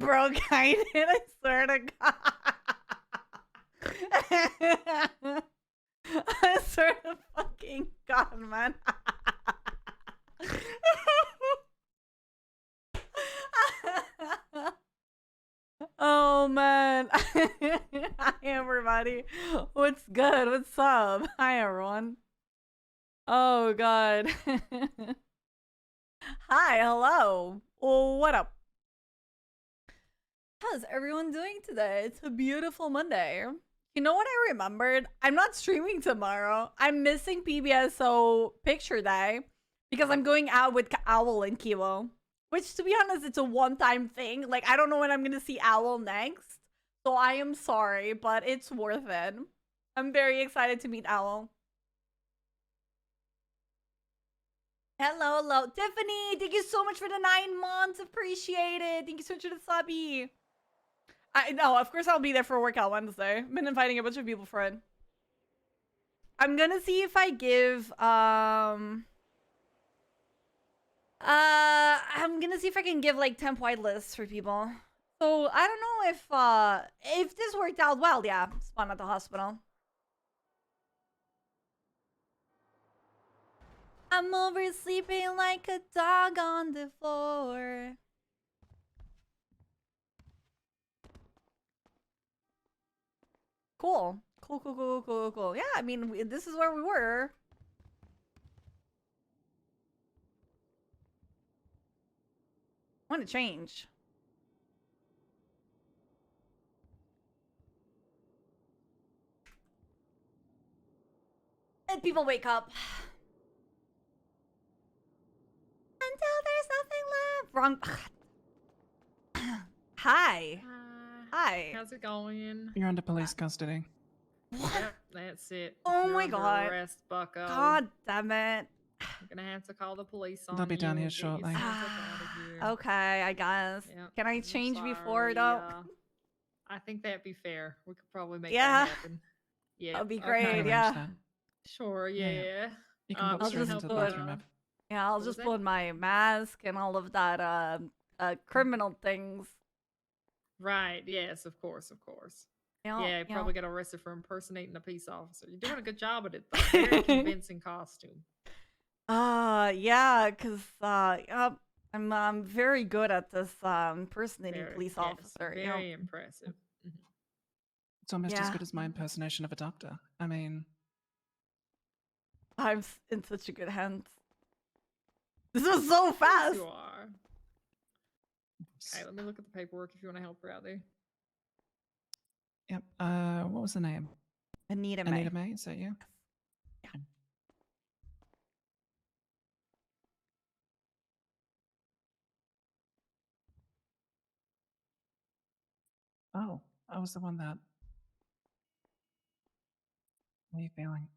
Bro, I did. I swear to God. I swear to fucking God, man. Oh man. Hi everybody. What's good? What's up? Hi everyone. Oh god. Hi, hello. What up? How's everyone doing today? It's a beautiful Monday. You know what I remembered? I'm not streaming tomorrow. I'm missing PBSO picture day because I'm going out with Owl and Kiwo. Which, to be honest, it's a one-time thing. Like, I don't know when I'm gonna see Owl next. So I am sorry, but it's worth it. I'm very excited to meet Owl. Hello, hello. Tiffany, thank you so much for the 9 months. Appreciate it. Thank you so much for the subby. I know, of course I'll be there for Workout Wednesday. I've been inviting a bunch of people for it. I'm gonna see if I give I'm gonna see if I can give like temp whitelists for people. So I don't know if this worked out well, yeah. Spawn at the hospital. I'm oversleeping like a dog on the floor. Cool. Cool. Yeah, I mean, this is where we were. I want to change. And people wake up. Until there's nothing left. Wrong. Hi. Hi. How's it going? You're under police custody. What? Yep, that's it. Oh You're my under God. arrest, bucko. God damn it. I'm gonna have to call the police on They'll be down you here and get you shortly. sent up out of here. Okay, I guess. Yep, Can I I'm change sorry, before though? I think that'd be fair. We could probably make Yeah. that happen. Yeah, That'd be I can great, arrange yeah. that. Sure, Yeah, yeah. yeah. You can walk I'll straight just into the put- bathroom. Yeah, I'll What was just that? put my mask and all of that criminal things. Right, yes, of course. You know, Yeah, you you probably know. got arrested for impersonating a peace officer. You're doing a good job at it, though. Very convincing costume. Yeah, cause I'm very good at this impersonating Very, police yes, officer. You know, very impressive. Mhm. It's almost as Yeah. good as my impersonation of a doctor. I mean, I'm in such a good hands. This was so Yes, fast. you are. Okay, let me look at the paperwork if you want to help her out there. yep. What was the name? Anita May. Anita May, is that you? Yeah. Oh, I was the one that. How are you feeling?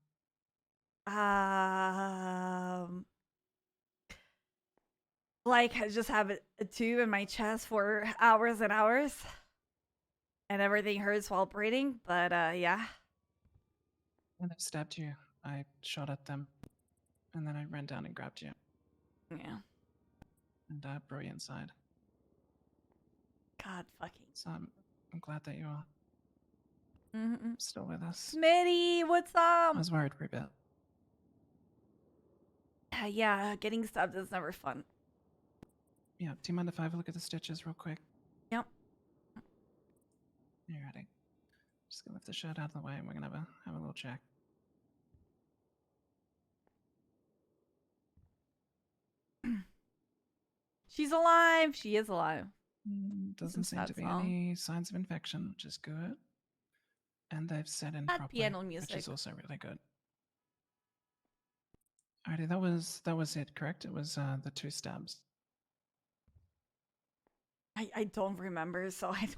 Like I just have a tube in my chest for hours and hours, and everything hurts while breathing. But yeah. When they stabbed you, I shot at them, and then I ran down and grabbed you, Yeah. and brought you inside. God fucking. So I'm glad that you're still with us. Smitty, what's I up? was worried for a bit. Yeah, getting stabbed is never fun. Yeah, do you mind if I have a look at the stitches real quick? Yep. You ready? Just gonna lift the shirt out of the way and we're gonna have a little check. She's alive. She is alive. Doesn't seem to be any signs of infection, which is good. And they've set in That properly, piano which music. is also really good. Alrighty, that was it, correct? It was the 2 stabs. I don't remember, so I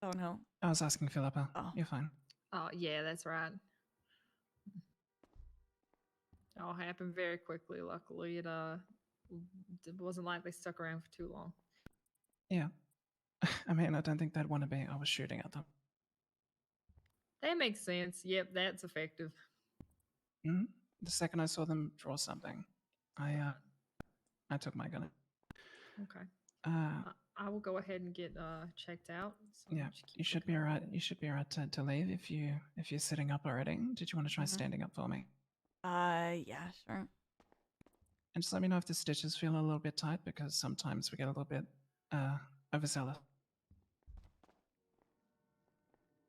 don't know. I was asking Philippa. Oh. You're fine. Oh, yeah, that's right. It all happened very quickly. Luckily, it wasn't like they stuck around for too long. Yeah. I mean, I don't think they'd want to be. I was shooting at them. That makes sense. Yep, that's effective. Mm-hmm. The second I saw them draw something, I took my gun. Okay. I will go ahead and get checked out. So Yeah, just keep you should be looking alright. around. You should be alright to leave if you're sitting up already. Did you want to try Mhm. standing up for me? Yeah, sure. And just let me know if the stitches feel a little bit tight because sometimes we get a little bit overzealous.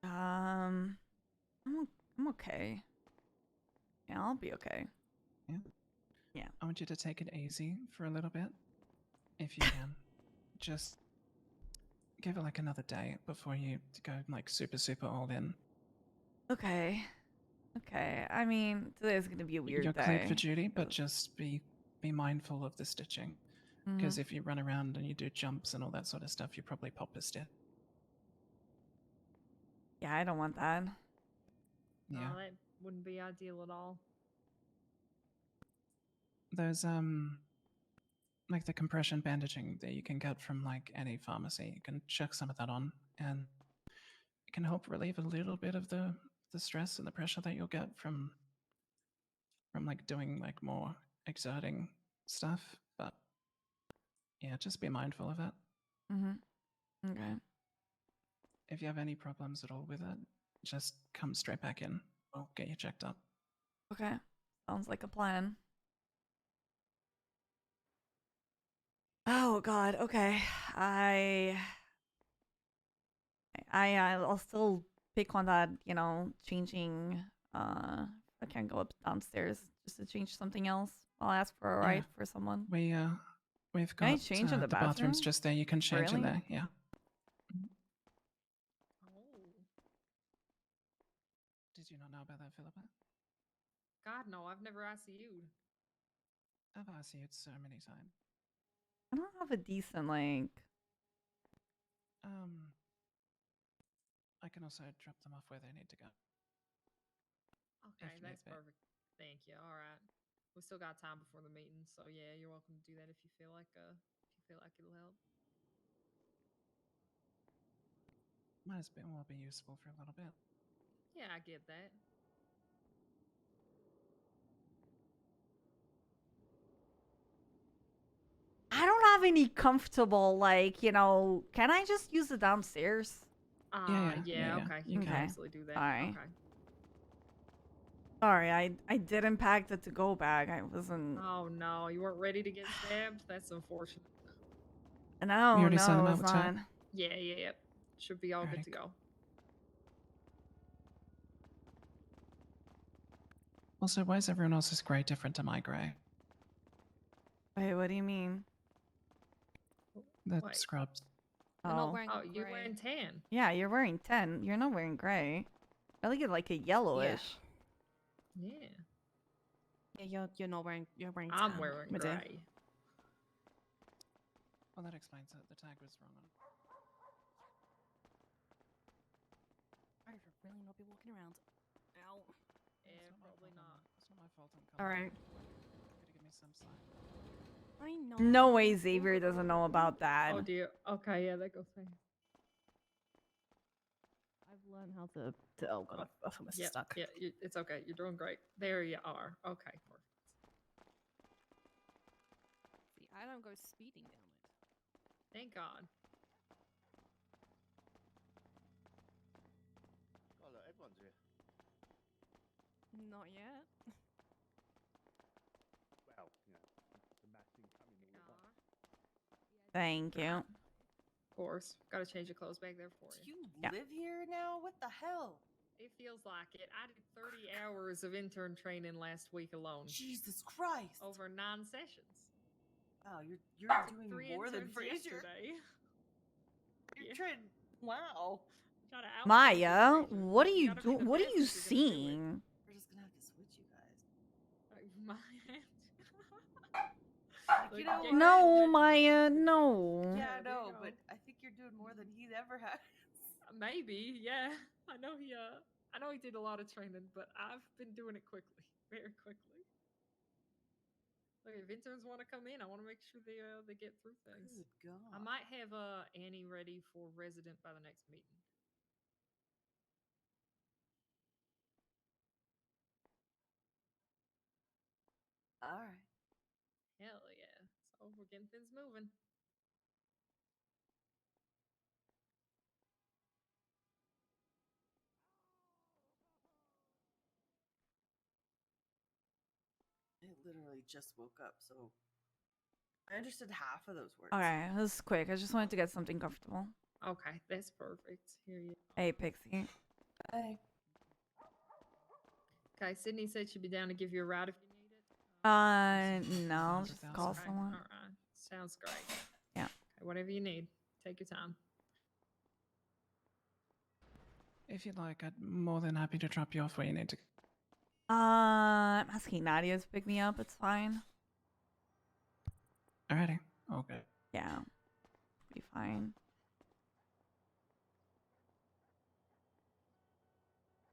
I'm I'm okay. Yeah, I'll be okay. Yeah. Yeah. I want you to take it easy for a little bit, if you can. Just give it like another day before you go like super all in. Okay. Okay. I mean, today's gonna be a weird You're cleared for day. duty, but just be mindful of the stitching. Because Mhm. if you run around and you do jumps and all that sort of stuff, you probably pop a stitch. Yeah, I don't want that. Yeah. Oh, that wouldn't be ideal at all. There's like the compression bandaging that you can get from like any pharmacy. You can chuck some of that on and it can help relieve a little bit of the stress and the pressure that you'll get from like doing like more exerting stuff. But yeah, just be mindful of it. Mhm. Okay. If you have any problems at all with it, just come straight back in. We'll get you checked up. Okay. Sounds like a plan. Oh God. Okay. I'll still pick on that. Changing. I can't go up downstairs just to change something else. I'll ask for a Yeah. ride for someone. We've Can I got change in the the bathrooms bathroom? just there. You can change in Really? there. Yeah. Oh, Did you not know about that, Philippa? God, no, I've never ICU'd. I've asked you so many times. I don't have a decent Um, I can also drop them off where they need to go. Okay, If that's need be. perfect. Thank you. All right. We still got time before the meeting, so yeah, you're welcome to do that if you feel like it'll help. Might as well be useful for a little bit. Yeah, I get that. I don't have any comfortable can I just use the downstairs? Yeah, okay. You You can Okay. absolutely do that. Alright. Okay. Sorry, I didn't pack the to-go bag. I wasn't. Oh no, you weren't ready to get stabbed? That's unfortunate. No, You already sent them no, out it's with not. Ted? Yeah. Should be all good Alrighty, to go. Also, why is everyone else's grey different to my grey? Wait, what do you mean? The Wait. scrubs. You're not Oh, wearing You're gray. wearing tan. yeah, you're wearing 10. You're not wearing gray. I like it like a yellowish. Yeah. Yeah, you're not wearing. You're wearing. I'm tan, wearing my dear. gray. Well, that explains it. The tag was wrong on. I should really not be walking around. Ow. Yeah, It's not my probably problem. not. It's not my fault. I'm All coming. right. Gotta give me some slack. I know. No way Xavier doesn't know about that. Oh dear. Okay, yeah, that goes fast. I've learned how to. Oh god, I've almost Yeah, stuck. yeah, it's okay. You're doing great. There you are. Okay, perfect. See, I don't go speeding down it. Thank God. Oh, look, everyone's here. Not yet. Well, the mass incoming all at once. Thank you. Of course. Gotta change the clothes back there for Do you. you Yeah. live here now? What the hell? It feels like it. I did 30 hours of intern training last week alone. Jesus Christ! Over 9 sessions. Wow, you're Took doing 3 more than interns Fraser. yesterday. You're Yeah. trying. Wow. Gotta outsource Maya, the Fraser, what but are you gotta be doing? the What are best you if you're gonna do it. seeing? We're just gonna have to switch you guys. Like, my You know what? No, Maya, no. Yeah, there you no, go. but I think you're doing more than he's ever had. Maybe, yeah. I know he did a lot of training, but I've been doing it quickly, very quickly. Like if interns want to come in, I want to make sure they get through things. Good God. I might have Annie ready for resident by the next meeting. All right. Hell yeah! So we're getting things moving. literally just woke up, so I understood half of those words. Okay, this is quick. I just wanted to get something comfortable. Okay, that's perfect. Here you. Hey, Pixie. Bye. Okay, Sydney said she'd be down to give you a ride if you need it. No, I'll just 100,000. call Okay, someone. all right, sounds great. Yeah. Okay, whatever you need, take your time. If you'd like, I'd more than happy to drop you off where you need to. I'm asking Nadia to pick me up. It's fine. Alrighty. Okay. Yeah, be fine.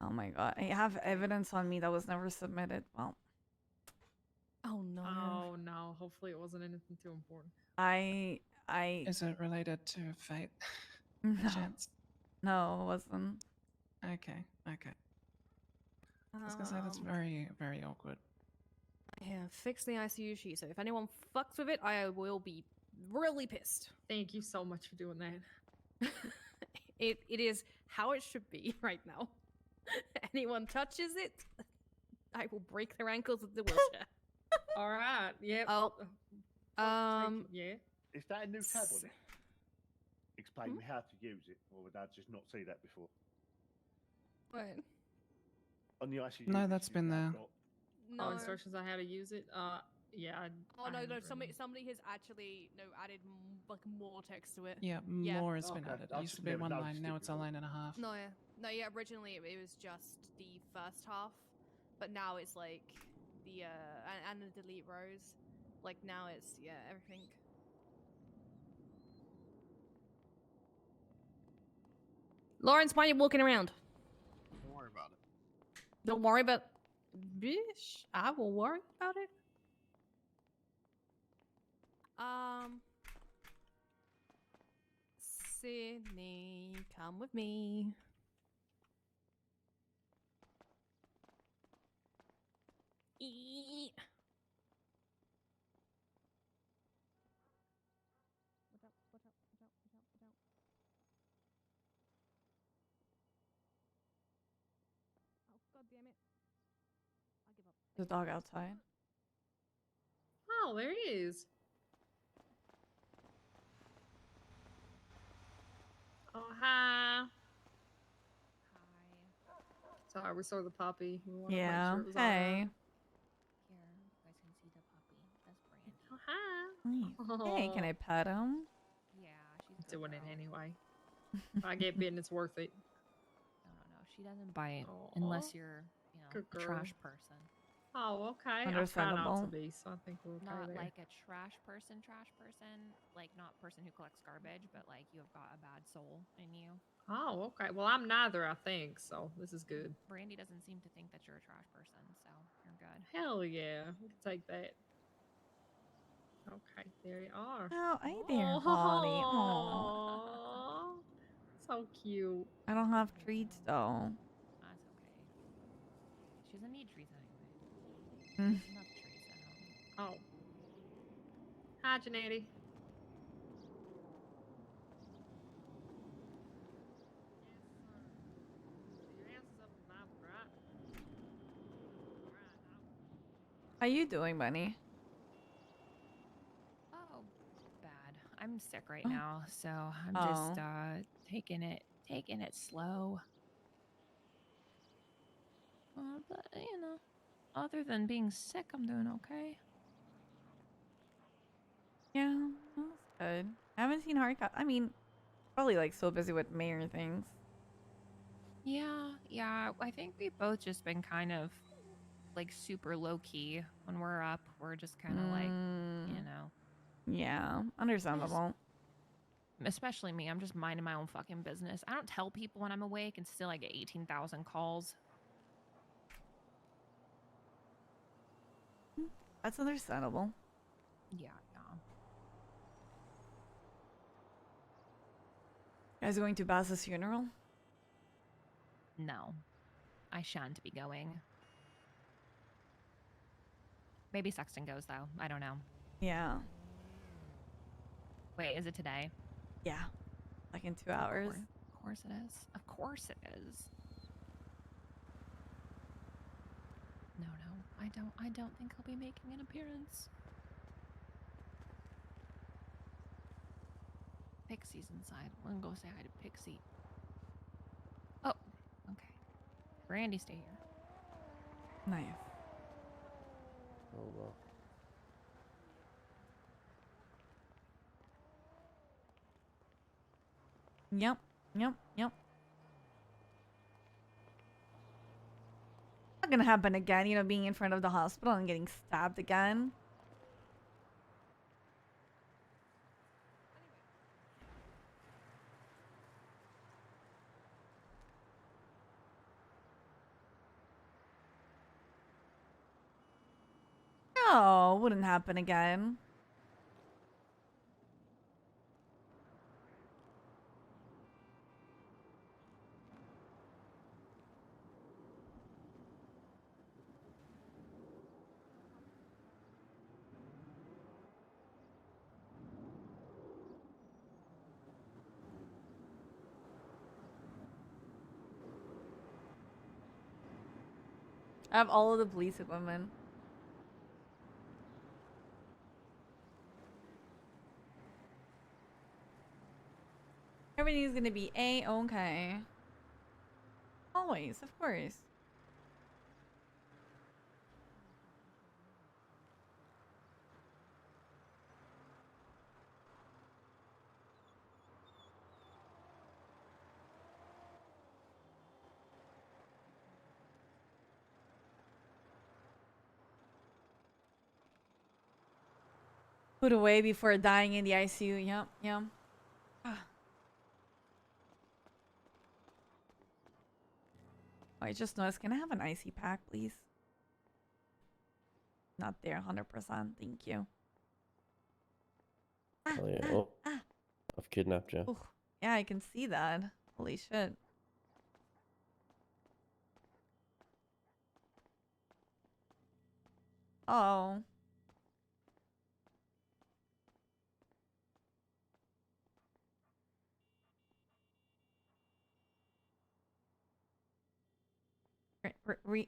Oh my god, I have evidence on me that was never submitted. Well, Oh no. Oh no, hopefully it wasn't anything too important. I Is it related to fate? no, Chance? no, it wasn't. Okay. Okay. I was gonna say that's very, very awkward. Yeah, fix the ICU sheet. So if anyone fucks with it, I will be really pissed. Thank you so much for doing that. It is how it should be right now. Anyone touches it, I will break their ankles with the wheelchair. All right. Yep. Oh, Yeah. Is that a new tab on S- it? Explain me how to use it, or would I just not see that before? what? On the ICU. No, that's list, been you've now there. got- No. Oh, instructions on how to use it. Yeah. Oh I no, haven't somebody has actually added like more text to it. Yeah, Yeah. more has been Okay, added. It I've used to just be never one line, noticed now it it's a before. line and a half. No, originally it was just the first half, but now it's like the and the delete rows. Like now it's everything. Lawrence, why are you walking around? Don't worry about it. Don't worry about. Bish, I will worry about it. Sydney, come with me. Eee. What up? What up? What up? What up? What up? Oh, god damn it. I give up. The dog outside. Oh, there he is. Oh, hi. Hi. Sorry, we saw the puppy. We wanted to Yeah. make sure it was all right. Hey. Here, you guys can see the puppy. That's Brandy. Oh, hi. Nice. Hey, can I pet him? Yeah, she's a good Doing it girl. anyway. If I get bitten, it's worth it. No. She doesn't bite Aw. unless you're, Good a girl. trash person. Oh, okay. I try not Understandable. to be, so I think we're okay Not there. like a trash person, like not person who collects garbage, but like you have got a bad soul in you. Oh, okay. Well, I'm neither, I think, so this is good. Brandy doesn't seem to think that you're a trash person, so you're good. Hell yeah. We can take that. Okay, there you are. Oh, hey there, Holly. Oh, Aw. So cute. I don't have treats though. That's okay. She doesn't need trees anyway. Mm. There's enough trees at home. Oh. Hi, Janetti. How you doing, Bunny? Oh, bad. I'm sick right Oh. now, so I'm just taking it slow. But other than being sick, I'm doing okay. Yeah, that's good. I haven't seen Harika. I mean, probably like so busy with mayor things. Yeah. I think we've both just been kind of like super low key when we're up. We're just kind of like, Yeah, understandable. especially me. I'm just minding my own fucking business. I don't tell people when I'm awake, and still I get 18,000 calls. That's understandable. Yeah. You guys going to Bass's funeral? No, I shan't be going. Maybe Sexton goes though. I don't know. Yeah. Wait, is it today? Yeah. Like in 2 hours. Of course it is. Of course it is. No. I don't think he'll be making an appearance. Pixie's inside. We're gonna go say hi to Pixie. Oh, okay. Randy, stay here. Nice. Oh well. Yep. Yep. Yep. Not gonna happen again, you know, being in front of the hospital and getting stabbed again. No, wouldn't happen again. I have all of the police equipment. Everything's gonna be A-okay. Always, of course. Put away before dying in the ICU. Yep, yep. Ah. Oh, I just noticed. Can I have an icy pack, please? Not there, 100%. Thank you. Oh yeah. Oh, I've kidnapped you. Ooh. Yeah, I can see that. Holy shit. Oh.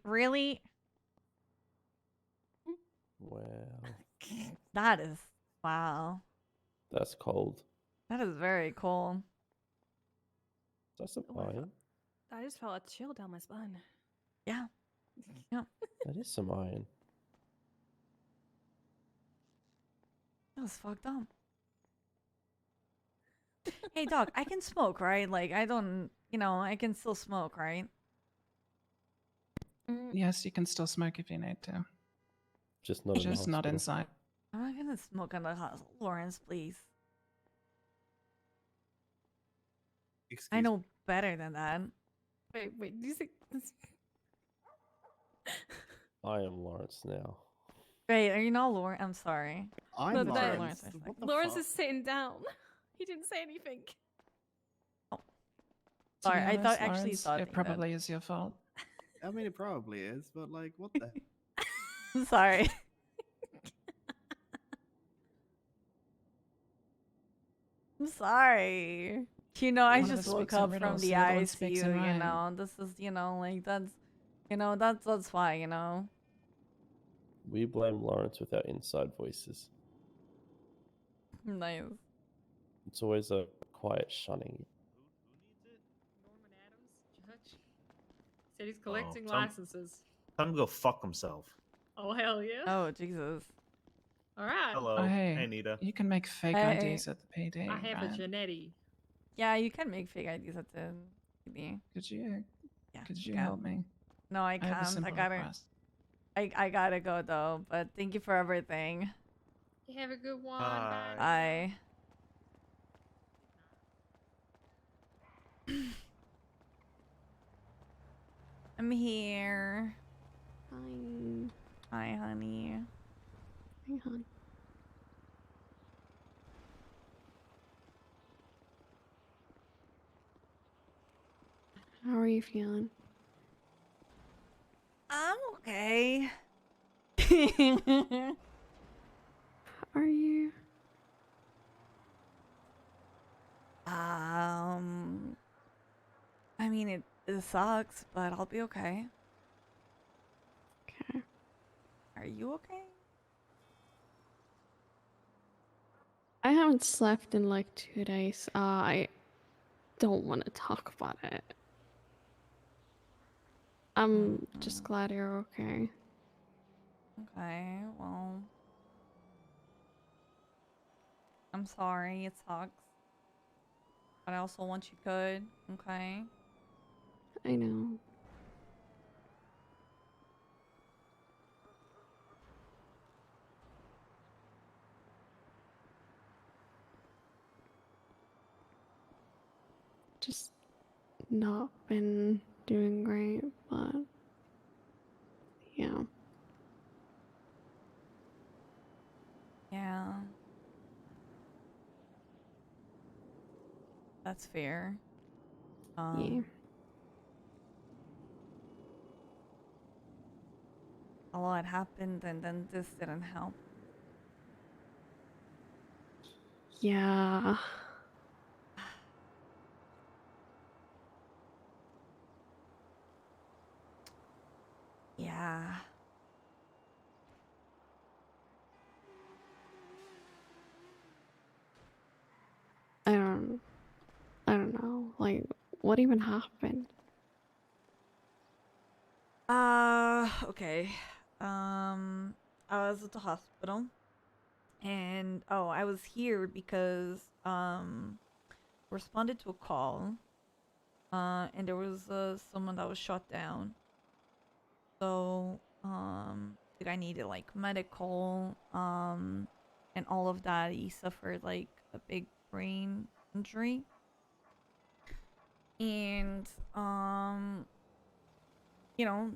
Really? Wow. That is... Wow. That's cold. That is very cool. That's some Oh, I iron. I just felt a chill down my spine. Yeah. Yeah. That is some iron. That was fucked up. Hey, Doc, I can smoke, right? Like, I don't... You know, I can still smoke, right? Yes, you can still smoke if you need to. Just not in the Just not hospital. inside. I'm not gonna smoke in the house. Lawrence, please. I know better than that. Wait, do you think this? I am Lawrence now. Wait, are you not Lawrence? I'm sorry. I'm But Lawrence. Lawrence, I think. What the Lawrence fuck? is sitting down. He didn't say anything. To Sorry, be I honest, thought actually Lawrence, thought it probably is your fault. I mean, it probably is, but like, what the? I'm sorry. I'm sorry. You know, I One of just us woke speaks in up from riddles, the the other one speaks in ICU, you rhyme. know. This is, you know, like that's why, you know. We blame Lawrence with our inside voices. Nice. It's always a quiet shunning. Norman Adams, judge. Said he's collecting Tom- licenses. Tell him to go fuck himself. Oh hell yeah! Oh, Jesus. All right. Hello, Oh, hey. Anita. You can make fake Hey. IDs at the PD. I have right? a Janetti. Yeah, you can make fake IDs at the PD. Could you? Yeah. Could you you can. help me? No, I I have a can't. simple gotta request. I gotta go though, but thank you for everything. You have a good one. Bye. Bye. I'm here. Fine. Hi, honey. Hang on. How are you feeling? I'm okay. Are you? I mean, it sucks, but I'll be okay. Okay. Are you okay? I haven't slept in like 2 days. I don't want to talk about it. I'm just glad you're okay. Okay, well. I'm sorry, it sucks. But I also want you good, okay? I know. Just not been doing great, but yeah. Yeah. That's fair. Yeah. A lot happened and then this didn't help. Yeah. Yeah. I don't know. Like, what even happened? Okay. I was at the hospital. And I was here because responded to a call. And there was someone that was shot down. So, the guy needed like medical, and all of that. He suffered like a big brain injury. And, you know,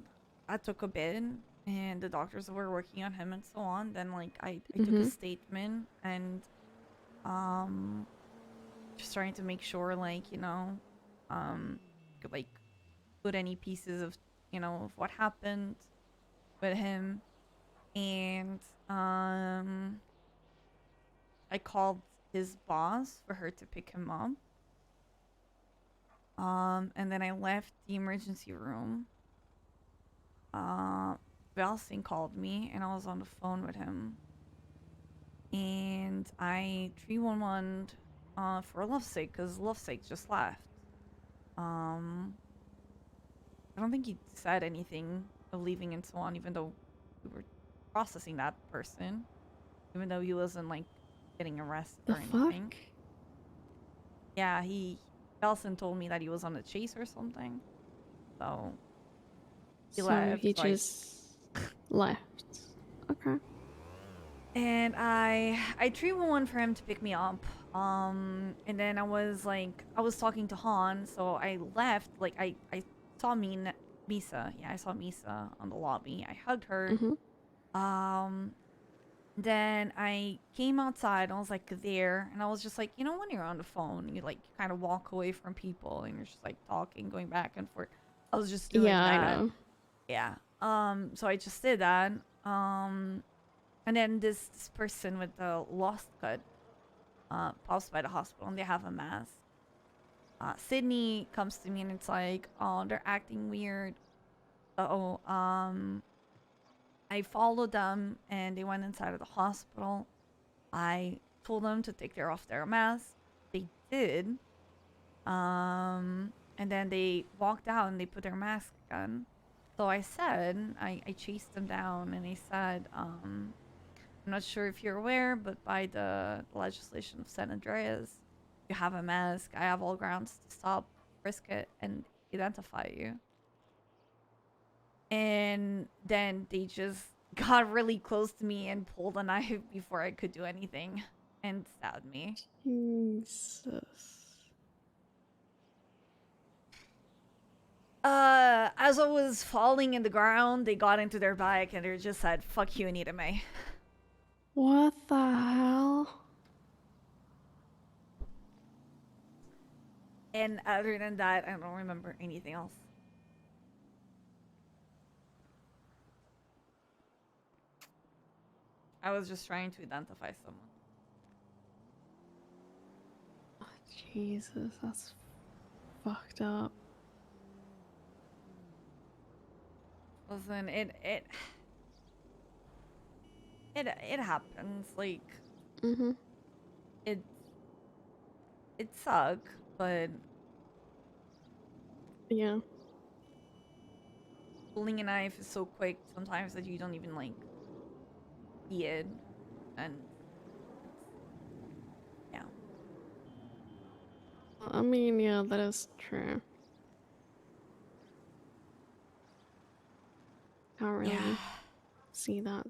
I took a bit and the doctors were working on him and so on. Then like I took a statement and, just trying to make sure like, could like put any pieces of, of what happened with him. And I called his boss for her to pick him up. And then I left the emergency room. Valsing called me and I was on the phone with him. And I 311 for Lovesick because Lovesick just left. I don't think he said anything of leaving and so on, even though we were processing that person. Even though he wasn't like getting arrested The or anything. fuck? Yeah, Belson told me that he was on a chase or something. So he left. He like, just left. Okay. And I 311 for him to pick me up. And then I was talking to Han, so I left. Like I saw Misa. Yeah, I saw Misa on the lobby. I hugged her. Then I came outside and I was like there, and I was just like, when you're on the phone, you like kind of walk away from people and you're just like talking, going back and forth. I was just doing that. Yeah. So I just did that. And then this person with the lost cut pops by the hospital and they have a mask. Sydney comes to me and it's like, oh, they're acting weird. I followed them and they went inside of the hospital. I told them to take off their masks. They did. And then they walked out and they put their mask on. So I said, I chased them down and I said, I'm not sure if you're aware, but by the legislation of San Andreas, you have a mask. I have all grounds to stop, frisk it, and identify you. And then they just got really close to me and pulled a knife before I could do anything and stabbed me. Jesus. As I was falling in the ground, they got into their bike and they just said, "Fuck you, Anita May." What the hell? And other than that, I don't remember anything else. I was just trying to identify someone. Oh, Jesus, that's fucked up. Listen, it happens. Like Mm-hmm. it sucks, but Yeah. pulling a knife is so quick sometimes that you don't even like see it, and yeah. I mean, yeah, that is true. Can't really Yeah. see that.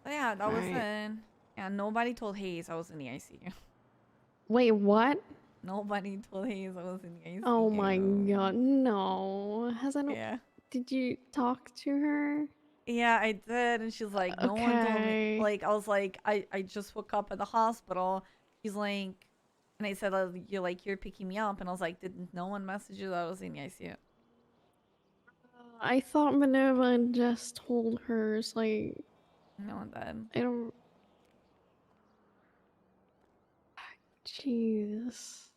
But yeah, that was Right. it. Yeah, nobody told Hayes I was in the ICU. Wait, what? Nobody told Hayes I was in the ICU. Oh my god, no. Has anyone... Yeah. Did you talk to her? Yeah, I did, and she's like, no one told me. Okay. Like, I was like, I just woke up at the hospital. She's like, and I said, you're picking me up, and I was like, did no one message you that I was in the ICU? I thought Minerva just told her, so like, No one did. I don't... Jeez.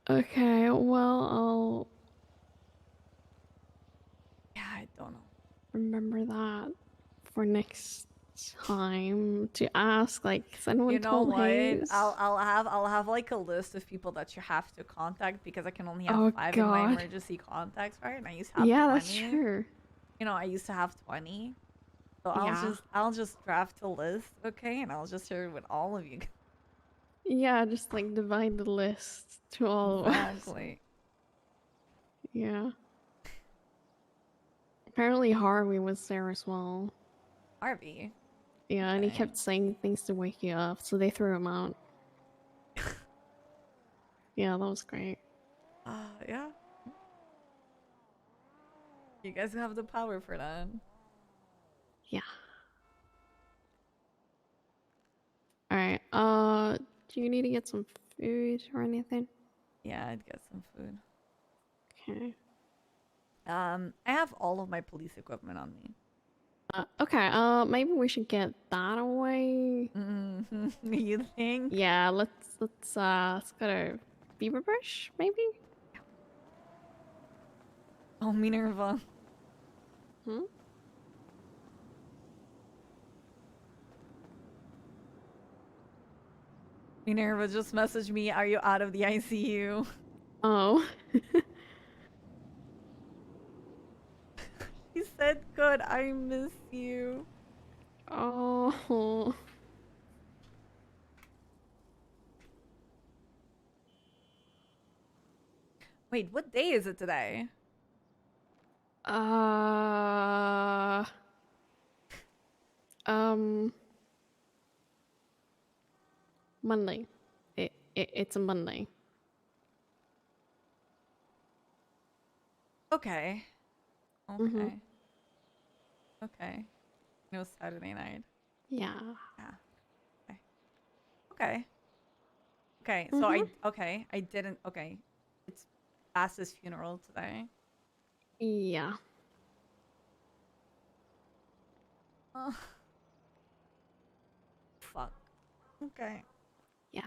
Okay, well, I'll Yeah, I don't know. remember that for next time to ask, like, has anyone You know told what? Hayes? I'll have like a list of people that you have to contact because I can only have Oh 5 in my god. emergency contacts, right? And I used to have Yeah, 20. that's true. You know, I used to have 20. So Yeah. I'll just draft a list, okay? And I'll just share it with all of you. Yeah, just like divide the list to all of us. Exactly. Yeah. Apparently Harvey was there as well. Harvey. Yeah, and he Okay. kept saying things to wake you up, so they threw him out. Yeah, that was great. Yeah. You guys have the power for that. Yeah. Alright, do you need to get some food or anything? Yeah, I'd get some food. Okay. I have all of my police equipment on me. Okay, maybe we should get that away. You think? Yeah, let's go to Beaver Bush, maybe? Oh, Minerva. Hmm? Minerva just messaged me, are you out of the ICU? Oh. He said, good, I miss you. Oh. Wait, what day is it today? Monday. It's a Monday. Okay. Okay. Mhm. Okay. No Saturday night. Yeah. Yeah. Okay. Okay. Okay. So I didn't. Okay. It's Bass's funeral today. Yeah. Oh. Fuck. Okay. Yeah.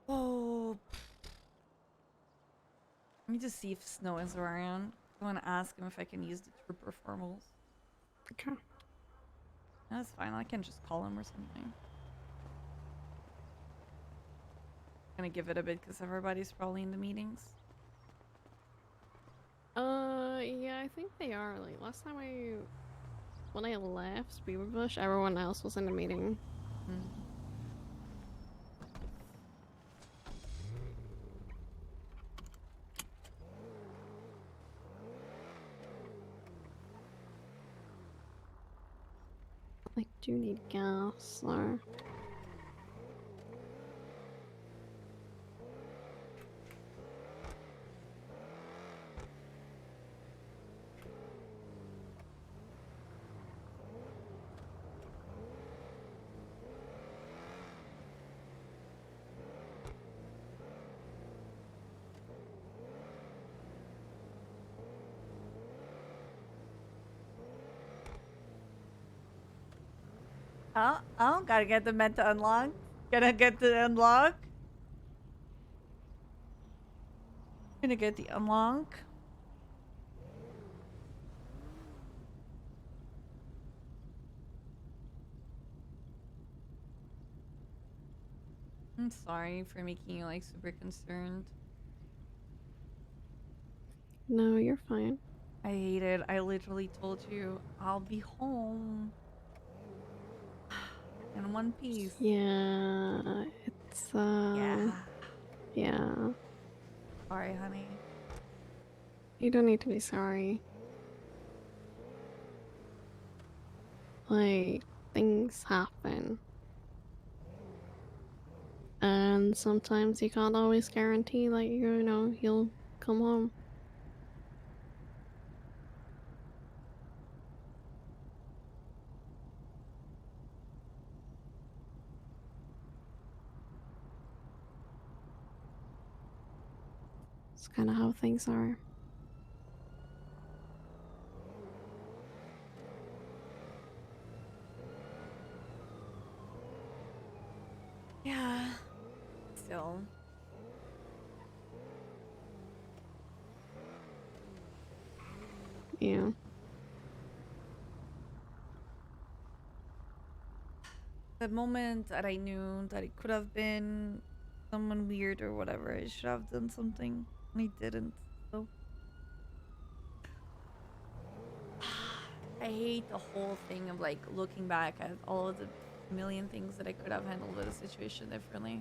Oh. Let me just see if Snow is around. I want to ask him if I can use the trooper formals. Okay. That's fine. I can just call him or something. Gonna give it a bit because everybody's probably in the meetings. Yeah, I think they are. Like, last time when I left Beaver Bush, everyone else was in the meeting. I do need gas, though. Oh, gotta get the med to unlock. Gonna get the unlock. Gonna get the unlock. I'm sorry for making you like super concerned. No, you're fine. I hate it. I literally told you I'll be home in one piece. Yeah, it's Yeah. yeah. Sorry, honey. You don't need to be sorry. Like, things happen. And sometimes you can't always guarantee, like, you know, you'll come home. It's kind of how things are. Yeah. Still. Yeah. The moment that I knew that it could have been someone weird or whatever, I should have done something. And I didn't. So I hate the whole thing of like looking back at all of the million things that I could have handled the situation differently.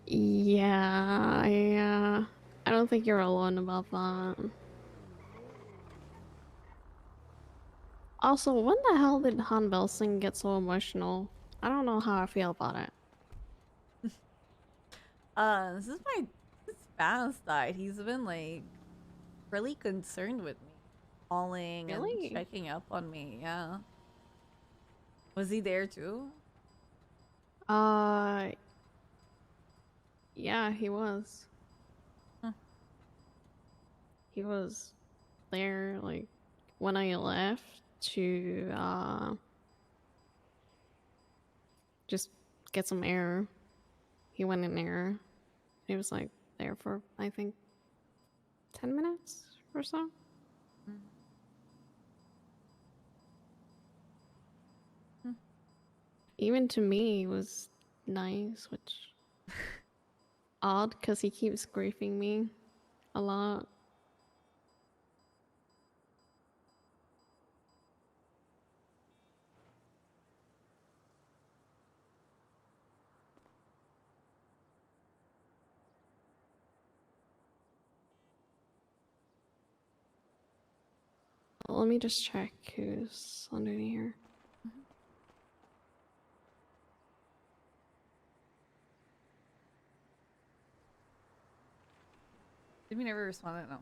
Yeah, I don't think you're alone about that. Also, when the hell did Han Belsing get so emotional? I don't know how I feel about it. Since his spouse died, he's been like really concerned with me. Calling Really? and checking up on me, yeah. Was he there too? Yeah, he was. Huh. He was there, like, when I left to, just get some air. He went in there. He was, like, there for, I think, 10 minutes or so. Even to me, it was nice, which odd because he keeps griefing me a lot. Let me just check who's under here. Did we never respond? No.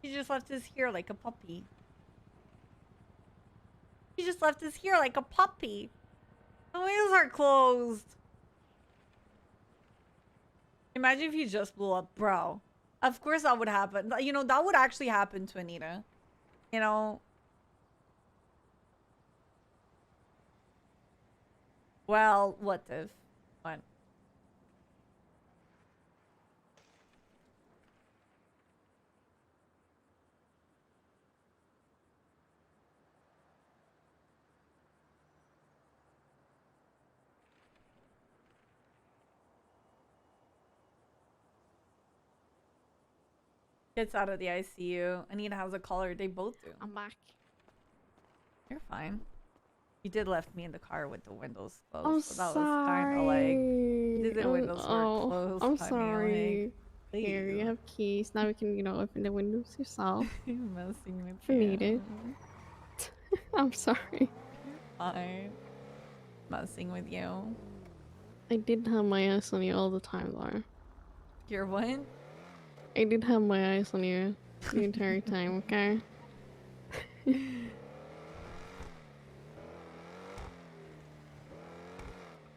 He just left his here like a puppy. He just left his here like a puppy. The windows are closed. Imagine if he just blew up, bro. Of course that would happen. You know, that would actually happen to Anita. You know, Well, what if? What? Gets out of the ICU. Anita has a collar. They both do. I'm back. You're fine. You did left me in the car with the windows closed. I'm so that sorry. was kind of like... The windows were closed. I'm honey, sorry. Like, Here, you have keys. Now you can, you know, open the windows yourself. You're messing with If you need it. you. I'm sorry. Fine. Messing with you. I did have my eyes on you all the time, though. You're what? I did have my eyes on you the entire time, okay?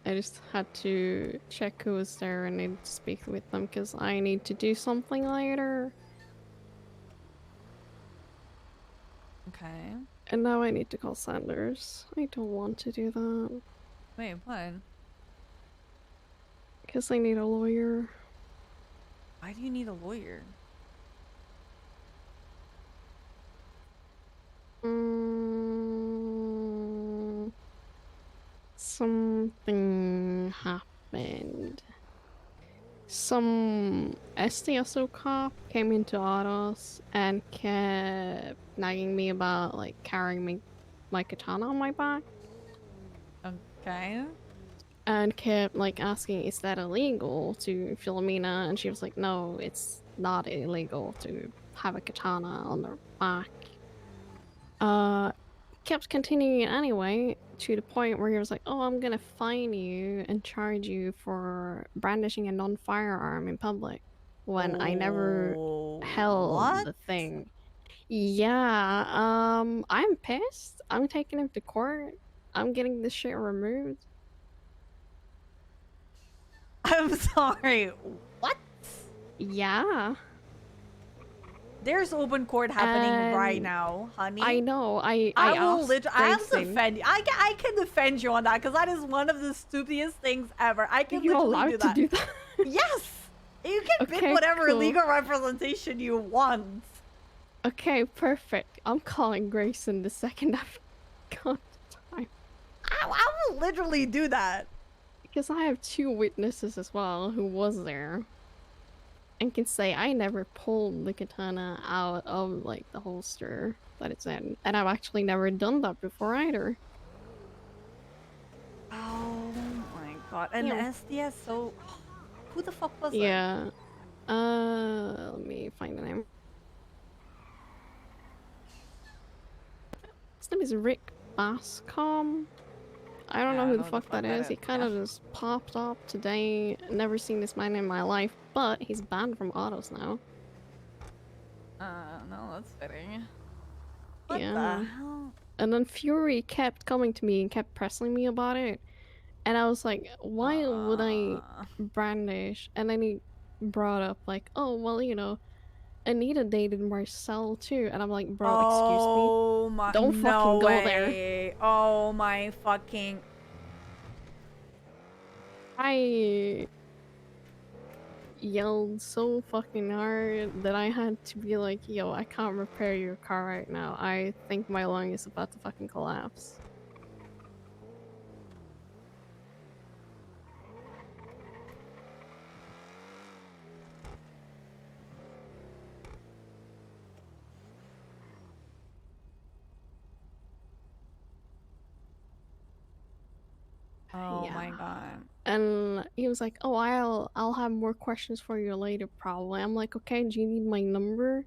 I just had to check who was there and need to speak with them because I need to do something later. Okay. And now I need to call Sanders. I don't want to do that. Wait, what? Because I need a lawyer. Why do you need a lawyer? Something happened. Some SDSO cop came into autos and kept nagging me about like carrying my katana on my back. Okay. And kept like asking, is that illegal to Philomena? And she was like, no, it's not illegal to have a katana on their back. Kept continuing anyway, to the point where he was like, oh, I'm gonna fine you and charge you for brandishing a non-firearm in public. When I never held the thing. Yeah, I'm pissed. I'm taking him to court. I'm getting this shit removed. I'm sorry. What? Yeah. There's open court happening right now, honey. I know. I will literally. I'll Grayson. defend you. I can defend you on that because that is one of the stupidest things ever. I can You're literally allowed do that. to do that. Yes. You can pick Okay, whatever cool. legal representation you want. Okay, perfect. I'm calling Grayson the second I've got time. I will literally do that. Because I have 2 witnesses as well who was there. And can say I never pulled the katana out of like the holster that it's in. And I've actually never done that before either. Oh my god. And Yeah. SDS, so who the fuck was it? Yeah. Let me find the name. His name is Rick Bascom. I don't know who the fuck that is. He kind of just popped up today. Never seen this man in my life, but he's banned from autos now. No, that's fitting. What Yeah. the hell? And then Fury kept coming to me and kept pressing me about it. And I was like, why would I brandish? And then he brought up like, oh, well, you know, Anita dated Marcel too. And I'm like, bro, Oh excuse my, me. Don't fucking go there. way. Oh my fucking. I yelled so fucking hard that I had to be like, yo, I can't repair your car right now. I think my lung is about to fucking collapse. Oh Yeah. my god. And he was like, oh, I'll have more questions for you later probably. I'm like, okay, do you need my number?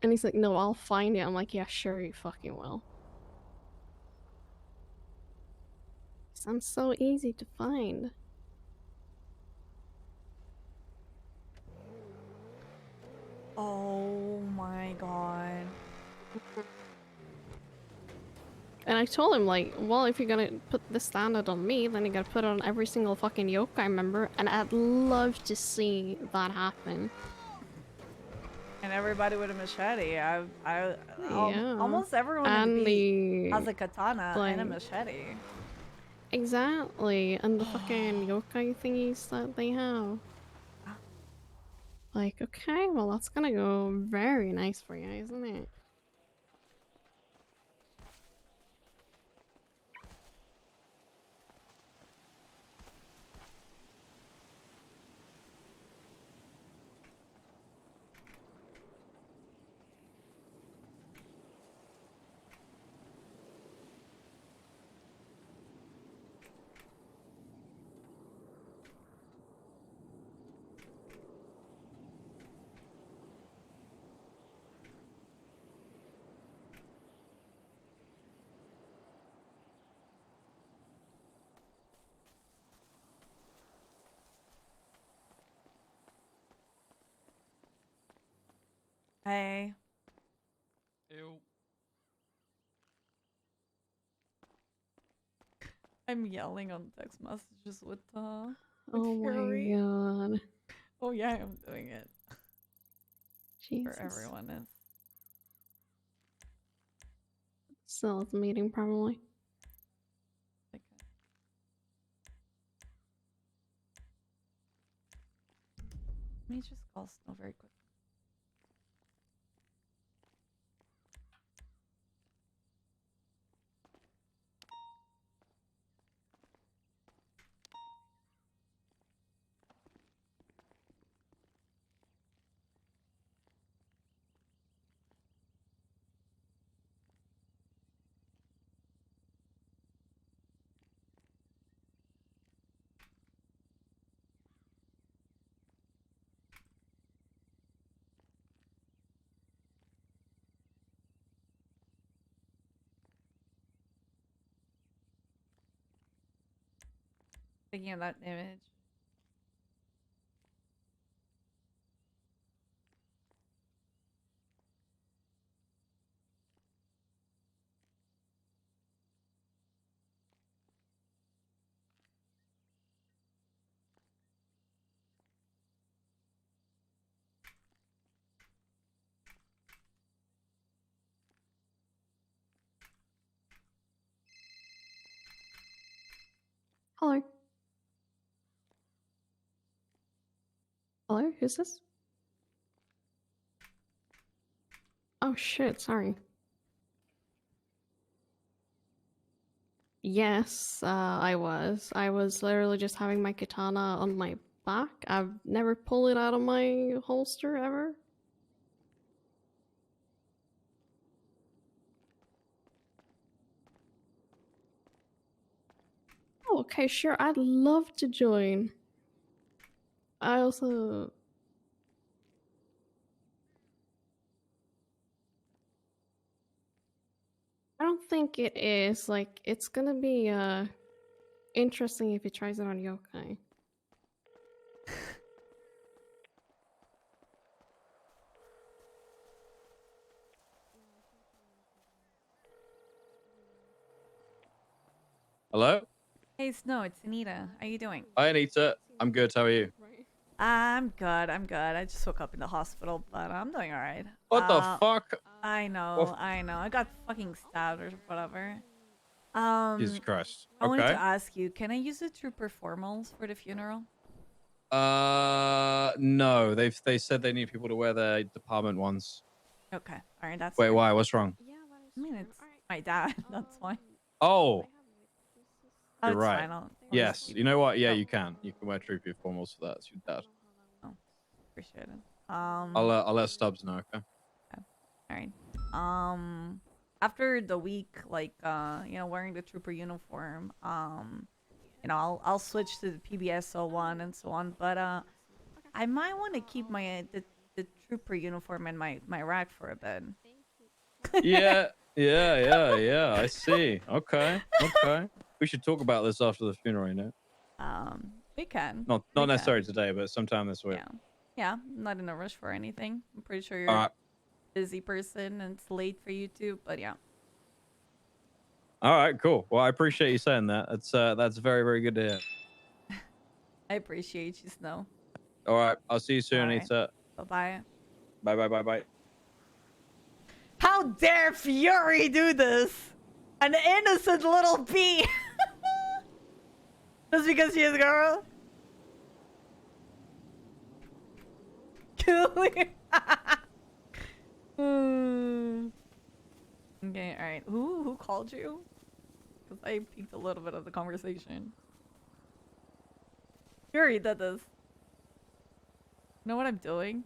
And he's like, no, I'll find it. I'm like, yeah, sure, you fucking will. Sounds so easy to find. Oh my god. And I told him, like, well, if you're gonna put the standard on me, then you gotta put it on every single fucking yokai member, and I'd love to see that happen. And everybody with a machete. Yeah. Almost everyone in And the beat the has a katana and a like, machete. Exactly, and the fucking yokai thingies that they have. Like, okay, well that's gonna go very nice for you, isn't it? Hey. Ew. I'm yelling on text messages with Oh my Fury. god. Oh yeah, I'm doing it. Jesus. For everyone is. Still at the meeting, probably. Okay. Let me just call Snow very quick. Thinking of that image. Hello. Hello, who's this? Oh shit, sorry. Yes, I was. I was literally just having my katana on my back. I've never pulled it out of my holster ever. Oh, okay, sure. I'd love to join. I also... I don't think it is. Like, it's gonna be, interesting if he tries it on yokai. Hello? Hey Snow, it's Anita. How you doing? Hi, Anita. I'm good. How are you? I'm good. I'm good. I just woke up in the hospital, but I'm doing all right. What the fuck? I know. What? I know. I got fucking stabbed or whatever. Jesus Christ. I wanted to Okay. ask you, can I use the trooper formals for the funeral? No. They said they need people to wear their department ones. Okay. All right. That's Wait, fine. why? What's wrong? I mean, it's my dad. That's why. Oh, Oh, you're it's right. fine. I'll just Yes. keep You know what? Yeah, Oh. you can. You can wear troop formals for that. It's your dad. Appreciate it. I'll let Stubbs know. Okay. All right. After the week, like, wearing the trooper uniform, I'll switch to the PBS 01 and so on. But I might want to keep the trooper uniform in my rack for a bit. Yeah. Yeah. I see. Okay. Okay. We should talk about this after the funeral. You know. We can. Not We necessarily can. today, but sometime this week. Yeah. I'm not in a rush for anything. I'm pretty sure you're All right. a busy person and it's late for you too. But yeah. All right, cool. Well, I appreciate you saying that. That's very, very good to hear. I appreciate you, Snow. All right, I'll see you soon, All right. Anita. Bye-bye. Bye. How dare Fury do this? An innocent little bee. Just because she is a girl? Okay, alright. Who called you? Because I peeked a little bit of the conversation. You already did this. Know what I'm doing?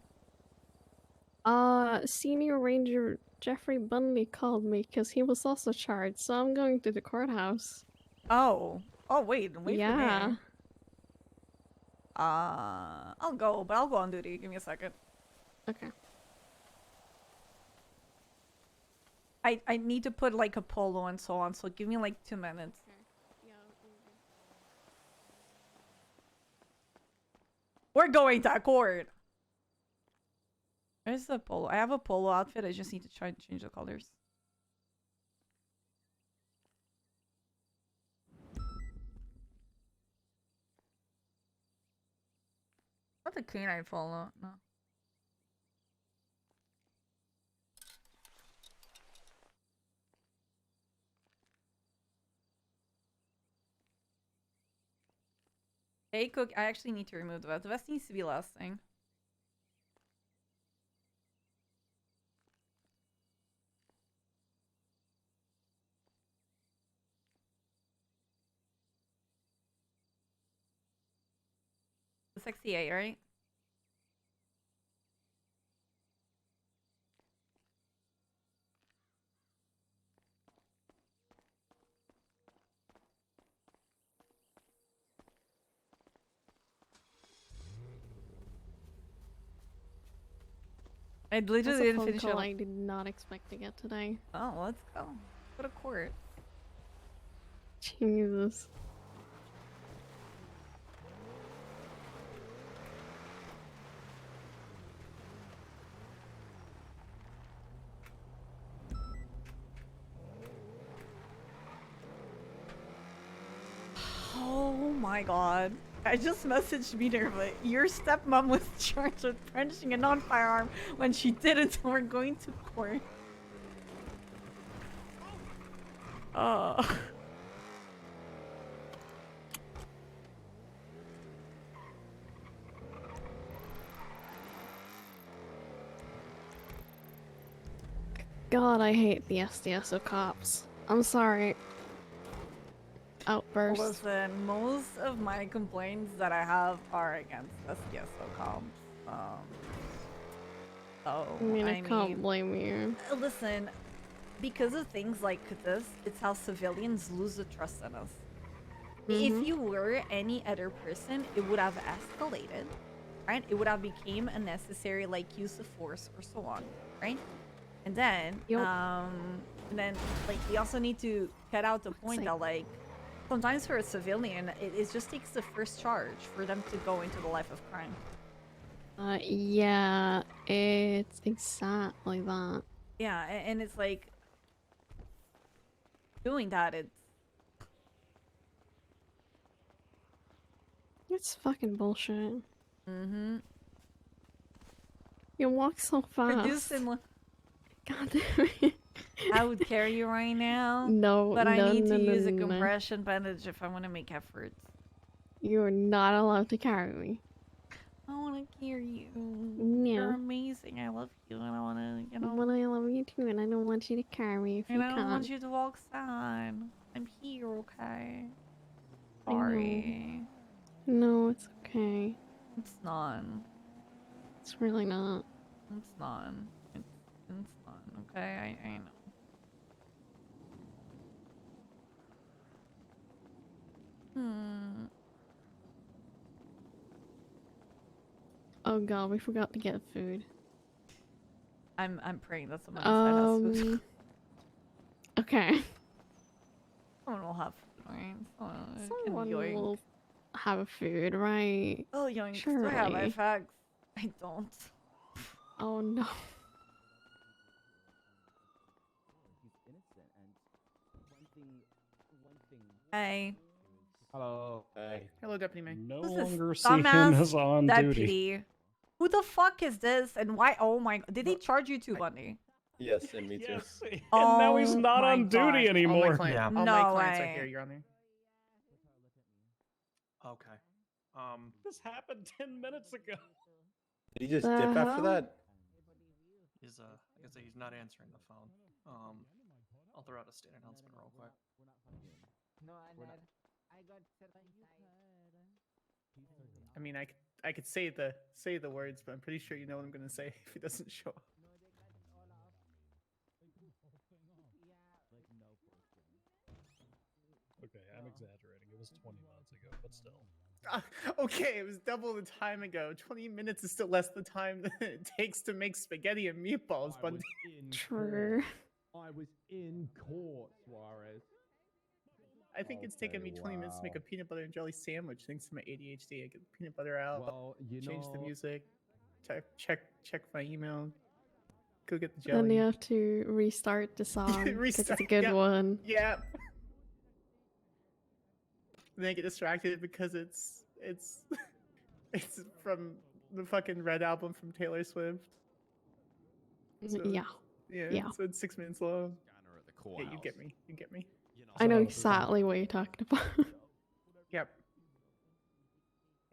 Senior Ranger Jeffrey Bundy called me because he was also charged, so I'm going to the courthouse. Oh. Oh, wait for Yeah. me. I'll go, but I'll go on duty. Give me a second. Okay. I need to put like a polo and so on, so give me like 2 minutes. We're going to court. Where's the polo? I have a polo outfit. I just need to try to change the colors. Not the canine polo. No. Hey, Cook. I actually need to remove the vest. The vest needs to be last thing. The 68, right? I That's literally a didn't phone finish call it. I did not expect to get today. Oh, let's go. Go to court. Jesus. Oh my god. I just messaged Meter, but your stepmom was charged with brandishing a non-firearm when she didn't, so we're going to court. Oh. God, I hate the SDSO cops. I'm sorry. Outburst. Listen, most of my complaints that I have are against SDSO cops. I mean, I can't blame you. Listen, because of things like this, it's how civilians lose the trust in us. If you were any other person, it would have escalated, right? It would have became a necessary like use of force or so on, right? And then, like we also need to cut out the point that like sometimes for a civilian, it just takes the first charge for them to go into the life of crime. Yeah, it's exactly that. Yeah, and it's like doing that. It's fucking bullshit. Mm-hmm. You walk so fast. Producing. God damn it. I would carry you right now. No, but I need to use a no. compression bandage if I want to make efforts. You are not allowed to carry me. I want to carry you. No. You're amazing. I love you, and I want to, you know. But I love you too, and I don't want you to carry me if And you I can't. don't want you to walk sad. I'm here, okay? Sorry. No, it's okay. It's not. It's really not. It's not. It's not. Okay, I know. Oh god, we forgot to get food. I'm praying that someone else has food. Okay. Someone will have food, right? Someone will have food, right? Oh, yoink. Sure. Do I have my facts? I don't. Oh no. Hey. Hello. Hey. Hello, Deputy May. No Who's longer this see him dumbass as on deputy? duty. Who the fuck is this and why? Oh my! Did they charge you too, Bundy? Yes, and me too. Yes, and now he's not my on duty God. anymore. All my No clients are way. here, Your Honor. Okay. This happened 10 minutes ago. Did he just The dip after hell? that? He's I guess he's not answering the phone. I'll throw out a state announcement real quick. I mean, I could say the words, but I'm pretty sure you know what I'm gonna say if he doesn't show up. Okay, I'm exaggerating. It was 20 minutes ago, but still. Okay, it was double the time ago. 20 minutes is still less the time that it takes to make spaghetti and meatballs, but True. I was in court, Suarez. I think it's taken me 20 minutes to make a peanut butter and jelly sandwich thanks to my ADHD. I get the peanut butter out, Well, you change the know- music, check my email, go get the Then jelly. you have to restart the song because it's a good yeah, one. Yeah. Then I get distracted because it's it's from the fucking Red album from Taylor Swift. So, Yeah. Yeah. So it's 6 minutes long. Yeah, you get me. You get me. I know exactly what you're talking about. Yep.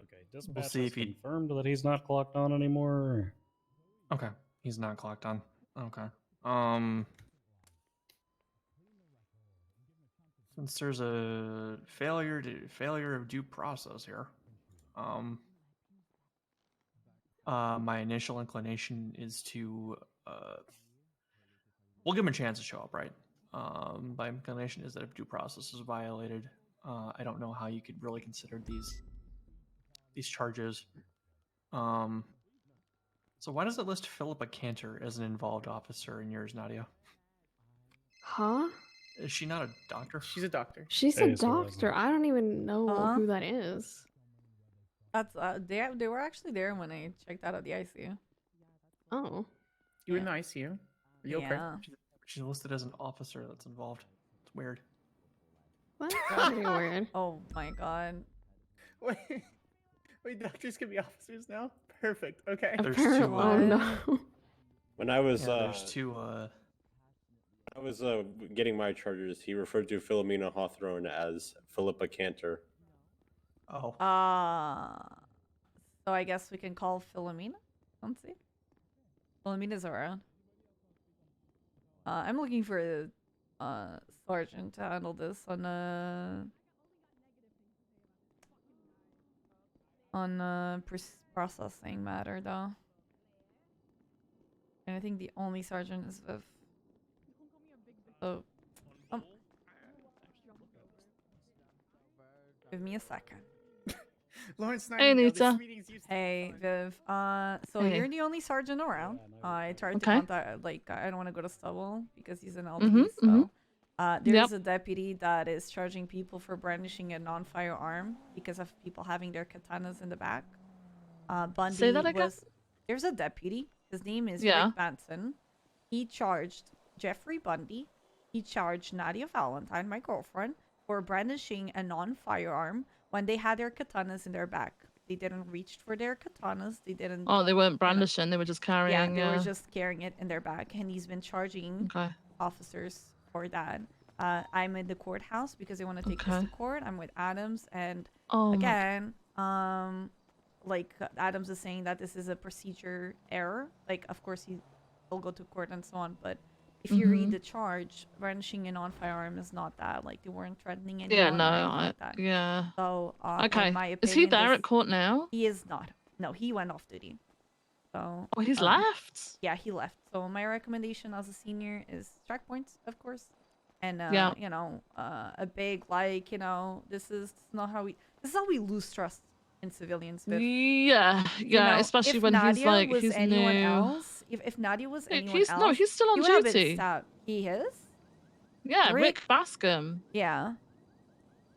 Okay, dispatch We'll see has if he- confirmed that he's not clocked on anymore. Okay, he's not clocked on. Okay. Since there's a failure of due process here, my initial inclination is to we'll give him a chance to show up, right? My inclination is that if due process is violated, I don't know how you could really consider these charges. So why does it list Philippa Cantor as an involved officer in yours, Nadia? Huh? Is she not a doctor? She's a doctor. She's a doctor. I don't even know Huh? who that is. That's they were actually there when I checked out of the ICU. Oh. You were in the ICU? Are you okay? Yeah. She's listed as an officer that's involved. It's weird. What? Very weird. Oh my god. Wait, doctors can be officers now? Perfect. Okay. There's Apparently. two. Oh no. When I was There's two. I was getting my charges, he referred to Philomena Hawthorne as Philippa Cantor. Oh. So I guess we can call Philomena. Let's see. Philomena's around. I'm looking for a sergeant to handle this on processing matter though. And I think the only sergeant is Viv. Oh. Give me a second. Lawrence, Hey, Anita. Hey, Viv. So Hey. you're the only sergeant around. I tried to Okay. contact, like, I don't want to go to Stubble because he's an LD, Mhm, so. mhm. There's Yep. a deputy that is charging people for brandishing a non-firearm because of people having their katanas in the back. Bundy Say that again? was... There's a deputy. His name is Yeah. Rick Benson. He charged Jeffrey Bundy. He charged Nadia Valentine, my girlfriend, for brandishing a non-firearm when they had their katanas in their back. They didn't reach for their katanas. They didn't... Oh, they weren't brandishing. They were just carrying. Yeah, they were just carrying it in their back, and he's been charging officers for that. I'm in the courthouse because they want to take this to court. I'm with Adams, and Oh my- again, like Adams is saying that this is a procedure error. Like, of course, he will go to court and so on, but if you read Mhm. the charge, brandishing a non-firearm is not that. Like, they weren't threatening anyone. Yeah, or no, anything like that. yeah. So, Okay. in my opinion, Is he there this- at court now? He is not. No, he went off duty. So. Oh, he's left? Yeah, he left. So my recommendation as a senior is strike points, of course, and Yeah. you know, a big, like, you know, this is how we lose trust in civilians. Viv. Yeah, You yeah, know, especially if when he's Nadia like was he's anyone new. else, if Nadia was anyone He's else, no, he's still on he would have been duty. stabbed. He is. Yeah, Rick Bascom. Yeah.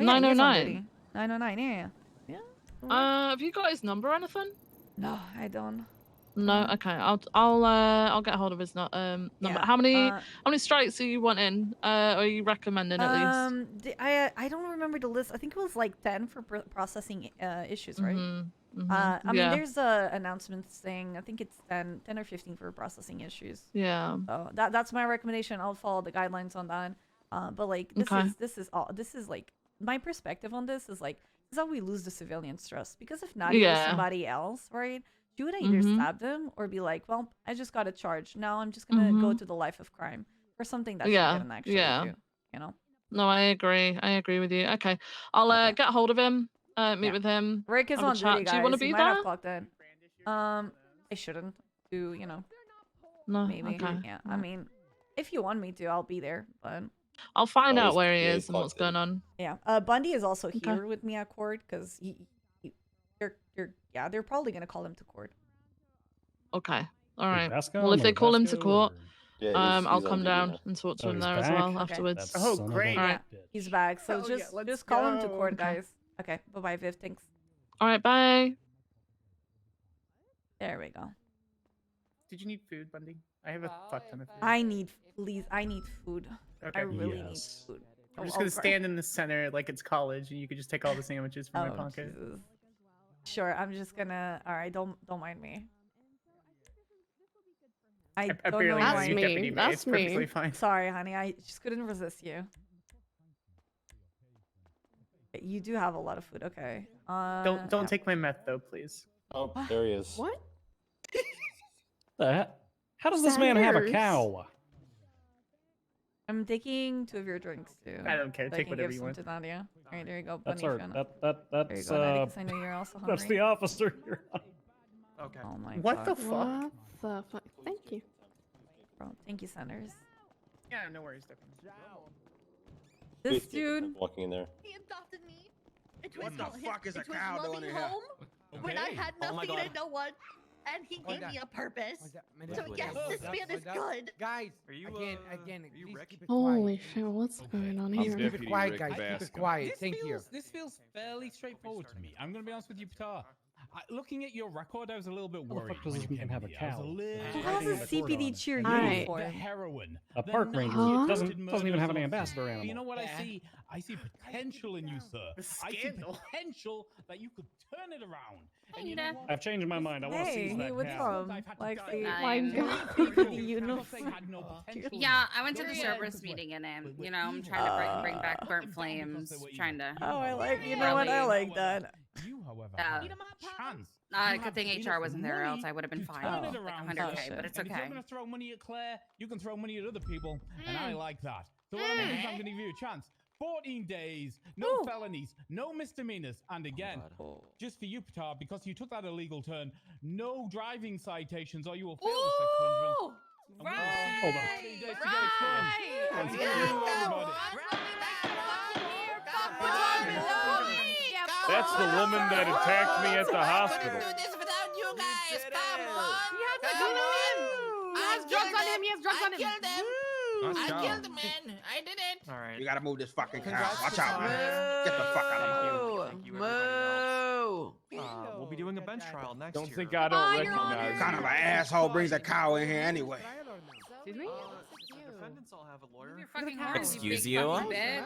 Oh, yeah, he is on 909. duty. 909. Yeah. Yeah. Have you got his number or anything? No, I don't. No. Okay, I'll get hold of his number. Yeah, How many strikes are you wanting? Are you recommending at least? I don't remember the list. I think it was like 10 for processing issues, right? I mean, Yeah. there's a announcement saying I think it's 10 or 15 for processing issues. Yeah. So that's my recommendation. I'll follow the guidelines on that. But like this is like my perspective on this is like is how we lose the civilian trust. Because if Nadia was Yeah. somebody else, right, she would either Mhm. stab them or be like, well, I just got a charge. Now I'm just gonna go Mhm. to the life of crime for something that she Yeah, didn't actually yeah. do. You know. No, I agree. I agree with you. Okay, I'll get hold of him. Meet Yeah. with him. Rick is have a on chat. duty, Do you want to guys. He be might have there? clocked in. I shouldn't. Do you know? No. Maybe. Okay. Yeah. I mean, if you want me to, I'll be there. But I'll find Oh, out he's- where he yeah, he's is and what's clocked in. going on. yeah. Bundy is also Okay. here with me at court because they're probably gonna call him to court. Okay. All right. Vasco Well, if they call him to Vasco court, Yeah, I'll he's on come duty down now. and talk to Oh, him he's there as back? well Okay. afterwards. That Oh, son of a great. All right. bitch. He's back, so Hell yeah, just let's call him to go. court, Okay. guys. Okay. Bye bye, Viv. Thanks. All right. Bye. There we go. Did you need food, Bundy? I have a fuck ton of food. I need food. Okay. I really Yes. need food. I'm just Oh, gonna crap. stand in the center like it's college, and you could just take all the sandwiches from my Oh, pocket. Jesus. Sure, I'm just gonna. All right, don't mind me. I I don't know barely why. know That's you, me. Deputy May. That's It's perfectly me. fine. Sorry, honey. I just couldn't resist you. You do have a lot of food. Okay. Don't yeah. take my meth though, please. Oh, there he is. What? How does this man have a Sanders. cow? I'm taking 2 of your drinks too. I don't care. so I Take can whatever give you some want. to Nadia. All right, there you go. That's Bunny, our if you wanna- that's There you go, Nadia, 'cause I know you're also hungry. that's the officer you're on. Okay. Oh my What the god. fuck? What the fuck? Thank you. Bro, thank you, Sanders. Yeah, no worries, Deputy. This Please, dude. walking in there. He adopted me. What the fuck is a it was cow doing loving in here? home when I had Oh my nothing and God. no one, and he gave me a purpose. So yes, this man is good. Guys, Are you again, are you Rick? Holy shit! What's going on here? keep it quiet, guys. Keep it quiet. Thank you. This feels fairly straightforward to me. I'm going to be honest with you, Ptar. Looking at your record, I was a little bit How the worried. fuck does when this you man came have a in here. I was cow? little Who has a CPD cheer Hi. uniform? The heroin. A the park ranger Huh? doesn't even have an murders of- ambassador animal. You know what I see? I see potential in you, sir. The I see scandal. potential that you could turn it around. Hey, And you know Nina. what? I've changed my mind. I want to Hey, seize that what's cow. wrong? I've had to Like die. the My like God. CPD They uniform. had no potential in Yeah, you. I went to the Your Cerberus was meeting like- and were you know, I'm evil. trying to bring back Not burnt because flames, they were trying to. Oh, I like. You know what? I Really? like that. You, however, Uh, had a chance. Good have thing enough HR wasn't there, or else money I would have been to fine. turn Like it around, 100K, shit. but it's And if you're okay. going to throw money at Claire, you can throw money at other people, and I like that. So what I'm going to do is I'm going to give you a chance. 14 days, no Ooh. felonies, no misdemeanors, and again, just for you, Ptar, because you took that illegal turn, no driving citations or you will fail the sex punishment. Ooh, I'm gonna see you Hold on. 14 days to get it done. right. Thank you, everybody. That's the woman that attacked me at the hospital. do this without you guys. Come on. He has Come on. He has drugs on him. He has drugs on him. I killed him. Nice I job. killed the man. I did it. All right. You gotta move this fucking cow. Congrats, Watch out, Ptar. man. Get the fuck out of my way. Thank you, everybody else. We'll be doing a bench trial next Don't year. think I don't recognize you. What kind of an asshole brings a cow in here anyway? Excuse me? The defendants all have a lawyer. Your fucking horn, Excuse big you? fucking bitch.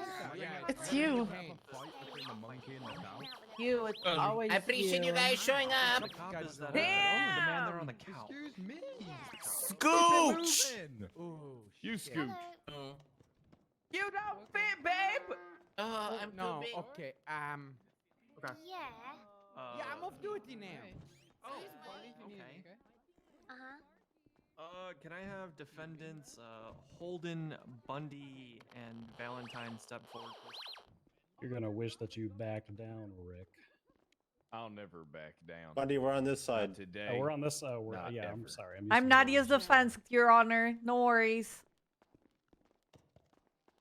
It's you. You, it's always I appreciate you guys showing up. The man there on the couch. Scooch! You scooch. You don't fit, babe. I'm no, too big. okay, Okay. Yeah. yeah, I'm off duty now. Oh, okay. Can I have defendants Holden, Bundy, and Valentine step forward, please? You're gonna wish that you backed down, Rick. I'll never back down. Bundy, we're on this side. Today. Oh, we're on this. Not Yeah, I'm ever. sorry. I'm Nadia's defense, Your Honor. No worries.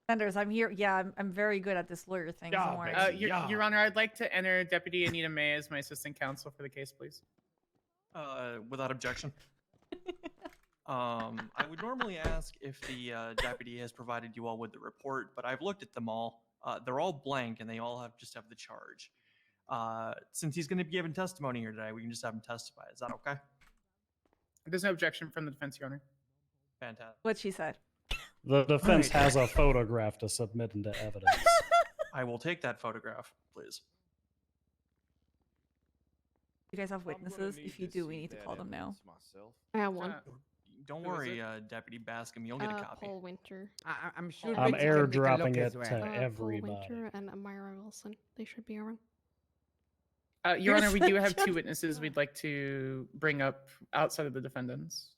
Sanders, I'm here. Yeah, I'm very good at this lawyer thing. Don't worry. Your Honor, I'd like to enter Deputy Anita May as my assistant counsel for the case, please. Without objection. I would normally ask if the deputy has provided you all with the report, but I've looked at them all. They're all blank, and they all just have the charge. Since he's going to be giving testimony here today, we can just have him testify. Is that okay? There's no objection from the defense, Your Honor. Fantastic. What she said. The defense Alright. has a photograph to submit into evidence. I will take that photograph, please. You guys have witnesses? If you do, we need to call them now. I have one. Don't worry, Deputy Bascom, you'll get a copy. Paul Winter. I'm sure I'm Rick's gonna take a airdropping look it as well. to Paul everybody. Winter and Amira Wilson. They should be around. Your You're Honor, we do such have a- two witnesses we'd like to bring up outside of the defendants.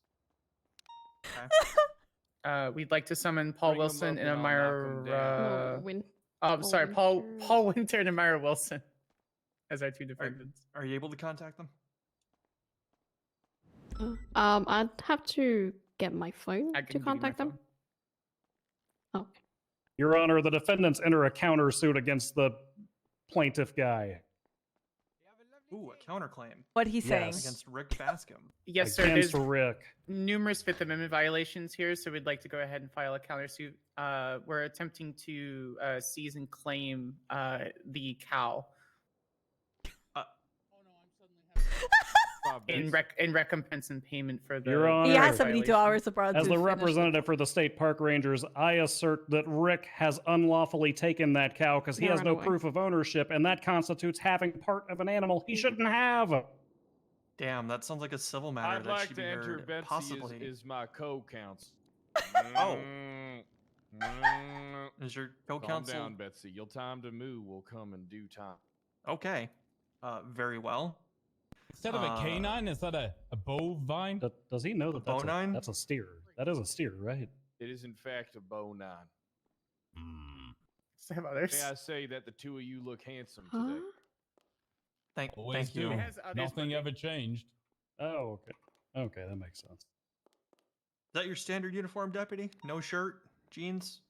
We'd like to summon Paul Bring 'em Wilson up and and I'll knock 'em Amira. No, Oh, Paul sorry, Winter. Paul Winter and Amira Wilson as our two defendants. Are you able to contact them? I'd have to get my phone I to can give you my contact them. phone. Your Honor, the defendants enter a countersuit against the plaintiff guy. Ooh, a counterclaim. What he's saying. Yes. Against Rick Bascom. Yes, sir. Against There's Rick. numerous Fifth Amendment violations here, so we'd like to go ahead and file a countersuit. We're attempting to seize and claim the cow in recompense and payment for the. Your Honor, He has 72 hours to prosecute. as the representative for the state park rangers, I assert that Rick has unlawfully taken that cow because he Now has run no away. proof of ownership, and that constitutes having part of an animal he shouldn't have. Damn, that sounds like a civil matter I'd that like should to be enter heard Betsy possibly. is my co-counsel. Oh. Is your Calm co-counsel? down, Betsy. Your time to move will come in due time. Okay. Very well. Instead of a canine, is that a bovine? Does he know that that's bovine? that's a steer? That is a steer, right? It is in fact a bovine. Some others. May I say that the two of you look handsome Huh? today? Always Thank you. do. It has others, Nothing but- ever changed. Oh, okay. Okay, that makes sense. Is that your standard uniform, deputy? No shirt, jeans?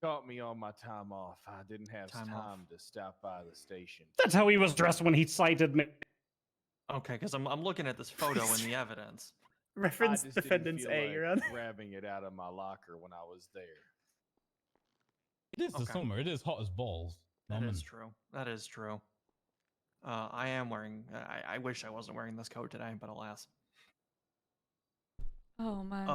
Caught me on my time off. I didn't have Time time off. to stop by the station. That's how he was dressed when he cited me. Okay, because I'm looking at this photo in the evidence. Reference I just didn't defendants feel A, like Your Honor. grabbing it out of my locker when I was there. It is the Okay. summer. It is hot as balls. That Lemon. is true. That is true. I am wearing. I wish I wasn't wearing this coat today, but alas. Oh my.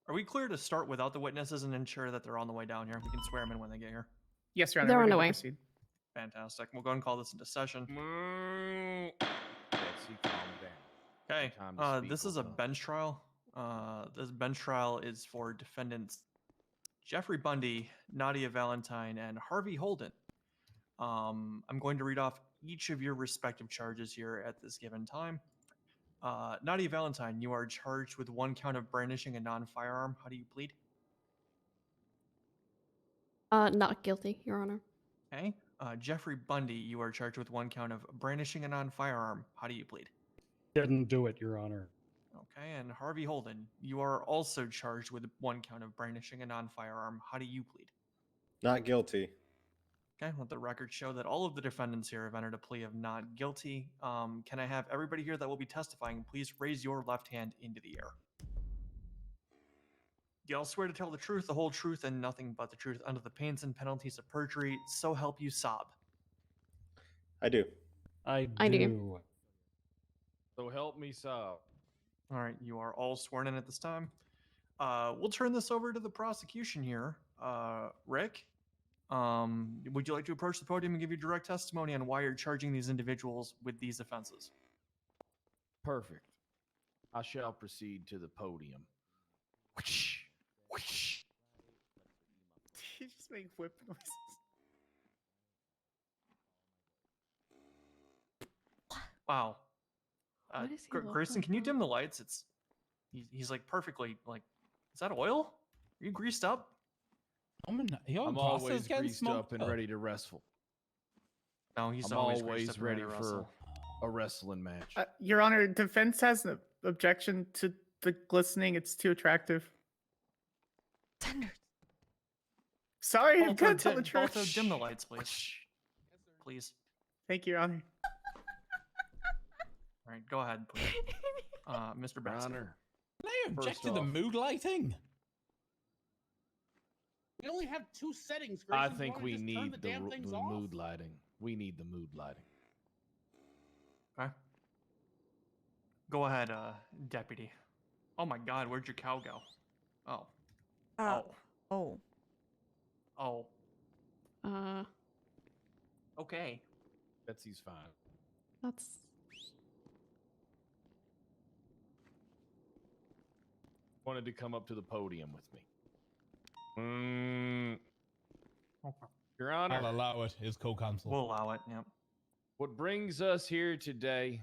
Are we clear to start without the witnesses and ensure that they're on the way down here? We can swear them in when they get here. Yes, Your Honor. They're we're on the good to way. proceed. Fantastic. We'll go ahead and call this into session. Betsy, calm down. Okay. Time to speak This will is a come. bench trial. This bench trial is for defendants Jeffrey Bundy, Nadia Valentine, and Harvey Holden. I'm going to read off each of your respective charges here at this given time. Nadia Valentine, you are charged with 1 count of brandishing a non-firearm. How do you plead? Not guilty, Your Honor. Okay. Jeffrey Bundy, you are charged with 1 count of brandishing a non-firearm. How do you plead? Didn't do it, Your Honor. Okay. And Harvey Holden, you are also charged with 1 count of brandishing a non-firearm. How do you plead? Not guilty. Okay. Let the record show that all of the defendants here have entered a plea of not guilty. Can I have everybody here that will be testifying please raise your left hand into the air? Do y'all swear to tell the truth, the whole truth, and nothing but the truth under the pains and penalties of perjury, so help you sob? I do. I do. So help me, Saab. All right, you are all sworn in at this time. We'll turn this over to the prosecution here. Rick, would you like to approach the podium and give your direct testimony on why you're charging these individuals with these offenses? Perfect. I shall proceed to the podium. You just make whip noises. Wow. Why does he look Grayson, like can you that? dim the lights? He's like perfectly like. Is that oil? Are you greased up? I'm always greased up and ready to wrestle. No, he's I'm always greased up and ready to for wrestle. a wrestling match. Your Honor, defense has an objection to the glistening. It's too attractive. Sorry, I'm gonna tell the truth. Balto, dim the lights, please. Please. Thank you, Your Honor. All right, go ahead, please. Mr. Baskin. Honor. Can I object First to the off- mood lighting? We only have 2 settings, I Grayson. think Why don't we just turn need the the, damn things off? mood lighting. We need the mood lighting. Okay. Go ahead, deputy. Oh my God, where'd your cow go? Oh. Oh. Oh. Okay. Betsy's fine. That's Wanted to come up to the podium with me. Your Honor, I'll allow it. Is co-counsel. We'll allow it. Yep. what brings us here today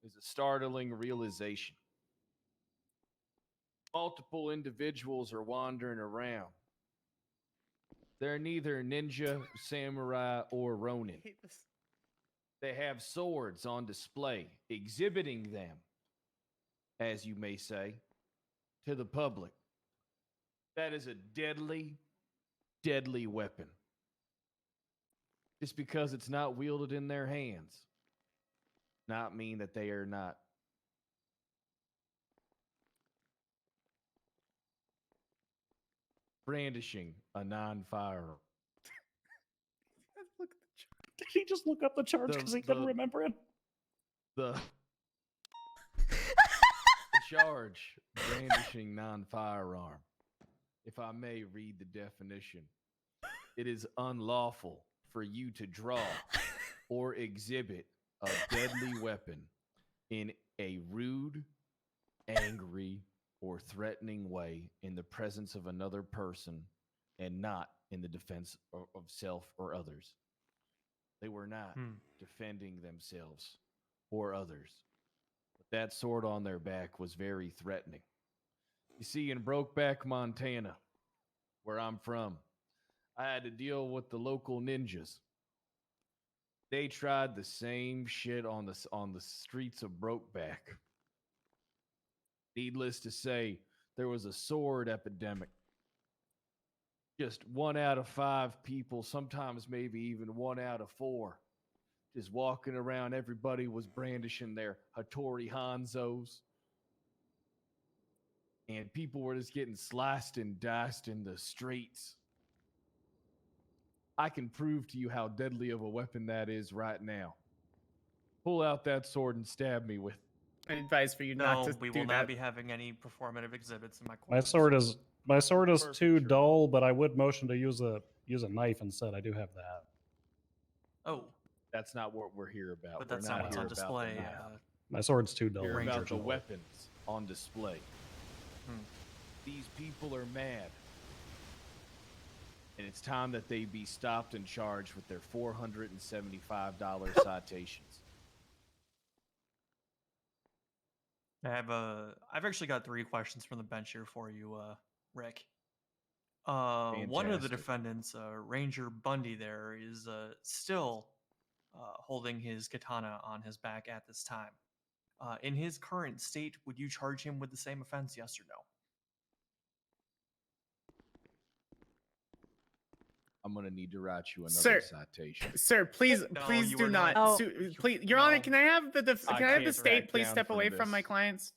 is a startling realization. Multiple individuals are wandering around. They're neither ninja, samurai, or ronin. I hate this. They have swords on display, exhibiting them, as you may say, to the public. That is a deadly, deadly weapon. Just because it's not wielded in their hands, not mean that they are not brandishing a non-firearm. Look at the chart. Did he just look up the charge because he couldn't remember it? The charge, brandishing non-firearm. If I may read the definition, it is unlawful for you to draw or exhibit a deadly weapon in a rude, angry, or threatening way in the presence of another person and not in the defense of self or others. They were not defending themselves or others. But that sword on their back was very threatening. You see, in Brokeback, Montana, where I'm from, I had to deal with the local ninjas. They tried the same shit on the streets of Brokeback. Needless to say, there was a sword epidemic. Just 1 out of 5 people, sometimes maybe even 1 out of 4, just walking around. Everybody was brandishing their Hattori Hanzos. And people were just getting sliced and diced in the streets. I can prove to you how deadly of a weapon that is right now. Pull out that sword and stab me with. I advise for you No, not to we do will that. not be having any performative exhibits in my My court. sword is too dull, but I would motion to use a knife instead. I do have that. Oh, that's not what we're here about. But that's we're not not what's here on about display. the knife. My sword's too dull. We're about the unfortunately. weapons on display. These people are mad. And it's time that they be stopped and charged with their $475 citations. I've actually got 3 questions from the bench here for you, Rick. One of the Fantastic. defendants, Ranger Bundy, there is still holding his katana on his back at this time. In his current state, would you charge him with the same offense? Yes or no? I'm gonna need to write you another citation. Sir, please, No, please you do are not. not. Please, Your Honor, can I have the I can I have the can't state back please down step from away from this. my clients?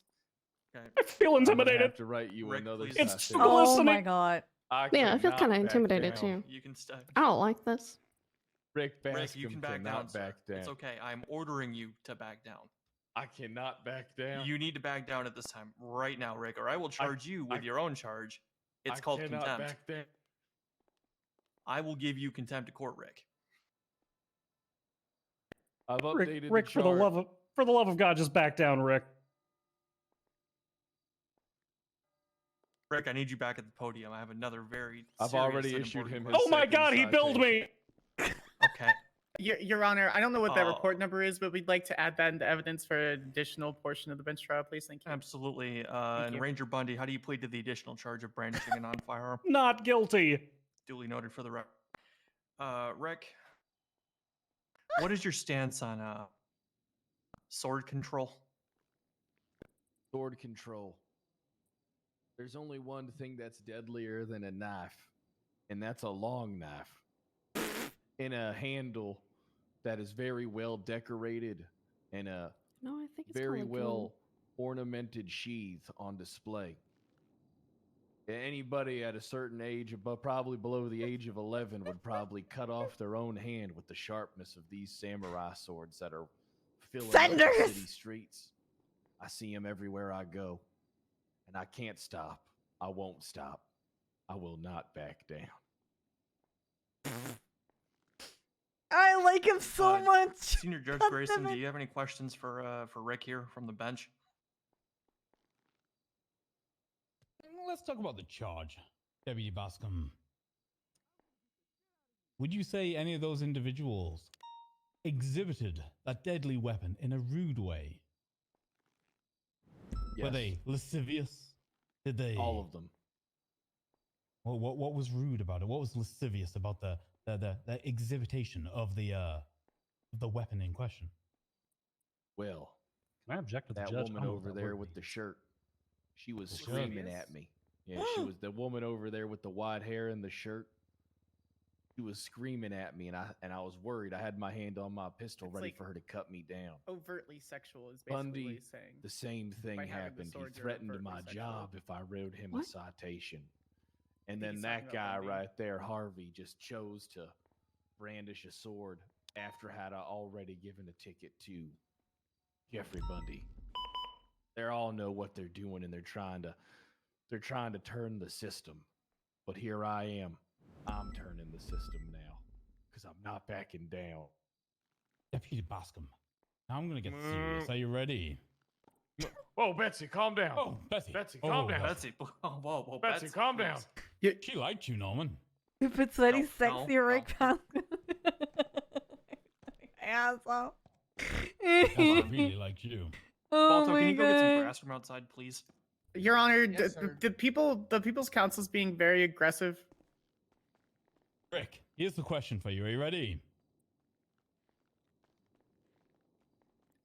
Okay. I feel I'm gonna intimidated. have to write you another please. citation. It's Oh listening. my god. Yeah, I feel cannot kind of back intimidated down. too. You can step. I don't like this. Rick Rick, Bascom you can back down, cannot sir. back down. It's okay. I'm ordering you to back down. I cannot back down. You need to back down at this time, right now, Rick, or I will charge you with your own charge. It's called cannot contempt. back down. I will give you contempt of court, Rick. I've updated Rick, the for the chart. love of God, just back down, Rick. Rick, I need you back at the podium. I have another very I've serious already and issued important him question. Oh my second God, he billed me. Okay. Your Honor, I don't know what that Oh. report number is, but we'd like to add that into evidence for an additional portion of the bench trial, please. Thank you. Absolutely. And you. Ranger Bundy, how do you plead to the additional charge of brandishing a non-firearm? Not guilty. Duly noted for the record. Rick, what is your stance on sword control? Sword control. There's only one thing that's deadlier than a knife, and that's a long knife. In a handle that is very well decorated and a No, I think it's very called a well ornamented sheath on display. Anybody at a certain age, above, probably below the age of 11, would probably cut off their own hand with the sharpness of these samurai swords that are filling up the Senders! city streets. I see them everywhere I go, and I can't stop. I won't stop. I will not back down. I like him so much. Senior Judge God Grayson, damn do it. you have any questions for Rick here from the bench? Let's talk about the charge, Deputy Bascom. would you say any of those individuals exhibited that deadly weapon in a rude way? Were Yes. they lascivious? Did they? All of them. Well, what was rude about it? What was lascivious about the exhibition of the weapon in question? Well, Can I object to the that judge? woman I don't know what over that there word with the shirt. She was The shirt? screaming at me. Yeah, she was the woman over there with the white hair and the shirt. She was screaming at me, and I was worried. I had my hand on my pistol, It's ready like for her to cut me down. Overtly sexual is basically what Bundy, he's saying. the same thing By having the happened. He sword, you're threatened overtly my sexual. job if I wrote him a What? citation. And think then he's that talking about guy Bundy. right there, Harvey, just chose to brandish a sword after had I already given a ticket to Jeffrey Bundy. They all know what they're doing, and they're trying to turn the system. But here I am. I'm turning the system now because I'm not backing down. Deputy Bascom. Now I'm gonna get serious. Are you ready? Whoa, Betsy, calm down. Oh, Betsy. Betsy, Oh, calm down. Betsy, whoa, Betsy, calm down. She liked you, Norman. If it's any No, sexy no, Rick Baskin. Asshole. I really liked you. Oh Balto, my can you go get some God. grass from outside, please? Your Honor, Yes, sir. the People's Council's being very aggressive. Rick, here's the question for you. Are you ready?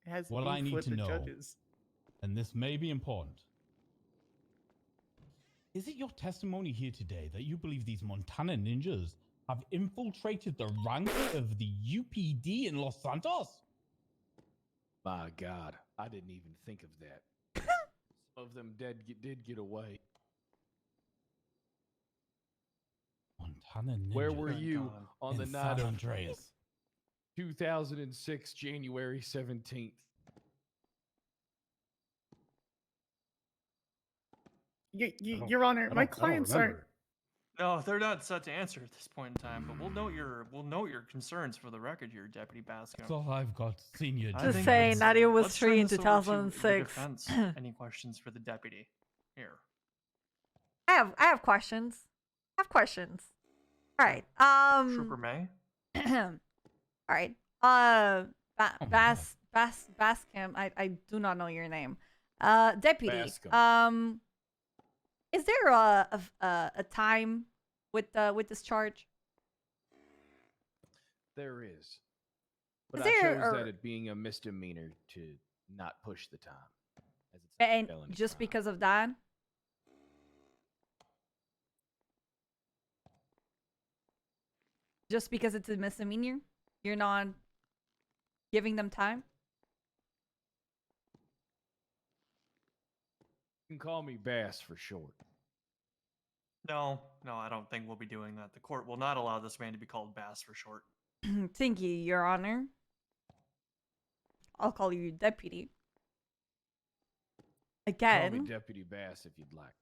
It has What beef I need with to the know, judges. and this may be important. Is it your testimony here today that you believe these Montana ninjas have infiltrated the ranks of the UPD in Los Santos? My God, I didn't even think of that. Some of them did get away. Montana ninjas. Where were you on the in night San of Andreas? 2006, January 17th? Your Honor, my clients are. No, they're not set to answer at this point in time, but we'll note your concerns for the record here, Deputy Bascom. That's all I've got, Senior. I Just think saying, let's- Nadia was let's turn free in this over to the 2006. defense. Any questions for the deputy? Here. I have questions. I have questions. All right. Trooper May. All right. Bascom. I do not know your name. Deputy. Bascom. Is there a time with this charge? There is. But Is I there chose a- that it being a misdemeanor to not push the time. As it's And a felony just crime. because of that? Just because it's a misdemeanor? You're not giving them time? You can call me Bass for short. No, I don't think we'll be doing that. The court will not allow this man to be called Bass for short. Thank you, Your Honor. I'll call you deputy. Call me Again. Deputy Bass if you'd like.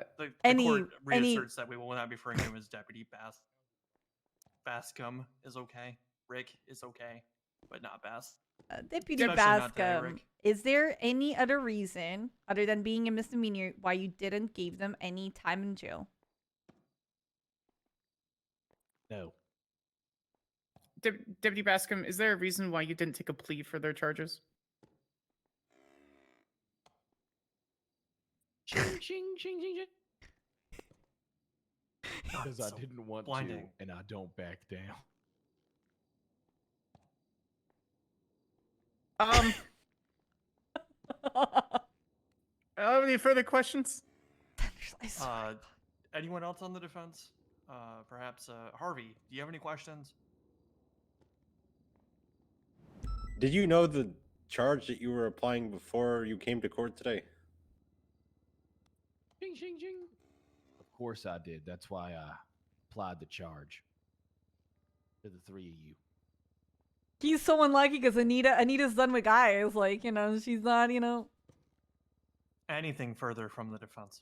The Any- court any- reasserts that we will not be referring to him as Deputy Bass. Bascom is okay. Rick is okay, but not Bass. Deputy Especially not today, Bascom, Rick. is there any other reason, other than being a misdemeanor, why you didn't give them any time in jail? No. Deputy Bascom, is there a reason why you didn't take a plea for their charges? Ching, ching, ching, ching, ching. Because I so didn't want blinding. to, and I don't back down. Any further questions? Anyone else on the defense? Perhaps Harvey. Do you have any questions? Did you know the charge that you were applying before you came to court today? Ching, ching, ching. Of course I did. That's why I applied the charge to the three of you. He's so unlucky because Anita's done with guys. Like, she's not, Anything further from the defense?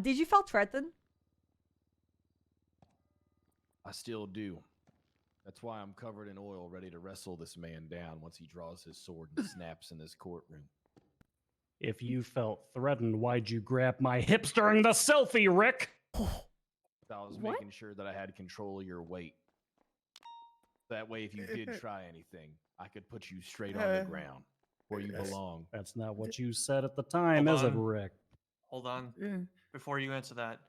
Did you feel threatened? I still do. That's why I'm covered in oil, ready to wrestle this man down once he draws his sword and snaps in this courtroom. If you felt threatened, why'd you grab my hips during the selfie, Rick? I was making sure that I had control of your weight. That way, if you did try anything, I could put you straight on the ground where you belong. That's not what you said at the time, Hold is it, on. Rick? Hold on. Before you answer that,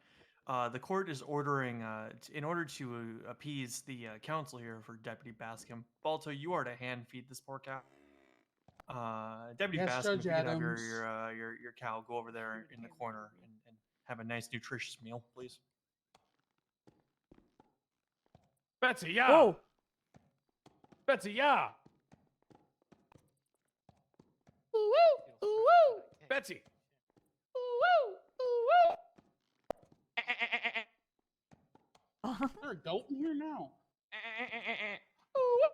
the court is ordering, in order to appease the counsel here for Deputy Bascom, Balto, you are to hand feed this poor cow. Deputy Yes, Bascom, if Judge you could have Adams. your cow go over there in the corner and have a nice, nutritious meal, please. Betsy, yeah. Whoa. Betsy, yeah. Ooh woo, ooh woo, Betsy. ooh woo, ooh woo. Is there a goat in here now? Ooh woo.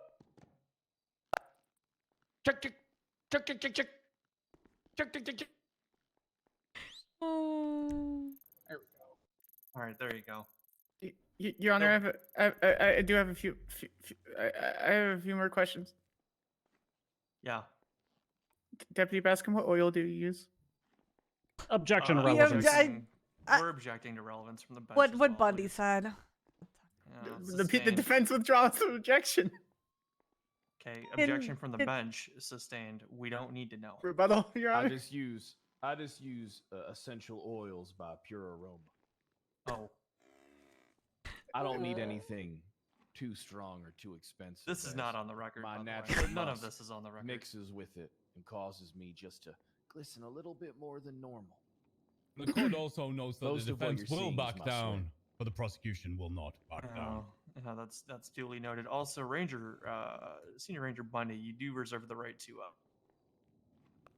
Check, check, check, check, check, check, check, check, check, check. There we go. All right, there you go. Your Honor, I do have a few I have a few more questions. Yeah. Deputy Bascom, what oil do you use? Objection to Yeah, relevance. We're objecting to relevance from the bench. What Bundy said. The defense withdraws the objection. Okay, objection from the bench sustained. We don't need to know. Rebuttal, Your Honor. I just use essential oils by Pure Aroma. Oh. I don't need anything too strong or too expensive. This is not on the record. My by the way. natural None of musk this is on the record. mixes with it and causes me just to glisten a little bit more than normal. The court also knows that Most the of what defense you're will seeing is back my down, sweat. but the prosecution will not back down. Yeah, that's duly noted. Also, Senior Ranger Bundy, you do reserve the right to.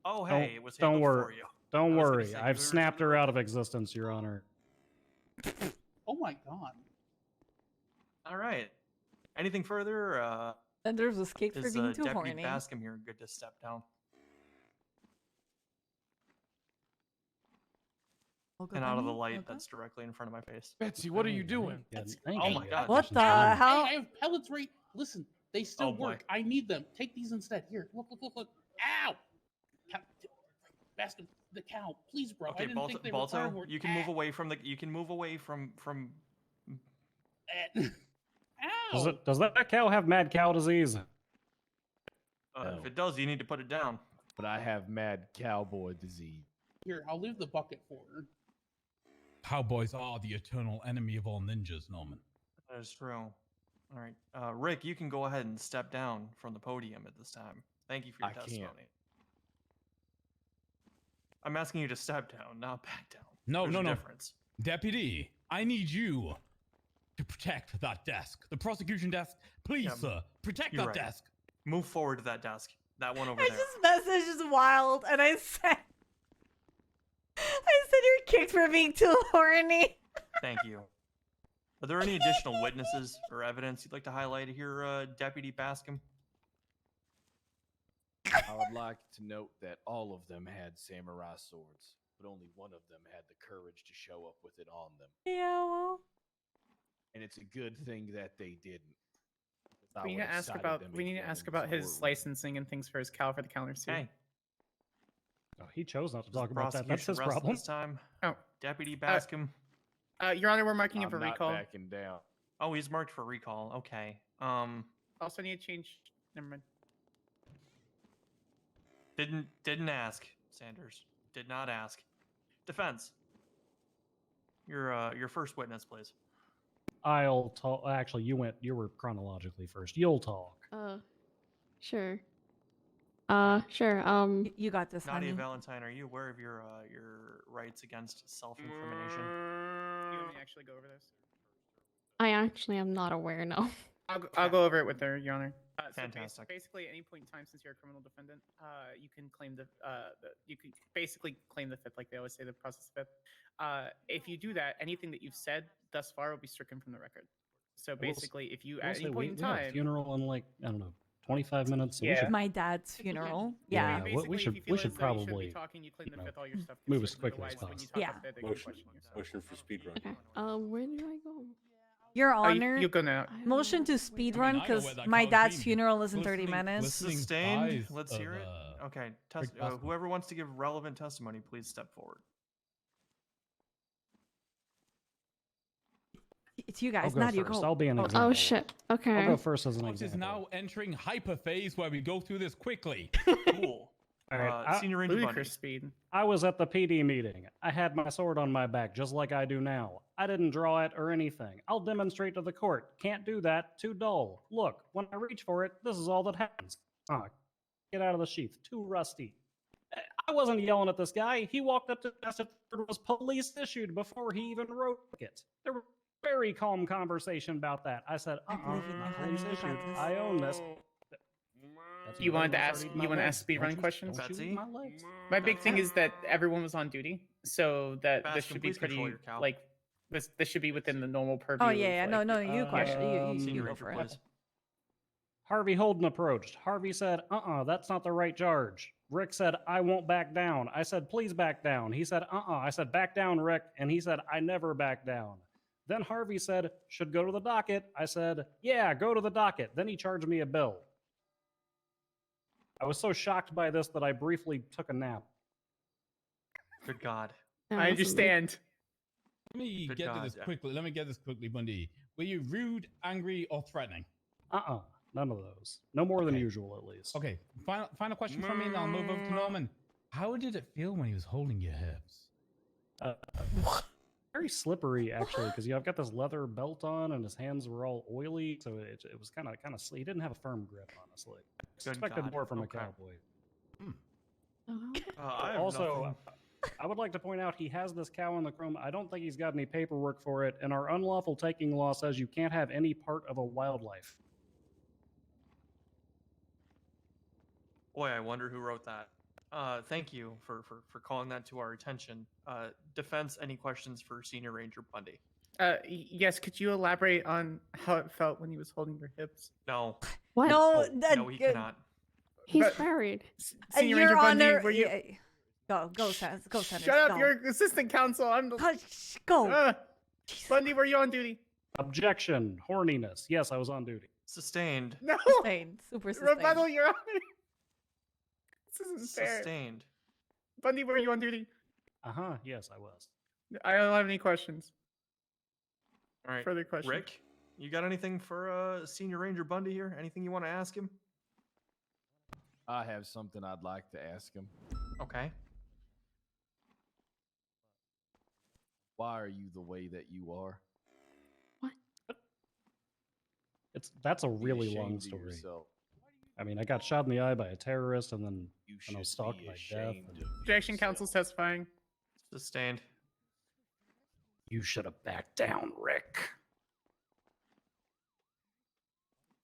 Oh, hey, it was Don't handled worry. for you. Don't I was gonna worry. say, I've you snapped reserve the her right out of existence, Your Honor. Oh my god. All right. Anything further? And there's a skate for Is being too Deputy horny. Bascom here good to step down? And out of the light that's directly in front of my face. Betsy, what are you doing? Oh my god. What the Hey, hell? I have pellets right. Listen, they still Oh, boy. work. I need them. Take these instead. Here, look. Ow! Basket the cow, please, bro. I Okay, didn't think they were Balto, carnivore. you can move away from the. You can move away from. Ow! Does that cow have mad cow disease? If it does, you need to put it down. But I have mad cowboy disease. Here, I'll leave the bucket for her. Cowboys are the eternal enemy of all ninjas, Norman. That is true. All right, Rick, you can go ahead and step down from the podium at this time. Thank you for your testimony. I'm asking you to step down, not back down. No, There's no, a no. difference. Deputy, I need you to protect that desk. The prosecution desk. Please, Yeah, sir, protect you're that right. desk. Move forward to that desk. That one over I there. just messaged Wild and I said you're kicked for being too horny. Thank you. Are there any additional witnesses or evidence you'd like to highlight here, Deputy Bascom? I would like to note that all of them had samurai swords, but only one of them had the courage to show up with it on them. Yeah, well. And it's a good thing that they didn't. I We need would to have ask cited about them we need to again ask in about his courtroom. licensing and things for his cow for the counter suit. Hey. Oh, he chose not to Does the talk about that. That's prosecution his rest problem. This time, Oh, Deputy Bascom. Your Honor, we're marking him I'm for not recall. backing down. Oh, he's marked for recall. Okay. Also need to change. Never mind. Didn't ask, Sanders. Did not ask. Defense. Your first witness, please. I'll talk. Actually, you were chronologically first. You'll talk. Sure. Sure. You got this, Nadia honey. Valentine, are you aware of your rights against self-incrimination? You want me to actually go over this? I actually am not aware. No. I'll go over it with her, Your Honor. Fantastic. Basically, at any point in time since you're a criminal defendant, you can claim you can basically claim the fifth, like they always say, the process fifth. If you do that, anything that you've said thus far will be stricken from the record. So basically, if you at any point in we have a time, funeral in like I don't know 25 minutes. So we Yeah. should, My dad's funeral. Yeah, Yeah. we basically, if should you feel as though you shouldn't probably be talking, you claim you the know, fifth, all your stuff move gets as quickly as stricken. Otherwise, possible. when you talk Yeah. up there, they can Motion, question you. motion for speedrun. Okay. Where do I go? Your Oh, Honor, you go now. motion to speedrun because my dad's funeral is in 30 minutes. Sustained. Let's hear it. Okay, Boston. whoever wants to give relevant testimony, please step forward. It's you I'll guys, go not you. first. Go. I'll be an Oh, example. Oh shit. Okay. I'll go first as an Which is example. now entering hyper phase where we go through this quickly. Cool. All right, Senior Ranger Bundy. Ludicrous speed. I was at the PD meeting. I had my sword on my back, just like I do now. I didn't draw it or anything. I'll demonstrate to the court. Can't do that. Too dull. Look, when I reach for it, this is all that happens. Get out of the sheath. Too rusty. I wasn't yelling at this guy. He walked up to us if it was police issued before he even wrote it. There was a very calm conversation about that. I said, not police issued. I own this. You wanted to ask? You want to ask speedrun questions? Betsy? My big thing is that everyone was on duty, so that this Bastion, should be please control pretty your cow. like this. This should be within the normal purview. Oh yeah, of, no, like, no, you question. You Senior go Ranger, for it. please. Harvey Holden approached. Harvey said, that's not the right charge. Rick said, I won't back down. I said, please back down. He said, I said, back down, Rick. And he said, I never back down. Then Harvey said, should go to the docket. I said, yeah, go to the docket. Then he charged me a bill. I was so shocked by this that I briefly took a nap. Good God. I understand. Let me Good get God, to this yeah. quickly. Let me get this quickly, Bundy. Were you rude, angry, or threatening? None of those. No more than usual, at least. Okay. Final question from me, and I'll move over to Norman. How did it feel when he was holding your hips? Very slippery, actually, because I've got this leather belt on, and his hands were all oily, so it was kind of he didn't have a firm grip, honestly. Good Expected God. more from Okay. a cowboy. I have Also, nothing. I would like to point out he has this cow in the chrome. I don't think he's got any paperwork for it, and our unlawful taking law says you can't have any part of a wildlife. Boy, I wonder who wrote that. Thank you for calling that to our attention. Defense, any questions for Senior Ranger Bundy? Yes. Could you elaborate on how it felt when he was holding your hips? No. What? No, No, he cannot. He's But- married. Senior Your Ranger Bundy, Honor, were you? go, Sanders. Go, Sanders. Shut up! go. You're assistant counsel. I'm the. Go. Bundy, were you on duty? Objection. Horniness. Yes, I was on duty. Sustained. No. Sustained. Super sustained. Rebuttal, Your Honor. This isn't fair. Sustained. Bundy, were you on duty? Yes, I was. I don't have any questions. All right. Further questions? Rick, you got anything for Senior Ranger Bundy here? Anything you want to ask him? I have something I'd like to ask him. Okay. Why are you the way that you are? That's a Be really ashamed long of story. yourself. I mean, I got shot in the eye by a terrorist, and then You I was should stalked be by death. ashamed and- of Objection, counsel's testifying. Sustained. You should have backed down, Rick.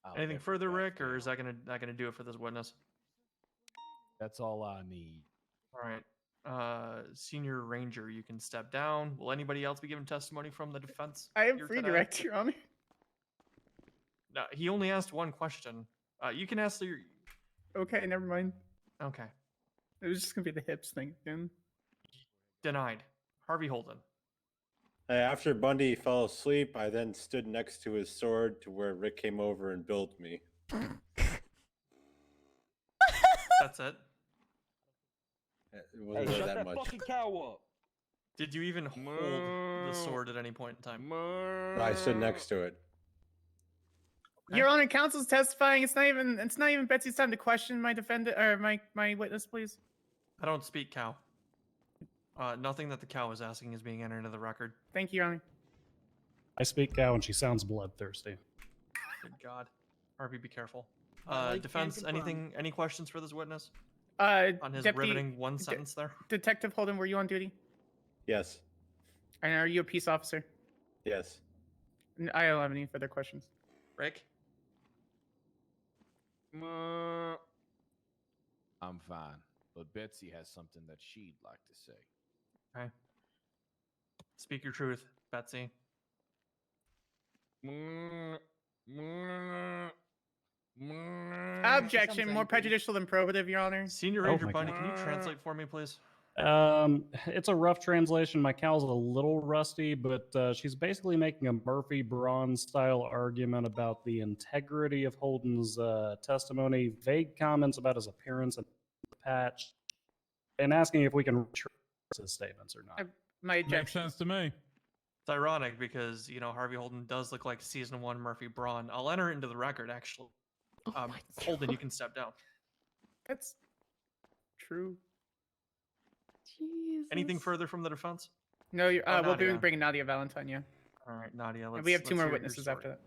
I'll Anything never further, back Rick, or down. is that gonna do it for this witness? That's all I need. All right. Senior Ranger, you can step down. Will anybody else be giving testimony from the defense? I am here free today? direct, Your Honor. No, he only asked one question. You can ask your. Okay, never mind. Okay. It was just gonna be the hips thing again. Denied. Harvey Holden. After Bundy fell asleep, I then stood next to his sword to where Rick came over and billed me. That's it. It wasn't really that much. cow up. Did you even hold the sword at any point in time? I stood next to it. Your Honor, counsel's testifying. It's not even Betsy's time to question my defendant or my witness, please. I don't speak cow. Nothing that the cow is asking is being entered into the record. Thank you, Your Honor. I speak cow, and she sounds bloodthirsty. Good God. Harvey, be careful. Like, Defense, can't confirm. any questions for this witness? On his riveting one sentence there? Detective Holden, were you on duty? Yes. And are you a peace officer? Yes. I don't have any further questions. Rick? I'm fine, but Betsy has something that she'd like to say. Okay. Speak your truth, Betsy. Objection, more prejudicial than probative, Your Honor. Senior Oh Ranger my Bundy, God. can you translate for me, please? It's a rough translation. My cow's a little rusty, but she's basically making a Murphy Braun style argument about the integrity of Holden's testimony, vague comments about his appearance in the attached and asking if we can retrace his statements or not. My Makes objection. sense to me. It's ironic because, you know, Harvey Holden does look like season 1 Murphy Braun. I'll enter it into the record, actually. Holden, you can step down. That's true. Jesus. Anything further from the defense? No, you're, Oh, we'll be Nadia. bringing Nadia Valentine, yeah. All right, Nadia. And we have two more witnesses after that.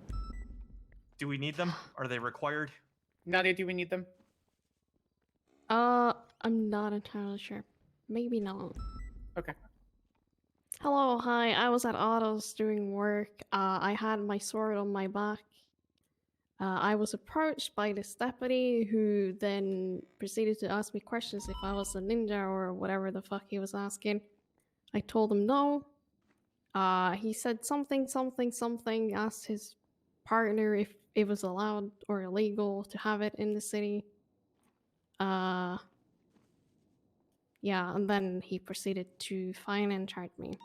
Do we need them? Are they required? Nadia, do we need them? I'm not entirely sure. Maybe not. Okay. Hello, hi. I was at Otto's doing work. I had my sword on my back. I was approached by this deputy who then proceeded to ask me questions if I was a ninja or whatever the fuck he was asking. I told him no. He said something, asked his partner if it was allowed or illegal to have it in the city. Yeah, and then he proceeded to fine and charge me.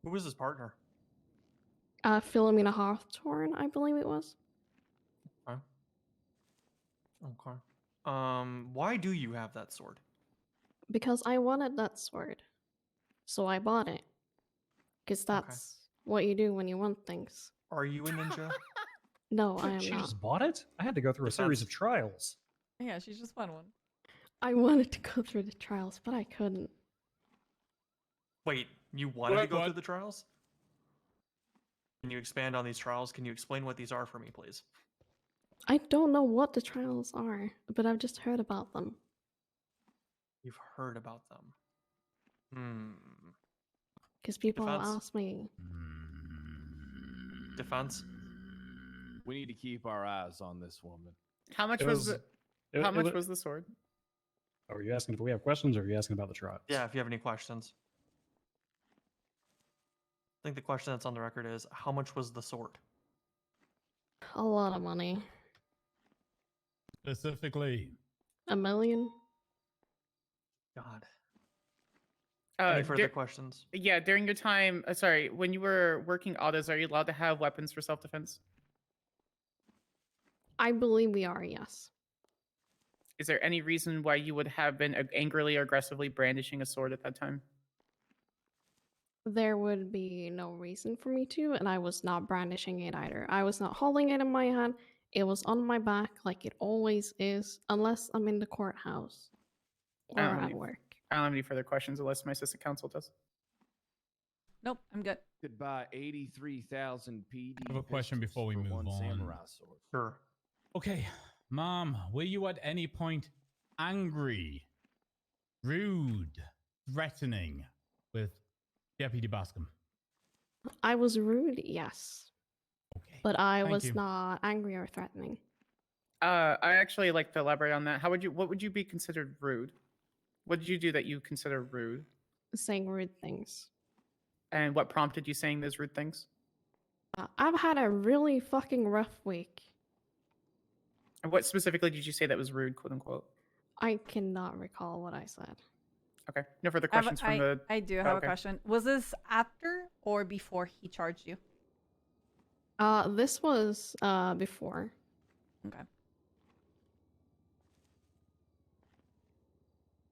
Who was his partner? Philomena Hawthorne, I believe it was. Okay. Why do you have that sword? Because I wanted that sword. So I bought it. Because that's what you do when you want things. Are you a ninja? No, I am She not. just bought it? I had to go through a series of trials. Yeah, she's just fun one. I wanted to go through the trials, but I couldn't. Wait, you wanted to go through the trials? Can you expand on these trials? Can you explain what these are for me, please? I don't know what the trials are, but I've just heard about them. You've heard about them. Because people Defense? ask me. Defense? We need to keep our eyes on this woman. How much was the was the sword? Are you asking if we have questions, or are you asking about the trials? Yeah, if you have any questions. I think the question that's on the record is, how much was the sword? A lot of money. Specifically. $1 million? God. Any further questions? Yeah, during your time, sorry, when you were working autos, are you allowed to have weapons for self-defense? I believe we are, yes. Is there any reason why you would have been angrily or aggressively brandishing a sword at that time? There would be no reason for me to, and I was not brandishing it either. I was not holding it in my hand. It was on my back like it always is, unless I'm in the courthouse or at work. I don't have any further questions unless my assistant counsel does. Nope, I'm good. Could buy 83,000 PD. I have a question before we move on. Samurai sword. Sure. Okay, Mom, were you at any point angry, rude, threatening with Deputy Bascom? I was rude, yes. But I Thank was you. not angry or threatening. I actually like to elaborate on that. What would you be considered rude? What did you do that you consider rude? Saying rude things. And what prompted you saying those rude things? I've had a really fucking rough week. And what specifically did you say that was rude, quote unquote? I cannot recall what I said. Okay. No further questions from the... I do have a question. Was this after or before he charged you? This was before. Okay.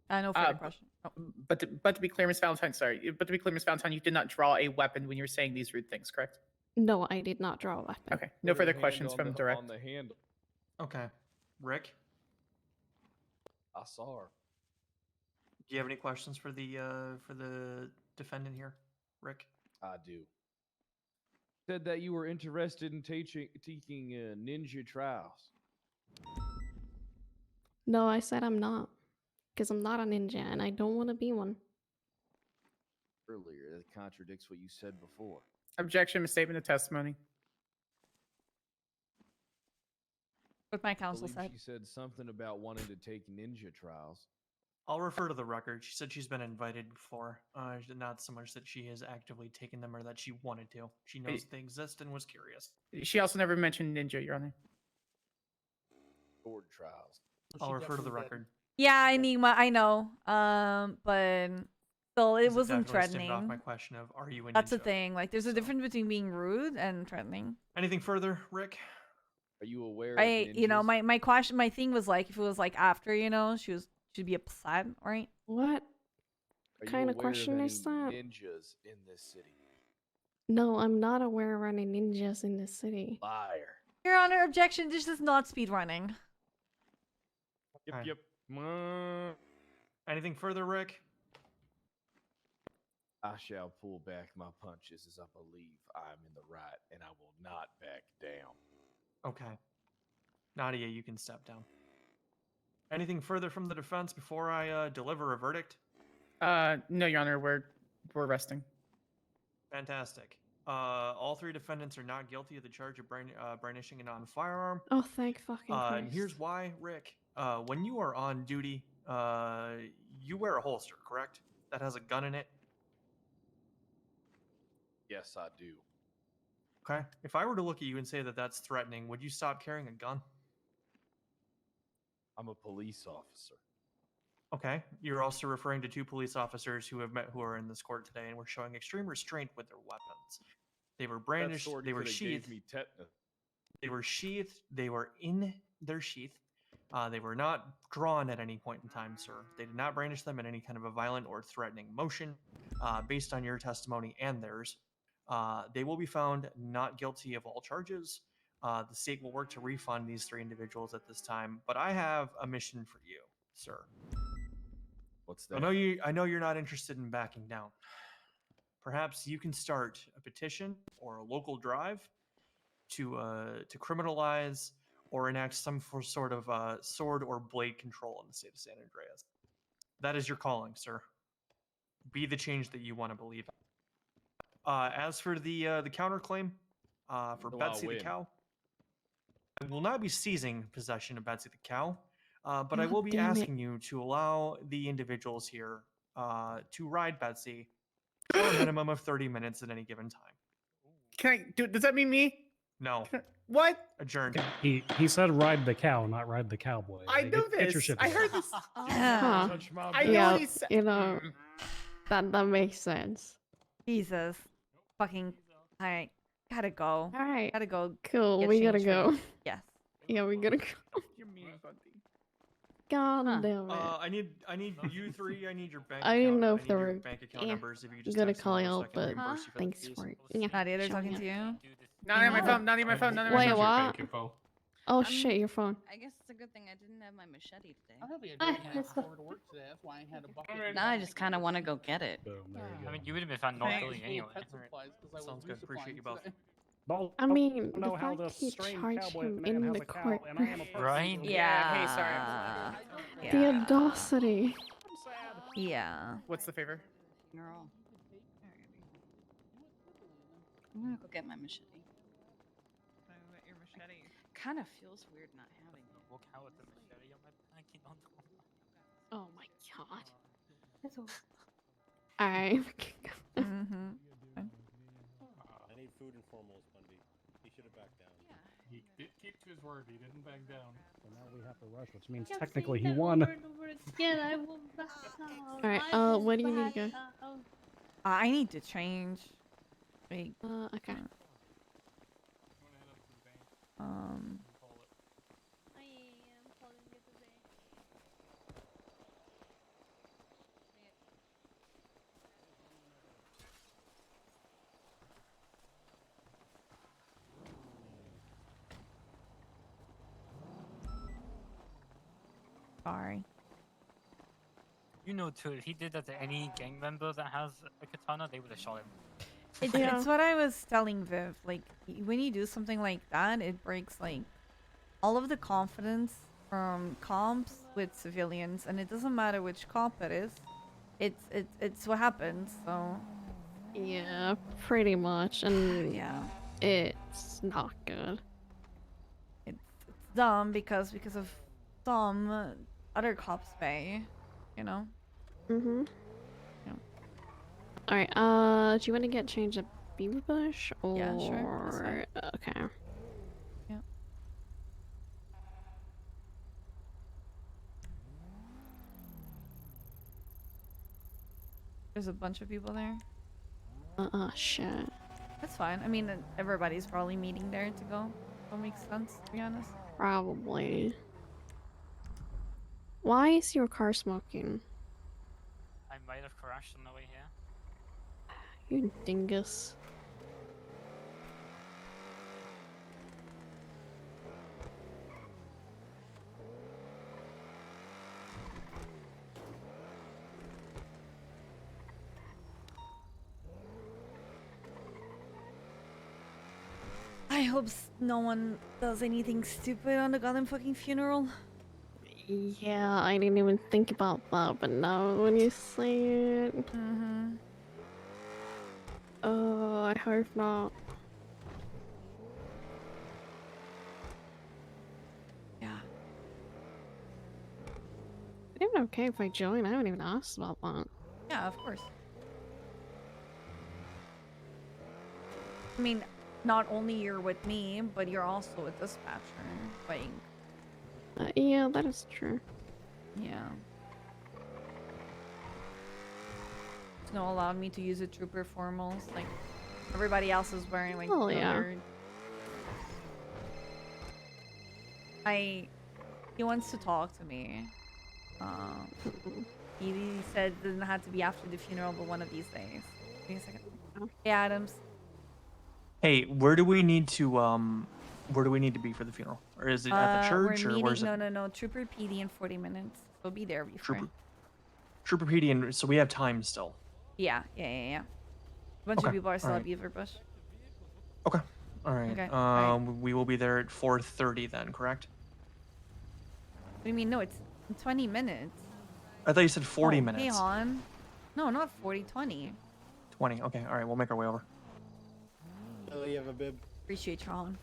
I know further question. Oh. But to be clear, Miss Valentine, sorry. But to be clear, Miss Valentine, you did not draw a weapon when you're saying these rude things, correct? No, I did not draw a weapon. Okay. No further questions from direct. On the handle. Okay. Rick? I saw her. Do you have any questions for the defendant here, Rick? I do. Said that you were interested in teaching ninja trials. No, I said I'm not. Because I'm not a ninja and I don't want to be one. Earlier, that contradicts what you said before. Objection, misstatement of testimony. What my counsel Believe said. She said something about wanting to take ninja trials. I'll refer to the record. She said she's been invited before. Not so much that she has actively taken them or that she wanted to. She knows they exist and was curious. She also never mentioned ninja, Your Honor. Sword trials. I'll refer to the record. Yeah, Enigma, I know. But still, it wasn't definitely stemmed off threatening. my question of, are you a That's the ninja? thing. Like, there's a difference between being rude and threatening. Anything further, Rick? Are you aware of You know, ninjas? my question, my thing was like, if it was like after, you know, she'd be upset, right? What Are you kind of aware question of any is that? ninjas in this city? No, I'm not aware of any ninjas in this city. Liar. Your Honor, objection. This is not speed running. Okay. Yep. Anything further, Rick? I shall pull back my punches as I believe I'm in the right, and I will not back down. Okay. Nadia, you can step down. Anything further from the defense before I deliver a verdict? No, Your Honor, we're resting. Fantastic. All three defendants are not guilty of the charge of brandishing a non-firearm. Oh, thank fucking Christ. And here's why, Rick. When you are on duty, you wear a holster, correct? That has a gun in it? Yes, I do. Okay. If I were to look at you and say that that's threatening, would you stop carrying a gun? I'm a police officer. Okay. You're also referring to two police officers who are in this court today and were showing extreme restraint with their weapons. They were brandished, That sword they were coulda sheathed. gave me tetanus. They were sheathed, they were in their sheath. They were not drawn at any point in time, sir. They did not brandish them in any kind of a violent or threatening motion. Based on your testimony and theirs, they will be found not guilty of all charges. The state will work to refund these three individuals at this time, but I have a mission for you, sir. What's that? I know you're not interested in backing down. Perhaps you can start a petition or a local drive to criminalize or enact some sort of sword or blade control in the state of San Andreas. That is your calling, sir. Be the change that you want to believe in. As for the counterclaim for No, Betsy I'll the win. cow, I will not be seizing possession of Betsy the cow, but I God will be damn it. asking you to allow the individuals here to ride Betsy for a minimum of 30 minutes at any given time. Can I do? Does that mean me? No. What? Adjourned. He said ride the cow, not ride the cowboy. I Like, know get your this. shit I heard together. this. Huh. I know Yeah, what he said. you know, that makes sense. Jesus. Fucking. I gotta go. All right. Gotta go. Cool. get We gotta changed for go. this. Yes. Yeah, we gotta go. You're mean, Bunty. God damn it. I need you three. I need your bank. I didn't account. know I if need there your were. bank account Yeah, numbers. If you I'm just gonna text call me you so I out, can but reimburse you for the thanks fees. for yeah. Nadia, they're showing talking up. to you. Not on my phone. Not on my phone. Not on my Wait, phone. what? Oh shit, your phone. I guess it's a good thing I didn't have my machete today. I probably had to go to work today. That's why I had a bucket. Now I just kind of want to go get it. I mean, you would have been found not Thanks. guilty anyway. Pet supplies, 'cause I was Sounds good. Appreciate you both. I mean, know the how fact this he strange charged cowboy him man in has the a cow, court. and I am a person Right? who- Yeah. The audacity. Yeah. What's the favor? Girl. I'm gonna go get my machete. Your machete. Kind of feels weird not having it. Walk out with the machete on my back, you know. Oh my god. Alright. Mm-hmm. I need food and formals, Bundy. He should have backed down. He did keep to his word. He didn't back down. So now we have to rush, which means technically he won. Alright, where do you need to go? I need to change. Wait. Okay. Sorry. You know too, if he did that to any gang member that has a katana, they would have shot him. It's what I was telling Viv. Like, when you do something like that, it breaks, like, all of the confidence from cops with civilians. And it doesn't matter which cop it is. It's what happens, so... Yeah, pretty much. And yeah, it's not good. It's dumb because of some other cops pay, you know? Mm-hmm. Yeah. Alright, do you want to get changed at Beaver Bush? Or... Yeah, sure. That's fine. Okay. Yeah. There's a bunch of people there. Shit. That's fine. I mean, everybody's probably meeting there to go. That makes sense, to be honest. Probably. Why is your car smoking? I might have crashed on the way here. You dingus. I hope no one does anything stupid on the goddamn fucking funeral. Yeah, I didn't even think about that, but now when you say it... Mm-hmm. Oh, I hope not. Yeah. It's even okay if I join. I haven't even asked about that. Yeah, of course. I mean, not only you're with me, but you're also with dispatcher. Like, Yeah, that is true. yeah. It's not allowed me to use the trooper formals. Like, everybody else is wearing like Oh, yeah. other... He wants to talk to me. He said it doesn't have to be after the funeral, but one of these days. Give me a second. Hey, Adams. Hey, where do we need to be for the funeral? Or is it at the church, We're or meeting, where's it? no, Trooper PD in 40 minutes. We'll be there before. Trooper PD, and so we have time still. Yeah. A bunch of people are still at alright. Beaverbush. Okay. All right. Okay, alright. We will be there at 4:30 then, correct? What do you mean? No, it's in 20 minutes. I thought you said 40 Hey, minutes. Han. No, not 40, 20. 20. Okay. All right. We'll make our way over. Oh, you have a bib. Appreciate you, Han.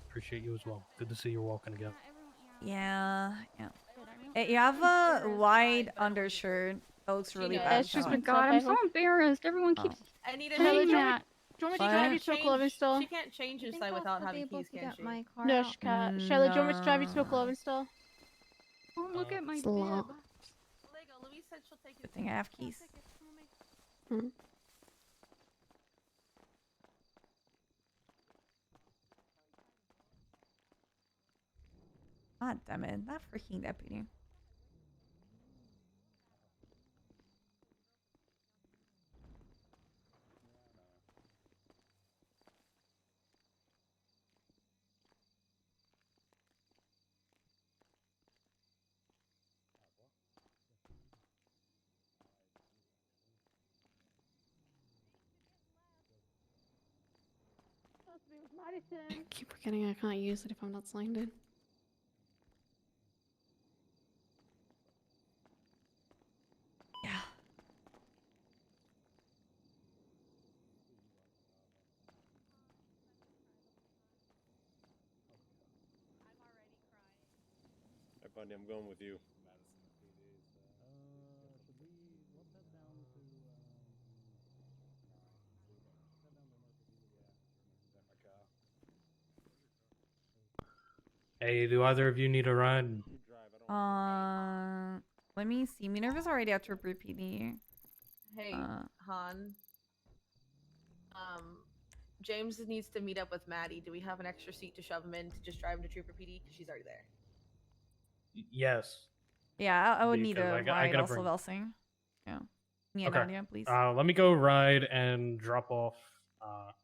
Appreciate you as well. Good to see you're walking again. Yeah. Hey, you have a wide undershirt. That looks really bad. It's just my god, I'm so embarrassed. Everyone keeps Anita, saying do you that. Do you want me to drive you to a clothing store? She can't change inside without having keys, can she? No, she can't. Shayla, do you want me to drive you to a clothing store? Oh, look at my It's a lot. Lego, Louise said she'll take you. Good thing I have keys. God damn it, that freaking deputy. I keep forgetting I can't use it if I'm not signed in. Yeah. Hey, buddy, I'm going with you. Hey, do either of you need a ride? Let me see. Minerva's already at Trooper PD. Hey, Han. James needs to meet up with Maddie. Do we have an extra seat to shove him in to just drive him to Trooper PD? Because she's already there. Yes. Yeah, I would need Because a I ride gotta also, bring- Velsing. Yeah. Me and Okay. Nadia, please. Let me go ride and drop off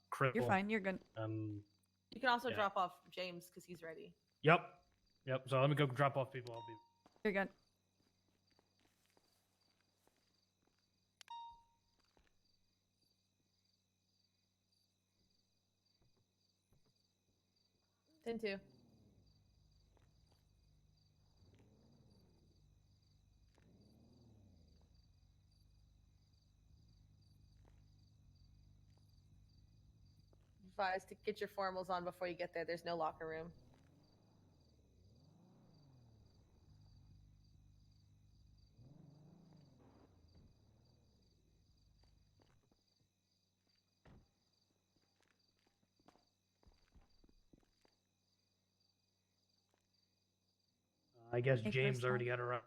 Crystal. You're fine. You're good. You can also Yeah. drop off James because he's ready. Yep. So let me go drop off people. I'll be. You're good. Tin two. Advise to get your formals on before you get there. There's no locker room. I guess Hey, James Crystal. already got her up.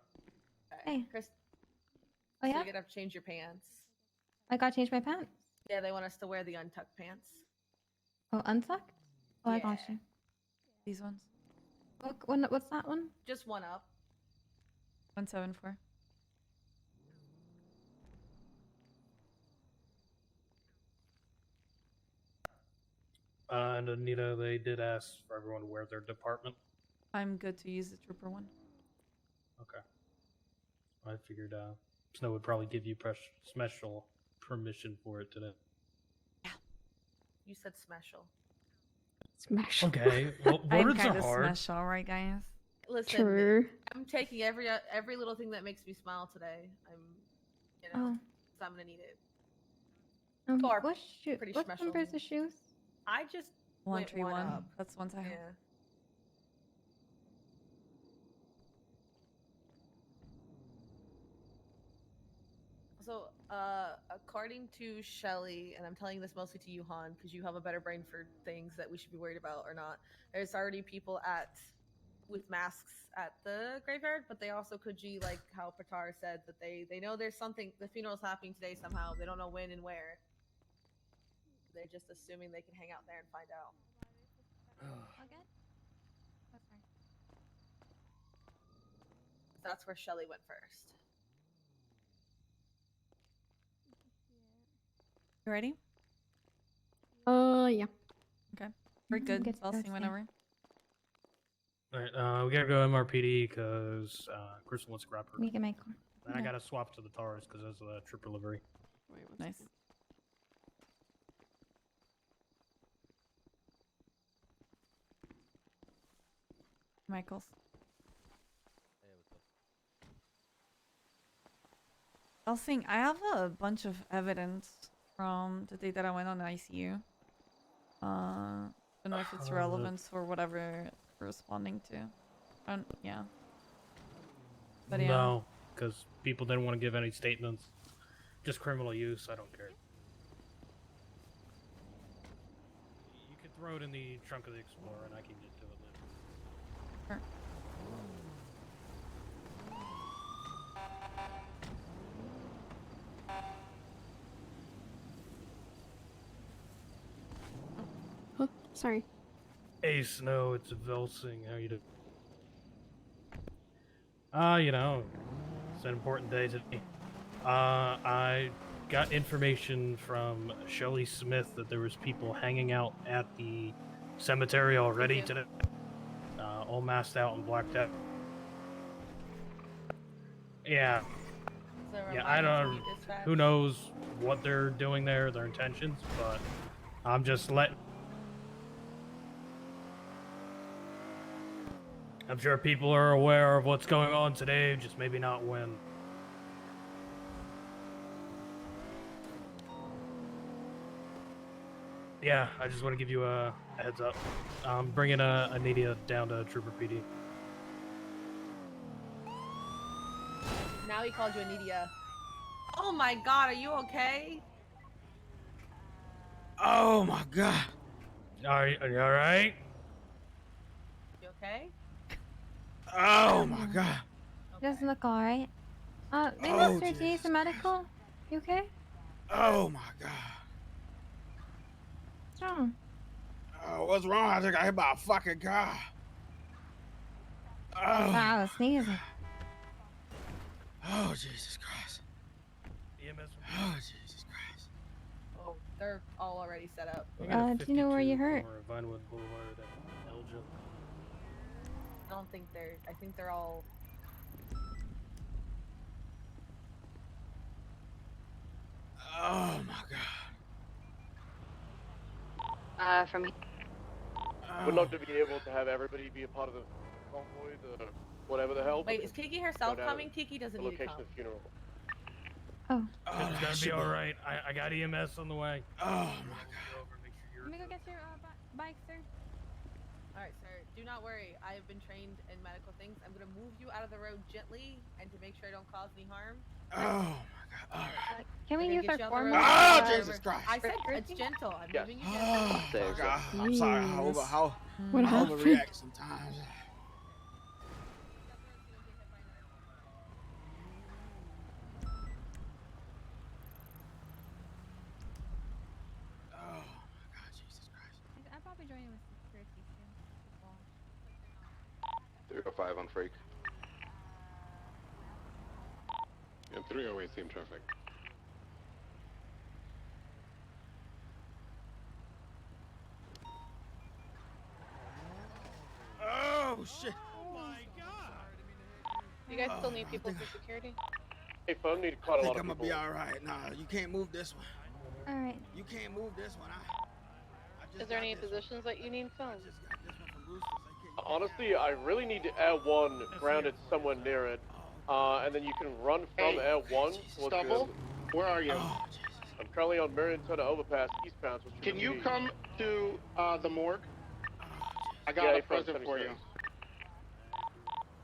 Hey. Chris. Oh, So yeah? you're gonna have to change your pants. I gotta change my pants. Yeah, they want us to wear the untucked pants. Oh, untucked? Oh, I got you. These ones. What's that one? Just one up. 174. And Anita, they did ask for everyone to wear their department. I'm good to use the trooper one. Okay. I figured Snow would probably give you special permission for it today. You said special. Smash. Okay, well, I'm words kind are of hard. special, right, guys? Listen, True. I'm taking every little thing that makes me smile today. So I'm gonna need it. Or What shoe? pretty What special. pairs of shoes? I just went 131. one up. That's ones I have. Yeah. So, according to Shelly, and I'm telling this mostly to you, Han, because you have a better brain for things that we should be worried about or not. There's already people with masks at the graveyard, but they also could be like how Patar said that they know there's something. The funeral's happening today somehow. They don't know when and where. They're just assuming they can hang out there and find out. That's where Shelly went first. You ready? Yeah. Okay. We're good. Good I'll stuff, see yeah. whenever. Alright, we gotta go MRPD because Crystal wants to grab her. We can make one. And I gotta swap to the Taurus because there's a trooper livery. Nice. Michaels. I was saying, I have a bunch of evidence from the day that I went on ICU. Don't know if it's relevant for whatever we're responding to. Yeah. But yeah. No, because people didn't want to give any statements. Just criminal use, I don't care. You could throw it in the trunk of the Explorer and I can get to it later. Sure. Oh, sorry. Hey Snow, it's Velsing. How you doing? You know, it's an important day today. I got information from Shelly Smith that there was people hanging out at the cemetery already today. All masked out and blacked out. Yeah. Yeah, I don't. Who knows what they're doing there, their intentions, but I'm just letting. I'm sure people are aware of what's going on today, just maybe not when. Yeah, I just want to give you a heads up. I'm bringing Anita down to Trooper PD. Now he called you Anita. Oh my god, are you okay? Oh my god. Are you alright? You okay? Oh my god. Doesn't look alright. Maybe Oh, Mr. T, some medical? You okay? Oh my god. What's wrong? Oh, what's wrong? I think I hit by a fucking car. Oh. Wow, I was sneezing. Oh, Jesus Christ. Oh, Jesus Christ. Oh, they're all already set up. Do you know where you hurt? Vinewood Boulevard at Elgin. I don't think they're. I think they're all. Oh my god. From Would love to be able to have everybody be a part of the convoy, the whatever the hell. Wait, is Kiki herself Go down coming? Kiki doesn't the need to location come. of the funeral. Oh. It's gonna be alright. I got EMS on the way. Oh my god. Let me go get your bike, sir. Alright, sir. Do not worry. I have been trained in medical things. I'm gonna move you out of the road gently and to make sure I don't cause any harm. Oh my god. Alright. Can we We're use gonna our get you out the form? road. Oh, Jesus Christ. I said it's gentle. I'm Yes. moving you gently. Oh, god. I'm sorry. How What I happened? overreact sometimes. I'll probably join you with security. 305 on Freak. And 308 same traffic. Oh shit! You guys still need people for security? Hey, phone need quite I a lot think of I'm gonna people. be all right. Nah, you can't move this one. All right. You can't move this one. Is there any positions that you need filled? Honestly, I really need L1 grounded somewhere near it, and then you can run from L1 towards Stubble, where are you? I'm currently on Marion Tunnel Overpass eastbound. So Can you come to the morgue? I got a present for you.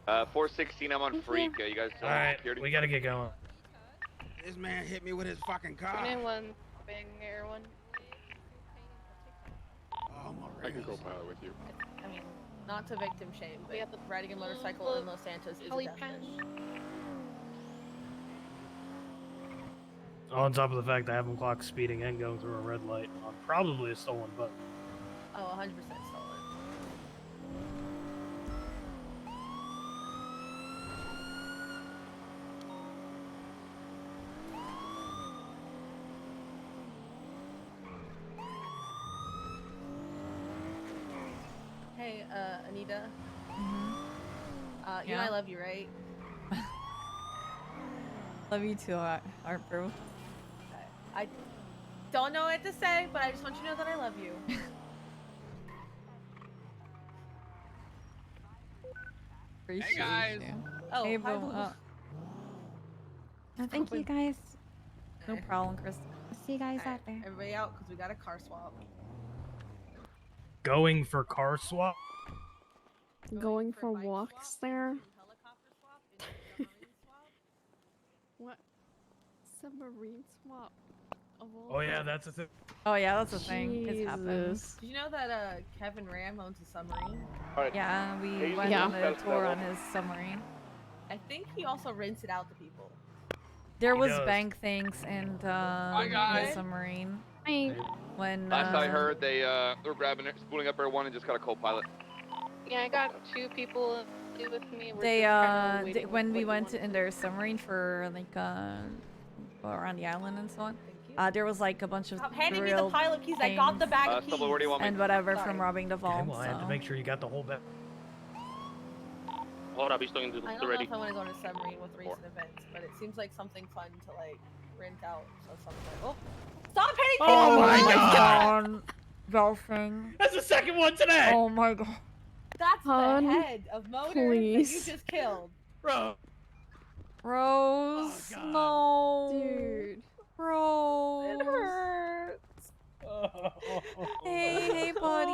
416, I'm on Freak. You guys still on security? We gotta get going. This man hit me with his fucking car. 21, bang air one. Oh my I can go pilot with you. I mean, not to victim shame, but riding a motorcycle in Los Santos is a death wish. On top of the fact I have them clocked speeding and going through a red light on probably a stolen boat. Oh, 100% stolen. Hey, Anita. You know I love you, right? Love you too, Art Brew. I don't know what to say, but I just want you to know that I love you. Appreciate guys. you. Oh, hey, hi, Boo. Boo. No, thank you guys. No problem, Chris. See you guys out there. Everybody out, because we got a car swap. Going for car swap? Going for walks there? What? Submarine swap? Of all Oh yeah, things? that's a thing. Oh yeah, that's a thing. It happens. Jesus. Did you know that Kevin Ram owns a submarine? Yeah, we went Yeah. on a tour on his submarine. I think he also rents it out to people. There He was does. bank things and guys. his submarine. Hey. When Last I heard, they're grabbing it, spooling up Air 1 and just got a co-pilot. Yeah, I got 2 people with me. We're they just kinda waiting when what we you went wanted in their submarine for like around the island and so on, there was like a bunch of Stop handing me the grilled pilot keys. I got the bag of Stubble, keys. where do you want me? and whatever Sorry. from robbing the vault. Okay, well, I have to so. make sure you got the whole bit. Hold up, he's talking to I don't know if I want to go on a submarine with recent events, but it seems like something fun to like rent out. So something like, oh, stop hitting me! Oh my god, Dolphin. That's the second one today. Oh my god. That's Hun, the head of motor that you please. just killed. Bro. Rose, no. Dude. Rose. It hurts. Hey, buddy.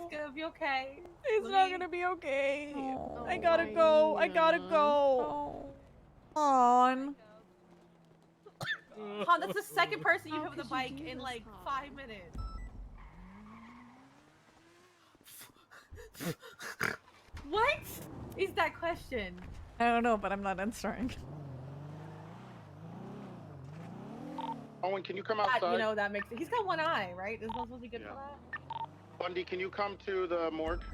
It's gonna be okay. It's Let not me- gonna be okay. Oh I gotta my go. I gotta God. go. On. Han, that's the second person you How have on the could you bike do in this, like Han? 5 minutes. What is that question? I don't know, but I'm not answering. Owen, can you come That, outside? you know, that makes it. He's got one eye, right? Isn't that supposed to be good for that? Bundy, can you come to the morgue?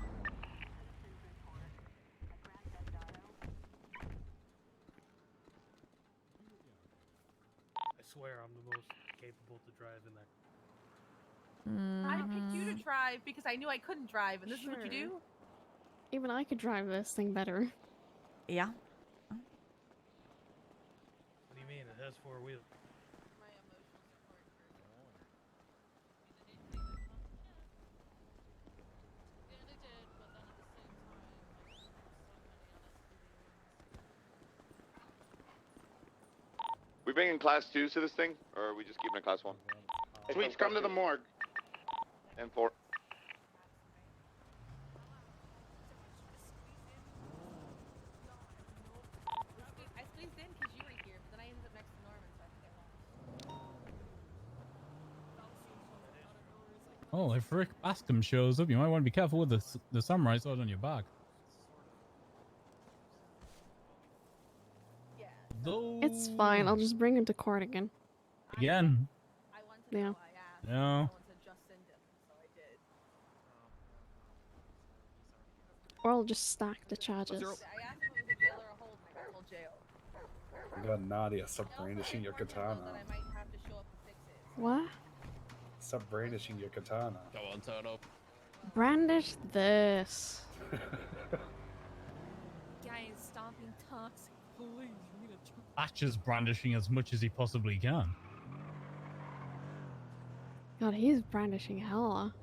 I swear I'm the most capable to drive in there. I picked you to drive because I knew I couldn't drive, and this is what you do? Even I could drive this thing better. Yeah. What do you mean? It has 4 wheels. We bringing class 2s to this thing, or are we just keeping it class 1? Sweets, come to the morgue. And 4. I squeezed in because you were here, but then I ended up next to Norman, so I think I lost. Oh, if Rick Bascom shows up, you might want to be careful with the samurai sword on your back. It's fine. I'll just bring him to court again. Again. Yeah. No. Or I'll just stack the charges. I asked him if it was a jail or a hold, and I got told jail. You got Nadia, stop brandishing your katana. That I might have to show up and fix it. What? Stop brandishing your katana. Go on, turn up. Brandish this. Guys, stop being toxic, please. We need to Thatcher's brandishing as much as he possibly can. God, he's brandishing hella.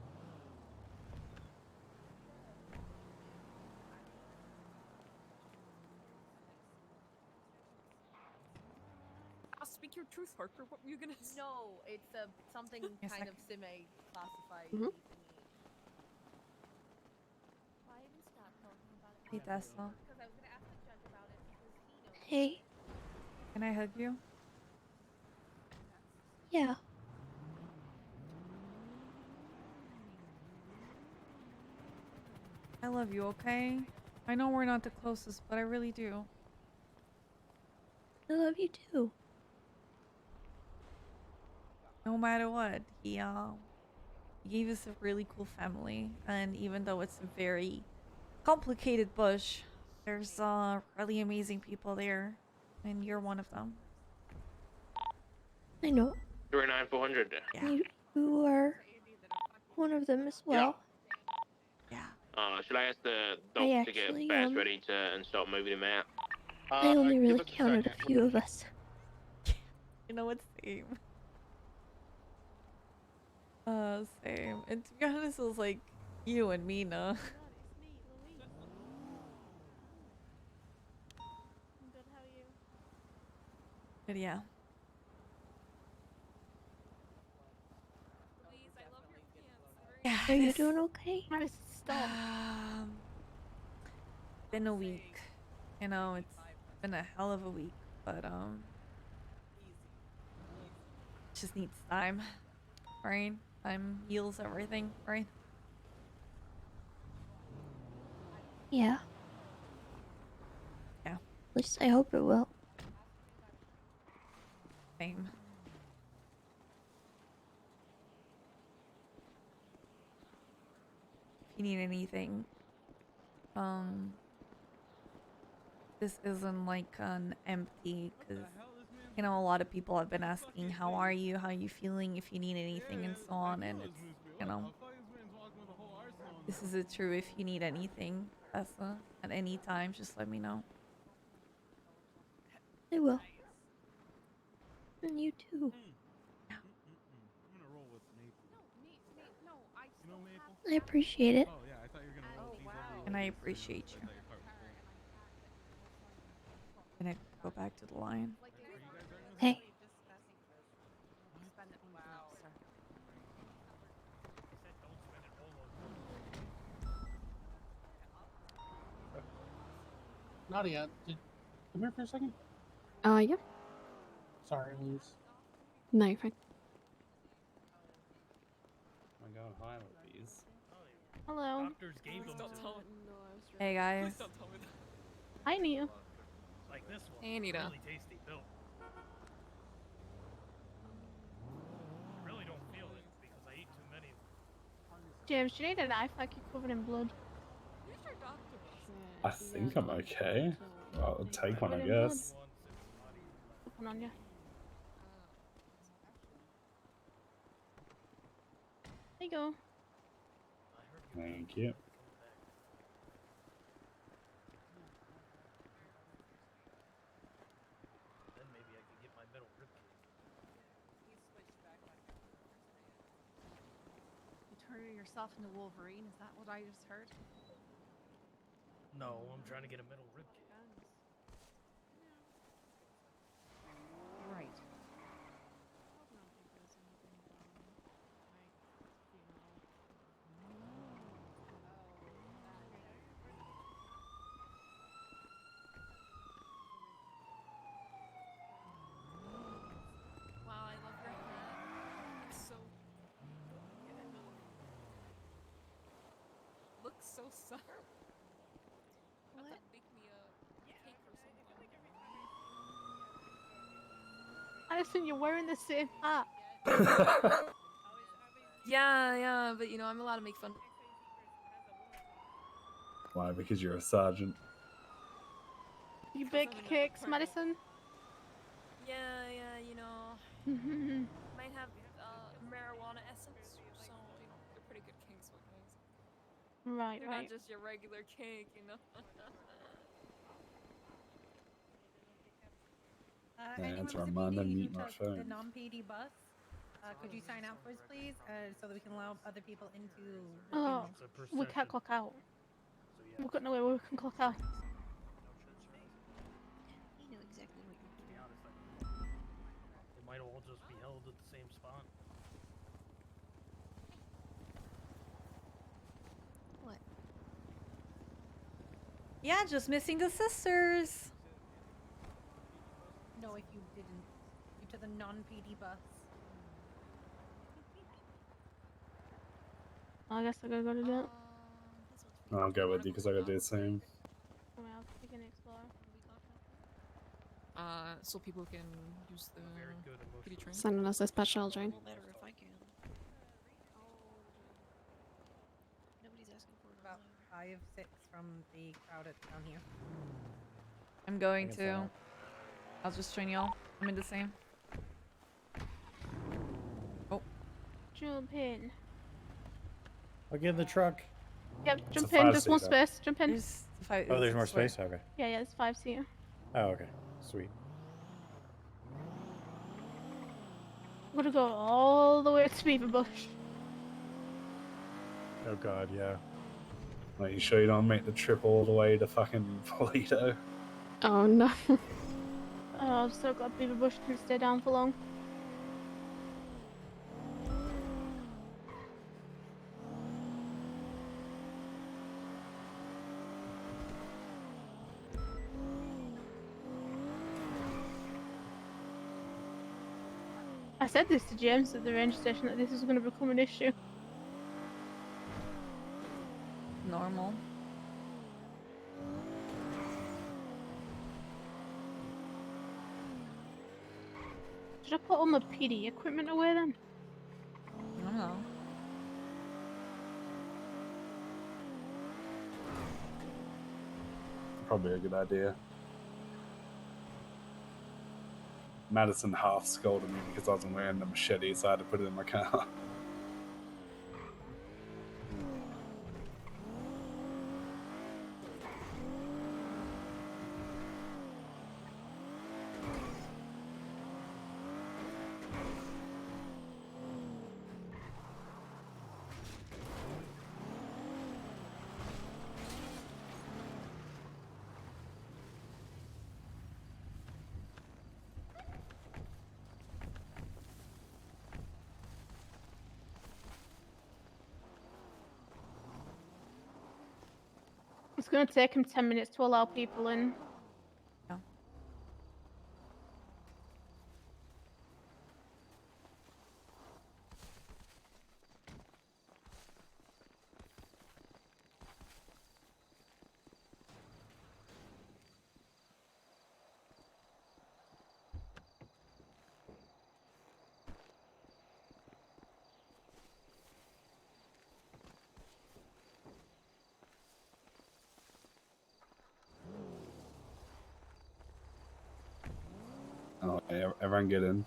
I'll speak your truth, Harper. What were you gonna say? No, it's something kind of semi-classified. Mhm. Why even stop talking about it? Hey, Tesla. Because I was gonna ask the judge about it because he knows. Hey. Can I hug you? Yeah. I love you, okay? I know we're not the closest, but I really do. I love you too. No matter what, he gave us a really cool family, and even though it's a very complicated bush, there's really amazing people there, and you're one of them. I know. 39400. You are one of them as well. Should I ask the I dogs to get actually, fast ready to and start moving him out? I only really counted a few of us. You know what's same? Same. And to be honest, it was like you and Mina. But yeah. Yeah. Are you doing okay? How does it stop? Been a week. You know, it's been a hell of a week, but just needs time. Right? Time heals everything, right? Yeah. Yeah. At least I hope it will. Same. If you need anything, this isn't like an empty, because you know, a lot of people have been asking, how are you, how are you feeling, if you need anything, and so on, and it's, you know, this is it true. If you need anything, Tessa, at any time, just let me know. I will. And you too. I appreciate it. And I appreciate you. Can I go back to the line? Hey. Nadia, come here for a second. Yeah. Sorry, Luz. No, you're fine. I'm going high with these. Hello. Hey guys. Hi, Nia. Like this one. Hey, Anita. Really tasty built. I really don't feel it because I eat too many. James, you need a knife like you're covered in blood. I think I'm okay. I'll take one, I guess. Put one on you. There you go. Thank you. Then maybe I could get my middle ribcage. You turning yourself into Wolverine? Is that what I just heard? No, I'm trying to get a middle ribcage. Right. Wow, I love your hat. It's so. Looks so soft. What? Make me a cake or something. Addison, you're wearing the same hat. Yeah, but you know, I'm allowed to make fun. Why? Because you're a sergeant. You big kicks, Madison. Yeah, you know, might have marijuana essence, so you know they're pretty good kinks with those. Right, They're right. not just your regular kink, you know. Yeah, Anyone it's with a remind them PD who mute my took phone. the non-PD bus, could you sign out for us, please, so that we can allow other people into the Oh, funeral? we can't clock out. We've got nowhere where we can clock out. You know exactly what you're doing. They might all just be held at the same spot. What? Yeah, just missing the sisters. No, if you didn't. You took the non-PD bus. I guess I gotta go to that. I'll go with you because I gotta do the same. Well, we can explore. So people can use the PD train. Sending us a special train. No matter if I can. Nobody's asking for it. About 5-6 from the crowd down here. I'm going can to. sign I'll just join y'all. I'm in the same. Oh. Jump in. I'll get in the truck. Yep, It's jump a in. There's more five-seater. space. Jump in. Oh, there's more space? Okay. Yeah, it's 5-seater. Oh, okay. Sweet. I'm gonna go all the way to Beaverbush. Oh god, yeah. Like, you sure you don't make the trip all the way to fucking Polito? Oh no. Oh, I've still got Beaverbush to stay down for long. I said this to James at the range station that this is going to become an issue. Normal. Should I put all my PD equipment away then? I don't know. Probably a good idea. Madison half scolded me because I wasn't wearing the machete, so I had to put it in my car. It's going to take him 10 minutes to allow people in. Yeah. Oh, yeah, everyone get in.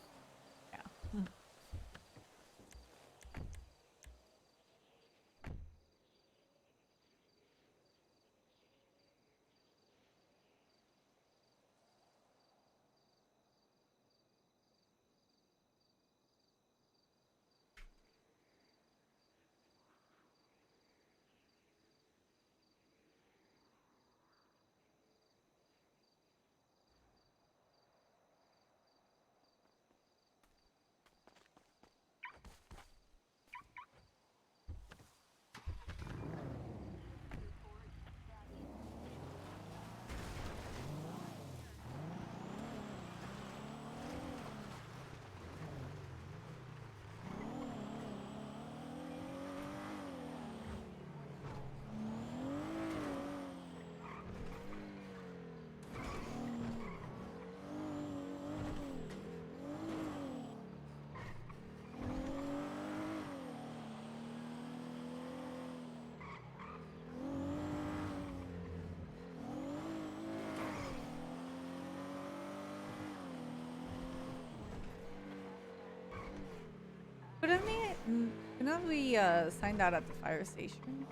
Couldn't we sign that at the fire station?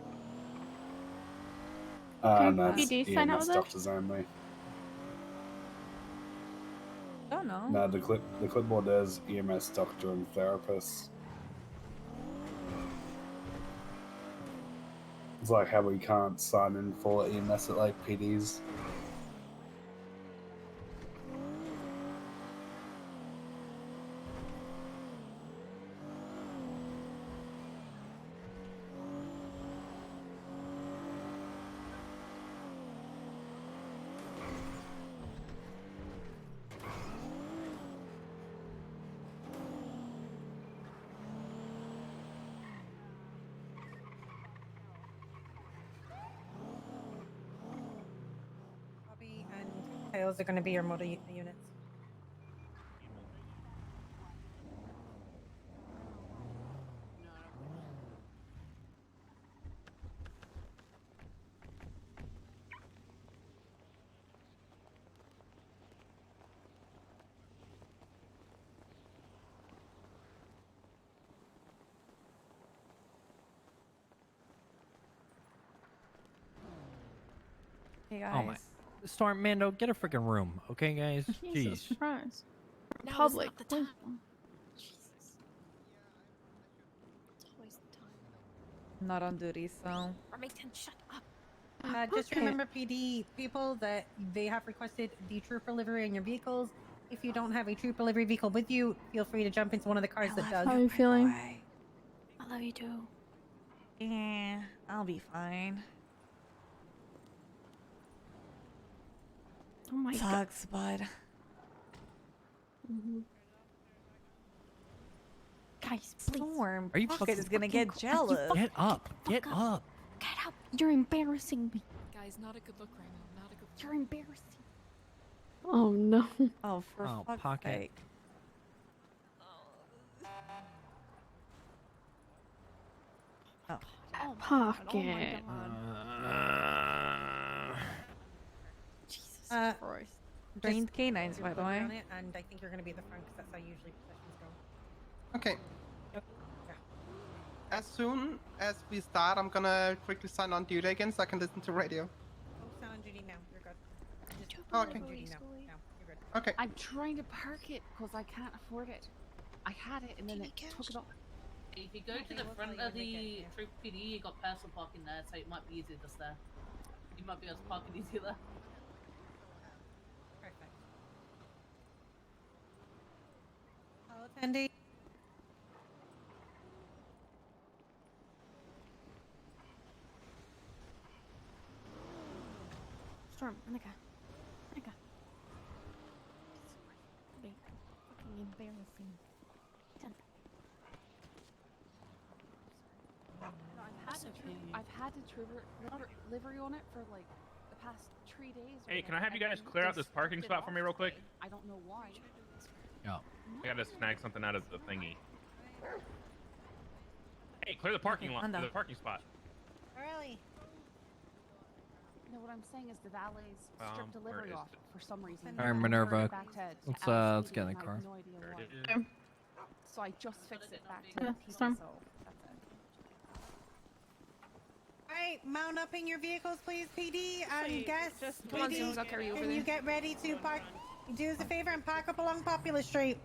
No, you it's do sign out EMS with us? doctors only. Don't know. No, the clipboard is EMS doctor and therapist. It's like how we can't sign in for EMS at like PDs. Bobby and Tails are going to be your motor units. Hey guys. Oh my. Storm Mando, get a freaking room, okay, guys? Jesus Jeez. Christ. Now is Public. not the time. wisdom. Jesus. It's always the time. I'm not on duty, so. Remington, shut up. Just Okay. remember, PD people, that they have requested the trooper livery in your vehicles. If you don't have a trooper livery vehicle with you, feel free to jump into one of the cars that does. How are you feeling? Boy. I love you too. Yeah, I'll be fine. Oh my god. Sucks, bud. Guys, please. Storm. Are you Pocket is gonna fucking get jealous. Get up. Get up. Get up. You're embarrassing me. Guys, not a good look right now. Not a good look. You're embarrassing. Oh no. Oh, for Oh, fuck's Pocket. sake. Oh. Oh, Pocket. Jesus Uh, Christ. Trained canines, by the way. On it, and I think you're going to be at the front because that's how usually processions go. Okay. Yeah. As soon as we start, I'm gonna quickly sign on duty again so I can listen to radio. Oh, sound on duty now. You're good. Just Okay. on duty now. Now, you're good. Okay. I'm trying to park it because I can't afford it. I had it and then it took it off. If you go to the front of the Troop PD, you got personal parking there, so it might be easier just there. You might be able to park it easier there. Perfect. Hello, attendee. Storm, Annika. Annika. Wait. Fucking embarrassing. I've had the livery on it for like the past 3 days. Hey, can I have you guys clear out this parking spot for me real quick? I don't know why. Yeah. I gotta snag something out of the thingy. Hey, clear the parking lot, the parking spot. Early. No, what I'm saying is the valet's where stripped delivery is off for some reason. All right, and Minerva. turned it back to Let's Alice get in the Speedy, and I car. have no idea There why. it is. So I just fixed it back to Yeah, the people, Storm. so that's it. Alright, mount up in your vehicles, please, PD. And guests, Just come on, PD, Zeus, I'll carry you over can you there. get ready to park? Do us a favor and park up along Popular Street.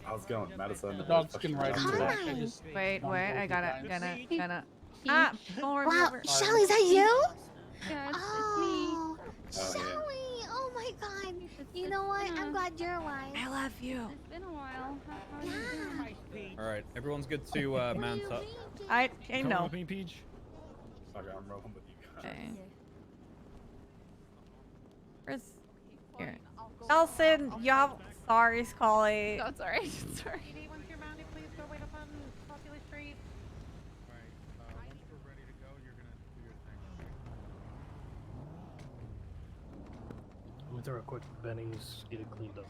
How's it going, Madison? The dog's can ride in the back. I Hi. just Wait, don't wait, go I gotta, behind. gonna. Ah, forward, Wow, forward. Shelly, is that you? Yeah, it's Oh, Oh, yeah. Shelly! Oh my God! You know what? I'm glad you're alive. I love you. It's been a while. How are you doing? All right, everyone's good to mount up. I Come know. with me, Peach. Okay, I'm rolling with you guys. Okay. Where's here? Nelson, you have. Sorry, Scully. No, it's alright. It's alright. PD, once you're mounted, please go wait up on Popular Street. Once we're ready to go, you're gonna do your thing. Let me throw a quick Benny's, get it cleaned up.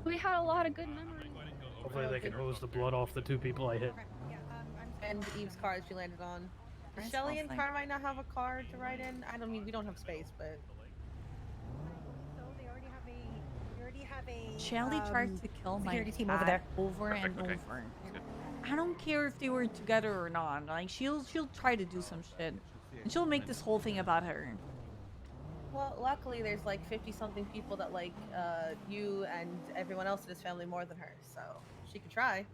We had a lot of good memories. Hopefully they can hose the blood off the 2 people I hit. And Eve's car she landed on. Does Shelly and Carmine not have a car to ride in? I don't mean we don't have space, but a Shelly tried to kill my security team cat over there. over and Perfect, okay. over. That's good. I don't care if they were together or not. Like she'll try to do some shit, and she'll make this whole thing about her. Well, luckily there's like 50-something people that like you and everyone else in his family more than her, so she can try.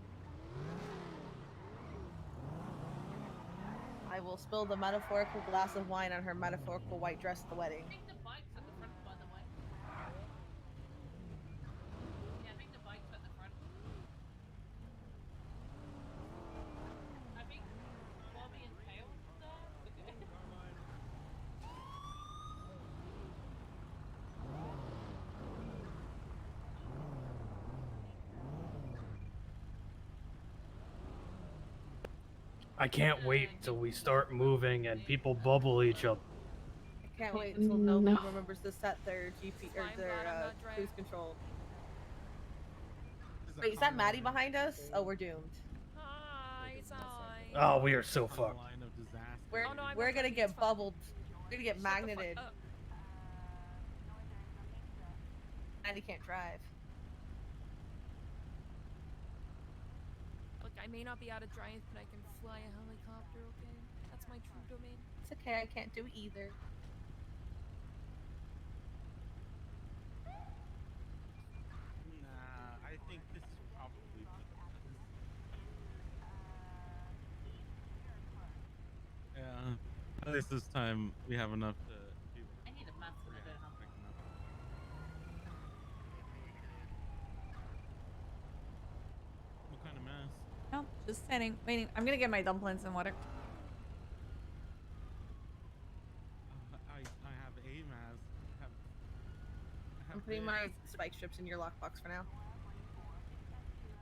I will spill the metaphorical glass of wine on her metaphorical white dress at the wedding. I think the bike's at the front, by the way. Yeah, I think the bike's at the front. I think Bobby and Tail there. I can't wait till we start moving and people bubble each other. I can't wait until nobody No. remembers to set their GP or their cruise control. Wait, is that Maddie behind us? Oh, we're doomed. Oh, we are so fucked. We're gonna get bubbled. We're gonna get magneted. Maddie can't drive. Look, I may not be able to drive, but I can fly a helicopter, okay? That's my true domain. It's okay, I can't do either. Nah, I think this is probably for the best. Yeah, at least this time we have enough to do. I need a map for the What kind of mess? No, just standing, waiting. I'm gonna get my dumplings and water. I have a mass. I'm putting my spike strips in your lockbox for now.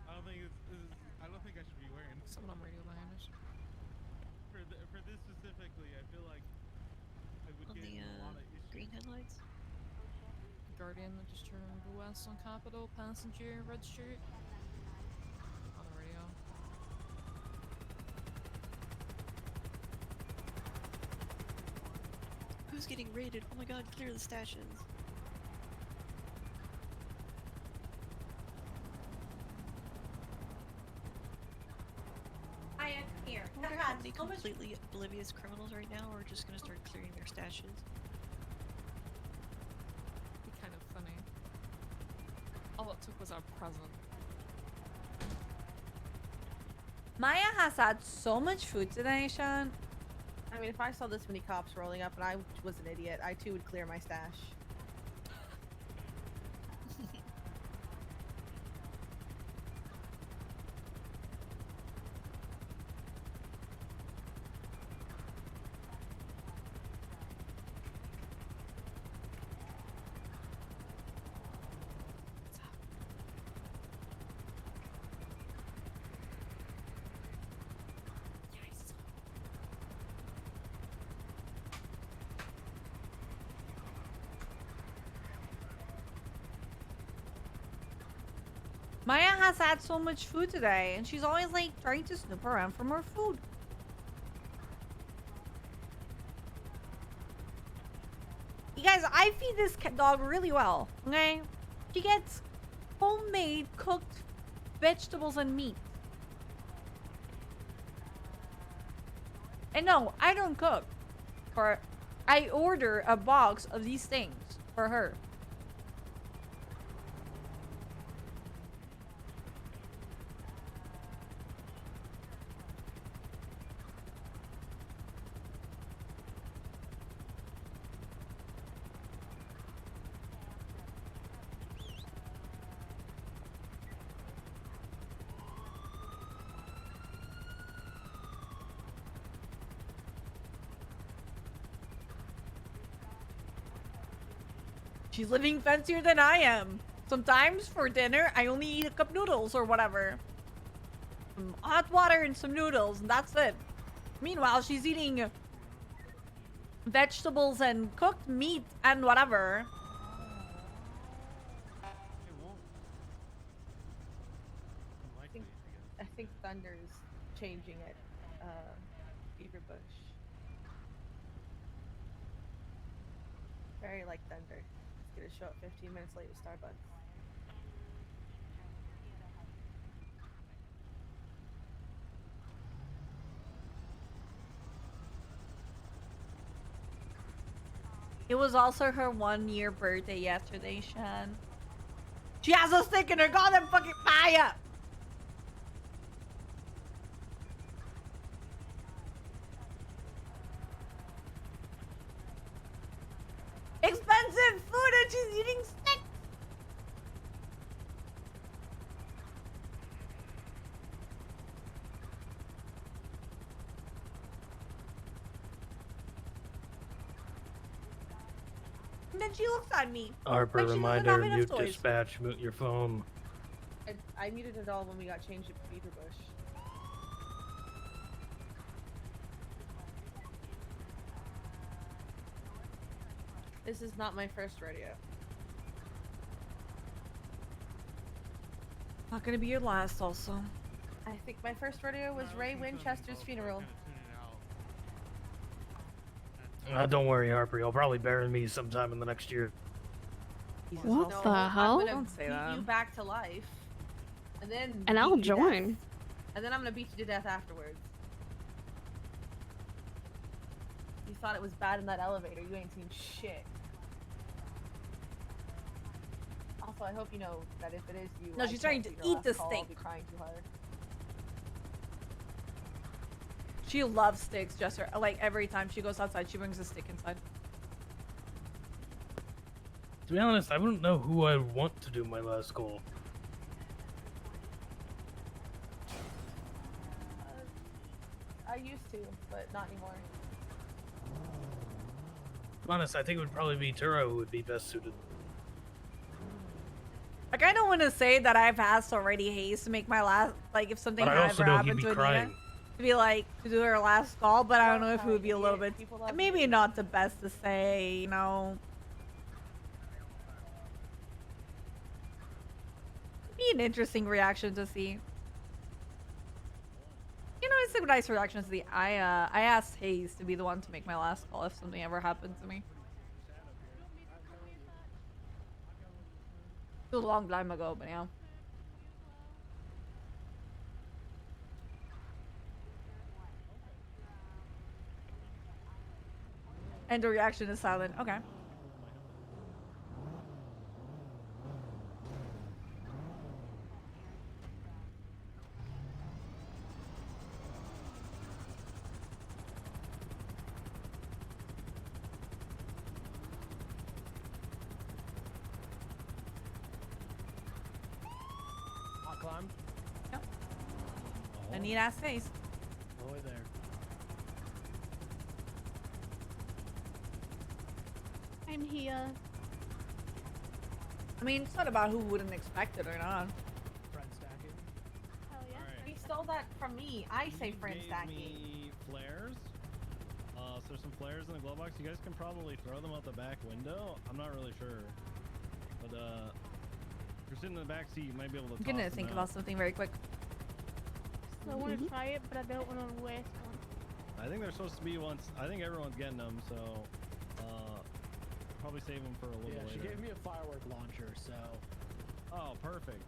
I don't think I don't think I should be wearing. Someone on radio behind us. For this specifically, I feel like I would get in a lot of issues. Green headlights. Guardian that just turned west on Capitol. Passenger, red shirt. On the radio. Who's getting raided? Oh my god, clear the stashes. I am here. I wonder how many completely oblivious criminals right now are just gonna start clearing their stashes. Be kind of funny. All it took was our present. Maya has had so much food today, Sean. I mean, if I saw this many cops rolling up and I was an idiot, I too would clear my stash. Maya has had so much food today, and she's always like trying to snoop around for more food. You guys, I feed this dog really well, okay? She gets homemade cooked vegetables and meat. And no, I don't cook for her. I order a box of these things for her. She's living fancier than I am. Sometimes for dinner, I only eat a cup noodles or whatever. Some hot water and some noodles, and that's it. Meanwhile, she's eating vegetables and cooked meat and whatever. I think Thunder's changing it. Beaver Bush. Very like Thunder. It's gonna show up 15 minutes late with Starbucks. It was also her 1-year birthday yesterday, Shan. She has a stick in her goddamn fucking fire! Expensive food and she's eating sticks! And then she looks at me. Harper, like she doesn't reminder, have enough mute toys. dispatch, mute your phone. I muted it all when we got changed at Beaver Bush. This is not my first rodeo. Not gonna be your last, also. I think my first rodeo was Ray Winchester's funeral. Don't worry, Harper. You'll probably bury me sometime in the next year. What No, the hell? I'm gonna Don't say beat that. you back to life, and then And beat I'll you to death. join. And then I'm gonna beat you to death afterwards. You thought it was bad in that elevator. You ain't seen shit. Also, I hope you know that if it is you, No, I she's can't trying to be your eat the last call. I'll steak. be crying too hard. She loves sticks, Jester. Like, every time she goes outside, she brings a stick inside. To be honest, I wouldn't know who I want to do my last call. I used to, but not anymore. To be honest, I think it would probably be Turo who would be best suited. I kind of want to say that I've asked already Hayes to make my last, like, if something But I also ever know he'd happened be to Anita, crying. to be like, to do her last call, but I don't know if it would be a little bit, maybe not the best to say, you know. Be an interesting reaction to see. You know, it's a nice reaction to see. I asked Hayes to be the one to make my last call if something ever happened to me. It was a long time ago, but yeah. And the reaction is silent. Okay. Hot climb? Yep. A neat ass face. Boy there. I'm here. I mean, it's not about who wouldn't expect it or not. Friend stacking. Hell yeah. He stole that from me. I say friend Gave stacking. me flares. So there's some flares in the glove box. You guys can probably throw them out the back window. I'm not really sure. But if you're sitting in the back seat, you might be able to I'm toss gonna them think out. about something very quick. So I want to try it, but I don't want to waste one. I think they're supposed to be once. I think everyone's getting them, so probably save them for a little Yeah, later. she gave me a firework launcher, so. Oh, perfect.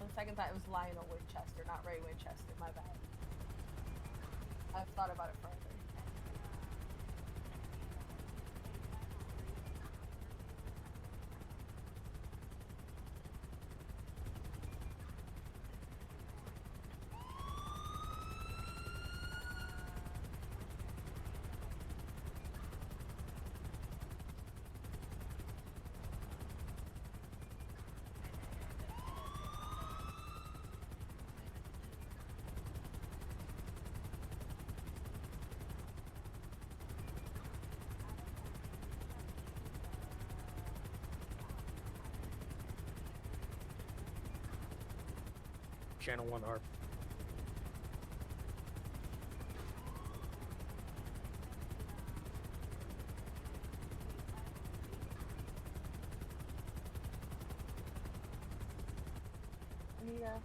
On the second thought, it was Lionel Winchester, not Ray Winchester. My bad. I've thought about it further. Channel 1 Harp. Anita.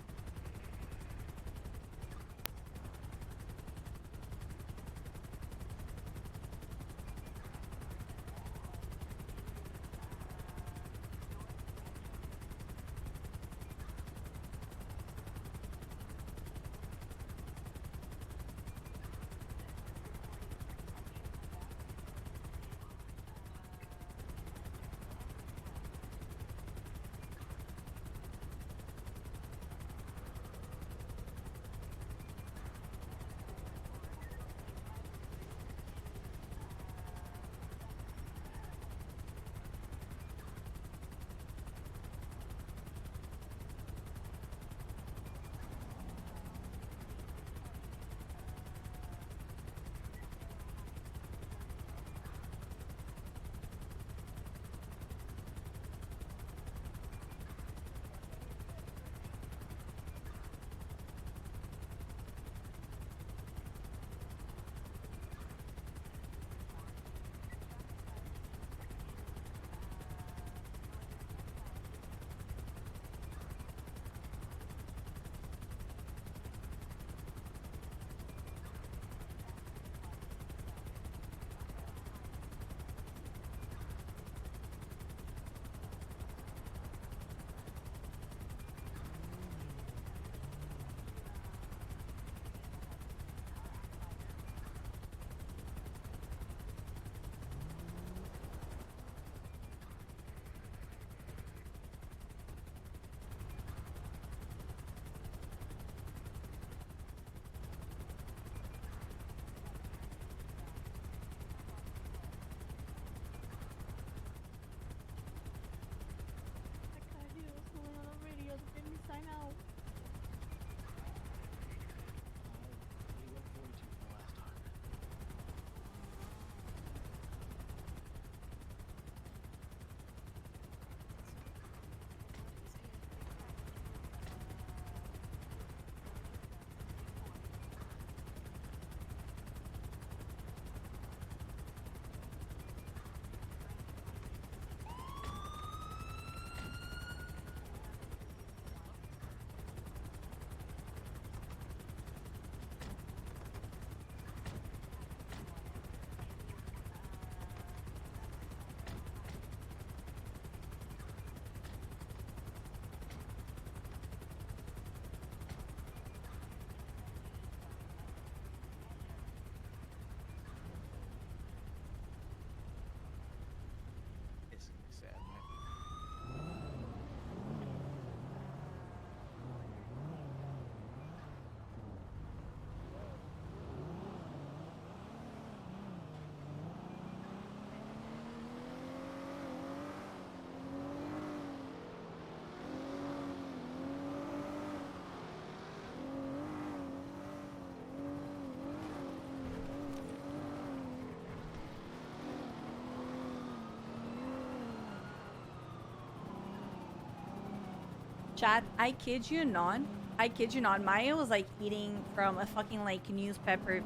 Chat, I kid you not. I kid you not. Maya was like eating from a fucking like newspaper,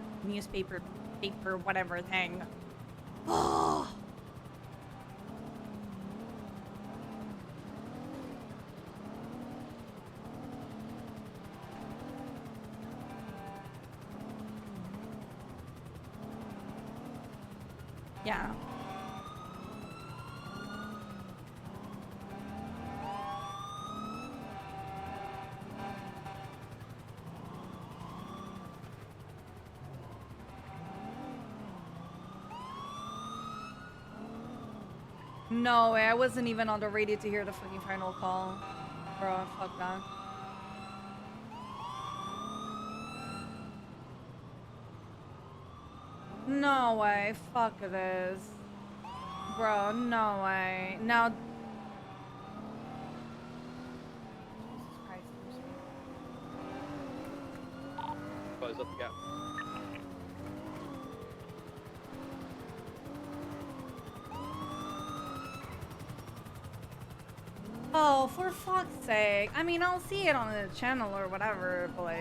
paper, whatever thing. Oh. Yeah. No way, I wasn't even on the radio to hear the fucking final call. Bro, fuck that. No way, fuck this. Bro, no way. Now... Close up the gap. Oh, for fuck's sake. I mean, I'll see it on the channel or whatever, but like...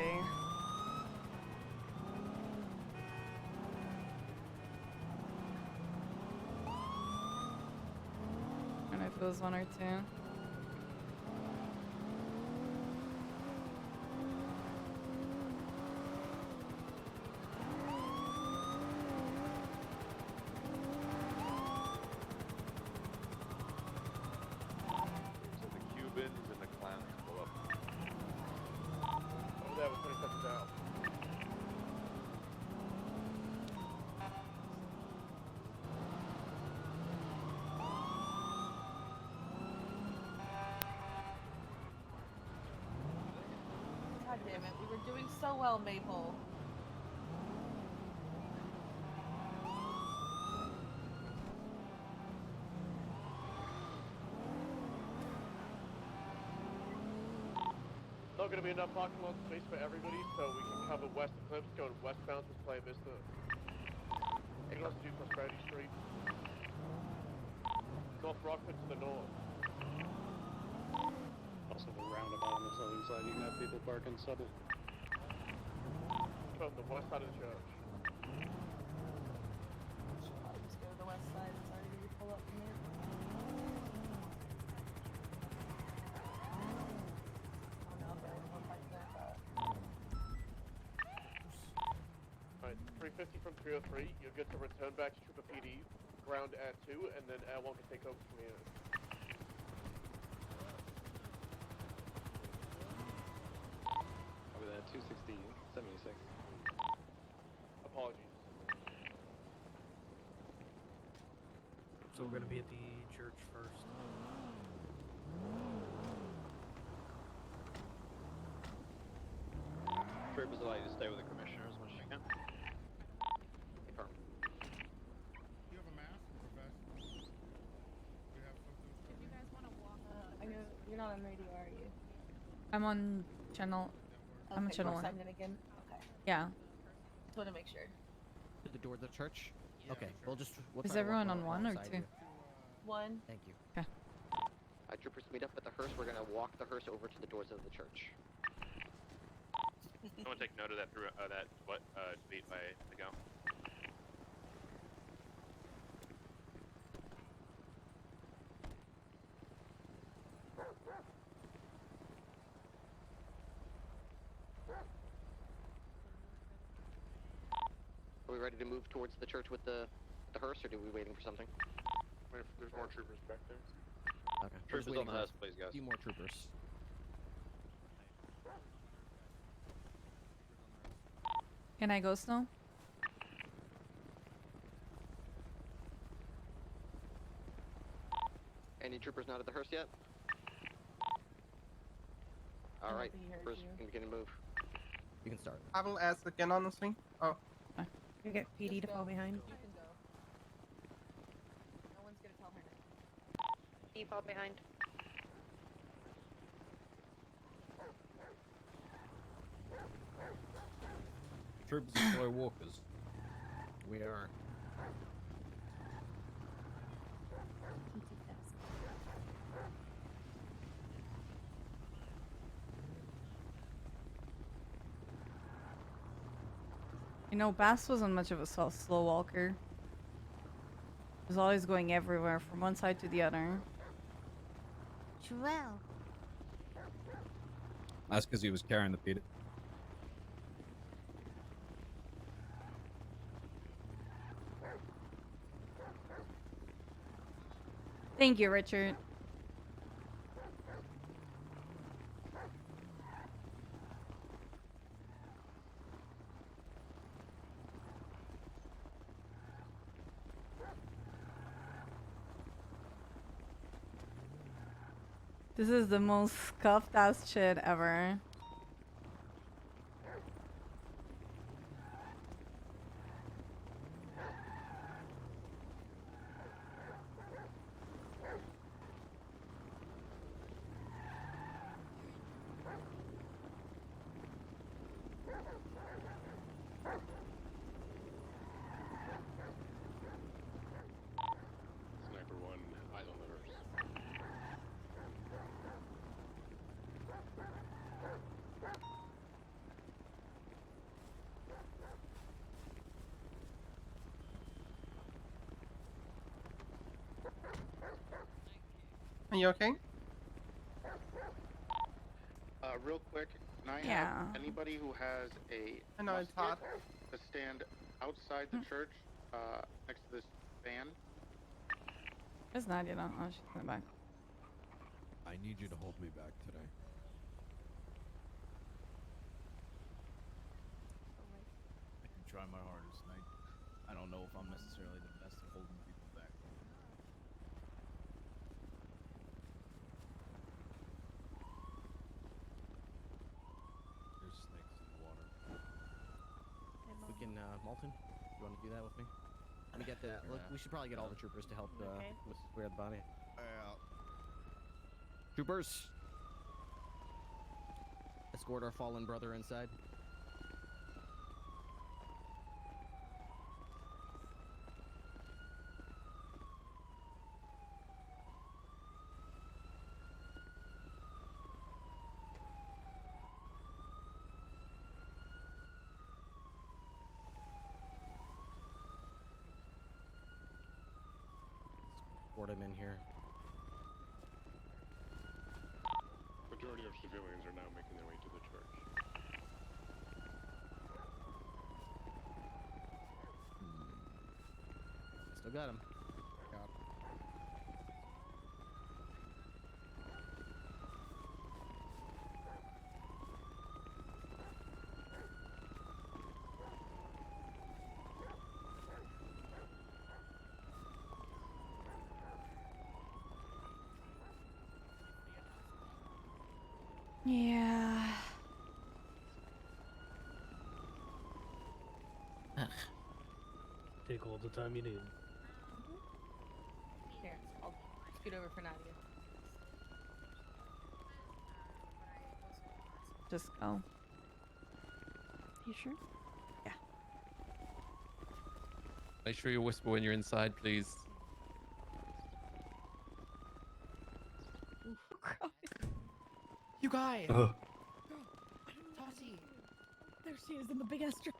And if it was one or two. God damn it, we were doing so well, Maple. Not going to be enough parking lot space for everybody, so we can cover west Eclipse, going westbound to Playa Vista. Ignos to Prosperity Street. North Rockford to the north. Also the roundabout on the southern side, you can have people parking southern. From the west side of the church. I'll just go to the west side, it's already going to pull up from here. Alright, 350 from 303, you'll get to return back to Trooper PD, ground at 2, and then Air 1 can take over from here. Over there, 260, 76. Apologies. So we're gonna be at the church first. Troopers allow you to stay with the commissioner as much as you can. Confirm. You have a mask or a vest? You have something? If you guys want to walk, I know you're not on radio, are you? I'm on channel... I'm on channel 1. Sign in again? Okay. Yeah. Just want to make sure. To the door of the church? Okay, we'll just... We'll Is try to walk everyone on 1 or alongside 2? you. 1. Thank you. Okay. Troopers, meet up at the hearse. We're gonna walk the hearse over to the doors of the church. Someone take note of that through that tweet by the go. Are we ready to move towards the church with the hearse, or are we waiting for something? There's more troopers back there. Okay. Troopers Just waiting on the for hearse, please, guys. A few more troopers. Can I go, Snow? Any troopers not at the hearse yet? All right, first can begin to move. You can start. I will ask again, honestly. Oh. You get PD to fall behind. You can go. No one's going to tell her. You fall behind. Troopers are slow walkers. We are. You know, Bass wasn't much of a slow walker. He was always going everywhere from one side to the other. Joel. That's because he was carrying the Peter. Thank you, Richard. This is the most scuffed ass shit ever. Sniper 1, eyes on the hearse. Are you okay? Real quick, can I Yeah. have anybody who has a I know it's musket hot. to stand outside the church, next to this van? It's not, you know. Oh, she's coming back. I need you to hold me back today. I can try my hardest, and I don't know if I'm necessarily the best at holding people back. There's snakes in the water. We can, Malton, you want to do that with me? Let me get the. Look, we should probably get all the troopers to help with clear the body. Troopers, escort our fallen brother inside. Escort him in here. Majority of civilians are now making their way to the church. Still got him. Yeah. Take all the time you need. Here, I'll scoot over for Nadia. Just go. You sure? Yeah. Make sure you whisper when you're inside, please. You guys! Ugh. Tossie! There she is in the big ass dress.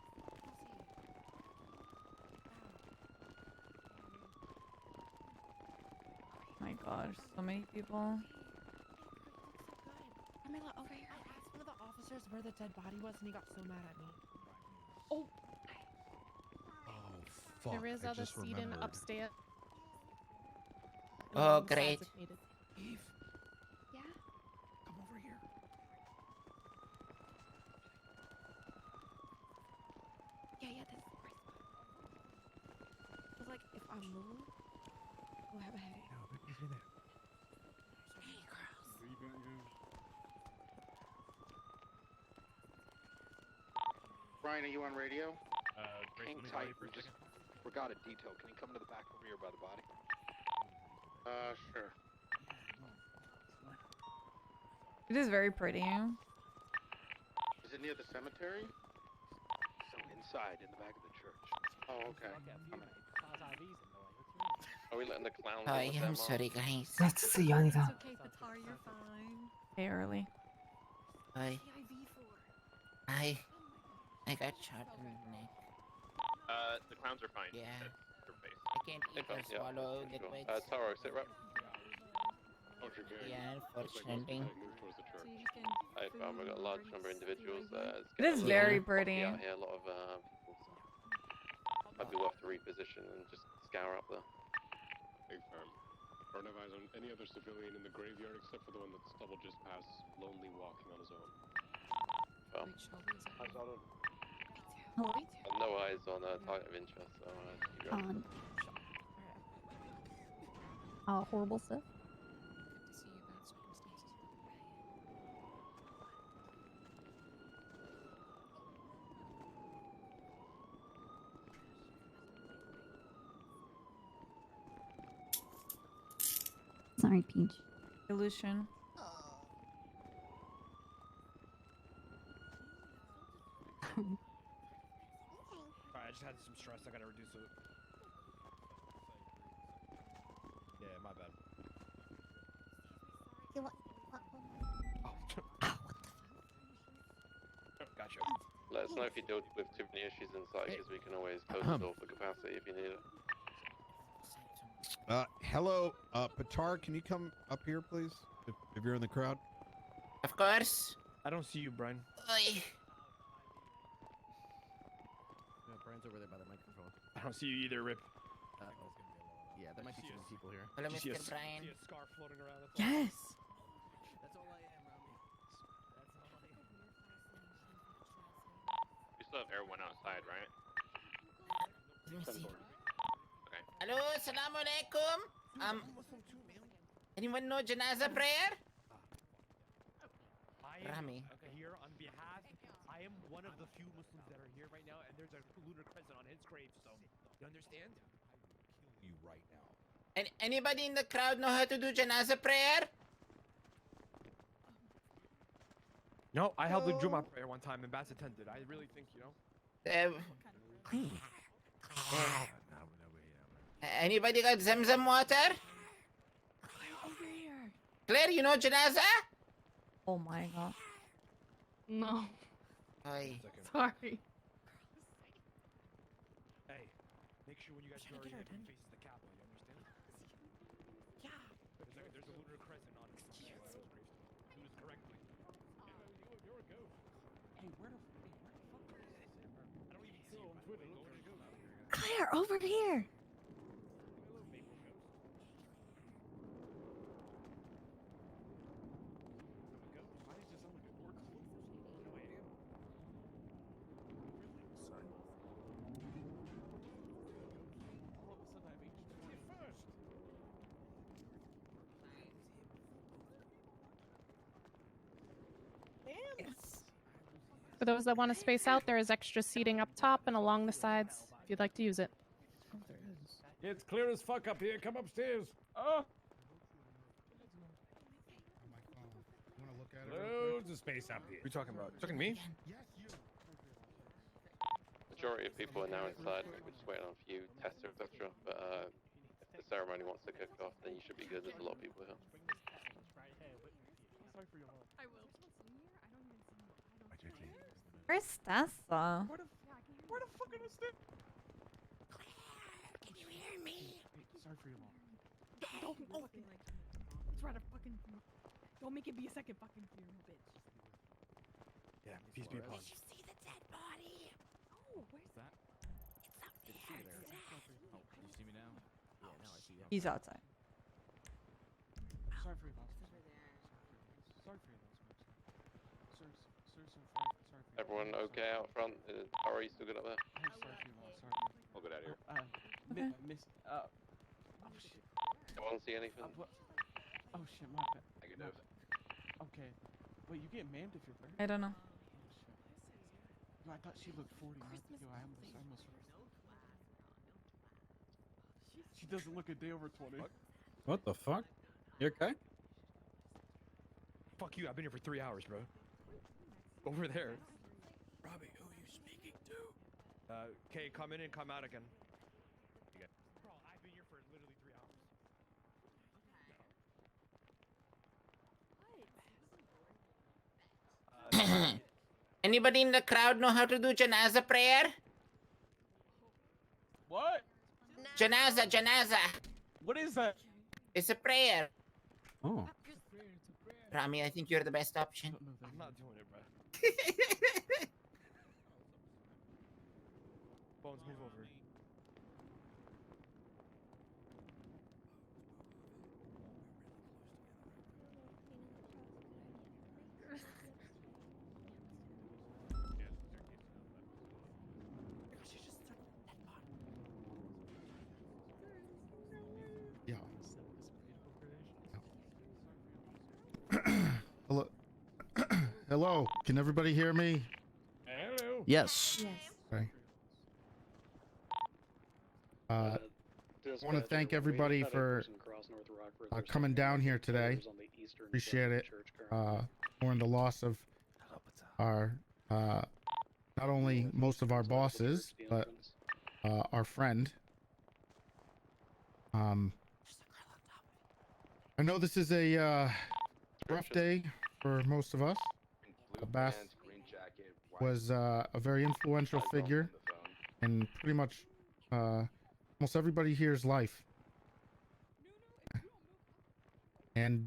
My gosh, so many people. Camila, over here. I asked one of the officers where the dead body was and he got so mad at me. Oh! Oh, fuck. There is I other just seating remembered. upstairs. Oh, great. Eve, Yeah? come over here. Yeah, this is the right spot. Cause like, if I move, we'll have a headache. Hey, girls. Ryan, are you on radio? Hang Grace, tight. let me We just forgot a detail. Can you come to the back over here by the body? Sure. It is very pretty. Is it near the cemetery? So inside, in the back of the church. Oh, okay. Are we letting the clown Oh, go yeah, with I'm them, sorry, guys. Nice to see you, Anita. It's okay, Tatar, you're fine. Hey, early. Hi. I got shot in the neck. The clowns are fine. Yeah. That's your face. I can't eat or swallow liquids. Taro, sit right. Yeah, unfortunately. I've got a large number of individuals. It is very pretty. Out here, a lot of people. So might be worth to reposition and just scour up there. Big firm. Burn eyes on any other civilian in the graveyard except for the one that's double just passed, lonely walking on his own. No eyes on a target of interest, so you go. Horrible stuff. Sorry, Peach. Illusion. Sorry, I just had some stress. I gotta reduce it. Yeah, my bad. Gotcha. Let us know if you deal with too many issues inside, because we can always close the door for capacity if you need it. Hello, Patar, can you come up here, please? If you're in the crowd. Of course. I don't see you, Brian. Oy. Brian's over there by the microphone. I don't see you either, Rip. Yeah, there might be too many people here. Hello, You see Mr. Brian. See a scarf floating around. Yes. That's all I am, Rami. That's all I am. We still have everyone outside, right? Let me see. Okay. Hello, assalamu alaikum. Anyone know janaza prayer? Rami. Here on behalf, I am one of the few Muslims that are here right now, and there's a lunar crescent on his gravestone. You understand? I will kill you right now. And anybody in the crowd know how to do janaza prayer? No, I held the Juma prayer one time, and Bass attended. I really think, you know. Anybody got Zamzam water? Claire, you know janaza? Oh my god. No. Oy. Sorry. Hey, make sure when you guys are already heading faces the Capitol, you understand? Yeah. There's a lunar crescent on it. Do this correctly. You're a ghost. Hey, where the fuck is this? I don't even see you on Twitter. Claire, over here. For those that want to space out, there is extra seating up top and along the sides if you'd like to use it. It's clear as fuck up here. Come upstairs. Oh. Loads of space up here. What are you talking about? You talking to me? Majority of people are now inside. We're just waiting on a few tests, etc. But if the ceremony wants to kick off, then you should be good. There's a lot of people here. I will. Where's Tessa? Where the fuck is this? Claire, can you hear me? Sorry for your mom. Don't try to fucking. Don't make it be a second fucking clear, bitch. Yeah, peace be upon Did you see the dead body? Oh, where's that? It's up Good to see you there. Oh, can you see me now? Yeah, now I see you. He's outside. Sorry for your loss. Sorry for your loss, Sir, sorry for your Everyone okay out front? Are you still good up there? I'm sorry for your loss. Sorry. We'll get out of here. Oh shit. I want to see anything. Oh shit, my bad. Negative. Okay. Wait, you get maimed if you're 30? I don't know. Oh shit. Yo, I thought she looked 40. Yo, I almost. She doesn't look a day over 20. What the fuck? You okay? Fuck you, I've been here for 3 hours, bro. Over there. Robbie, who are you speaking to? Okay, come in and come out again. Bro, I've been here for literally 3 hours. Anybody in the crowd know how to do janaza prayer? Janaza. What is that? It's a prayer. Oh. Rami, I think you're the best option. I'm not doing it, bro. Bones, move over. Yeah. Hello. Hello. Can everybody hear me? Hello. Yes. Okay. I want to thank everybody for coming down here today. Appreciate it. Mourn the loss of our not only most of our bosses, but our friend. I know this is a rough day for most of us. Bass was a very influential figure in pretty much almost everybody here's life. And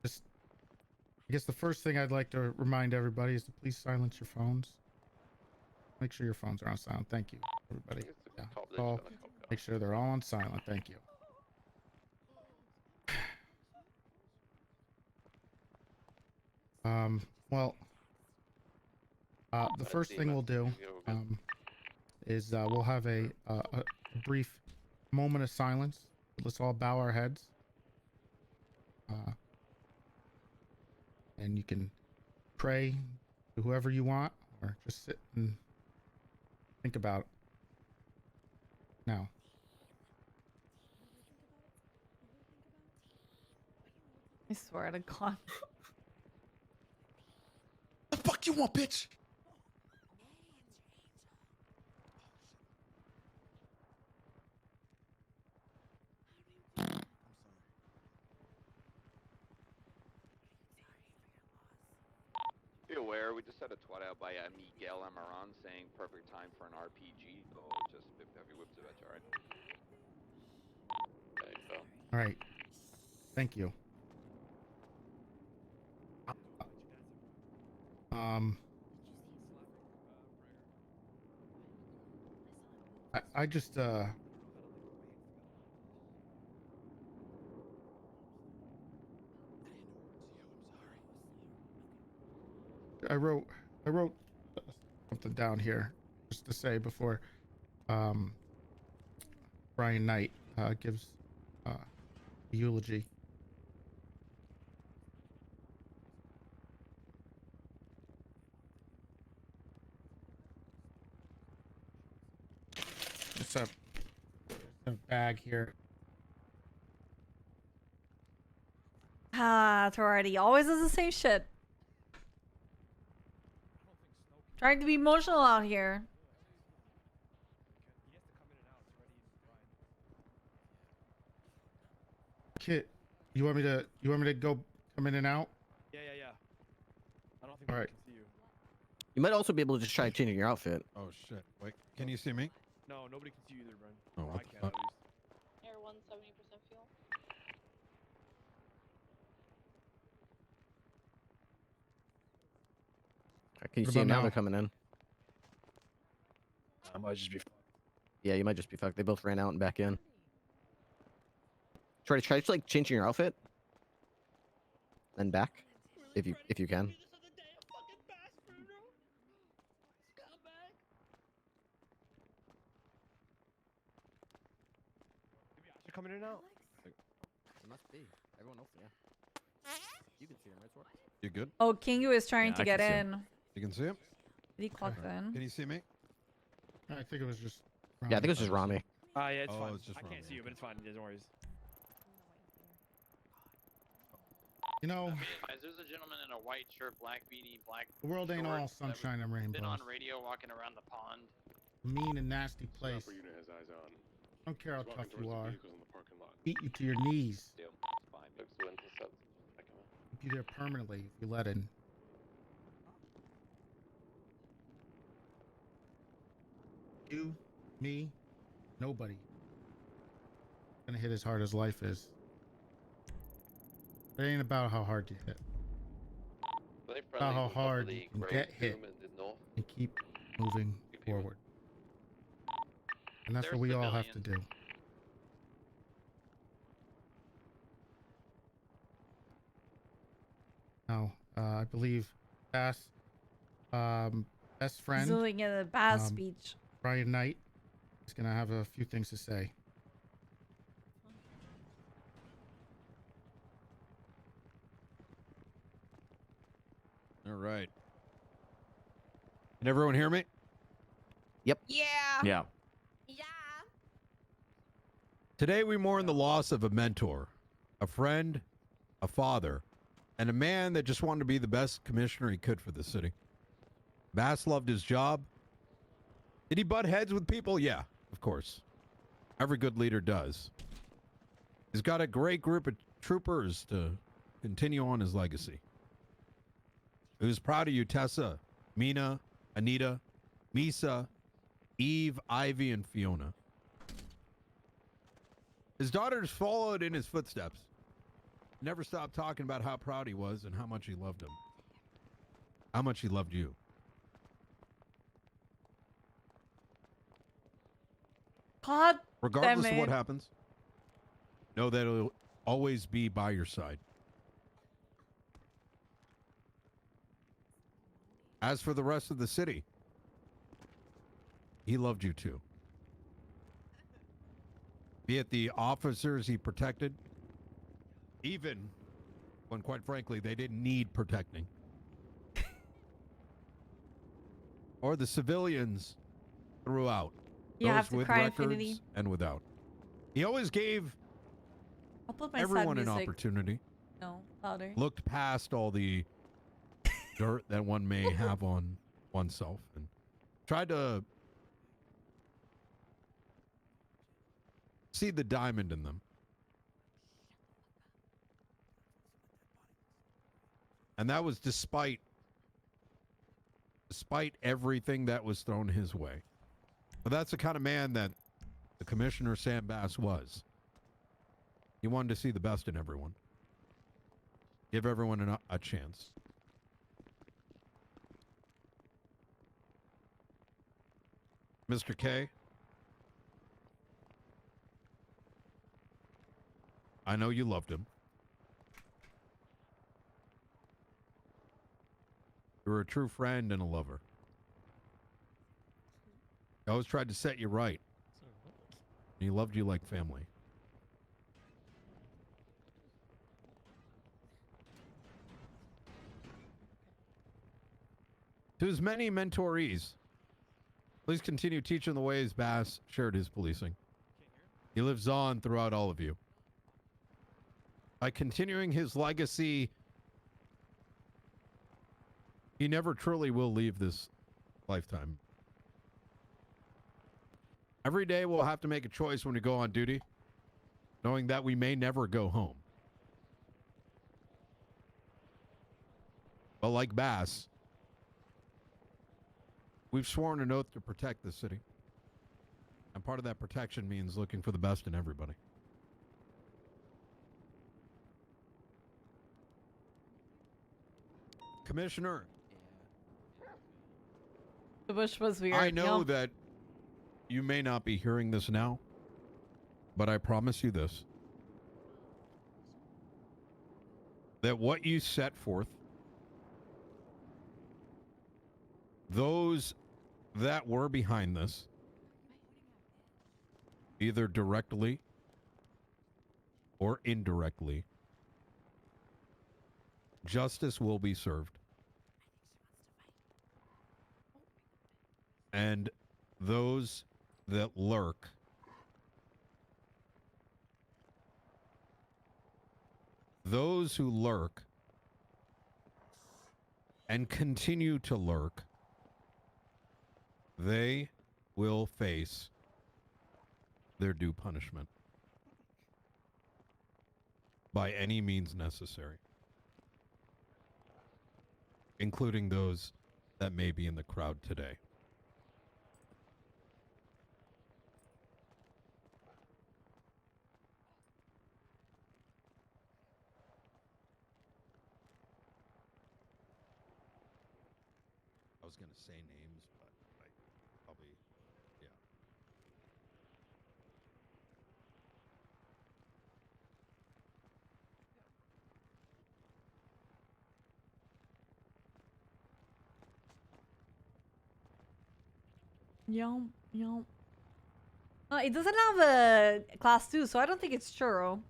just, I guess the first thing I'd like to remind everybody is to please silence your phones. Make sure your phones are on silent. Thank you, everybody. Yeah, all, make sure they're all on silent. Thank you. Well, the first thing we'll do is we'll have a brief moment of silence. Let's all bow our heads. And you can pray to whoever you want, or just sit and think about it. Now. I swear to God. The fuck you want, bitch? Be aware, we just had a twat out by Miguel Amaran saying perfect time for an RPG. So just have your whips about you, alright? Okay, so. All right. Thank you. I just I wrote something down here just to say before Brian Knight gives a eulogy. It's a bag here. Ah, Torati always does the same shit. Trying to be emotional out here. Kit, you want me to go come in and out? Yeah. I don't think All I right. can see you. You might also be able to just try changing your outfit. Oh shit! Wait, can you see me? No, nobody can see you either, Brian. Oh, Or what I the can fuck? at least. Air 170% fuel. Can you What see them about now? now? They're coming in. I might just be. Yeah, you might just be fucked. They both ran out and back in. Try like changing your outfit, then back, if you can. You're coming in and out. It must be. Everyone else, yeah. You can see them, right, Sword? You good? Oh, Kingu is trying Yeah, to I get can see in. him. You can see him? Did he clock in? Can you see me? I think it was just. Yeah, I think it was just Rami. Yeah, it's Oh, fine. it's just I can't Rami, see you, but it's fine. No worries. You know, There's a gentleman in a white shirt, black beanie, black. the world ain't all shorts that was sunshine and Been rainbows. on radio walking around the pond. Mean and nasty place. Sniper unit has eyes on. I don't care how He's tough walking you towards the are. vehicles in the parking lot. Beat you to your knees. Deal. It's fine. Looks to intercept. Keep you there permanently if you let in. You, me, nobody gonna hit as hard as life is. It ain't about how hard you hit. They About how friendly from hard the you can Grey get hit Tomb in the north. and keep moving forward. And that's what we all have to do. Now, I believe Bass, best friend, He's doing a Bass speech. Brian Knight, is gonna have a few things to say. All right. Can everyone hear me? Yep. Yeah. Yeah. Yeah. Today we mourn the loss of a mentor, a friend, a father, and a man that just wanted to be the best commissioner he could for the city. Bass loved his job. Did he butt heads with people? Yeah, of course. Every good leader does. He's got a great group of troopers to continue on his legacy. He was proud of you, Tessa, Mina, Anita, Misa, Eve, Ivy, and Fiona. His daughters followed in his footsteps. Never stopped talking about how proud he was and how much he loved him. How much he loved you. God Regardless damn of what it. happens, know that it'll always be by your side. As for the rest of the city, he loved you too. Be it the officers he protected, even when, quite frankly, they didn't need protecting. Or the civilians throughout. You those have to with cry records infinity. and without. He always gave I'll put my sad everyone an music. opportunity. No, louder. Looked past all the dirt that one may have on oneself and tried to see the diamond in them. And that was despite everything that was thrown his way. But that's the kind of man that the Commissioner Sam Bass was. He wanted to see the best in everyone. Give everyone a chance. Mr. K, I know you loved him. You were a true friend and a lover. He always tried to set you right. And he loved you like family. To his many mentorees, please continue teaching the ways Bass shared his policing. He lives on throughout all of you. By continuing his legacy, he never truly will leave this lifetime. Every day we'll have to make a choice when we go on duty, knowing that we may never go home. But like Bass, we've sworn an oath to protect the city. And part of that protection means looking for the best in everybody. Commissioner, The bush was weird. I know yeah. that you may not be hearing this now, but I promise you this. That what you set forth, those that were behind this, either directly or indirectly, justice will be served. And those that lurk those who lurk and continue to lurk, they will face their due punishment by any means necessary, including those that may be in the crowd today. was gonna say names, but I probably, yeah. Yum, yum. It doesn't have a class 2, so I don't think it's true.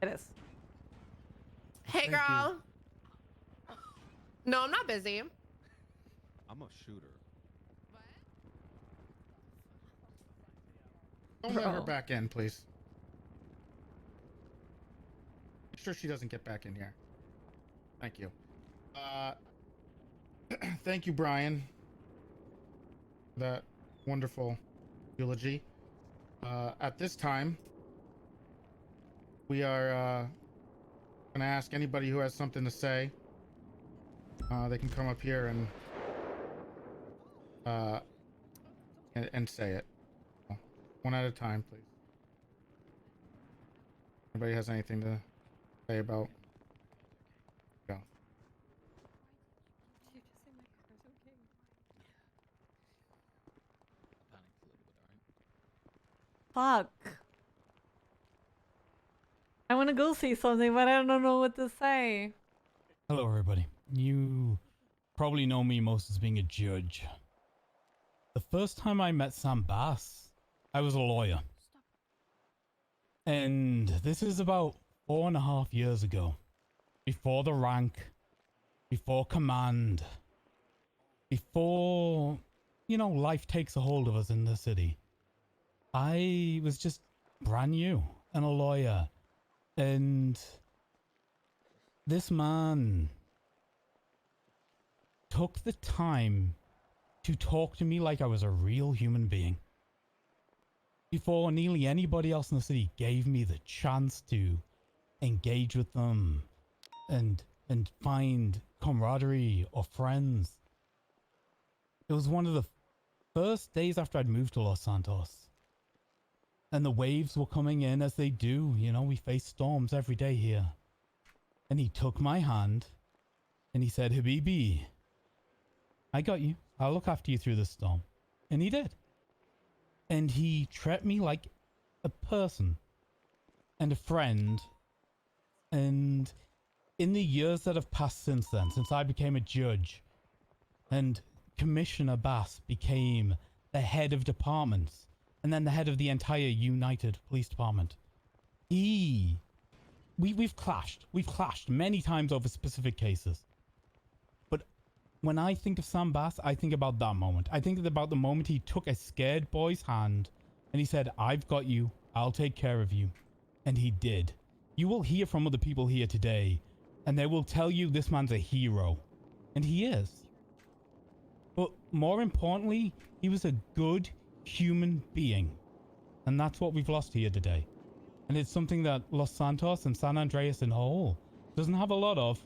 It is. Hey, Thank girl. No, I'm not busy. I'm a shooter. Don't let her Bro. back in, please. Make sure she doesn't get back in here. Thank you. Thank you, Brian, for that wonderful eulogy. At this time, we are gonna ask anybody who has something to say. They can come up here and say it. One at a time, please. Anybody has anything to say about? Go. Fuck. I want to go say something, but I don't know what to say. Hello, everybody. You probably know me most as being a judge. The first time I met Sam Bass, I was a lawyer. And this is about 4.5 years ago. Before the rank, before command, before, you know, life takes a hold of us in the city. I was just brand new and a lawyer. And this man took the time to talk to me like I was a real human being. Before nearly anybody else in the city gave me the chance to engage with them and find camaraderie or friends. It was one of the first days after I'd moved to Los Santos. And the waves were coming in as they do. You know, we face storms every day here. And he took my hand and he said, Habibi, I got you. I'll look after you through this storm. And he did. And he treated me like a person and a friend. And in the years that have passed since then, since I became a judge and Commissioner Bass became the head of departments and then the head of the entire United Police Department, we've clashed. We've clashed many times over specific cases. But when I think of Sam Bass, I think about that moment. I think about the moment he took a scared boy's hand and he said, I've got you. I'll take care of you. And he did. You will hear from other people here today, and they will tell you this man's a hero. And he is. But more importantly, he was a good human being. And that's what we've lost here today. And it's something that Los Santos and San Andreas in whole doesn't have a lot of.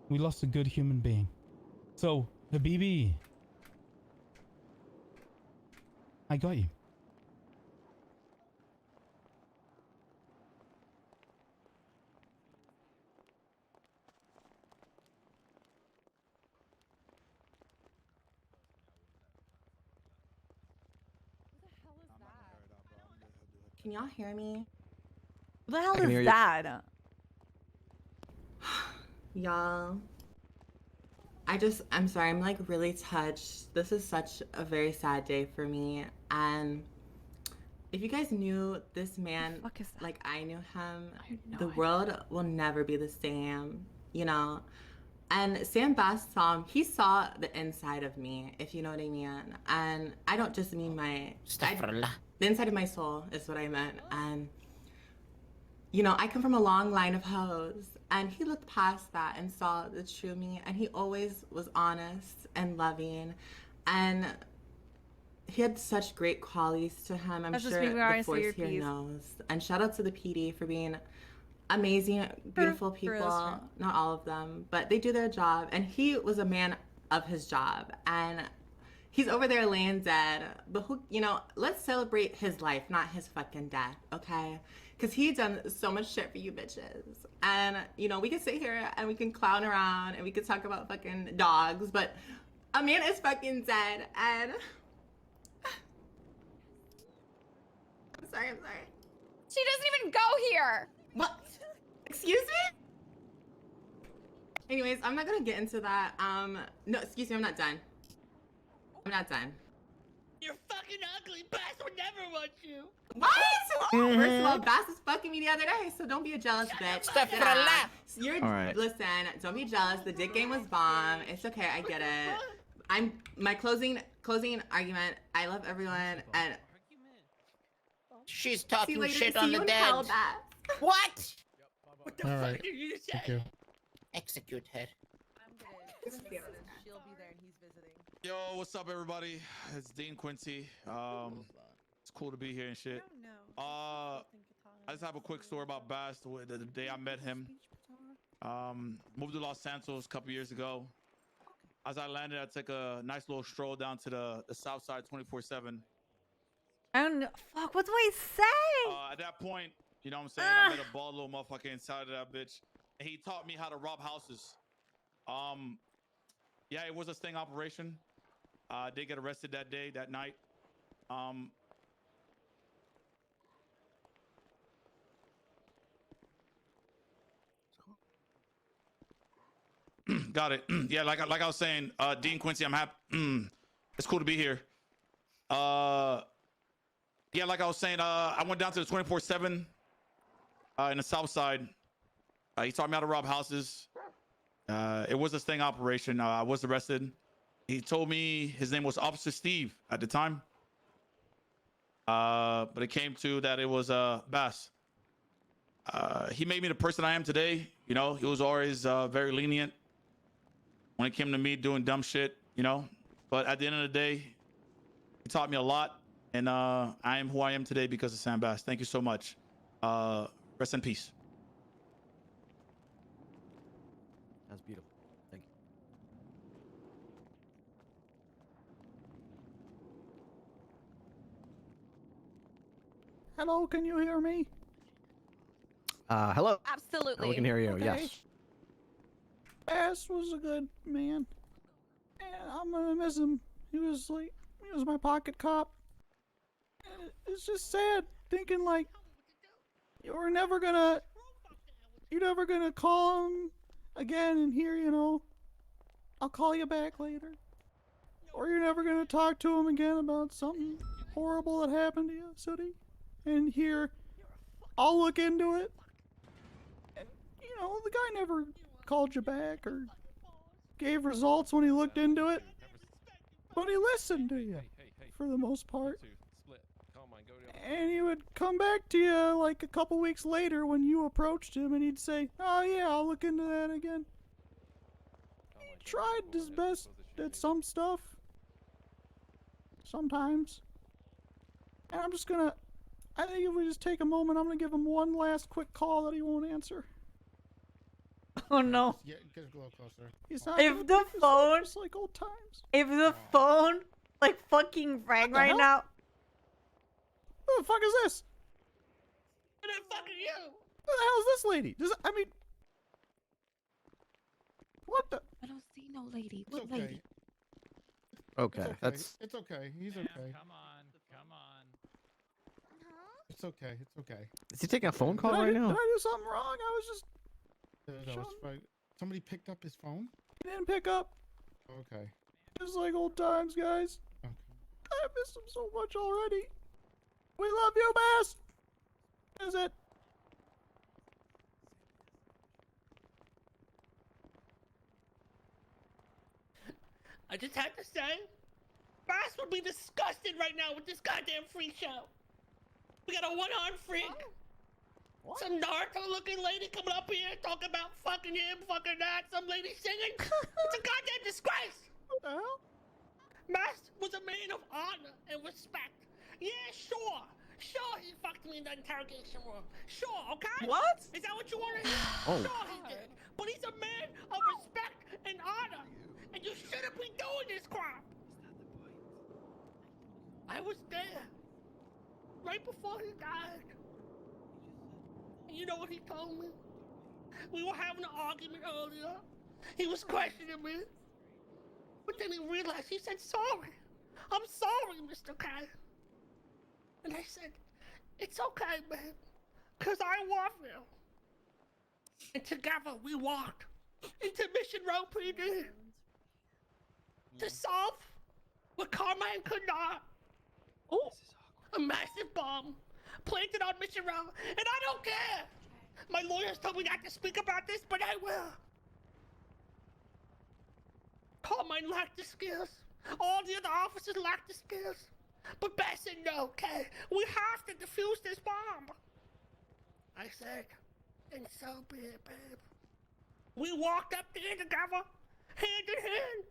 We lost a good human being. So, Habibi, I got you. Can y'all hear me? Who the hell is that? Y'all, I'm sorry, I'm like really touched. This is such a very sad day for me. And if you guys knew this man like I knew him, the world will never be the same, you know? And Sam Bass he saw the inside of me, if you know what I mean. And I don't just mean the inside of my soul is what I meant. And, you know, I come from a long line of hoes. And he looked past that and saw the true me. And he always was honest and loving. And he had such great qualities to him. I'm sure the force here knows. And shout out to the PD for being amazing, beautiful people. Not all of them, but they do their job. And he was a man of his job. And He's over there laying dead. But who, you know, let's celebrate his life, not his fucking death, okay? Because he done so much shit for you bitches. And, you know, we can sit here and we can clown around and we can talk about fucking dogs, but a man is fucking dead. And I'm sorry. She doesn't even go here. What? Excuse me? Anyways, I'm not gonna get into that. No, excuse me, I'm not done. You're fucking ugly. Bass would never want you. What? First of all, Bass was fucking me the other day, so don't be a jealous bitch. You're All right. Listen, don't be jealous. The dick game was bomb. It's okay, I get it. My closing argument. I love everyone, and She's talking later. shit See on you the in dead. hell, Bass. What? What the All fuck right. did you say? Thank you. Execute her. She'll be there and he's visiting. Yo, what's up, everybody? It's Dean Quincy. It's cool to be here and shit. I just have a quick story about Bass. The day I met him, moved to Los Santos a couple years ago. As I landed, I took a nice little stroll down to the south side 24/7. I don't know. Fuck, what do I say? At that point, you know what I'm saying? I met a bald little motherfucker inside of that bitch. And he taught me how to rob houses. Yeah, it was a sting operation. I did get arrested that night. Got it. Yeah, like I was saying, Dean Quincy, I'm happy. It's cool to be here. Yeah, like I was saying, I went down to the 24/7 in the south side. He taught me how to rob houses. It was a sting operation. I was arrested. He told me his name was Officer Steve at the time. But it came to that it was Bass. He made me the person I am today. You know, he was always very lenient when it came to me doing dumb shit, you know. But at the end of the day, he taught me a lot. And I am who I am today because of Sam Bass. Thank you so much. Rest in peace. That's beautiful. Thank you. Hello, can you hear me? Hello. Absolutely. We can hear you. Okay. Yes. Bass was a good man. And I'm gonna miss him. He was my pocket cop. And it's just sad thinking like you're never gonna call him again and hear, you know, I'll call you back later. Or you're never gonna talk to him again about something horrible that happened to you, Sooty. And hear, I'll look into it. And, you know, the guy never called you back or gave results when he looked into it. But he listened to you, for the most part. And he would come back to you like a couple weeks later when you approached him and he'd say, oh yeah, I'll look into that again. He tried his best at some stuff. Sometimes. And I think if we just take a moment, I'm gonna give him one last quick call that he won't answer. Oh no. Yeah, get a little closer. He's not If the phone, just like old times. if the phone like fucking rang right hell? now. Who the fuck is this? Who the fuck are you? Who the hell is this lady? What the? I don't see no lady. What It's okay. lady? Okay. That's. It's okay. He's okay. Come on. It's okay. It's okay. Is he taking a phone call Did right now? Did I do something wrong? I was just. That was fine. Somebody picked up his phone? He didn't pick up. Okay. Just like old times, guys. Okay. I miss him so much already. We love you, Bass. Is it? I just had to say, Bass would be disgusted right now with this goddamn freak show. We got a one-armed freak. Some Naruto-looking lady coming up here talking about fucking him, fucking that. Some lady singing. It's a goddamn disgrace. What the hell? Bass was a man of honor and respect. Yeah, sure. Sure, he fucked me in the interrogation room. Sure, okay? What? Is that what you want to hear? Oh. Sure he did. But he's a man of respect and honor. And you shouldn't be doing this crap. I was there. Right before he died. And you know what he told me? We were having an argument earlier. He was questioning me. But then he realized, he said, sorry. I'm sorry, Mr. K. And I said, it's okay, man. Because I love you. And together we walked into Mission Row PD to solve what Carmine could not. Oh, a massive bomb planted on Mission Row. And I don't care. My lawyers told me not to speak about this, but I will. Carmine lacked the skills. All the other officers lacked the skills. But Bess said, no, okay, we have to defuse this bomb. I said, and so be it, babe. We walked up there together, hand in hand.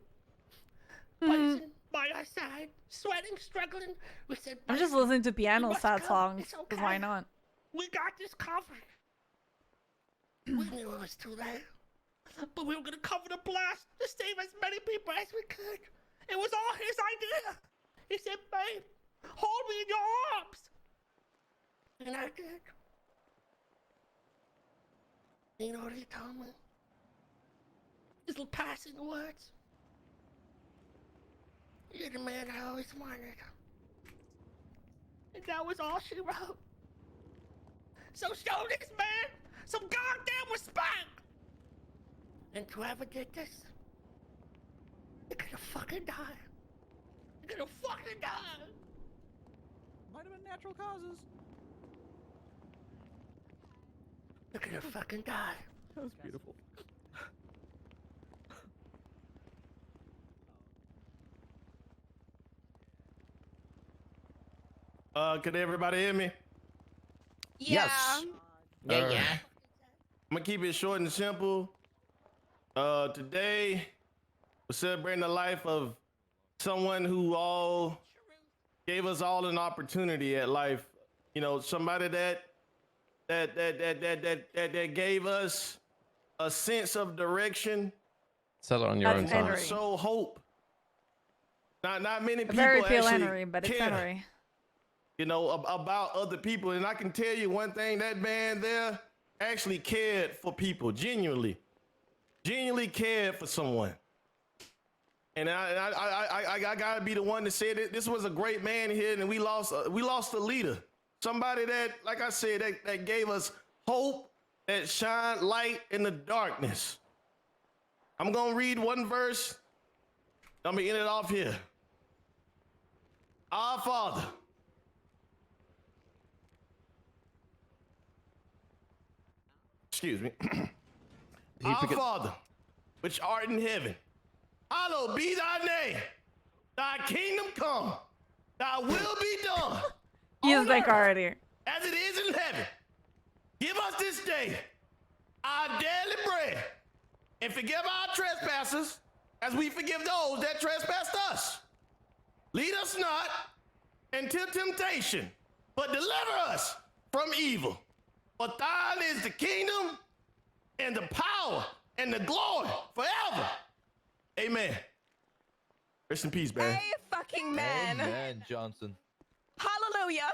Bison by our side, sweating, struggling. We said, I'm just Bison, listening to piano you must sad come. songs. It's 'Cause okay. why not? We got this covered. We knew it was too late. But we were gonna cover the blast to save as many people as we could. It was all his idea. He said, babe, hold me in your arms. And I did. You know what he told me? His little passing words. You're the man I always wanted. And that was all she wrote. So show this man some goddamn respect. And whoever did this, you're gonna fucking die. You're gonna fucking die. Might have been natural causes. You're gonna fucking die. That was beautiful. Could everybody hear me? Yeah. I'm gonna keep it short and simple. Today we're celebrating the life of someone who all gave us all an opportunity at life. You know, somebody that gave us a sense of direction. Sell it on your own That's time. Henry. So hope. Not many people Very pale actually Henry, but it's care, Henry. you know, about other people. And I can tell you one thing, that man there actually cared for people, genuinely cared for someone. And I gotta be the one to say that this was a great man here, and we lost a leader, somebody that, like I said, that gave us hope, that shined light in the darkness. I'm gonna read one verse. I'm gonna end it off here. Our Father, excuse me. Our Father, which art in heaven, hallowed be thy name. Thy kingdom come, thy will be done. He is on like earth already. as it is in heaven. Give us this day our daily bread, and forgive our trespasses as we forgive those that trespass us. Lead us not into temptation, but deliver us from evil. For thine is the kingdom and the power and the glory forever. Amen. Rest in peace, man. Hey, fucking man. Amen, Johnson. Hallelujah.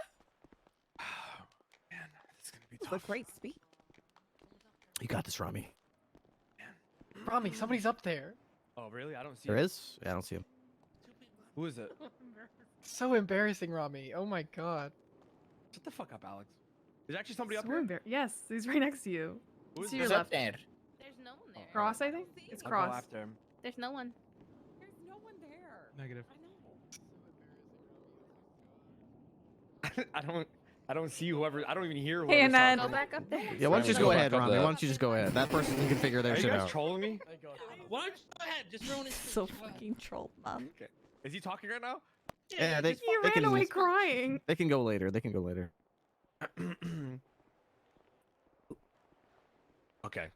What a great speech. You got this, Rami. Rami, somebody's up there. Oh, really? I don't see There him. is? Yeah, I don't see him. Who is it? So embarrassing, Rami. Oh my god. Shut the fuck up, Alex. There's actually somebody up here? Yes, he's right next to you. Who is To your this? left. There's no one there. Cross, I think? It's I'll go Cross. after him. There's no one. There's no one there. Negative. I don't see whoever. I don't even hear Hey, whoever's Annette. talking. Go back up there. Yeah, why don't you just go back ahead, up Rami? there. Why don't you just go ahead? That person can figure their Are you shit guys out. trolling me? Why don't you go ahead? Just ruin his So fucking trolled, man. Okay. Is he talking right now? Yeah, they He ran can, away crying. They can go later. They can go later. Okay.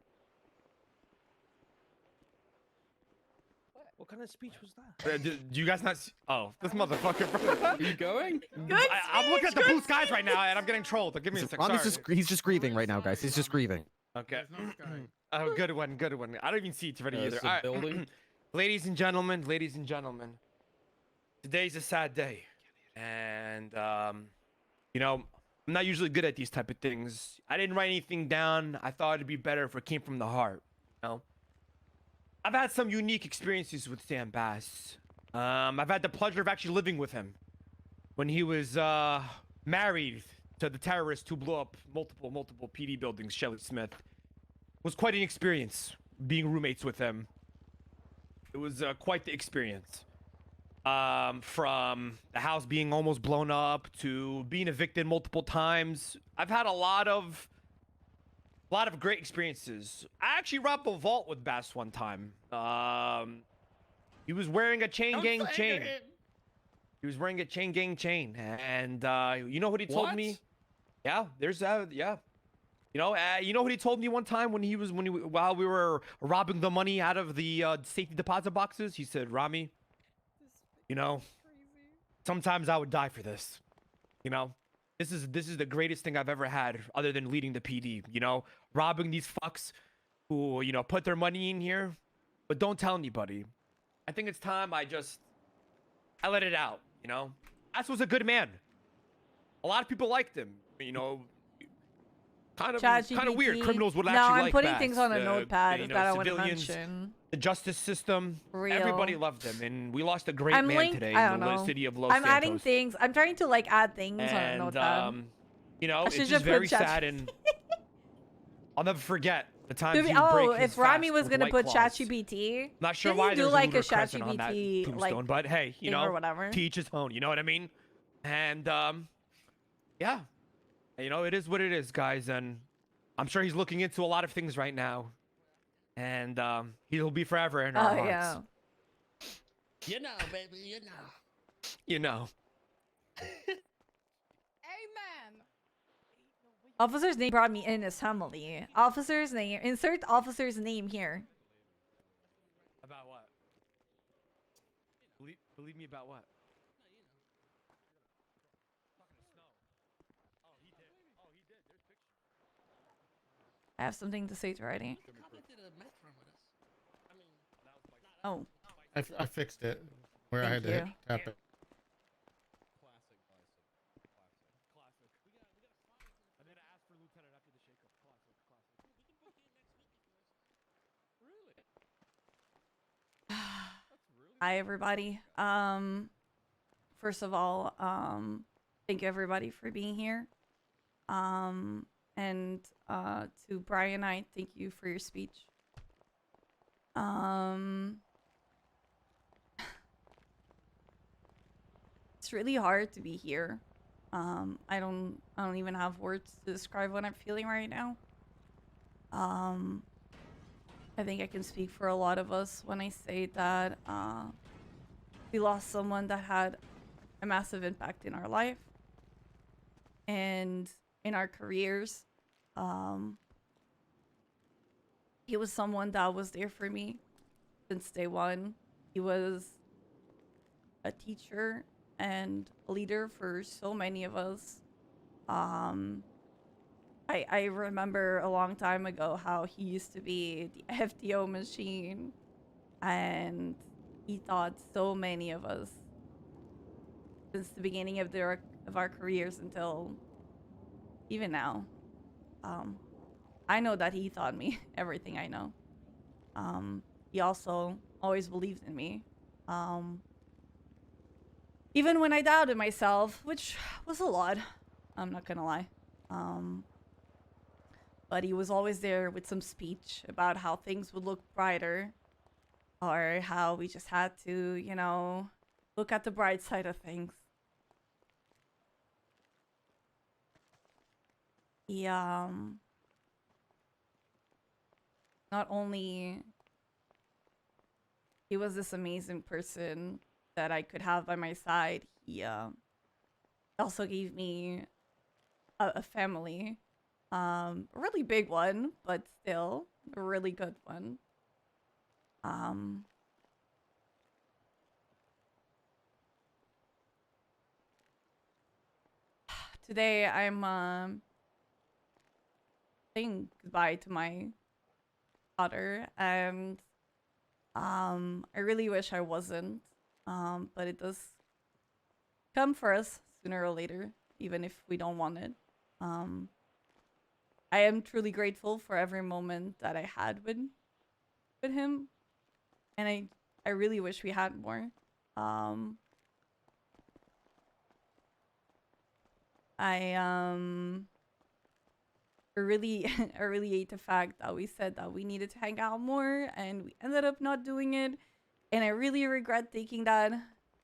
What kind of speech was that? Do you guys not see? Oh, this motherfucker. Are you going? I'm looking at the blue skies right now, and I'm getting trolled. Give me a sec. Rami's Sorry. he's just grieving right now, guys. He's just grieving. Okay. Oh, good one, good one. I don't even see Tiffany either. It's a building. Ladies and gentlemen, today's a sad day. And you know, I'm not usually good at these type of things. I didn't write anything down. I thought it'd be better if it came from the heart. You know, I've had some unique experiences with Sam Bass. I've had the pleasure of actually living with him when he was married to the terrorist who blew up multiple PD buildings. Shelley Smith. It was quite an experience being roommates with him. It was quite the experience. From the house being almost blown up to being evicted multiple times. I've had a lot of great experiences. I actually robbed a vault with Bass one time. He was wearing a chain gang chain. He was wearing a chain gang chain, and you know what he told me? Yeah, there's yeah. You know what he told me one time while we were robbing the money out of the safety deposit boxes? He said, "Rami, you know, sometimes I would die for this. You know, this is the greatest thing I've ever had, other than leading the PD. You know, robbing these fucks who put their money in here, but don't tell anybody. I think it's time I let it out. You know, Ass was a good man. A lot of people liked him. You know." Kind of weird. Criminals would actually like I'm putting Bass. things on a notepad that I want to civilians, mention. The justice system. Real. Everybody loved him, and we lost a great man today in the city of Los I'm Santos. adding things. I'm trying to like add things on a notepad. You know, I it's should just just put very sad, and I'll never forget the times he would break his if Rami fast was with gonna White put Claws. ChatGPT, Not sure didn't why he do there's like a lunar crescent on that ChatGPT tombstone, like but hey, you thing or know, whatever. to each his own. You know what I mean? And yeah, you know, it is what it is, guys, and I'm sure he's looking into a lot of things right now, and he'll be forever in our hearts. Yeah. You know, baby, you know. You know. Amen. Officer's name brought me in his family. Officer's name. Insert officer's name here. About what? Believe me about what? I have something to say to Riding. Oh. I fixed it where I Thank had to you. tap it. Hi everybody. First of all, thank you everybody for being here. And to Brian, I thank you for your speech. It's really hard to be here. I don't even have words to describe what I'm feeling right now. I think I can speak for a lot of us when I say that we lost someone that had a massive impact in our life and in our careers. He was someone that was there for me since day one. He was a teacher and a leader for so many of us. I remember a long time ago how he used to be the FTO machine, and he taught so many of us since the beginning of our careers until even now. I know that he taught me everything I know. He also always believed in me. Even when I doubted myself, which was a lot, I'm not gonna lie. But he was always there with some speech about how things would look brighter, or how we just had to, you know, look at the bright side of things. He, not only he was this amazing person that I could have by my side, he also gave me a family. A really big one, but still a really good one. Today I'm saying goodbye to my daughter, and I really wish I wasn't, but it does come for us sooner or later, even if we don't want it. I am truly grateful for every moment that I had with him, and I really wish we had more. I really I really hate the fact that we said that we needed to hang out more and we ended up not doing it, and I really regret taking that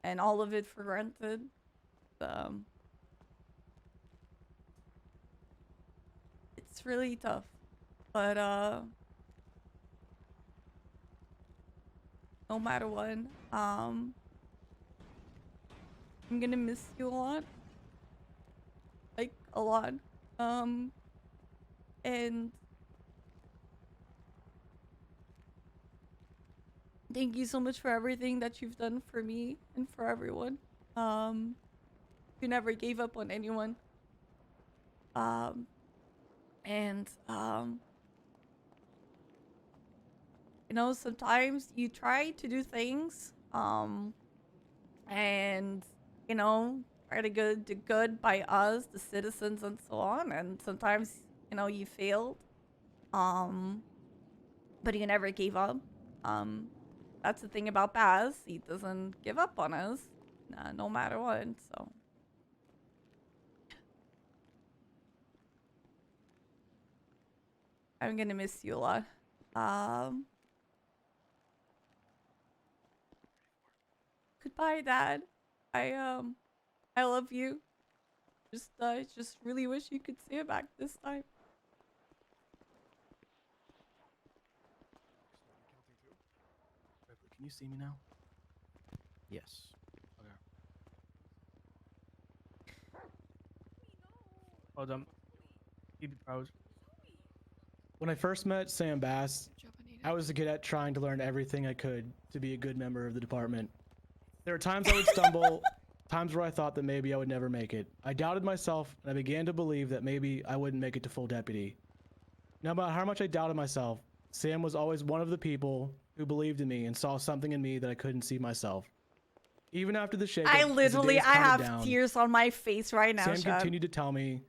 and all of it for granted. It's really tough, but no matter what, I'm gonna miss you a lot, like a lot. And thank you so much for everything that you've done for me and for everyone. You never gave up on anyone. You know, sometimes you try to do things, and you know, try to do good by us, the citizens, and so on. And sometimes, you know, you failed, but you never gave up. That's the thing about Baz. He doesn't give up on us, no matter what. So. I'm gonna miss you a lot. Goodbye, Dad. I love you. Just really wish you could see it back this time. Can you see me now? Yes. Okay. Hold on. Keep it pause. When I first met Sam Bass, I was a cadet trying to learn everything I could to be a good member of the department. There were times I would stumble, times where I thought that maybe I would never make it. I doubted myself, and I began to believe that maybe I wouldn't make it to full deputy. No matter how much I doubted myself, Sam was always one of the people who believed in me and saw something in me that I couldn't see myself. Even after the shakeup, I as the literally, days I counted have down, tears on my face right now, Sam Shad. continued to tell me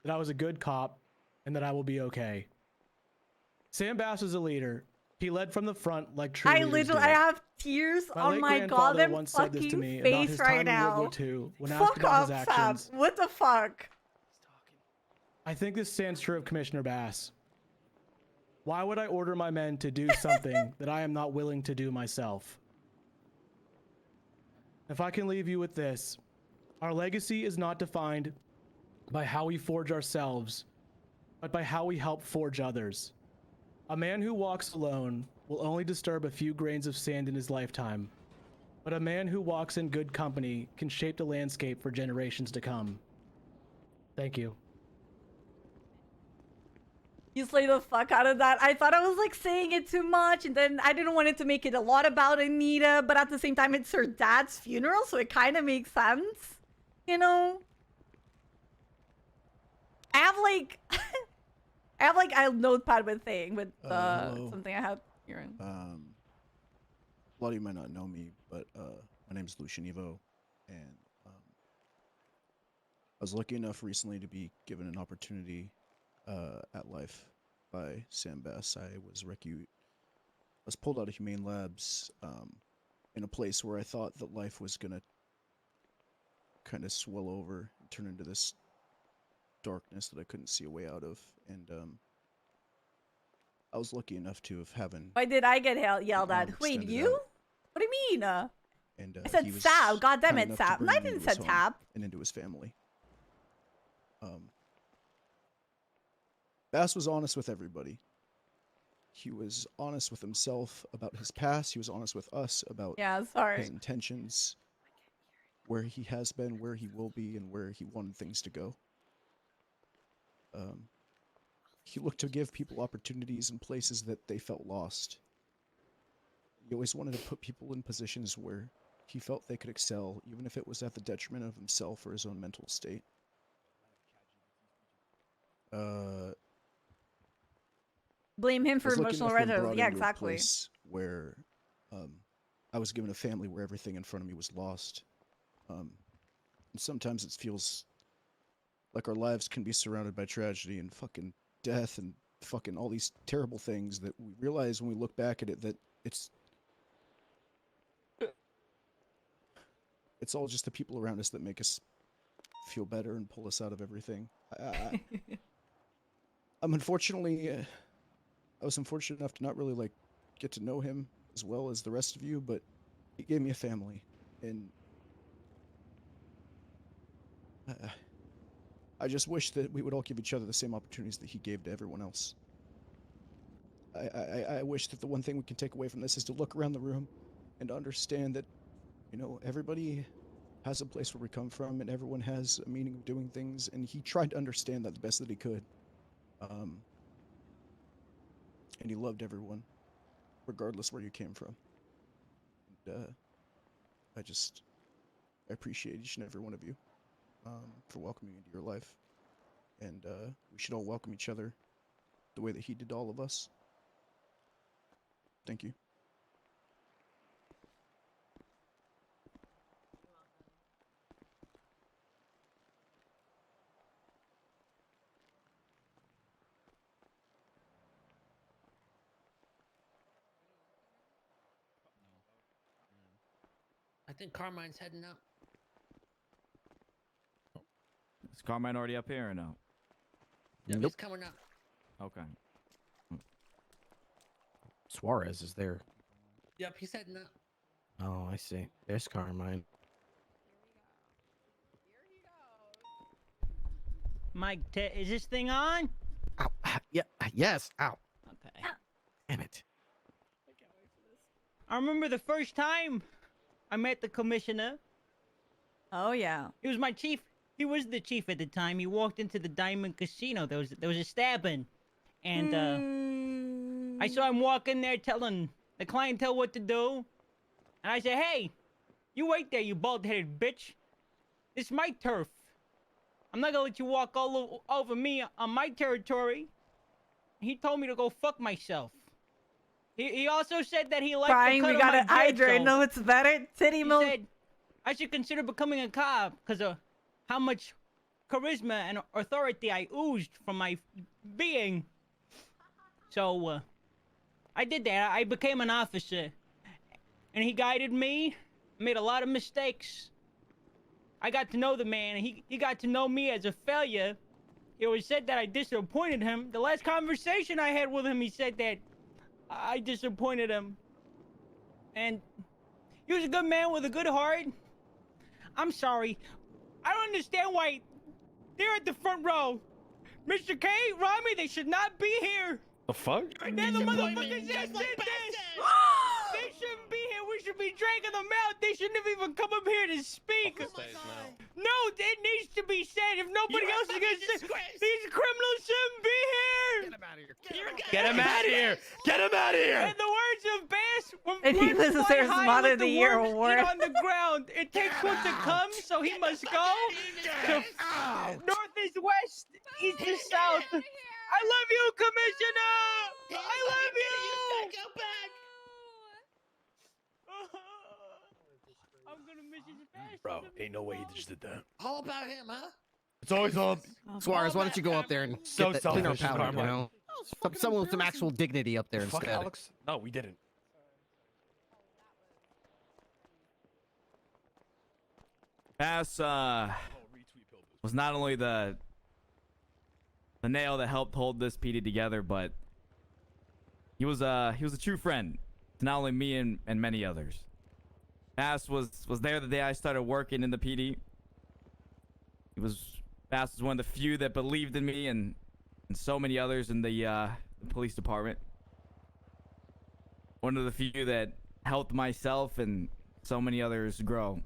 that I was a good cop and that I will be okay. Sam Bass was a leader. He led from the front like true leaders do. I have tears on late my grandfather goddamn once said this to fucking me about face his right time in now. World War II when asked Fuck about off, his Sam. actions. What the fuck? I think this stands true of Commissioner Bass. Why would I order my men to do something that I am not willing to do myself? If I can leave you with this, our legacy is not defined by how we forge ourselves, but by how we help forge others. A man who walks alone will only disturb a few grains of sand in his lifetime, but a man who walks in good company can shape the landscape for generations to come. Thank you. You slay the fuck out of that. I thought I was like saying it too much, and then I didn't want it to make it a lot about Anita, but at the same time, it's her dad's funeral, so it kind of makes sense, you know? I have like, a notepad with Hello. something I have here. A lot of you might not know me, but my name is Lucian Evo, and I was lucky enough recently to be given an opportunity at life by Sam Bass. I was pulled out of Humane Labs in a place where I thought that life was gonna kind of swell over and turn into this darkness that I couldn't see a way out of, and I was lucky enough to have having. Why did I get yelled at? Wait, extended you? out. What do you mean? And I said he was Sab. God damn kind it, enough to Sab. bring I me didn't into his say home Tab. and into his family. Bass was honest with everybody. He was honest with himself about his past. He was honest with us about his intentions, where he has been, where he will be, and where he wanted things to go. He looked to give people opportunities in places that they felt lost. He always wanted to put people in positions where he felt they could excel, even if it was at the detriment of himself or his own mental state. Blame him for I was lucky emotional enough to be retro. brought Yeah, into a exactly. place where I was given a family where everything in front of me was lost. And sometimes it feels like our lives can be surrounded by tragedy and fucking death and fucking all these terrible things that we realize when we look back at it that it's all just the people around us that make us feel better and pull us out of everything. I'm unfortunately, I was unfortunate enough to not really like get to know him as well as the rest of you, but he gave me a family, and I just wish that we would all give each other the same opportunities that he gave to everyone else. I wish that the one thing we can take away from this is to look around the room and understand that, you know, everybody has a place where we come from, and everyone has a meaning of doing things, and he tried to understand that the best that he could. And he loved everyone, regardless where you came from. And, I appreciate each and every one of you for welcoming me into your life. And we should all welcome each other the way that he did all of us. Thank you. I think Carmine's heading up. Is Carmine already up here or no? Yep, he's coming up. Okay. Suarez is there. Yep, he's heading up. Oh, I see. There's Carmine. Mike, is this thing on? Ow. Yeah. Yes. Ow. Okay. Damn it. I remember the first time I met the commissioner. Oh yeah. He was my chief. He was the chief at the time. He walked into the Diamond Casino. There was a stabbing, and I saw him walk in there telling the clientele what to do. And I said, "Hey, you wait there, you bald-headed bitch. This is my turf. I'm not gonna let you walk all over me on my territory." He told me to go fuck myself. He also said that he liked Brian, the cut we of gotta my hydrate. dreadlock. No, it's better. Titty He milk. said I should consider becoming a cop because of how much charisma and authority I oozed from my being. So, I did that. I became an officer. And he guided me. Made a lot of mistakes. I got to know the man, and he got to know me as a failure. He always said that I disappointed him. The last conversation I had with him, he said that I disappointed him. And he was a good man with a good heart. I'm sorry. I don't understand why they're at the front row. Mr. K, Rami, they should not be here. The fuck? They're the motherfuckers that did this. They shouldn't be here. We should be dragging them out. They shouldn't have even come up here to speak. No, it needs to be said. If nobody else is gonna say, these criminals shouldn't be here. Get them out of here. Get him out of here! Get him out of here! In the words of Bass, when And he words was fly their high, Mod let of the Year worms award. get on the ground. It takes one to come, so he must go to north is west, east is south. I love you, Commissioner. I love you. Go back. I'm gonna miss you, Bass. Bro, ain't no way you just did that. All about him, huh? It's always on. Suarez, why don't you go up there and So get that clean our selfish, powder, you Carmine. know? Someone with some actual dignity up there Fuck instead. Alex? No, we didn't. Bass was not only the nail that helped hold this PD together, but he was a true friend to not only me and many others. Bass was there the day I started working in the PD. Bass was one of the few that believed in me and so many others in the police department. One of the few that helped myself and so many others grow.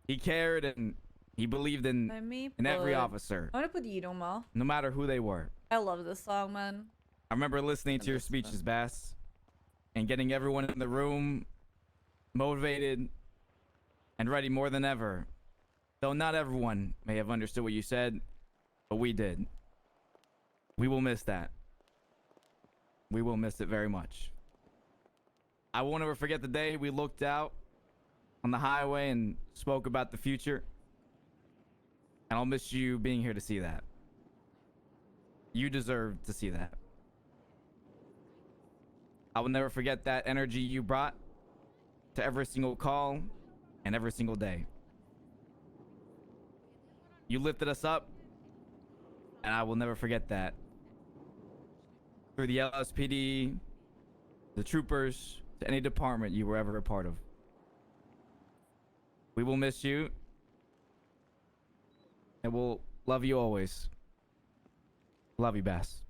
He cared and he believed in every officer, I want to put Yidoma. no matter who they were. I love this song, man. I remember listening to your speeches, Bass, and getting everyone in the room motivated and ready more than ever. Though not everyone may have understood what you said, but we did. We will miss that. We will miss it very much. I won't ever forget the day we looked out on the highway and spoke about the future. And I'll miss you being here to see that. You deserve to see that. I will never forget that energy you brought to every single call and every single day. You lifted us up, and I will never forget that. Through the LSPD, the troopers, to any department you were ever a part of. We will miss you, and we'll love you always. Love you, Bass.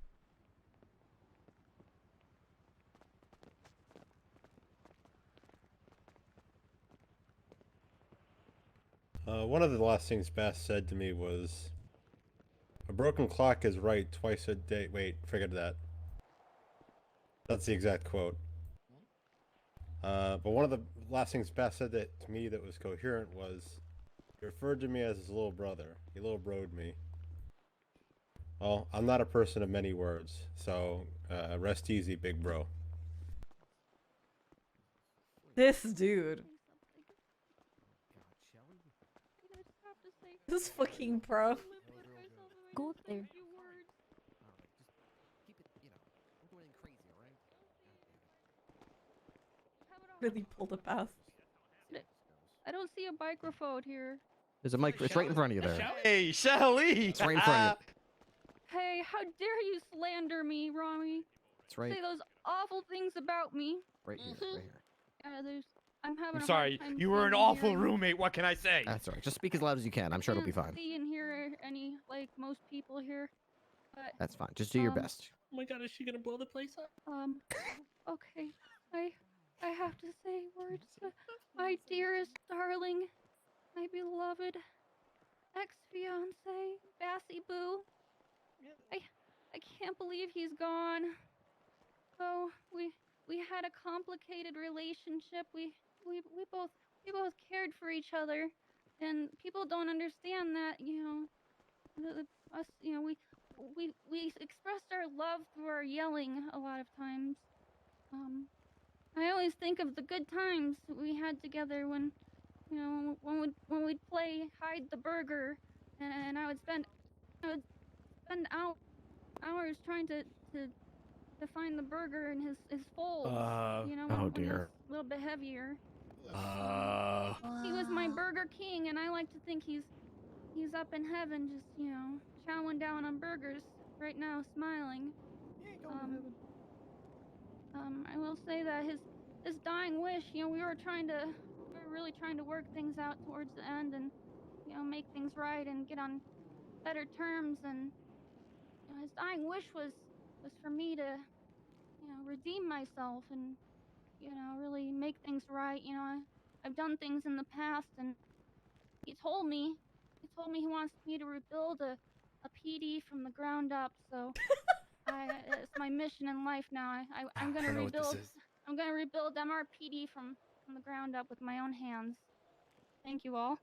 One of the last things Bass said to me was, "A broken clock is right twice a day." Wait, forget that. That's the exact quote. But one of the last things Bass said to me that was coherent was, he referred to me as his little brother. He little broed me. Well, I'm not a person of many words, so rest easy, big bro. This dude. This fucking pro. Go up there. Really pulled a pass. I don't see a microphone here. There's a mic. It's right in front of you there. Hey, Shelly! It's right in front of you. Hey, how dare you slander me, Rami? It's right. Say those awful things about me. Right here. Right here. I'm having I'm a sorry, hard time you were an seeing awful here. roommate. What can I say? That's all right. Just speak as loud as you can. I'm sure it'll be fine. See and hear any like most people here, but That's fine. Just do your best. Oh my god, is she gonna blow the place up? okay. I have to say words. My dearest darling, my beloved ex-fiance, Bassy Boo. I can't believe he's gone. Oh, we had a complicated relationship. We both cared for each other, and people don't understand that. Us. We expressed our love through our yelling a lot of times. I always think of the good times we had together when we'd play hide the burger, and I would spend hours trying to find the burger in his folds. Oh when dear. it's a little bit heavier. He was my Burger King, and I like to think he's up in heaven, just chowing down on burgers right now, smiling. I will say that his dying wish, we were really trying to work things out towards the end, and make things right and get on better terms. And his dying wish was for me to redeem myself and really make things right. I've done things in the past, and he told me he wants me to rebuild a PD from the ground up. So it's my mission in life now. I'm gonna rebuild. I'm gonna rebuild MRPD from the ground up with my own hands. Thank you all.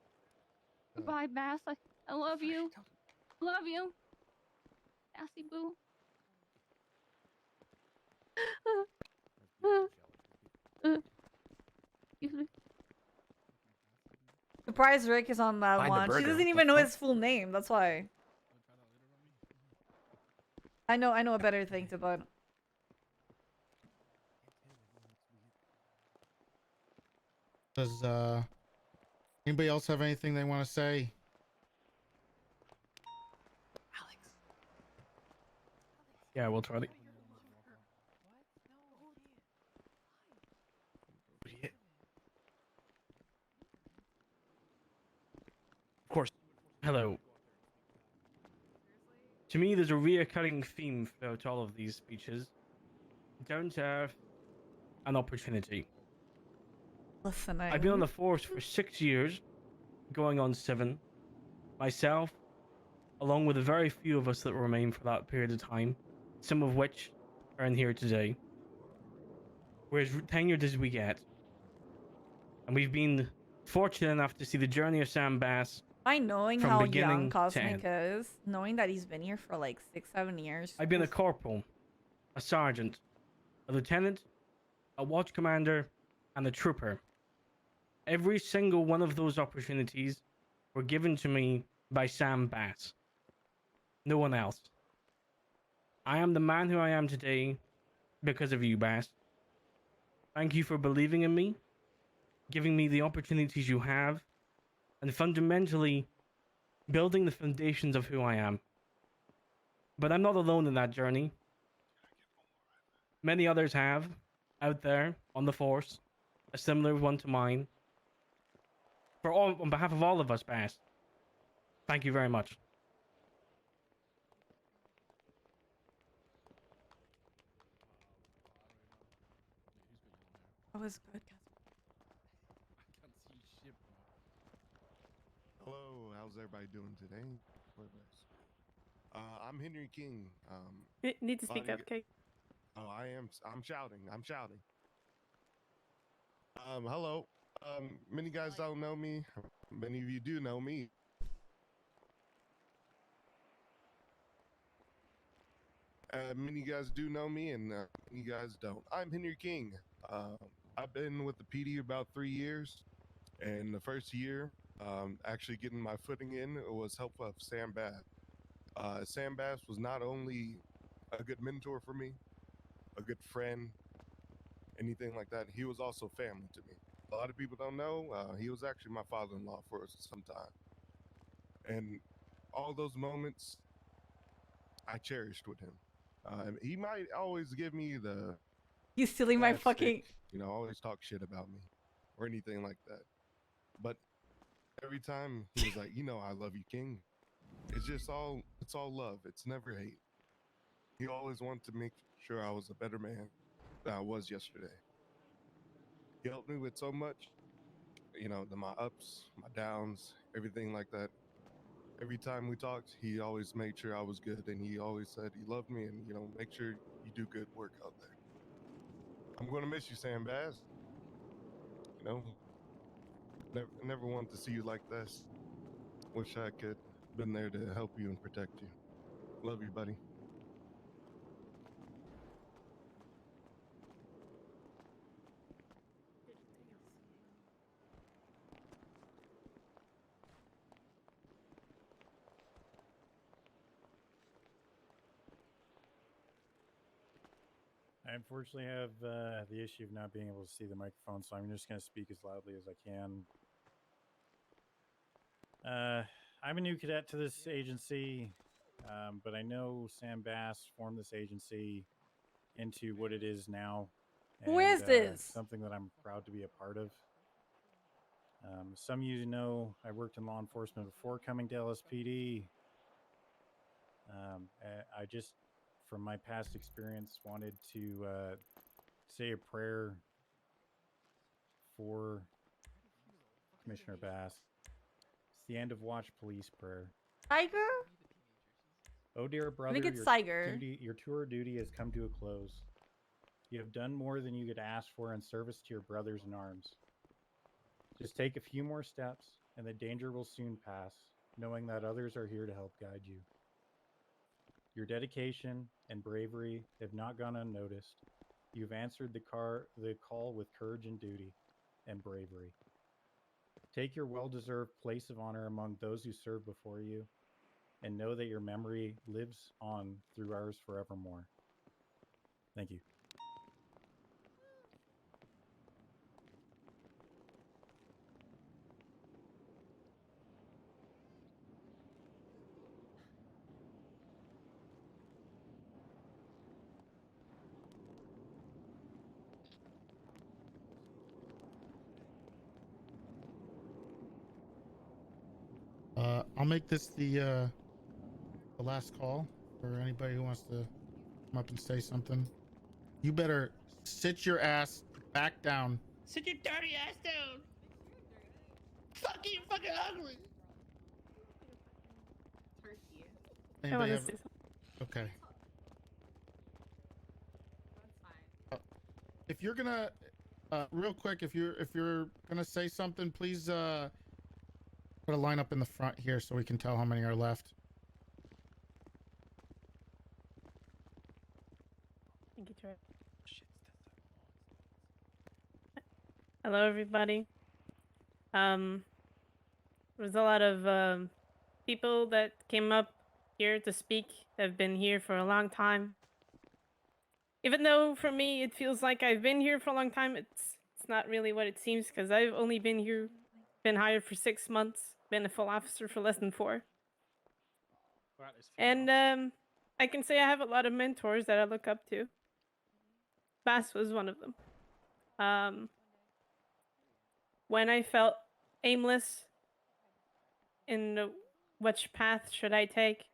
Goodbye, Bass. I love you. Love you. Bassy Boo. Excuse me. Surprise Rick is on that Find the one. She burger. doesn't even know his full name. That's why. I know a better thing to put. Does anybody else have anything they want to say? Yeah, we'll try to. Of course. Hello. To me, there's a reoccurring theme throughout all of these speeches. Down to earth and opportunity. Listening. I've been on the force for 6 years, going on 7. Myself, along with a very few of us that remain for that period of time, some of which are in here today. We're as tenured as we get. And we've been fortunate enough to see the journey of Sam Bass By knowing from how beginning young to Cosmic end. is, knowing that he's been here for like 6-7 years. I've been a corporal, a sergeant, a lieutenant, a watch commander, and a trooper. Every single one of those opportunities were given to me by Sam Bass. No one else. I am the man who I am today because of you, Bass. Thank you for believing in me, giving me the opportunities you have, and fundamentally building the foundations of who I am. But I'm not alone in that journey. Many others have, out there, on the force, a similar one to mine. On behalf of all of us, Bass, thank you very much. That was good. Hello, how's everybody doing today? I'm Henry King. You need to speak Body- up, okay? Oh, I'm shouting. I'm shouting. Hello. Many guys don't know me. Many of you do know me. Many guys do know me, and many guys don't. I'm Henry King. I've been with the PD about 3 years, and the first year, actually getting my footing in, was help of Sam Bass. Sam Bass was not only a good mentor for me, a good friend, anything like that. He was also family to me. A lot of people don't know, he was actually my father-in-law for some time. And all those moments I cherished with him. He might always give me the He's stealing my bad fucking. stick, always talk shit about me or anything like that. But every time he was like, I love you, King. It's all love. It's never hate. He always wanted to make sure I was a better man than I was yesterday. He helped me with so much, my ups, my downs, everything like that. Every time we talked, he always made sure I was good, and he always said he loved me, and make sure you do good work out there. I'm gonna miss you, Sam Bass. Never wanted to see you like this. Wish I could been there to help you and protect you. Love you, buddy. I unfortunately have the issue of not being able to see the microphone, so I'm just going to speak as loudly as I can. I'm a new cadet to this agency, but I know Sam Bass formed this agency into what it is now. Who is this? Something that I'm proud to be a part of. Some of you know I worked in law enforcement before coming to LSPD. I just, from my past experience, wanted to say a prayer for Commissioner Bass. It's the end of Watch Police prayer. Tiger? Oh dear brother, I think it's Tiger. your tour of duty has come to a close. You have done more than you could ask for in service to your brothers in arms. Just take a few more steps, and the danger will soon pass, knowing that others are here to help guide you. Your dedication and bravery have not gone unnoticed. You've answered the call with courage and duty and bravery. Take your well-deserved place of honor among those who served before you, and know that your memory lives on through ours forevermore. Thank you. I'll make this the last call for anybody who wants to come up and say something. You better sit your ass back down. Sit your dirty ass down. Fuck you, fucking ugly. Anybody have... Okay. If you're gonna, real quick, if you're gonna say something, please put a line up in the front here so we can tell how many are left. Thank you, Troy. Hello, everybody. There was a lot of people that came up here to speak that have been here for a long time. Even though for me it feels like I've been here for a long time, it's not really what it seems because I've only been hired for 6 months, been a full officer for less than 4. And I can say I have a lot of mentors that I look up to. Bass was one of them. When I felt aimless in which path should I take,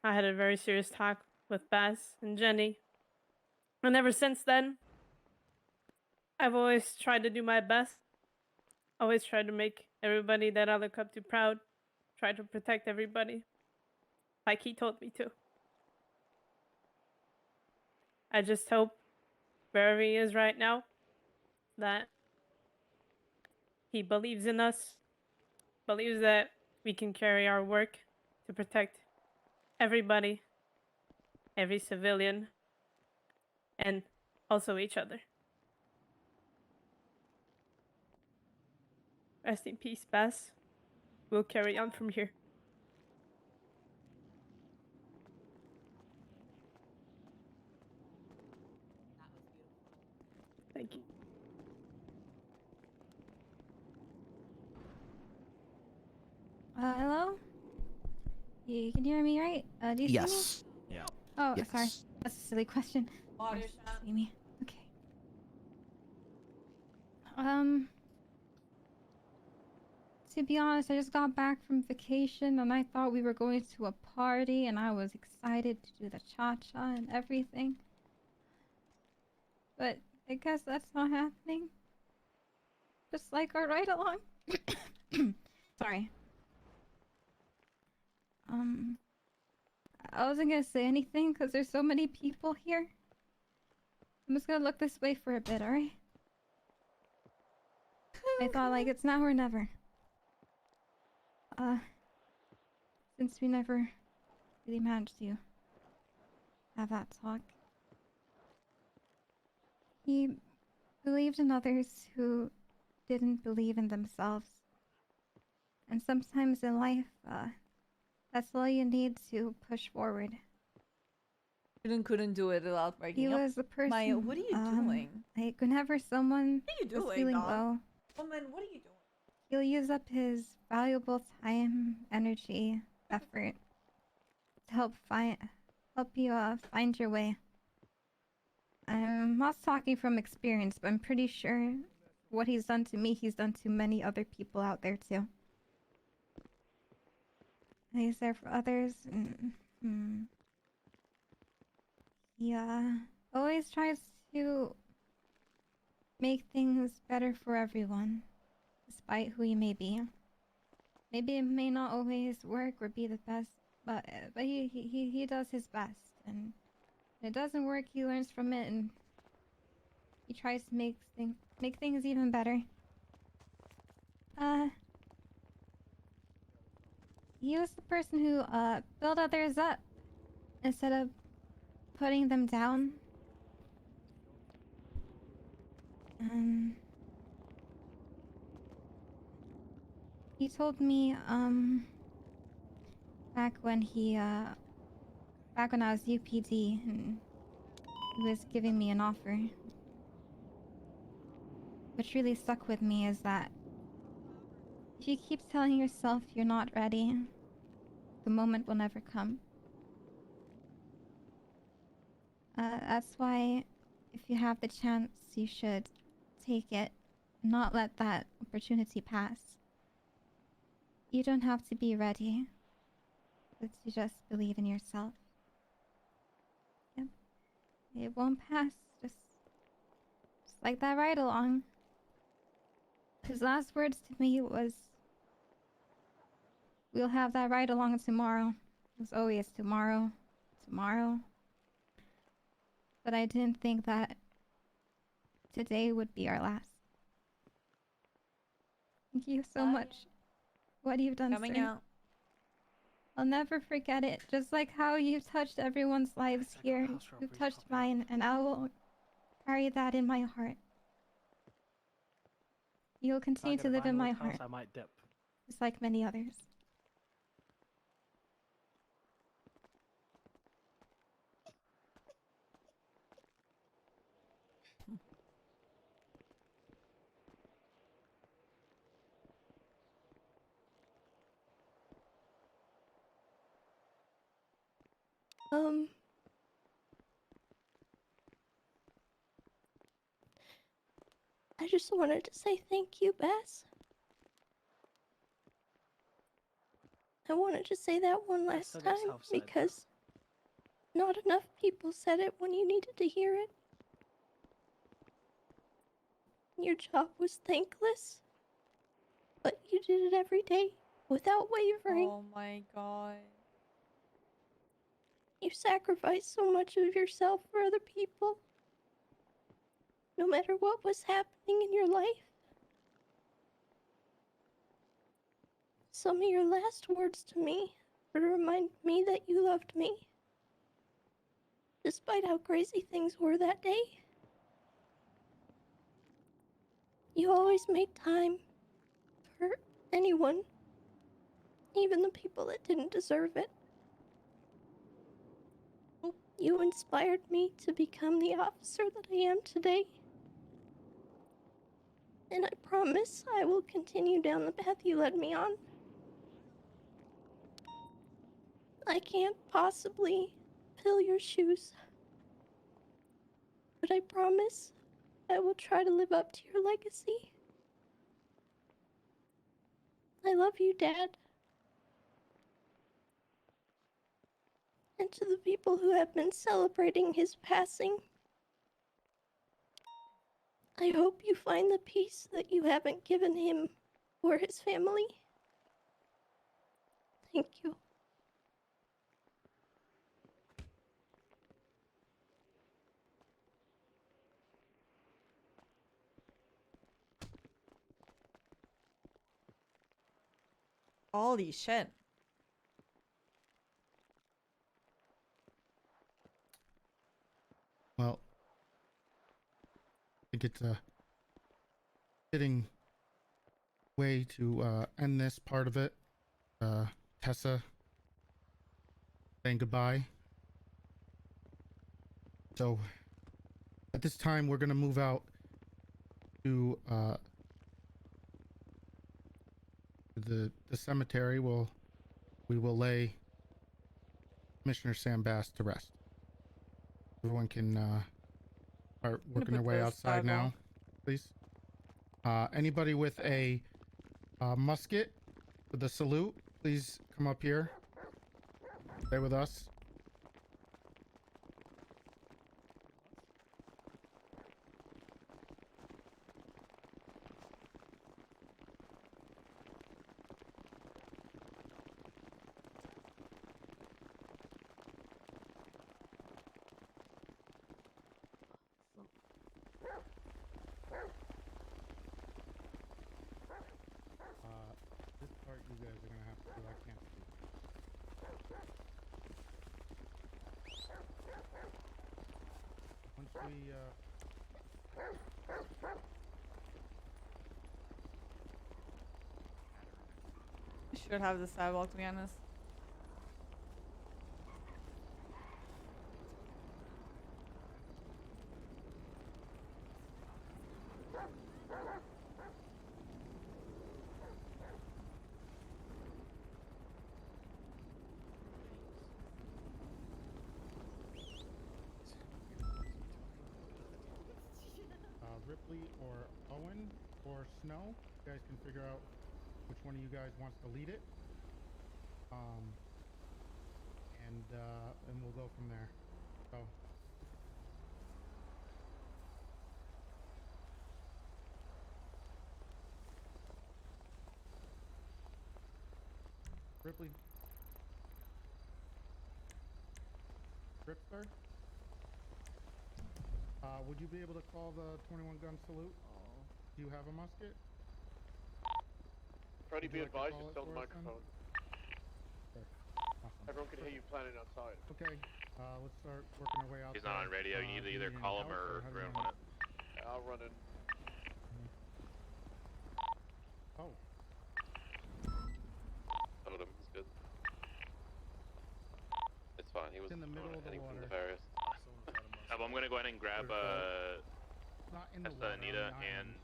I had a very serious talk with Bass and Jenny. And ever since then, I've always tried to do my best. Always tried to make everybody that I look up to proud. Try to protect everybody. Like he told me to. I just hope wherever he is right now, that he believes in us, believes that we can carry our work to protect everybody, every civilian, and also each other. Rest in peace, Bass. We'll carry on from here. Thank you. Hello? You can hear me, right? Do you Yes. see me? Yeah. Oh, Yes. sorry. That's a silly question. Water Or shot. see me. Okay. To be honest, I just got back from vacation and I thought we were going to a party and I was excited to do the cha-cha and everything. But I guess that's not happening. Just like our ride along. Sorry. I wasn't gonna say anything because there's so many people here. I'm just gonna look this way for a bit, alright? I thought, like, it's now or never. Since we never really managed to have that talk. He believed in others who didn't believe in themselves. And sometimes in life, that's all you need to push forward. Couldn't do it without breaking He up. was the person. Maya, what are you doing? Like, whenever someone What are you was doing, feeling dog? low, Woman, what are you doing? he'll use up his valuable time, energy, effort to help you find your way. I'm not talking from experience, but I'm pretty sure what he's done to me, he's done to many other people out there too. And he's there for others. Yeah, always tries to make things better for everyone, despite who he may be. Maybe it may not always work or be the best, but he does his best, and if it doesn't work, he learns from it, and he tries to make things even better. He was the person who built others up instead of putting them down. He told me back when I was UPD and he was giving me an offer. What really stuck with me is that if you keep telling yourself you're not ready, the moment will never come. That's why if you have the chance, you should take it, not let that opportunity pass. You don't have to be ready, but to just believe in yourself. Yep. It won't pass, just like that ride along. His last words to me was, "We'll have that ride along tomorrow." It was always tomorrow, tomorrow. But I didn't think that today would be our last. Thank you so much. What you've done, Coming sir. out. I'll never forget it. Just like how you've touched everyone's lives here, you've touched mine, and I will carry that in my heart. You'll continue to live in my heart, I might dip. just like many others. I just wanted to say thank you, Bass. I wanted to say that one last said it time self-said. because not enough people said it when you needed to hear it. Your job was thankless, but you did it every day without wavering. Oh my god. You sacrificed so much of yourself for other people, no matter what was happening in your life. Some of your last words to me were to remind me that you loved me, despite how crazy things were that day. You always made time for anyone, even the people that didn't deserve it. You inspired me to become the officer that I am today. And I promise I will continue down the path you led me on. I can't possibly fill your shoes, but I promise I will try to live up to your legacy. I love you, Dad. And to the people who have been celebrating his passing, I hope you find the peace that you haven't given him or his family. Thank you. Holy shit. Well, I think it's a fitting way to end this part of it. Tessa saying goodbye. So at this time, we're gonna move out to the cemetery. We will lay Commissioner Sam Bass to rest. Everyone can start working their way outside now, please. Anybody with a musket with a salute, please come up here. Stay with us. This part you guys are gonna have to do. I can't see. Once we Should have the sidewalk, to be honest. Ripley or Owen or Snow, you guys can figure out which one of you guys wants to lead it. And we'll go from there. So Ripley. Ripster? Would you be able to call the 21 gun salute? Do you have a musket? Freddie, be advised, call you're it still on the for us then? microphone. Awesome. Everyone can hear you planning outside. Okay, let's start working our way out. He's not on radio. You need to either call him or run it. I'll run in. Oh. Told him it's good. It's fine. He was in the middle of the heading water. from Nefarious. Well, I'm gonna go ahead and grab Not in the Tessa, water, on Anita, the and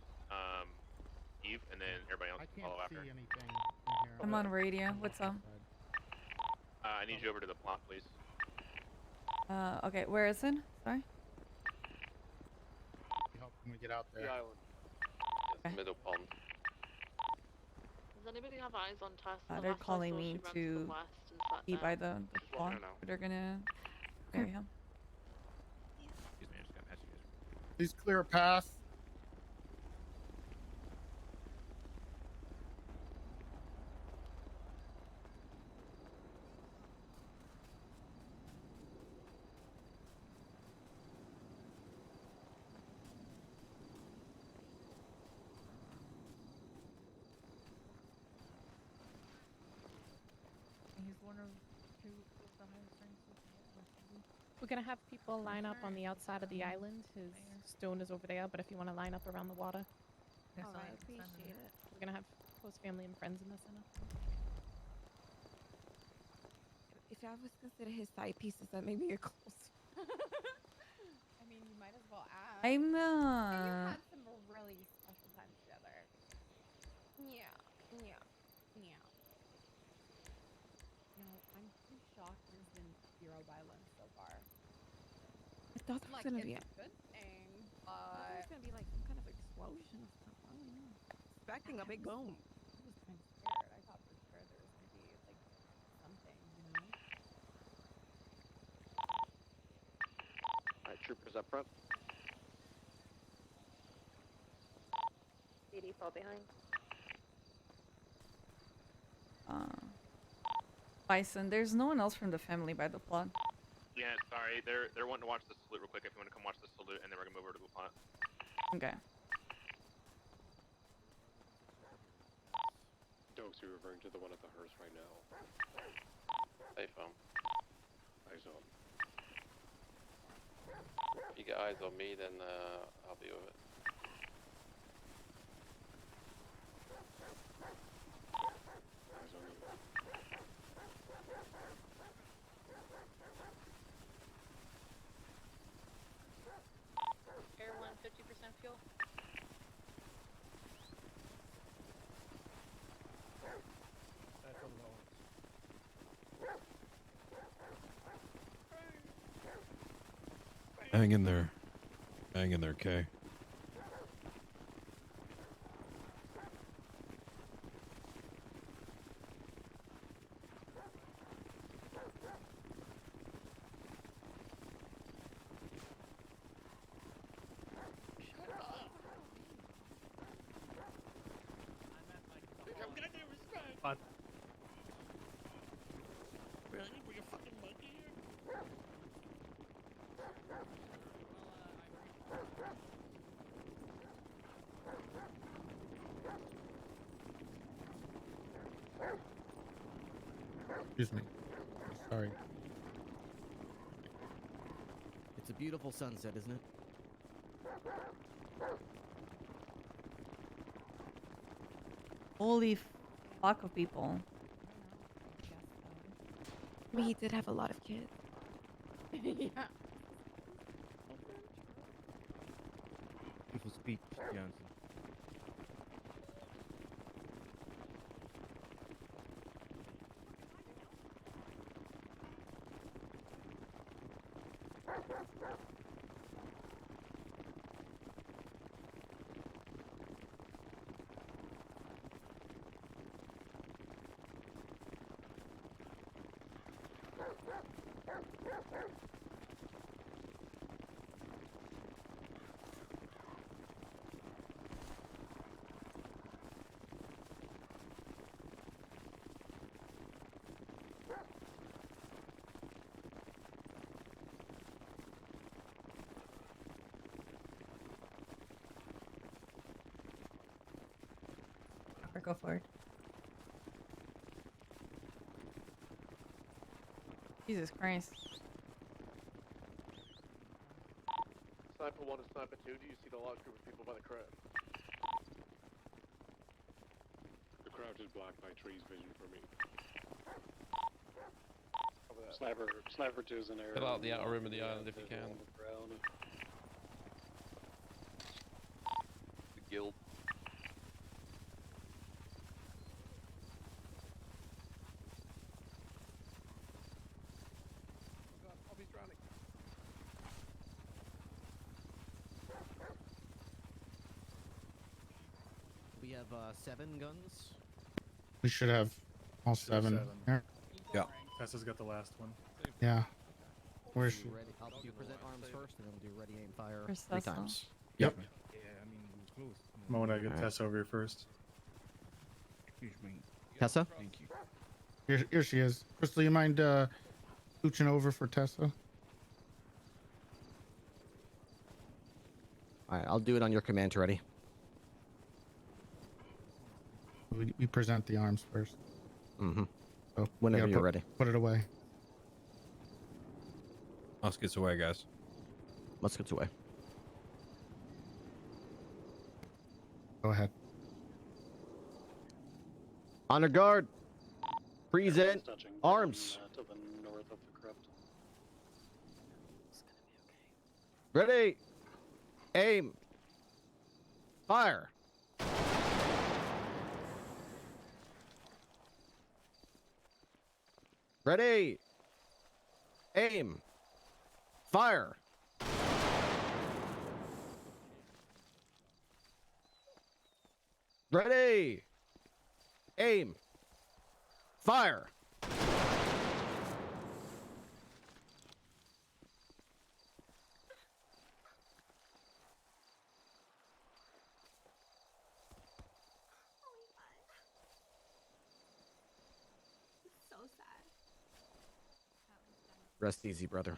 Eve, and then everybody else I can can't follow see after. anything in here. I'm on radio. What's up? I need you over to the plant, please. Okay, where is it? Sorry. Help when we get out there. The island. Yes, middle pond. Does anybody have eyes on Tessa? They're calling me to be by the pond. They're gonna bury him. Excuse me, I just got past you guys. Please clear a path. He's one of two of the highest ranks. We're gonna have people line up on the outside of the island. His stone is over there, but if you want to line up around the water. Oh, I appreciate it. We're gonna have close family and friends in the center. If I was consider his side pieces, that maybe you're close. I mean, you might as well ask. I'm And you had some really special times together. Yeah, yeah. No, I'm too shocked there's been zero violence so far. I thought there was gonna be it's a good thing, I thought there was gonna be like some kind of explosion or something. I don't know. Expecting a big boom. I was kind of scared. I thought for sure there was gonna be like something, you know? Alright, troopers up front. CD fall behind. Bison, there's no one else from the family by the plot. Yeah, sorry. They're wanting to watch the salute real quick. If you want to come watch the salute, and then we're gonna move over to the plant. Okay. Dogs, you're referring to the one at the hearse right now. Hey, phone. Eyes on. If you get eyes on me, then I'll be with it. Eyes on you. Air 1, 50% fuel. Hang in there. Hang in there, Kay. What? Really? Bring a fucking monkey here? Excuse me. Sorry. It's a beautiful sunset, isn't it? Holy fuck of people. I mean, he did have a lot of kids. Yeah. Beautiful speech, Johnson. Or go forward. Jesus Christ. Sniper 1 and Sniper 2, do you see the large group of people by the crab? just blocked by trees vision for me. Sniper 2's in there. Fill out the outer rim of the island if you can. The guild. I'll be drowning. We have 7 guns. We should have all 7. Here. Yeah. Tessa's got the last one. Yeah. Where's she? Ready. I'll do present arms first, and then we'll do ready, aim, fire Where's 3 Tessa? times. Yep. Yeah, I mean, it was close. I want to get Alright. Tessa over here first. Excuse me. Tessa? Thank you. Here she is. Crystal, you mind scooching over for Tessa? Alright, I'll do it on your command. Ready? We present the arms first. Mm-hmm. So Whenever you you're gotta ready. Put it away. Muskets away, guys. Muskets away. Go ahead. Honor guard. Present arms. To the north of the crypt. Ready. Aim. Fire. Ready. Aim. Fire. Ready. Aim. Fire. So sad. Rest easy, brother.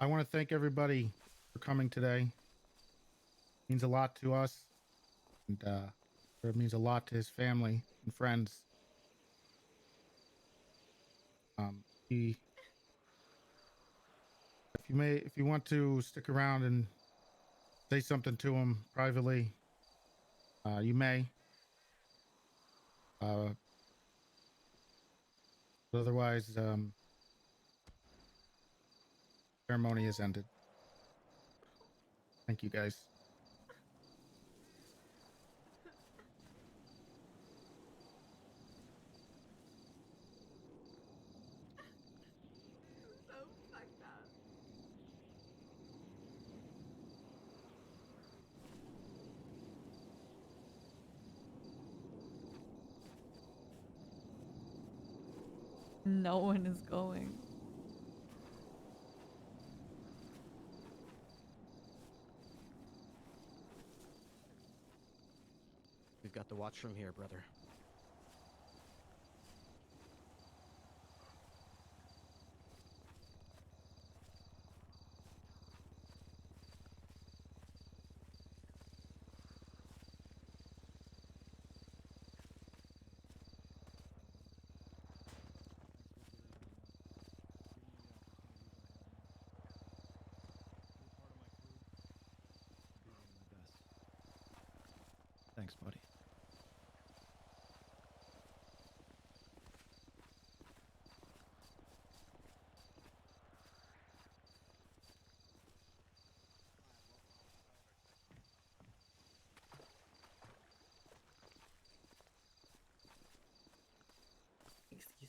I want to thank everybody for coming today. It means a lot to us, and it means a lot to his family and friends. If you want to stick around and say something to him privately, you may. But otherwise, ceremony has ended. Thank you, guys. So fucked up. No one is going. We've got the watch from here, brother. Thanks, buddy. Excuse me.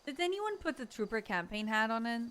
Did anyone put the trooper campaign hat on it?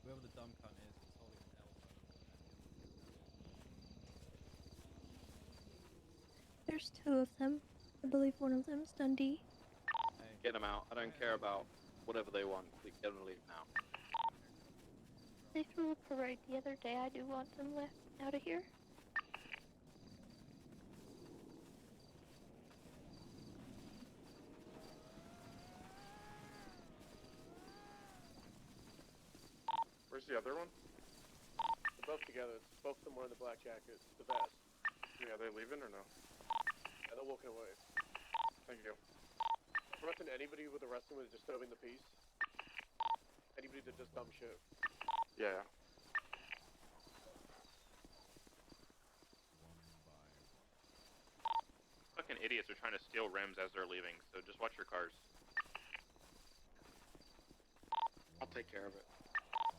Whoever the dumb cunt is holding an L. There's two of them. I believe one of them is Dundee. Get them out. I don't care about whatever they want. We get them to leave now. They threw a parade the other day. I do want them left out of here. Where's the other one? They're both together. Both of them wearing the black jackets, the vest. Yeah, are they leaving or no? And they're walking away. Thank you. Preventing anybody with arresting was disturbing the peace. Anybody that does dumb shit. Yeah. Fucking idiots are trying to steal rims as they're leaving, so just watch your cars. I'll take care of it.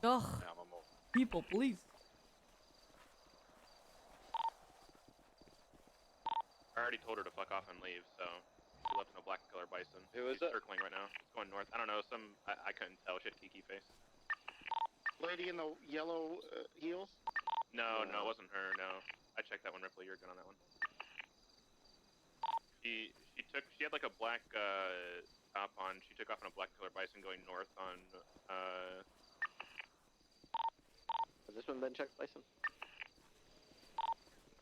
Ugh. Yeah, I'm a mole. People, please. I already told her to fuck off and leave, so she left in a black color bison. Who is She's it? circling right now. It's going north. I don't know. I couldn't tell. She had kiki face. Lady in the yellow heels? No, it wasn't her. No, I checked that one. Ripley, you're good on that one. She had like a black top on. She took off in a black color bison going north on. Has this one been checked, Bison?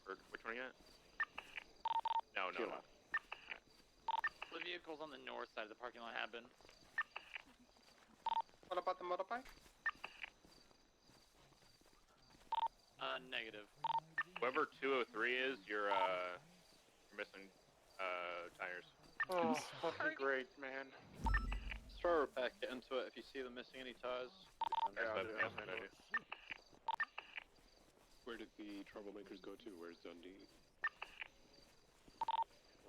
Or which one are you at? No. The vehicles on the north side of the parking lot have been. What about the motorbike? Negative. Whoever 203 is, you're missing tires. Oh, fucking great, man. Just throw her back into it if you see them missing any tires. Where did the troublemakers go to? Where's Dundee?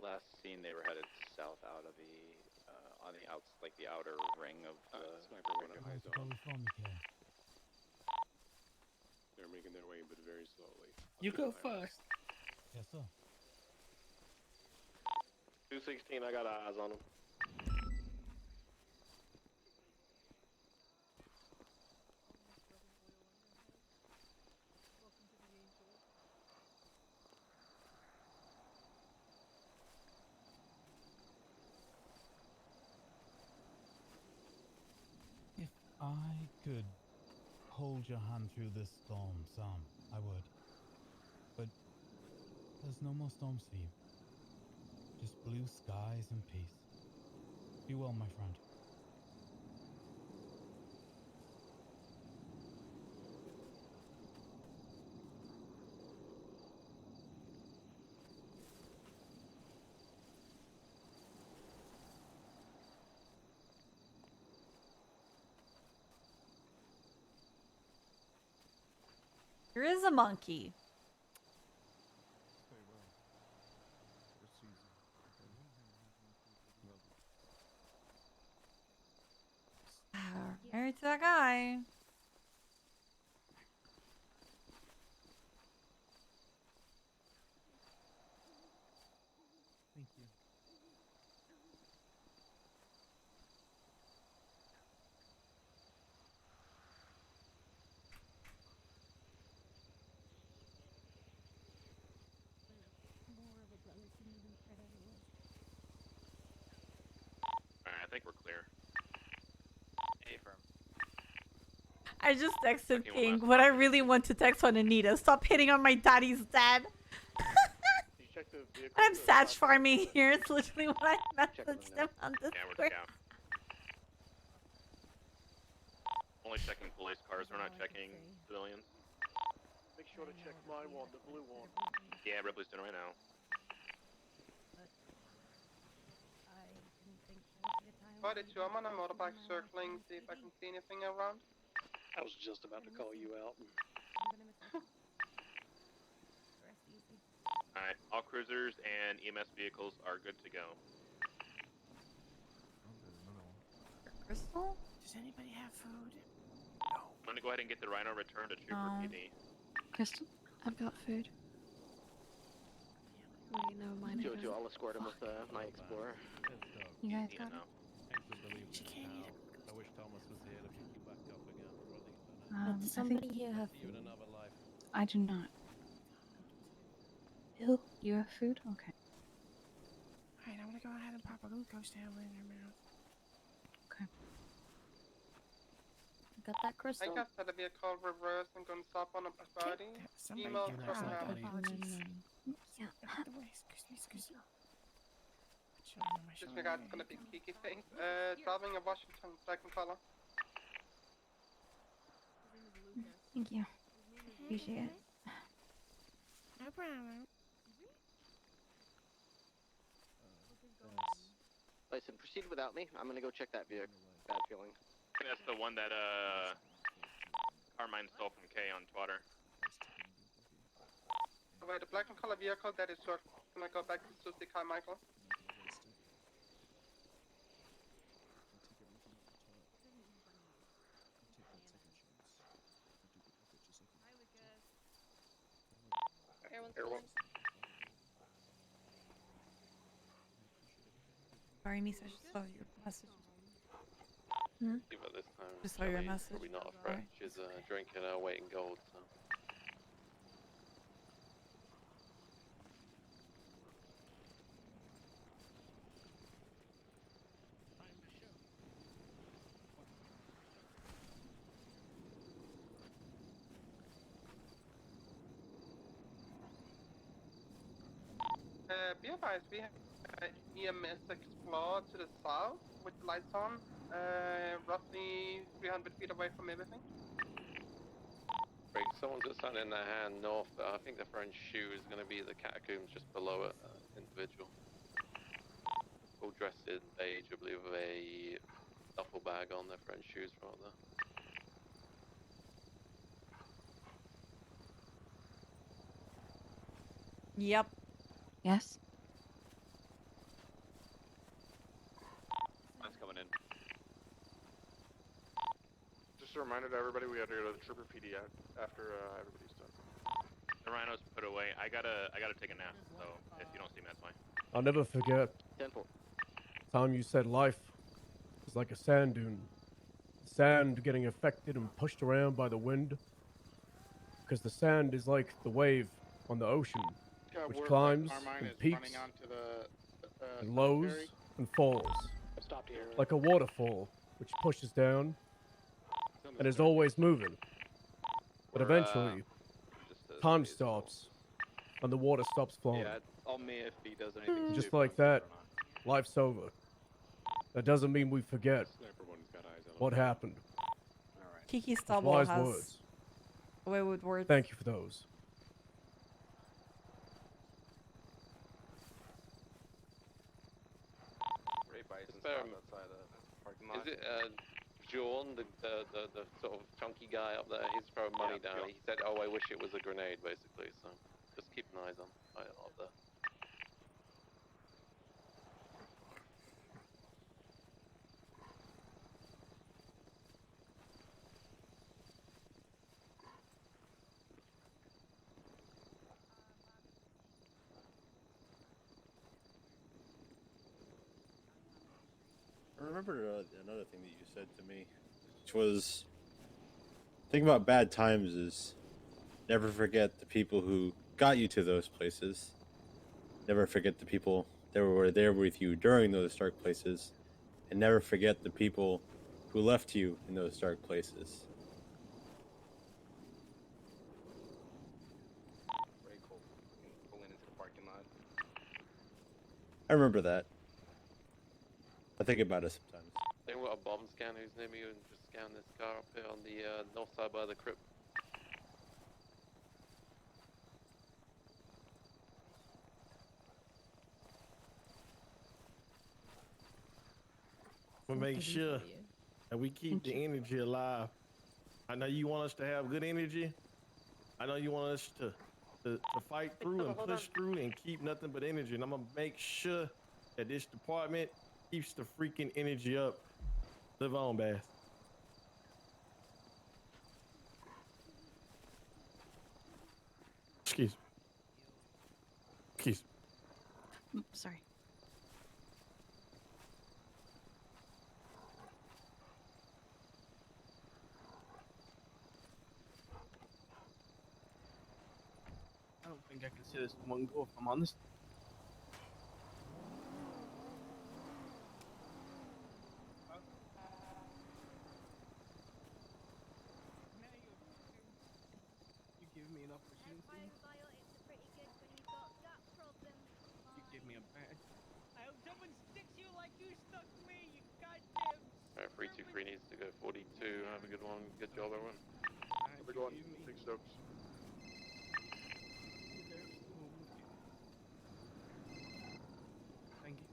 Last seen, they were headed south out of the, on the outs, like the outer ring of the. Sniper one of eyes on. They're making their way, but very slowly. You go first. Yes, sir. 216, I got eyes on them. If I could hold your hand through this storm, Sam, I would. But there's no more storms for you. Just blue skies and peace. Be well, my friend. There is a monkey. Married to that guy. Thank you. More of a brother to me than Fred ever was. Alright, I think we're clear. Affirm. I just texted Fucking King last what I really want to text on Anita. Stop hitting on my daddy's dad. You check the vehicle. I'm Satch farming here. It's literally what I messaged him on Yeah, we're Discord. scout. Only checking police cars, we're not checking civilians. Make sure to check my one, the blue one. Yeah, Ripley's doing it right now. Party 2, I'm on a motorbike circling, see if I can see anything around. I was just about to call you out. Alright, all cruisers and EMS vehicles are good to go. Crystal? Does anybody have food? I'm gonna go ahead and get the Rhino returned to Trooper PD. Crystal? I've got food. Wait, never mind. Jojo, I'll escort him with my Explorer. You guys Yeah, got no. it? Thanks for believing in pal. I wish Thomas was here to pick you back up again, Rolita. Does somebody here have See you in food? another life. I do not. Bill, you have food? Okay. Alright, I'm gonna go ahead and pop a glucose tablet in your mouth. Okay. Got that, I Crystal? got that vehicle reverse and gonna stop on a body. Somebody Email get from out. now. Apologies. Yeah. Out the way. Excuse me. Put your arm on my shoulder. Disregard, it's gonna be Kiki things. Driving a Washington second color. Thank you. Appreciate it. No problem. Listen, proceed without me. I'm gonna go check that vehicle. Bad feeling. That's the one that Carmine stole from Kay on Twitter. Alright, the black and color vehicle that is short. Gonna go back to Susie Carmichael. Sorry, Misa, I just saw your message. Give her this time. Just saw your Shelly's message. Probably not a threat. She's drinking her weight in gold, so. Be advised, we have EMS Explorer to the south with the lights on, roughly 300 feet away from everything. Great. Someone's got something in their hand north. I think their friend's shoe is going to be the catacombs just below it. Individual. All dressed in beige, I believe, with a duffel bag on their friend's shoes from up there. Yep. Yes? That's coming in. Just a reminder to everybody, we have to go to the Trooper PD after everybody's done. The Rhino's put away. I gotta take a nap, so if you don't see me, that's fine. I'll never forget the time you said life is like a sand dune. Sand getting affected and pushed around by the wind. Because the sand is like the wave on the ocean, which climbs and peaks and lows and falls. Like a waterfall, which pushes down and is always moving. But eventually, time stops and the water stops flowing. Yeah, all me if he does anything. Just stupid. like that, life's over. That doesn't mean we forget what happened. Kiki It's Stubble wise has words. a way with words. Thank you for those. Ray Bison Is stopped outside the parking lot. Is it John, the sort of chunky guy up there? He's throwing money down. John. He said, "Oh, I wish it was a grenade," basically. So just keep an eye on up there. remember another thing that you said to me, which was, thing about bad times is never forget the people who got you to those places. Never forget the people that were there with you during those dark places. And never forget the people who left you in those dark places. Very cool. Pulling into the parking lot. I remember that. I think about it sometimes. They want a bomb scan who's near me and just scan this car up here on the north side by the crypt. We'll make sure that we keep the energy alive. I know you want us to have good energy. I know you want us to fight through and push through and keep nothing but energy. And I'm gonna make sure that this department keeps the freaking energy up. Live on, Bath. Excuse me. Excuse me. Sorry. I don't think I can see this in one go if I'm honest. You give me an opportunity. You give me a badge. I hope someone sticks you like you stuck me, you goddamn. Alright, 323 needs to go 42. Have a good one. Good job, everyone. Have a good one. Big Stokes. Thank you.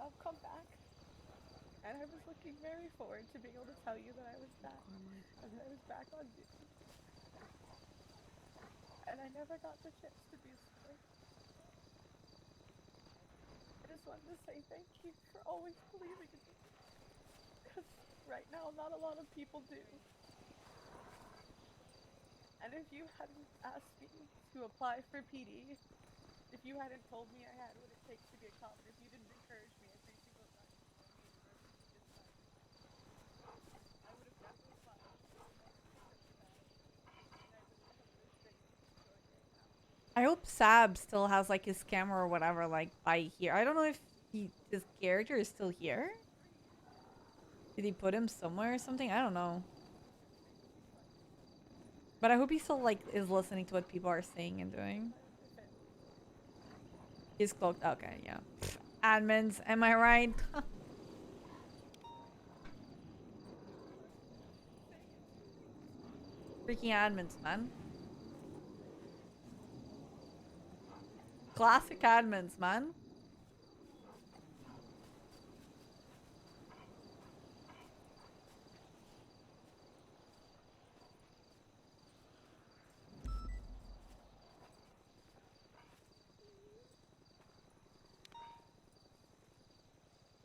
I've come back, and I was looking very forward to being able to tell you that I was back, and that I was back on duty. And I never got the chance to do so. I just wanted to say thank you for always believing in me, because right now not a lot of people do. And if you hadn't asked me to apply for PD, if you hadn't told me I had what it takes to be a cop, and if you didn't encourage me every single time you saw me in the road with this side, I would have never applied for the next position that I was in, and I wouldn't have this space to keep going right now. I hope Sab still has like his camera or whatever like by here. I don't know if his character is still here. Did he put him somewhere or something? I don't know. But I hope he still like is listening to what people are saying and doing. He's cloaked. Okay, yeah. Pfft, admins, am I right? Freaking admins, man. Classic admins, man.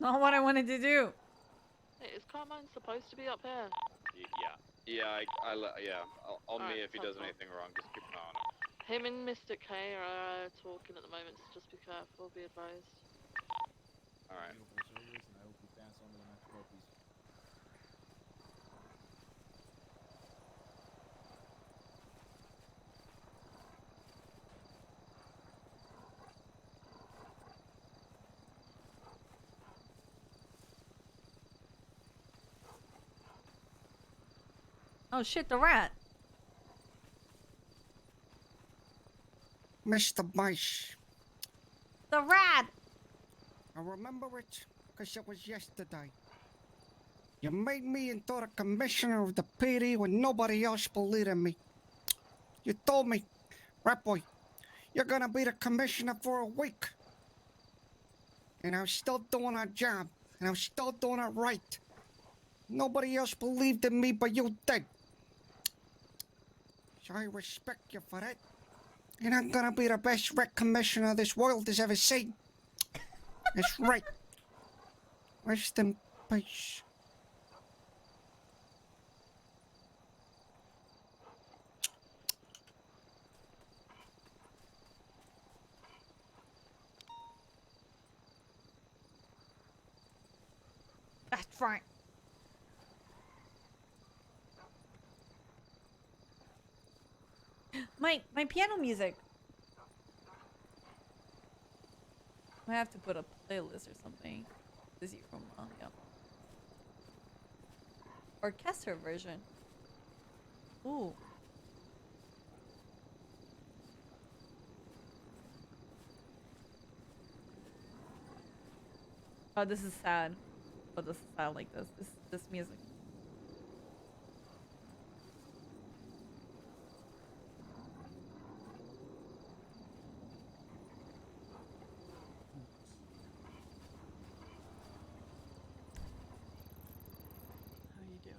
Not what I wanted to do. Hey, is Carmine supposed to be up here? Yeah, on me Alright, if he does sounds anything wrong, just keep an eye on him. Him and Mr. K are talking at the moment, so just be careful, be advised. Alright. Oh shit, the rat. Mr. Mice. The rat! I remember it because it was yesterday. You made me into the commissioner of the PD when nobody else believed in me. You told me, Rat Boy, you're gonna be the commissioner for a week. And I was still doing our job, and I was still doing it right. Nobody else believed in me but you did. So I respect you for that. And I'm gonna be the best rat commissioner this world has ever seen. That's right. Rest in peace. That's right. My piano music. I have to put a playlist or something. This is from yeah. Orchestra version. Ooh. Oh, this is sad. Oh, this is sad like this. This music. How you doing?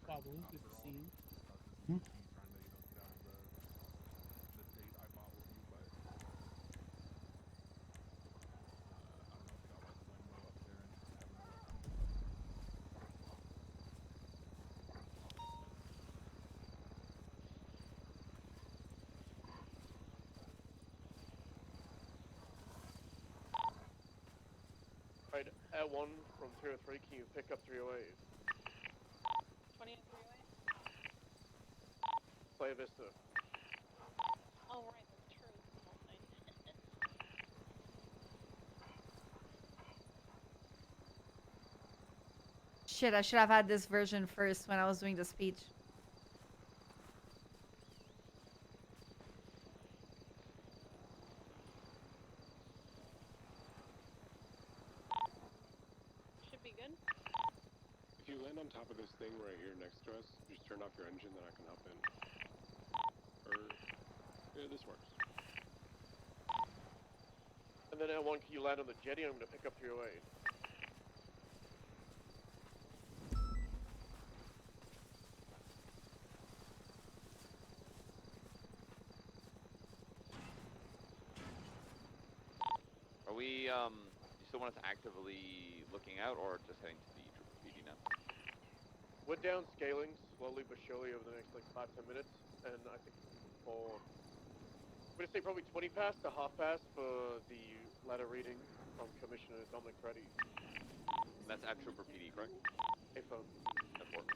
Probably good to see you. Right, at 1 from 203, can you pick up 308? 20 and 308? Playa Vista. Oh, right, that's true. It's a small thing. Shit, I should have had this version first when I was doing the speech. Should be good. If you land on top of this thing right here next to us, just turn off your engine, then I can hop in. Or, yeah, this works. And then at 1, can you land on the jetty? I'm going to pick up 308. Are we, you still want us actively looking out, or just heading to the Trooper PD now? We're down scaling slowly but surely over the next, like, 5-10 minutes, and I think for... I'm going to say probably 20 past to half past for the letter reading from Commissioner Dominic Reddy. That's at Trooper PD, correct? Hey, phone. That work.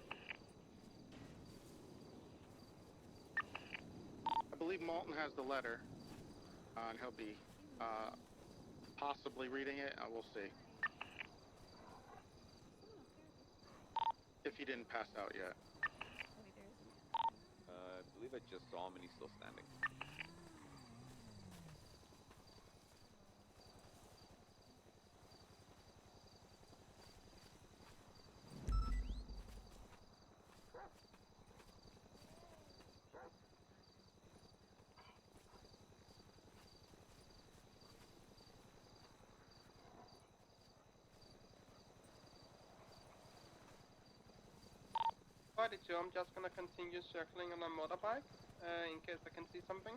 I believe Malton has the letter, and he'll be possibly reading it. I will see. If he didn't pass out yet. I believe I just saw him and he's still standing. Righty, I'm just gonna continue circling on a motorbike, in case I can see something.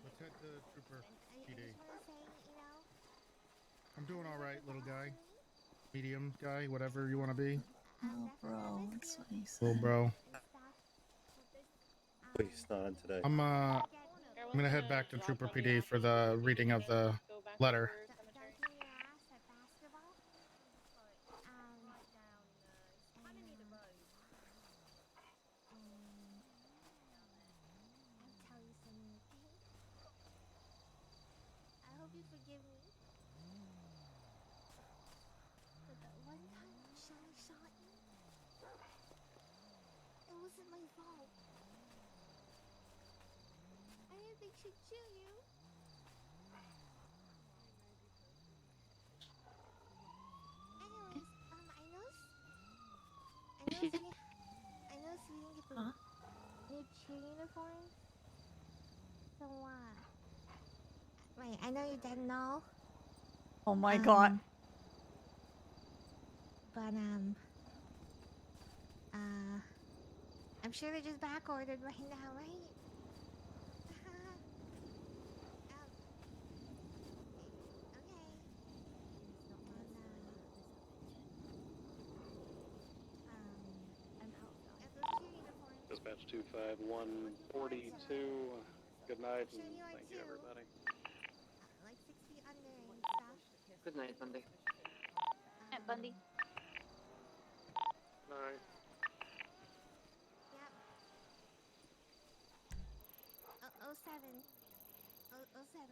Let's head to Trooper PD. I'm doing all right, little guy. Medium guy, whatever you want to be. Oh, bro, that's what he said. Little bro. Wait, he's not on today. I'm gonna head back to Trooper PD for the reading of the letter. shot you. It wasn't my fault. I didn't think she'd shoot you. Anyways, I noticed we didn't get the new cheer uniforms. So wait, I know you didn't know. Oh my god. But I'm sure they're just back ordered right now, right? Dispatch 25142. Good night and thank you, everybody. Like 6 feet under and stuff. Good night, Bundy. At Bundy. Night. Yep. 07. 07.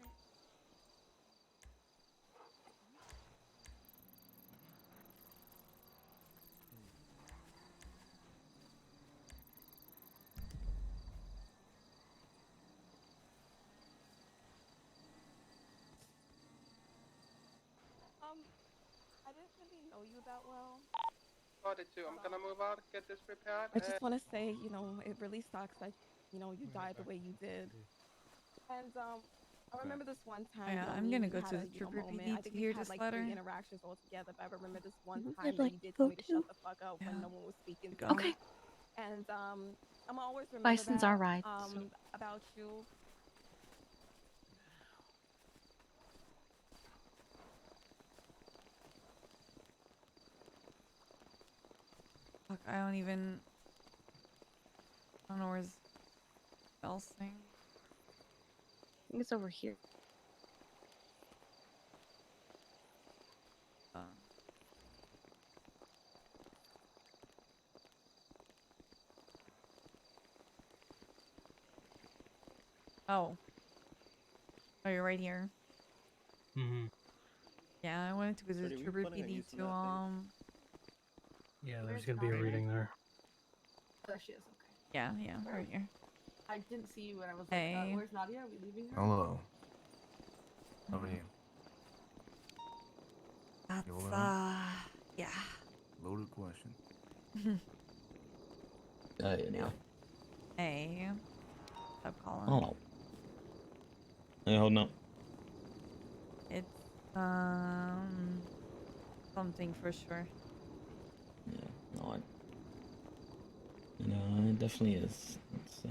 I didn't really know you that well. Order 2, I'm gonna move out, get this prepared. I just want to say, you know, it really sucks that, you know, you died the way you did. And I remember this one time. Yeah, you know, I'm me gonna and you go had to a, the you know, Trooper moment. PD I to think hear we had this like letter. 3 interactions all together. But I remember this one I'd time that like you to did tell go me to too. shut the fuck up when no one was speaking to Go. me. And I'm always remember License that are right. about you. Fuck, I don't know where's else thing. I think it's over here. Oh. Oh, you're right here. Mm-hmm. Yeah, I wanted to go to the Freddie, were you Trooper planning on PD using to that thing? Yeah, there's Where's gonna be a Nadia? reading there. There she is. Okay. Yeah, right here. I didn't see you when I was Hey. like, where's Nadia? Are we leaving her? Hello. How are you? That's You alone? yeah. Loaded question. No. Hey. Stop calling. Oh. Hey, holding up. It's something for sure. Yeah, no, it definitely is. It's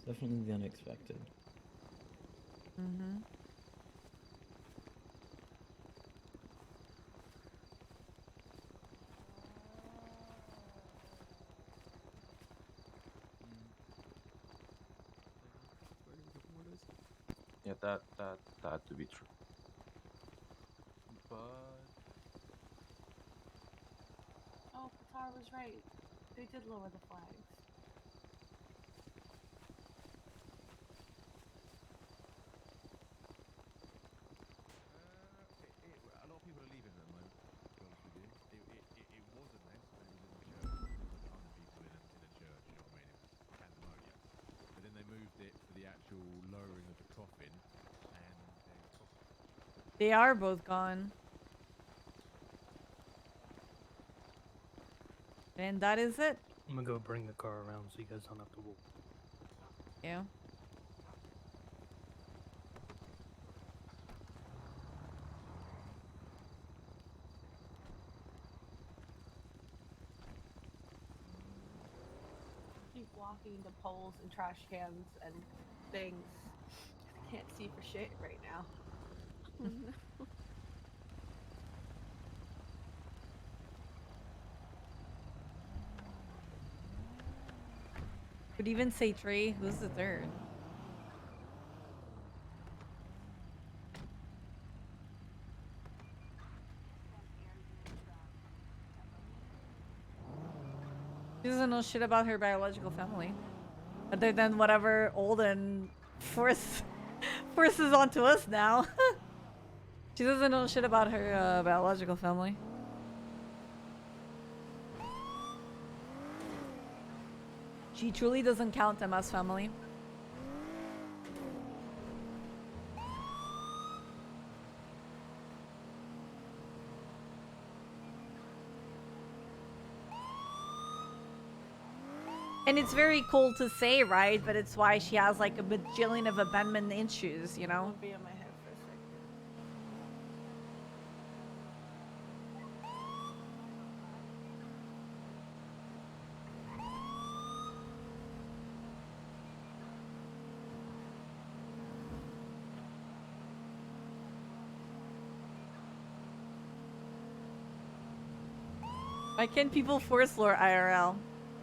definitely the unexpected. Mm-hmm. Yeah, that to be true. But Oh, Qatar was right. They did lower the flags. a lot of people are leaving at the moment. To be honest with you, it was a mess when it was in the church. There was a ton of people in a church. You know what I mean? It was pandemonium. But then they moved it for the actual lowering of the coffin, and They are both gone. And that is it. I'm gonna go bring the car around so you guys don't have to walk. Yeah. Keep walking the poles and trash cans and things. I can't see for shit right now. Oh no. Could even say Trey. Who's the third? She doesn't know shit about her biological family. Other than whatever Olden forces onto us now. She doesn't know shit about her biological family. She truly doesn't count them as family. And it's very cool to say, right? But it's why she has like a bajillion of abandonment issues, you know? Be in my head for a second. Why can't people force lore IRL?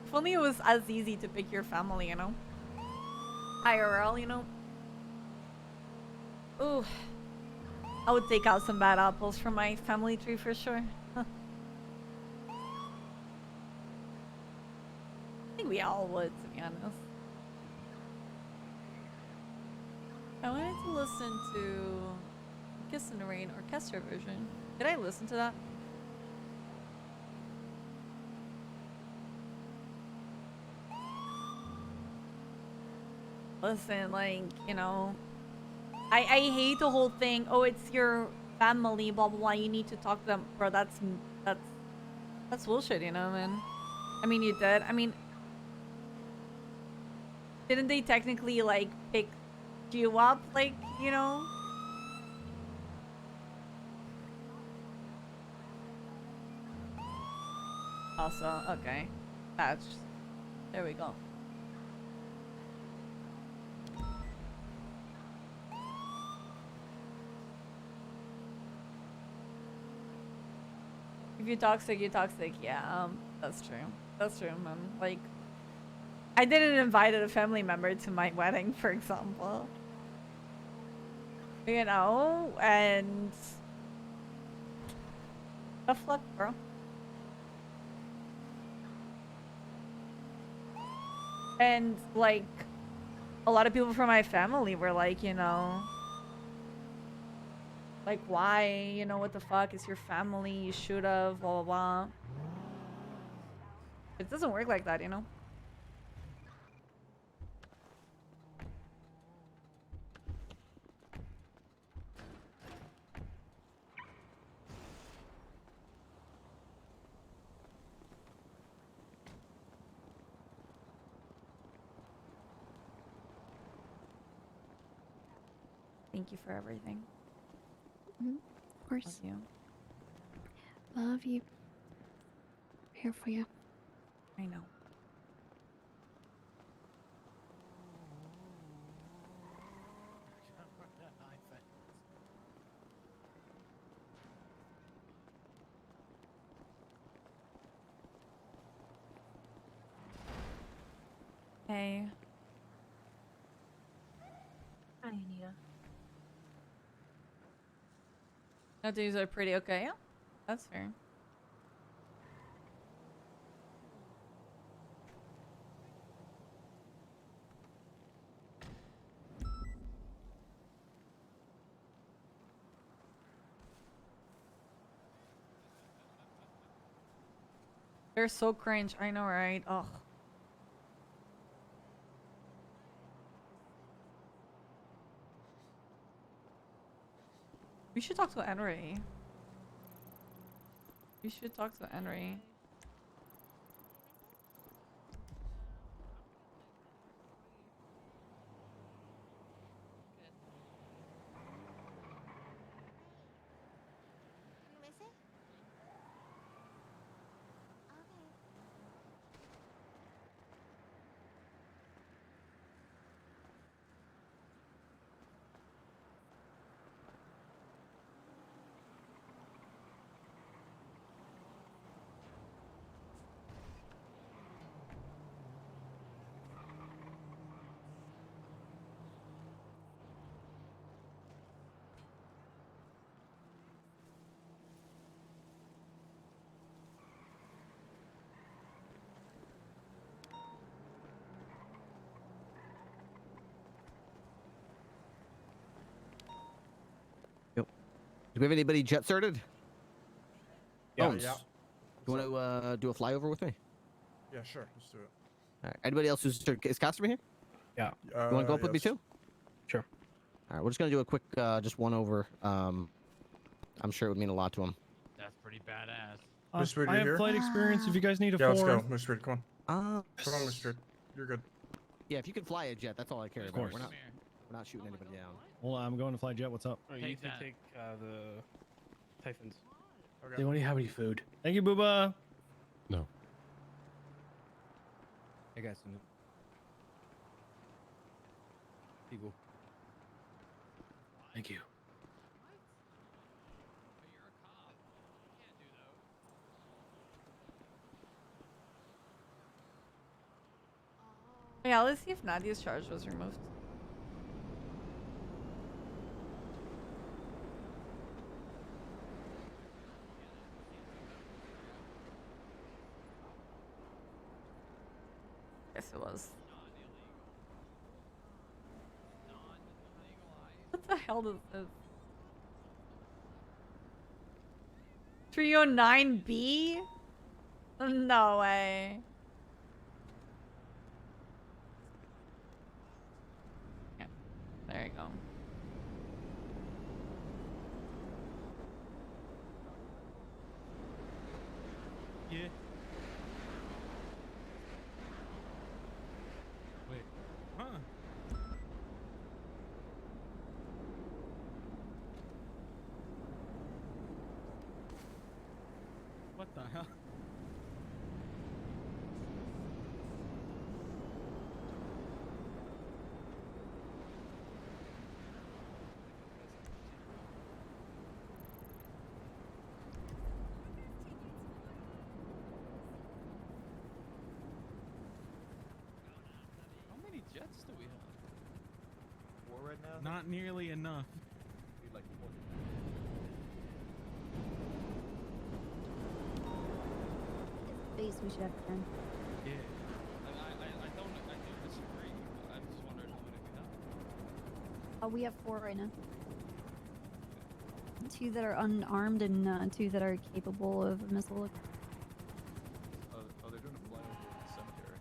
If only it was as easy to pick your family, you know? IRL, you know? Ooh. I would take out some bad apples from my family tree for sure. Huh. I think we all would, to be honest. I wanted to listen to Kiss in the Rain orchestra version. Did I listen to that? Listen, like, you know, I hate the whole thing. Oh, it's your family, blah blah blah. You need to talk to them, bro. That's bullshit, you know, man. I mean, you did. I mean, didn't they technically like pick you up, like, you know? Also, okay, patch. There we go. If you're toxic, you're toxic. Yeah, that's true. That's true, man. Like, I didn't invite a family member to my wedding, for example. You know, and tough luck, bro. And like, a lot of people from my family were like, you know, like, why? You know, what the fuck? It's your family. You should have, blah, blah, blah. It doesn't work like that, you know? Thank you for everything. Of course. Love you. Love you. Here for you. I know. Hey. Hi, Anita. No, these are pretty okay. Yeah, that's fair. They're so cringe. I know, right? Ugh. We should talk to Henry. We should talk to Henry. You miss it? Okay. we have anybody jet certed? Yeah, Bones, yeah. You want to do a flyover with me? Yeah, sure. Let's do it. All right. Anybody else who's is customer here? Yeah. You want to go up with me Yes. too? Sure. All right. We're just gonna do a quick, just one over. I'm sure it would mean a lot to him. That's pretty badass. Miss Reed, I you have here? flight experience if you guys need a Yeah, let's fourth. go. Miss Reed, come on. Come on, Miss Reed. You're good. Yeah, if you can fly a jet, that's all I care Of about. course. We're not shooting anybody down. Well, I'm going to fly jet. What's up? Oh, you can take the Typhons. Okay. They won't have any food. Thank you, Booba. No. I got some. People. Thank you. Yeah, let's see if Nadia's charge was removed. Yes, it was. What the hell is this? 309B? No way. Yeah, there you go. Yeah. Wait. Huh? What the hell? How many jets do we have? 4 right now? Not nearly enough. Need like 4. Base, we should have 10. Yeah. I do disagree. I just wondered how many we have. Oh, we have 4 right now. 2 that are unarmed and 2 that are capable of missile. Oh, they're doing a flyover at the cemetery.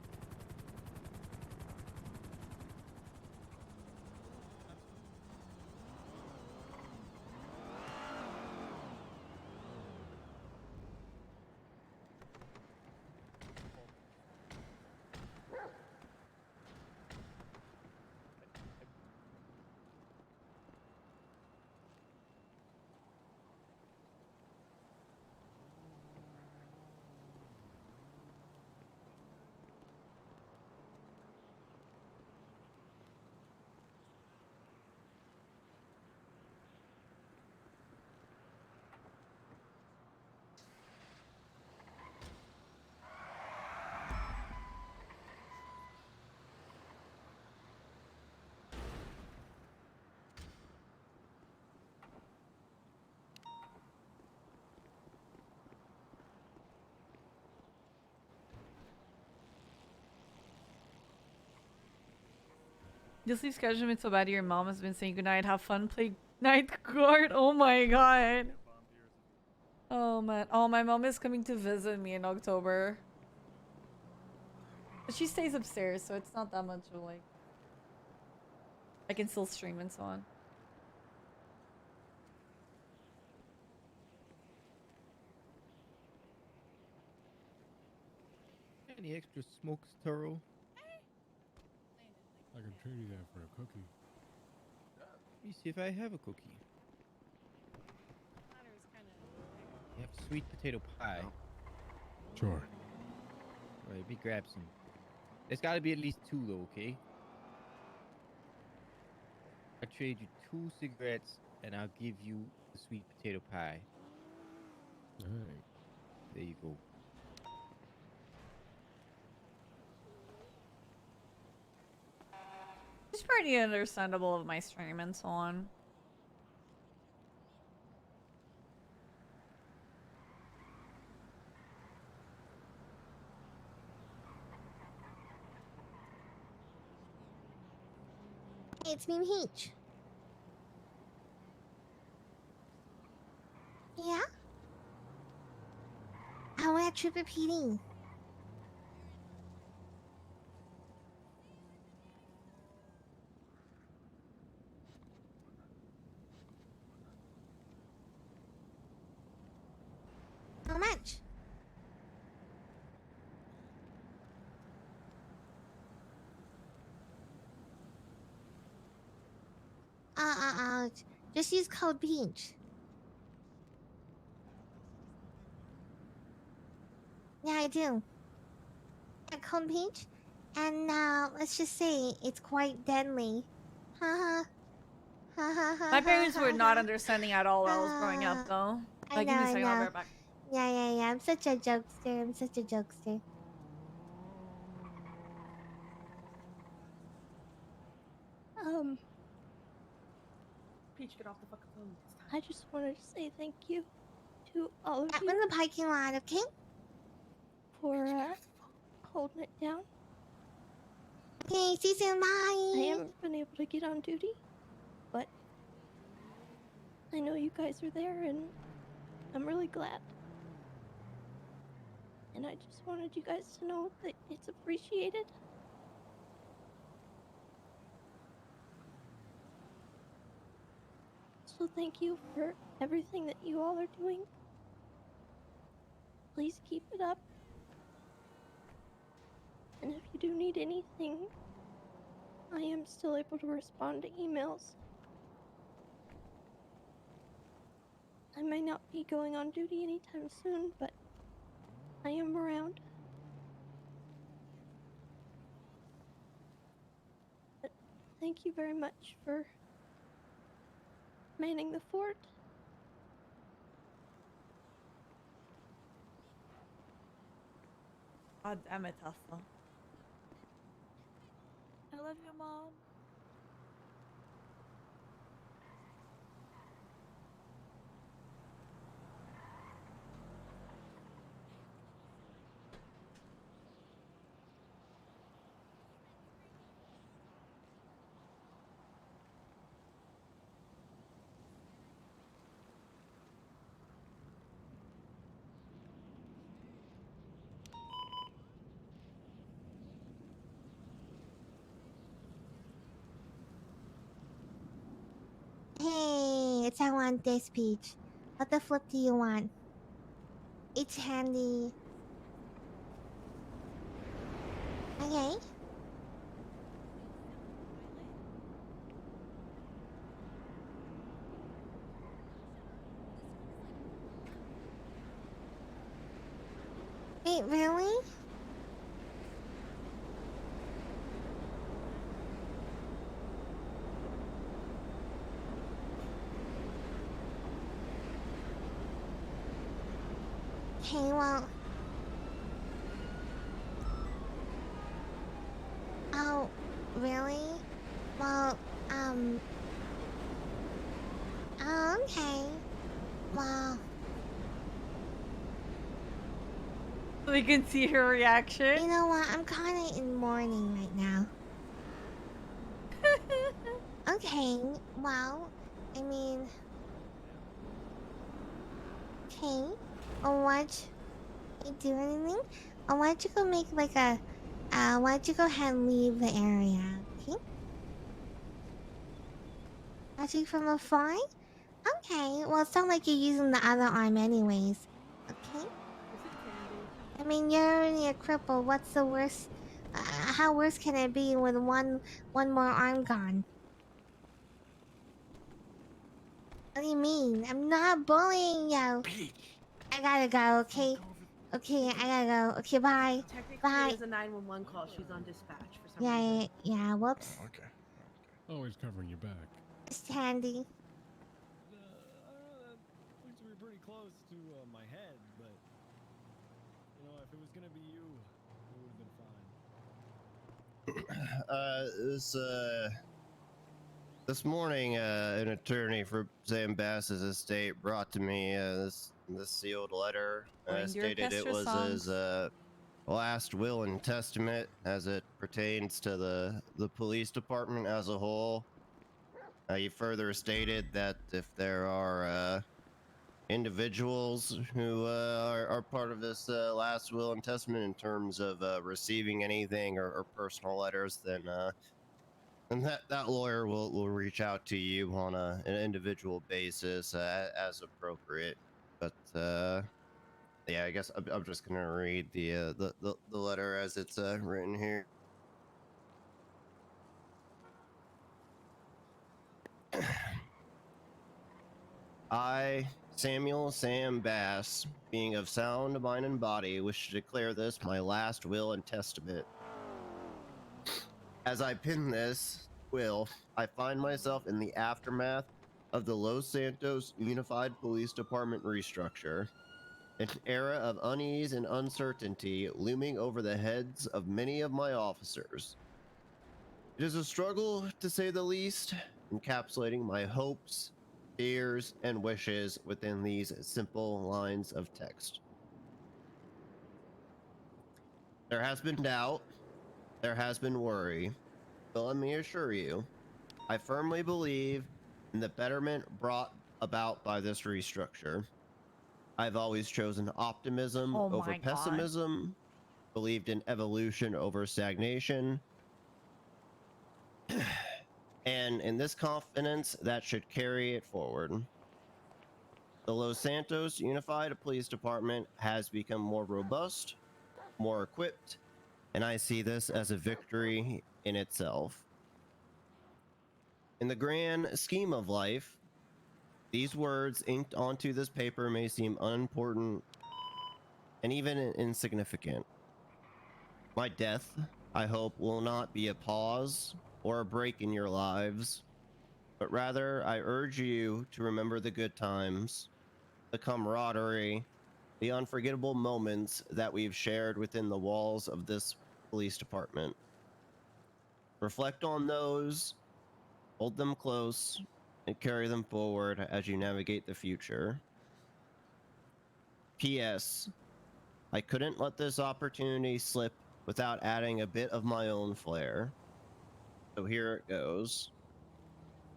This sleep schedule been so bad. Your mom has been saying goodnight. Have fun. Play night guard. Oh my god. Oh man. Oh, my mom is coming to visit me in October. But she stays upstairs, so it's not that much of like. I can still stream and so on. Any extra smokes, Turo? I can trade you that for a cookie. Let me see if I have a cookie. You have sweet potato pie. Sure. Alright, let me grab some. There's gotta be at least 2 though, okay? I trade you 2 cigarettes and I'll give you the sweet potato pie. Alright. There you go. It's pretty understandable of my stream and so on. Hey, it's me, Peach. at Trooper PD? How much? Just use code Peach. Yeah, I do. Yeah, code Peach. And let's just say it's quite deadly. Ha ha. My parents were not understanding at all when I was growing up, though. I know, Give me a I second, I'll be know. right back. Yeah. I'm such a jokester. I'm such a jokester. Peach, get off the fucking phone. It's time. I just wanted to say thank you to all of I'm you in the parking lot, okay? for holding it down. Okay, see you soon. Bye. I haven't been able to get on duty, but I know you guys are there, and I'm really glad. And I just wanted you guys to know that it's appreciated. So thank you for everything that you all are doing. Please keep it up. And if you do need anything, I am still able to respond to emails. I might not be going on duty anytime soon, but I am around. But thank you very much for manning the fort. God damn it, Tesla. I love you, Mom. Hey, I want this, Peach. What the flip do you want? It's handy. Okay. Wait, really? Okay, well... Oh, really? Well, Oh, okay. Wow. We can see her reaction. You know what? I'm kinda in mourning right now. Okay, well, I mean... Okay. Or what? You do anything? Or why don't you go make like a... why don't you go ahead and leave the area, okay? Watching from afar? Okay, well, it's not like you're using the other arm anyways. Okay? I mean, you're already a cripple. What's the worst? How worse can it be with one more arm gone? What do you mean? I'm not bullying you. I gotta go, okay? Okay, I gotta go. Okay, bye. Technically, Bye. it was a 911 call. She's on dispatch for some reason. Yeah, whoops. Okay. Always covering your back. It's handy. Looks to be pretty close to my head, but you know, if it was gonna be you, it would have been fine. This morning, an attorney for Sam Bass's estate brought to me this sealed letter. Stated it was his last will and testament as it pertains to the police department as a whole. He further stated that if there are individuals who are part of this last will and testament in terms of receiving anything or personal letters, then and that lawyer will reach out to you on an individual basis as appropriate. But yeah, I guess I'm just gonna read the letter as it's written here. I, Samuel Sam Bass, being of sound mind and body, wish to declare this my last will and testament. As I pen this will, I find myself in the aftermath of the Los Santos Unified Police Department restructure, an era of unease and uncertainty looming over the heads of many of my officers. It is a struggle, to say the least, encapsulating my hopes, fears, and wishes within these simple lines of text. There has been doubt, there has been worry, but let me assure you, I firmly believe in the betterment brought about by this restructure. I've always chosen optimism over pessimism, believed in evolution over stagnation, and in this confidence that should carry it forward. The Los Santos Unified Police Department has become more robust, more equipped, and I see this as a victory in itself. In the grand scheme of life, these words inked onto this paper may seem unimportant and even insignificant. My death, I hope, will not be a pause or a break in your lives, but rather I urge you to remember the good times, the camaraderie, the unforgettable moments that we've shared within the walls of this police department. Reflect on those, hold them close, and carry them forward as you navigate the future. P.S. I couldn't let this opportunity slip without adding a bit of my own flair. So here it goes.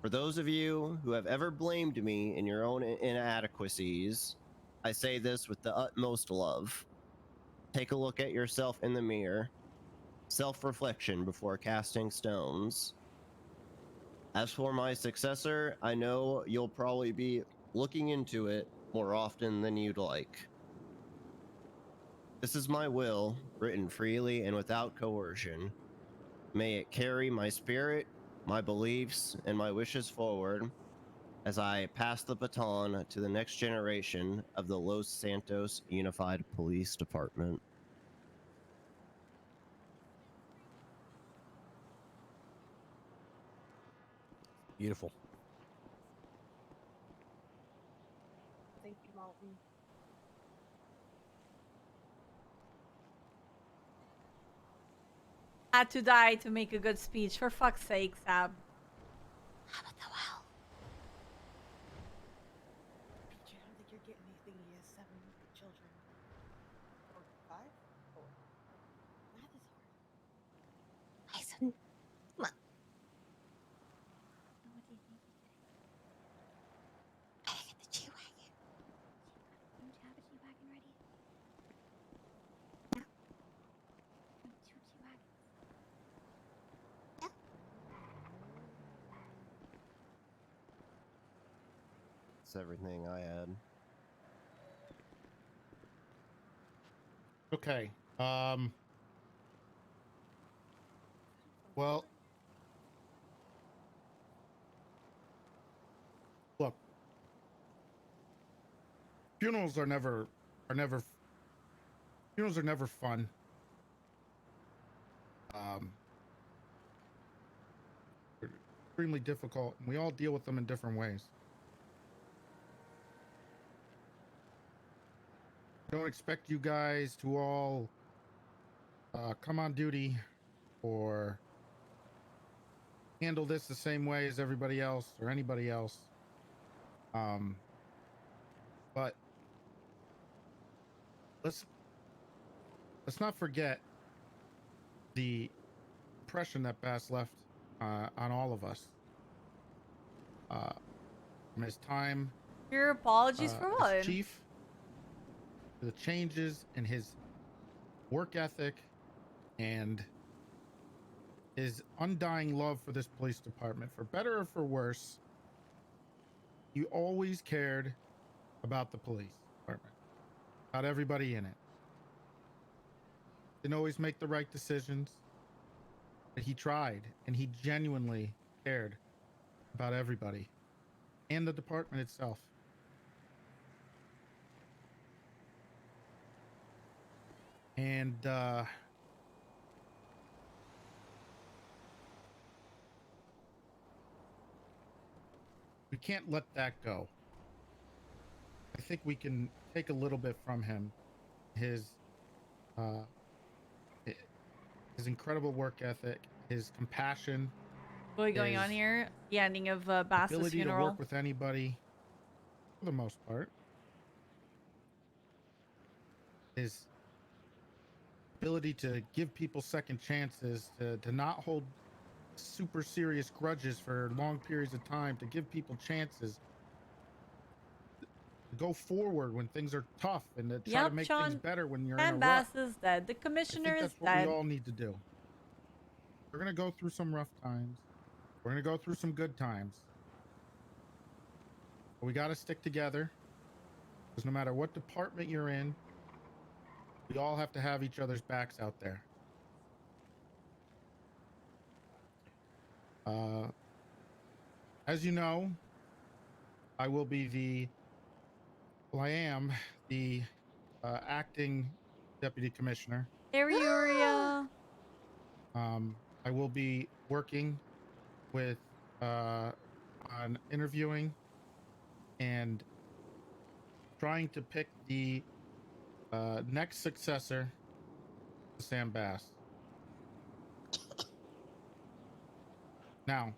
For those of you who have ever blamed me in your own inadequacies, I say this with the utmost love. Take a look at yourself in the mirror. Self-reflection before casting stones. As for my successor, I know you'll probably be looking into it more often than you'd like. This is my will, written freely and without coercion. May it carry my spirit, my beliefs, and my wishes forward as I pass the baton to the next generation of the Los Santos Unified Police Department. Beautiful. Thank you, Malton. Had to die to make a good speech. For fuck's sake, Sab. How about the well? I don't think you're getting anything. He has 7 children. Or 5? 4. Math is hard. Mason. What? What do you think? I get the G-Wagon. Don't you have a G-Wagon ready? Yeah. 2 G-Wagons. That's everything I had. Okay. Well, look. Funerals are never fun. They're extremely difficult, and we all deal with them in different ways. I don't expect you guys to all come on duty or handle this the same way as everybody else or anybody else. But let's not forget the impression that Bass left on all of us. From his time Your apologies for what? as chief, for the changes in his work ethic and his undying love for this police department. For better or for worse, you always cared about the police department, about everybody in it. Didn't always make the right decisions, but he tried, and he genuinely cared about everybody and the department itself. And we can't let that go. I think we can take a little bit from him. His incredible work ethic, his compassion. What's going on here? The ending of Bass's ability funeral. to work with anybody, for the most part. His ability to give people second chances, to not hold super serious grudges for long periods of time, to give people chances, to go forward when things are tough, and to try to make things better when you're in a rut. Bass is dead. The commissioner I is think that's what dead. we all need to do. We're gonna go through some rough times. We're gonna go through some good times. But we gotta stick together. Because no matter what department you're in, we all have to have each other's backs out there. As you know, I will be I am the acting deputy commissioner. Area. I will be working with on interviewing and trying to pick the next successor to Sam Bass. Now,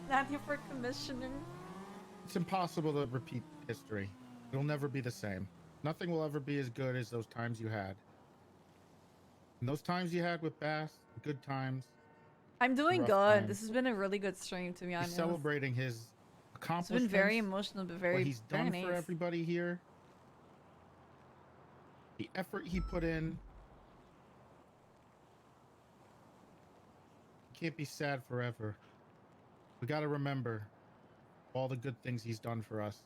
Not here for commissioner. it's impossible to repeat history. It'll never be the same. Nothing will ever be as good as those times you had. And those times you had with Bass, the good times. I'm doing rough good. times. This has been a really good stream, to be He's honest. celebrating his It's accomplishments. been very emotional, but very what he's done very for nice. everybody here. The effort he put in. Can't be sad forever. We got to remember all the good things he's done for us.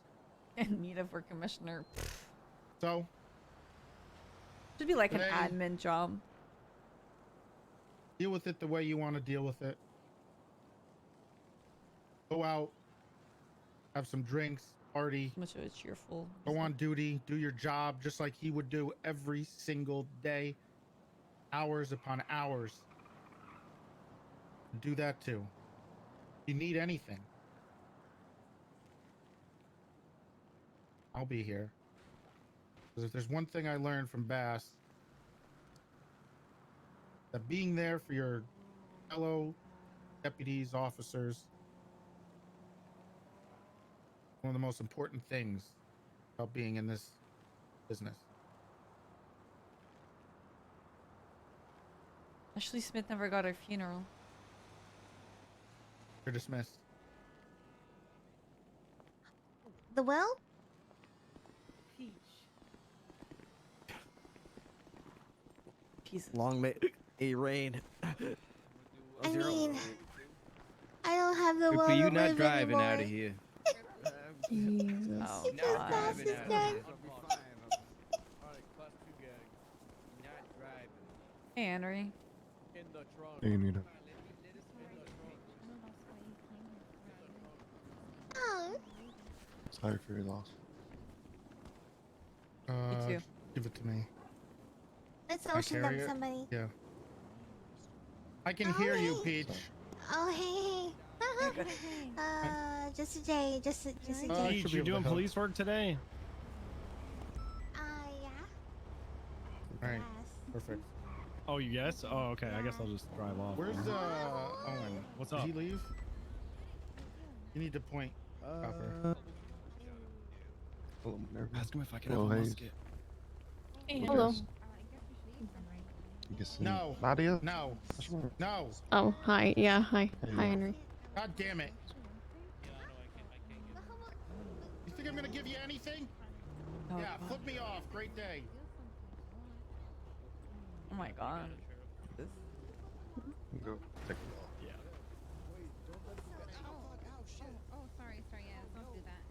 Anita for commissioner. So, Should be like today, an admin job. deal with it the way you want to deal with it. Go out, have some drinks, party. Much of a cheerful. Go on duty, do your job just like he would do every single day, hours upon hours. Do that too. If you need anything, I'll be here. Because if there's one thing I learned from Bass, that being there for your fellow deputies, officers, one of the most important things about being in this business. Ashley Smith never got her funeral. You're dismissed. The will? Jesus. Long may it rain. I mean, I don't have the will But to you not live driving anymore. out of here. Jesus. Oh, Because God. Bass is dead. Hey, Henry. Hey, Anita. Oh, Sorry for your loss. too. Give it to me. let's Can I ocean carry dump it? somebody. Yeah. I can hear you, Peach. Oh, hey. Just a day. Just a should day. be Peach, you able to doing help. police work today? Yeah. All right. Yes. Perfect. Oh, yes? Oh, okay. I guess I'll just drive off. Where's Owen? What's Did up? he leave? You need to point. Copper. Ask him if I can have a musket. Hello. No. Nadia? No. No. Oh, hi. Yeah, hi. Hi, Henry. God damn it. I'm gonna give you anything? Oh, Yeah, God. flip me off. Great day. Oh my god. This... Go take a walk. Yeah. Oh, sorry, yeah, don't do that.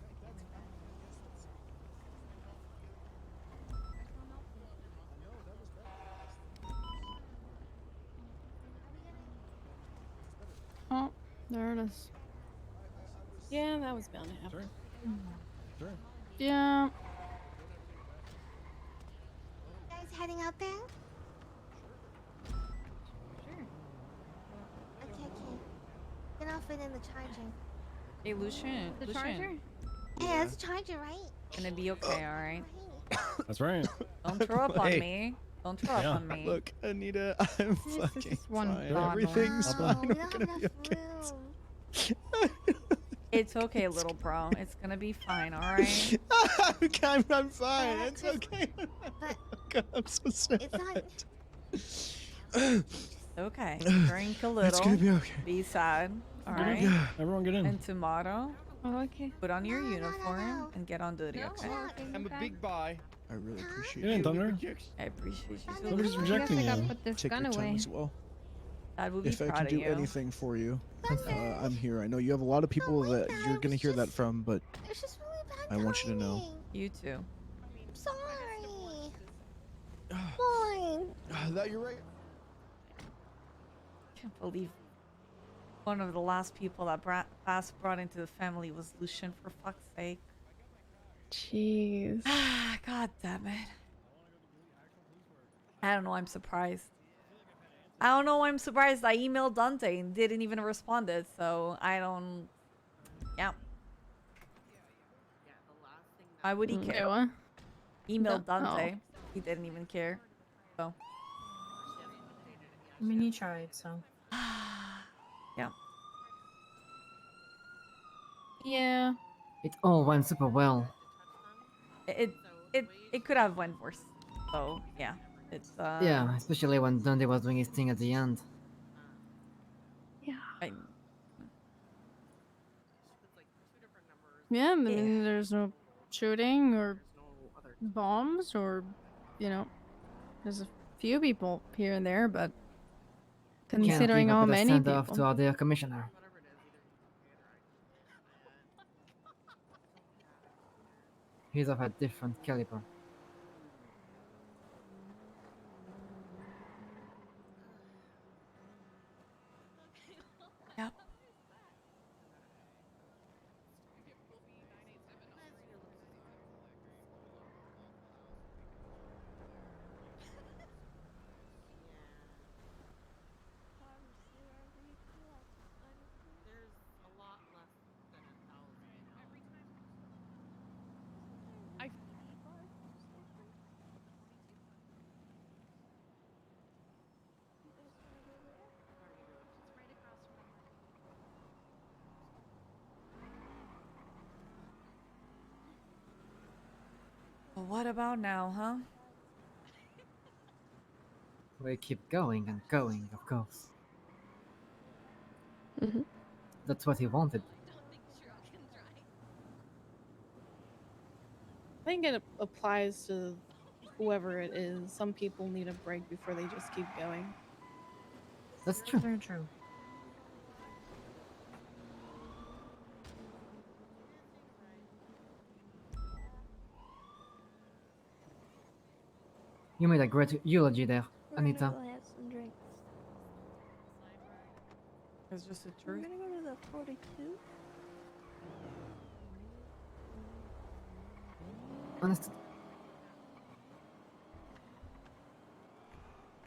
Oh, there it is. Yeah, that was bound to happen. Sure. Yeah. You guys heading out there? Sure. Okay. Then I'll fit in the charger. Hey, Lucian. The Lucian. charger? Hey, that's a charger, right? Gonna be okay, alright? That's right. Don't throw up on Hey. me. Don't throw up on me. Look, Anita, I'm This fucking is one fine. bottle. Everything's Oh, fine. we We're don't have gonna be enough okay. room. It's okay, little bro. It's gonna be fine, alright? I'm fine. It's okay. God, I'm so sad. It's not. It's okay. Drink a little. It's gonna be okay. Be sad, alright? Yeah. Everyone get in. And tomorrow, Oh, okay. put on your No, no, no, uniform no. and get on duty, No, okay? no, I'm a big buy. I really appreciate Get in, you. Thunder. I appreciate you so Nobody's much. rejecting I guess I you. gotta put this Take gun your time away. as well. Dad will be If I proud can of do you. anything for you, I'm here. I know you have a lot of people that you're gonna hear that from, but It's just really bad I want you to know. timing. You too. I'm sorry. Fine. That you're right. Can't believe one of the last people that Bass brought into the family was Lucian, for fuck's sake. Jeez. God damn it. I don't know, I'm surprised. I don't know, I'm surprised. I emailed Dante and didn't even respond it, so I don't... Yeah. Why would he care? What? Emailed No. Dante. He didn't even care. So... I mean, you tried, so. Yeah. Yeah. It all went super well. It could have went worse. So, yeah. It's, Yeah, especially when Dundee was doing his thing at the end. Yeah. I, Yeah, I mean, there's no shooting or bombs or, you know, there's a few people here and there, but considering how many send people. off to our dear commissioner. He's of a different caliber. Yep. Well, what about now, huh? We keep going and going, of course. Mm-hmm. That's what he wanted. I think it applies to whoever it is. Some people need a break before they just keep going. That's true. Very true. You made a great eulogy there, Anita. We're gonna go have some drinks. It's just the We're truth. gonna go to the 42. Honestly,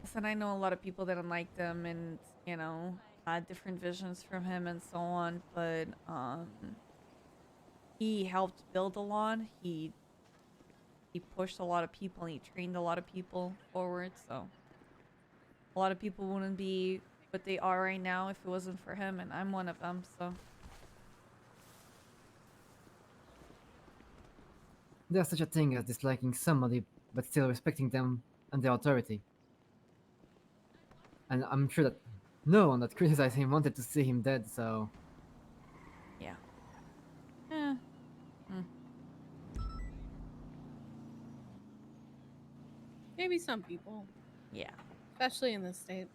Listen, I know a lot of people didn't like them and, you know, had different visions from him and so on, but he helped build a lot. He pushed a lot of people and he trained a lot of people forward, so a lot of people wouldn't be what they are right now if it wasn't for him, and I'm one of them, so there's such a thing as disliking somebody, but still respecting them and their authority. And I'm sure that no one that criticized him wanted to see him dead, so... yeah. Eh. Maybe some people. Yeah. Especially in this state.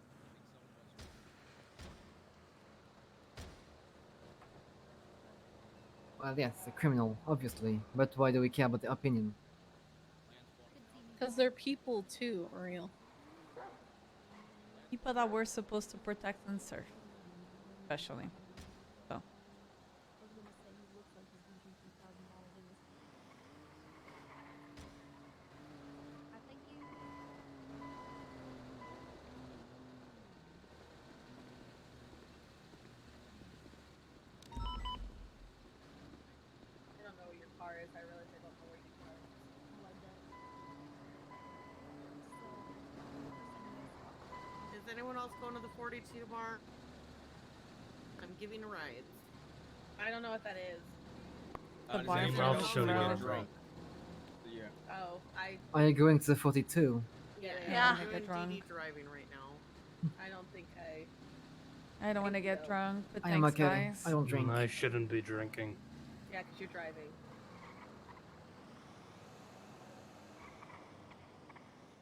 Well, yes, a criminal, obviously. But why do we care about the opinion? Because they're people too, Ariel. People that we're supposed to protect and serve. Especially. So. I don't know where your car is. I realize I don't know where you are. Is anyone else going to the 42 bar? I'm giving a ride. I don't know what that is. The bar Anyone for else the show you road. drunk? Yeah. Oh, Are you going to the 42? Yeah. Yeah. I'm Get doing drunk. DD driving right now. I don't think I don't want to Thank get you. drunk, but I am thanks, okay. guys. I don't drink. I shouldn't be drinking. Yeah, because you're driving.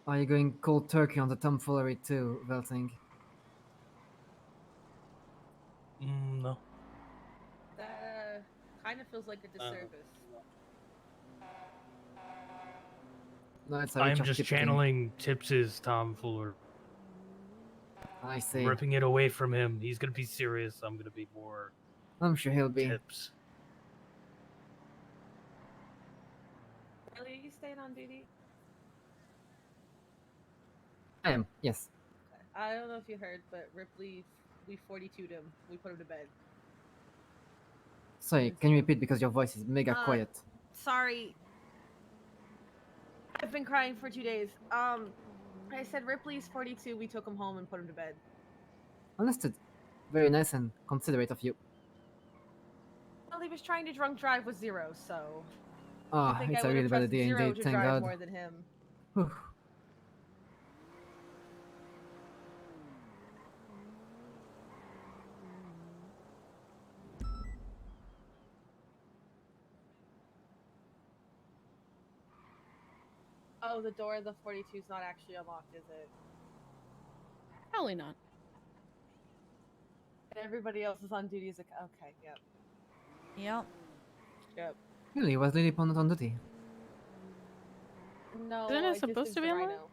Are you going cold turkey on the tomfoolery too, Velting? No. That kind of feels like a disservice. No, it's a I'm Richard just Kipling. channeling Tips's tomfoolery. I I'm see. ripping it away from him. He's gonna be serious. I'm gonna be more I'm sure he'll be. Tips. Ellie, are you staying on duty? I am, yes. I don't know if you heard, but Ripley, we 42'd him. We put him to bed. Sorry, can you repeat because your voice is mega quiet? Sorry. I've been crying for 2 days. I said Ripley's 42. We took him home and put him to bed. Understood. Very nice and considerate of you. Well, he was trying to drunk drive with Zero, so. Ah, I think it's I a would really have bad trusted day Zero indeed, to thank drive God. more than him. Whew. Oh, the door of the 42 is not actually unlocked, is it? Probably not. And everybody else is on duty as a. Okay, yep. Yep. Yep. Really, was Lily not on duty? No, Isn't it I just supposed did to be the unlocked? Rhino.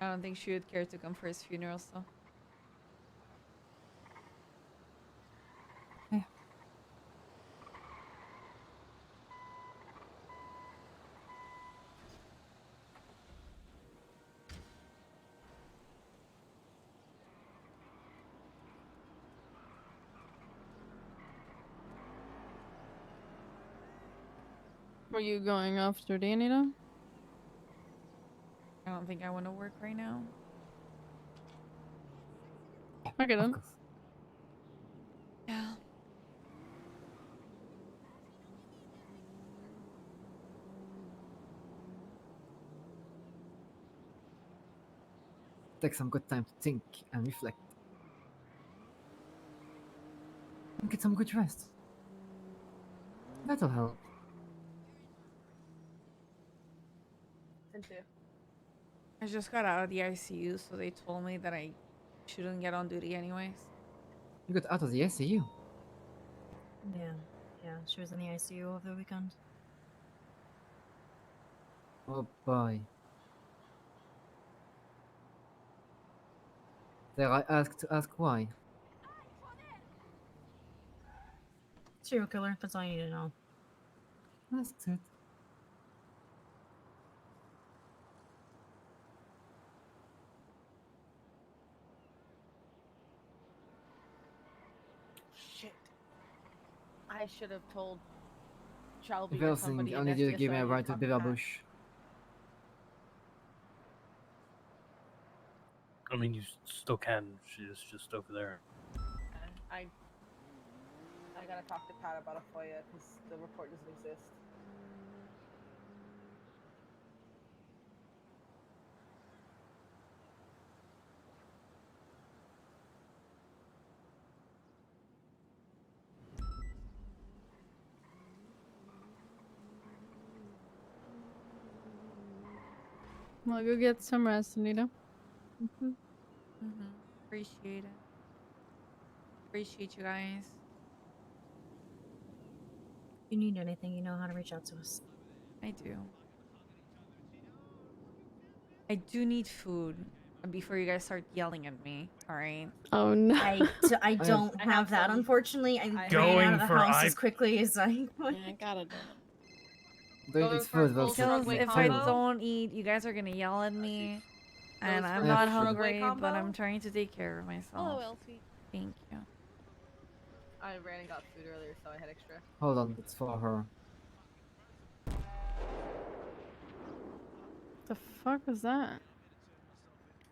I don't think she would care to come for his funeral, so. Were you going off duty, Anita? I don't think I want to work right now. Okay then. Yeah. Take some good time to think and reflect. And get some good rest. That'll help. Into. I just got out of the ICU, so they told me that I shouldn't get on duty anyways. You got out of the ICU. Yeah, she was in the ICU over the weekend. Oh boy. Dare I ask why? Serial killer, that's all you need to know. That's it. Shit. I should have told Shelby or Velting, somebody I in need you to give me a SDSO ride to talk to Beaver Pat. Bush. I mean, you still can. She's just over there. I gotta talk to Pat about a FOIA because the report doesn't exist. Well, go get some rest, Anita. Appreciate it. Appreciate you guys. If you need anything, you know how to reach out to us. I do. I do need food before you guys start yelling at me. All right. Oh no. I don't have that, unfortunately. I ran Going out of the for house I- as quickly as I Yeah, I gotta do it. Don't eat food, Because Wilson. if I don't eat, you guys are gonna yell at me. And I'm not hungry, but I'm trying to take care of myself. Hello, Elsie. Thank you. I ran and got food earlier, so I had extra. Hold on, it's for her. The fuck was that?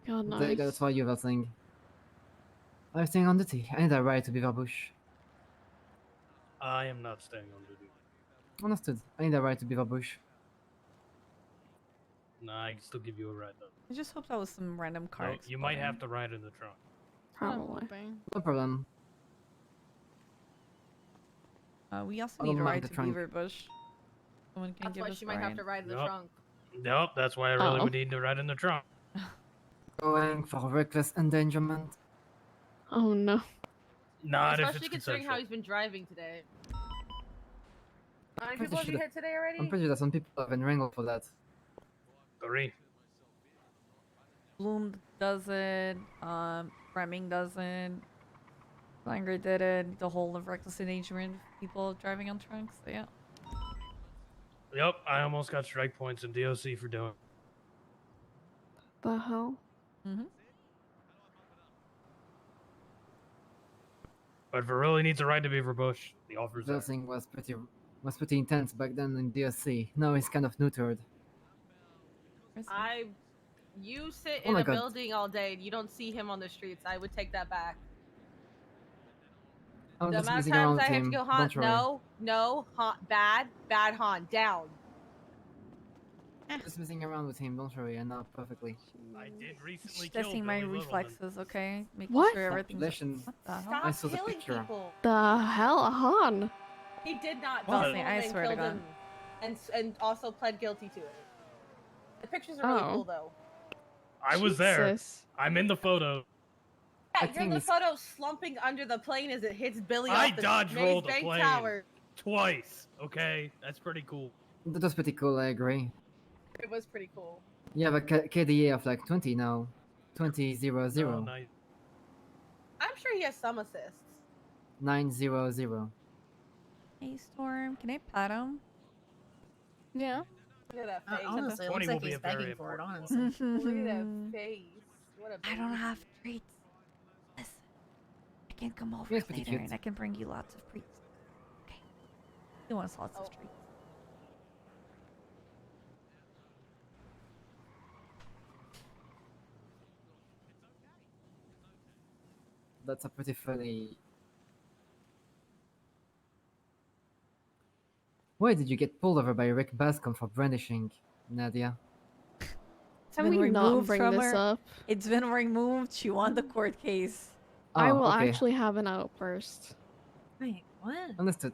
God, That's nice. for you, Wilson. I'm staying on duty. I need a ride to Beaver Bush. I am not staying on duty. Understood. I need a ride to Beaver Bush. Nah, I can still give you a ride though. I just hope that was some random car. No, you might have to ride in the trunk. Probably. No problem. We also I need don't a mind ride the to trunk. Beaver Bush. Someone can That's give why us she a might ride. have to ride in the Nope. trunk. Nope, that's why I really Oh. would need to ride in the trunk. Going for reckless endangerment. Oh no. Not if Especially it's considering how consensual. he's been driving today. How many Pretty people have you sure- hit today already? I'm pretty sure that some people have been wrangled for that. 3. Bloom does it. Remming does it. Langer did it. The whole of reckless endangerment people driving on trunks. So yeah. Yep, I almost got strike points in DOC for doing. The hell? But if it really needs a ride to Beaver Bush, the offer's there. Wilson was pretty intense back then in DSC. Now he's kind of neutered. You sit Oh in my a God. building all day and you don't see him on the streets. I would take that back. I'm The just amount of messing around times with I have him. to go Han, Don't worry. no, Han, bad Han, down. Just messing around with him. Don't worry. I know perfectly. I did recently Just testing my Billy Little, reflexes, okay? Making What? sure everything's. Listen, What the hell? Stop I saw the killing picture. people. The hell, Han? He did not. What? Don't kill him I and swear to killed God. him, and also pled guilty to it. The pictures are really Oh. cool though. I was there. Jesus. I'm in the photo. Yeah, I you're in think the it's- photo slumping under the plane as it hits Billy I off the dodge Maze rolled a Bank plane Tower. twice. Okay, that's pretty cool. That was pretty cool. I agree. It was pretty cool. You have a KDA of like 20 now. 20-0-0. No, nice. I'm sure he has some assists. 9-0-0. Hey Storm, can I pet him? Yeah. Look at that face. Honestly, it 20 looks will like be he's a very begging for it, important honestly. Look at that face. What a I don't baby. have treats. Listen, I can come over Yes, pretty later cute. and I can bring you lots of treats. Okay. He wants lots of treats. That's a pretty funny. Why did you get pulled over by Rick Bascom for brandishing, Nadia? Can we not bring this up? It's been removed. She won the court case. I Oh, will okay. actually have an outburst. Wait, what? Understood.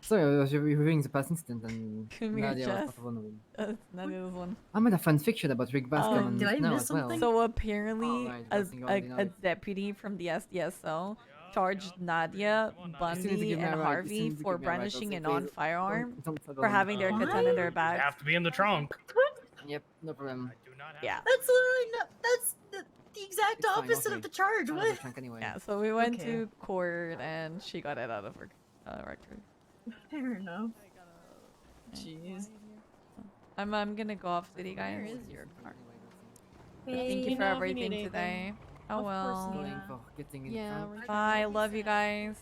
Sorry, I was reviewing the past incident and Come here, Nadia was Jess. part of one of them. Not this one. I made a fan fiction about Rick Bascom and did I now miss as well. something? So apparently, Oh, right, a, Blessing already a knows. deputy from the SDSO charged Nadia, You need to Bundy, give me a and ride. You Harvey need to for give me a ride, brandishing a Blessing, please. non-firearm Don't tell for them. having their What? katana in their You bag. have to be in the trunk. Yep, no problem. Yeah. That's literally not. That's the exact It's fine, opposite okay. of the charge. Out of the What? trunk anyway. Yeah, so we went Okay. to court and she got it out of her record. Fair enough. Jeez. I'm gonna go off city, guys. Where is your car? Thank you for everything today. Oh Of course, well. Going Nina. for getting in Yeah, front. we're Bye. Love you guys.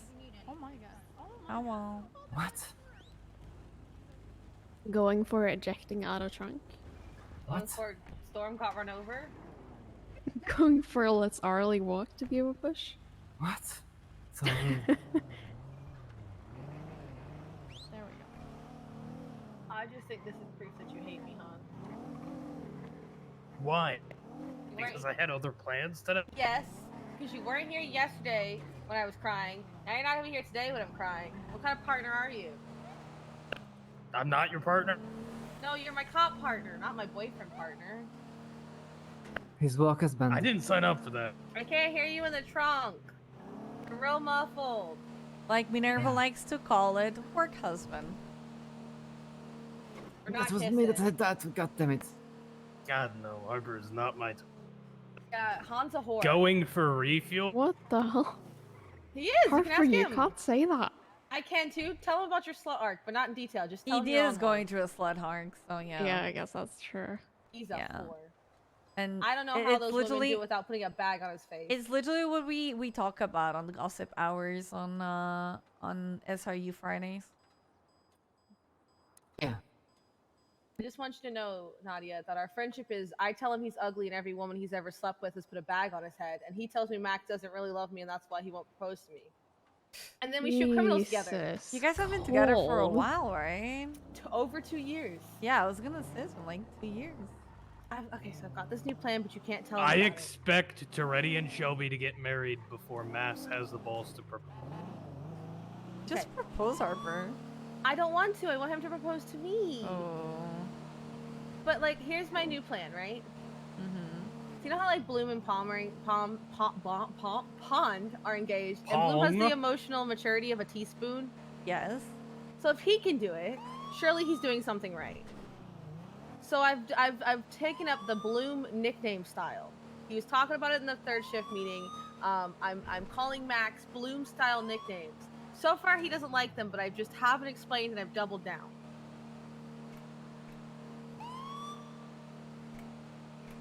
Oh my god. Oh well. What? Going for ejecting out of trunk. What? Storm got run over. Going for a let's hourly walk to Beaver Bush. What? Sorry. There we go. I just think this is proof that you hate me, Han. Why? Right. Because I had other plans today. Yes, because you weren't here yesterday when I was crying. Now you're not even here today when I'm crying. What kind of partner are you? I'm not your partner. No, you're my cop partner, not my boyfriend partner. His work husband. I didn't sign up for that. I can't hear you in the trunk. You're real muffled. Like Minerva likes to call it, work husband. We're not That was kissing. me that said that. God damn it. God no, Harper is not my. Yeah, Han's a whore. Going for refuel? What the hell? He is. Harper, you can ask you him. can't say that. I can too. Tell him about your slut arc, but not in detail. Just tell him He you're is on going one. to a slut arc, so yeah. Yeah, I guess that's true. He's a whore. And I don't know how it's those women literally do it without putting a bag on his face. it's literally what we talk about on the gossip hours on SRU Fridays. Yeah. I just want you to know, Nadia, that our friendship is I tell him he's ugly and every woman he's ever slept with has put a bag on his head. And he tells me Max doesn't really love me and that's why he won't propose to me. And then we shoot criminals together. You guys have been together for a Cold. while, right? Over 2 years. Yeah, I was gonna say it's been like 2 years. Okay, so I've got this new plan, but you can't tell him I about expect Toretti and Shelby to get married before Mass has the balls to propose. Just propose, Harper. I don't want to. I want him to propose to me. Oh. But like, here's my new plan, right? Mm-hmm. So you know how like Bloom and Pond are engaged, and Bloom has the Pong? emotional maturity of a teaspoon. Yes. So if he can do it, surely he's doing something right. So I've taken up the Bloom nickname style. He was talking about it in the third shift meeting. I'm calling Max Bloom style nicknames. So far he doesn't like them, but I just haven't explained and I've doubled down.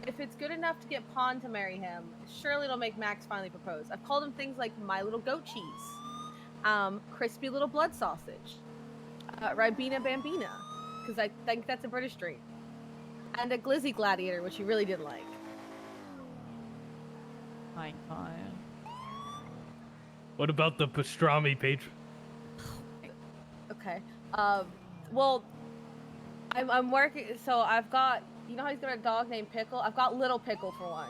If it's good enough to get Pond to marry him, surely it'll make Max finally propose. I've called him things like My Little Goat Cheese, Crispy Little Blood Sausage, Ribena Bambina, because I think that's a British drink, and a Glizzy Gladiator, which he really didn't like. My God. What about the pastrami patron? Okay. Well, I'm working. So I've got. You know how he's got a dog named Pickle? I've got Little Pickle for one.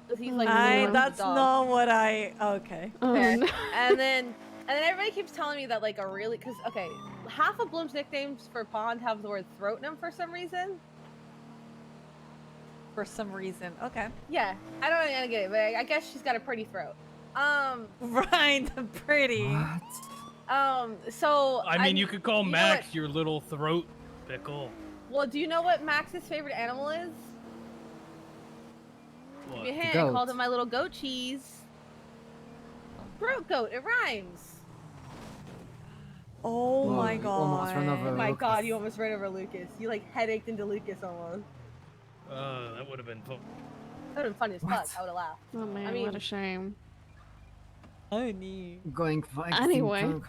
'Cause he's like. That's not what I. Okay. Okay. and then everybody keeps telling me that like because okay, half of Bloom's nicknames for Pond have the word throat in them for some reason. For some reason, okay. Yeah, I don't really get it, but I guess she's got a pretty throat. Right, pretty. So I mean, you could call you know Max what- your little throat pickle. Well, do you know what Max's favorite animal is? What? Give you a hint. Goat. I called him my little goat cheese. Throat goat. It rhymes. Oh Whoa, my you God. almost ran over Oh my Lucas. God, you almost ran over Lucas. You like headached into Lucas almost. That would have been fun. That would have been funny as fuck. I would have laughed. Oh man, I mean, what a shame. Honey. Going for Anyway.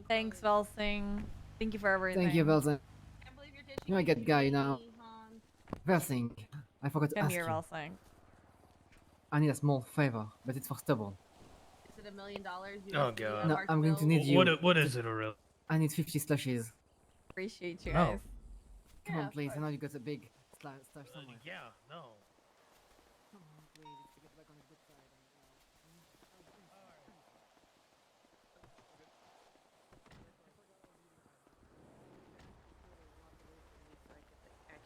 Thanks, Velsing. Thank you for everything. Thank you, Velsen. You're a good guy now. Velsing, I forgot to Come ask here, you. Velsing. I need a small favor, but it's for stubble. Is it $1 million? Oh God. No, I'm going to need you. What is it, Aurel? I need 50 slushies. Appreciate you No. guys. Come on, please. I know you got a big stash somewhere. Yeah, no. Come on, please. To get back on the good side.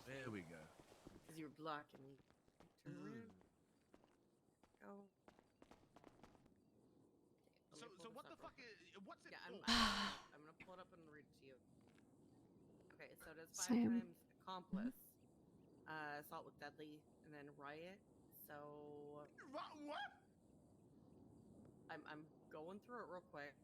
There we go. Because you're blocking me. Turn around. Go. So what the fuck is what's it Yeah, for? I'm gonna pull it up and read it to you. Okay, so it is 5 Same. times accomplice, assault with deadly, and then riot. So What? I'm going through it real quick.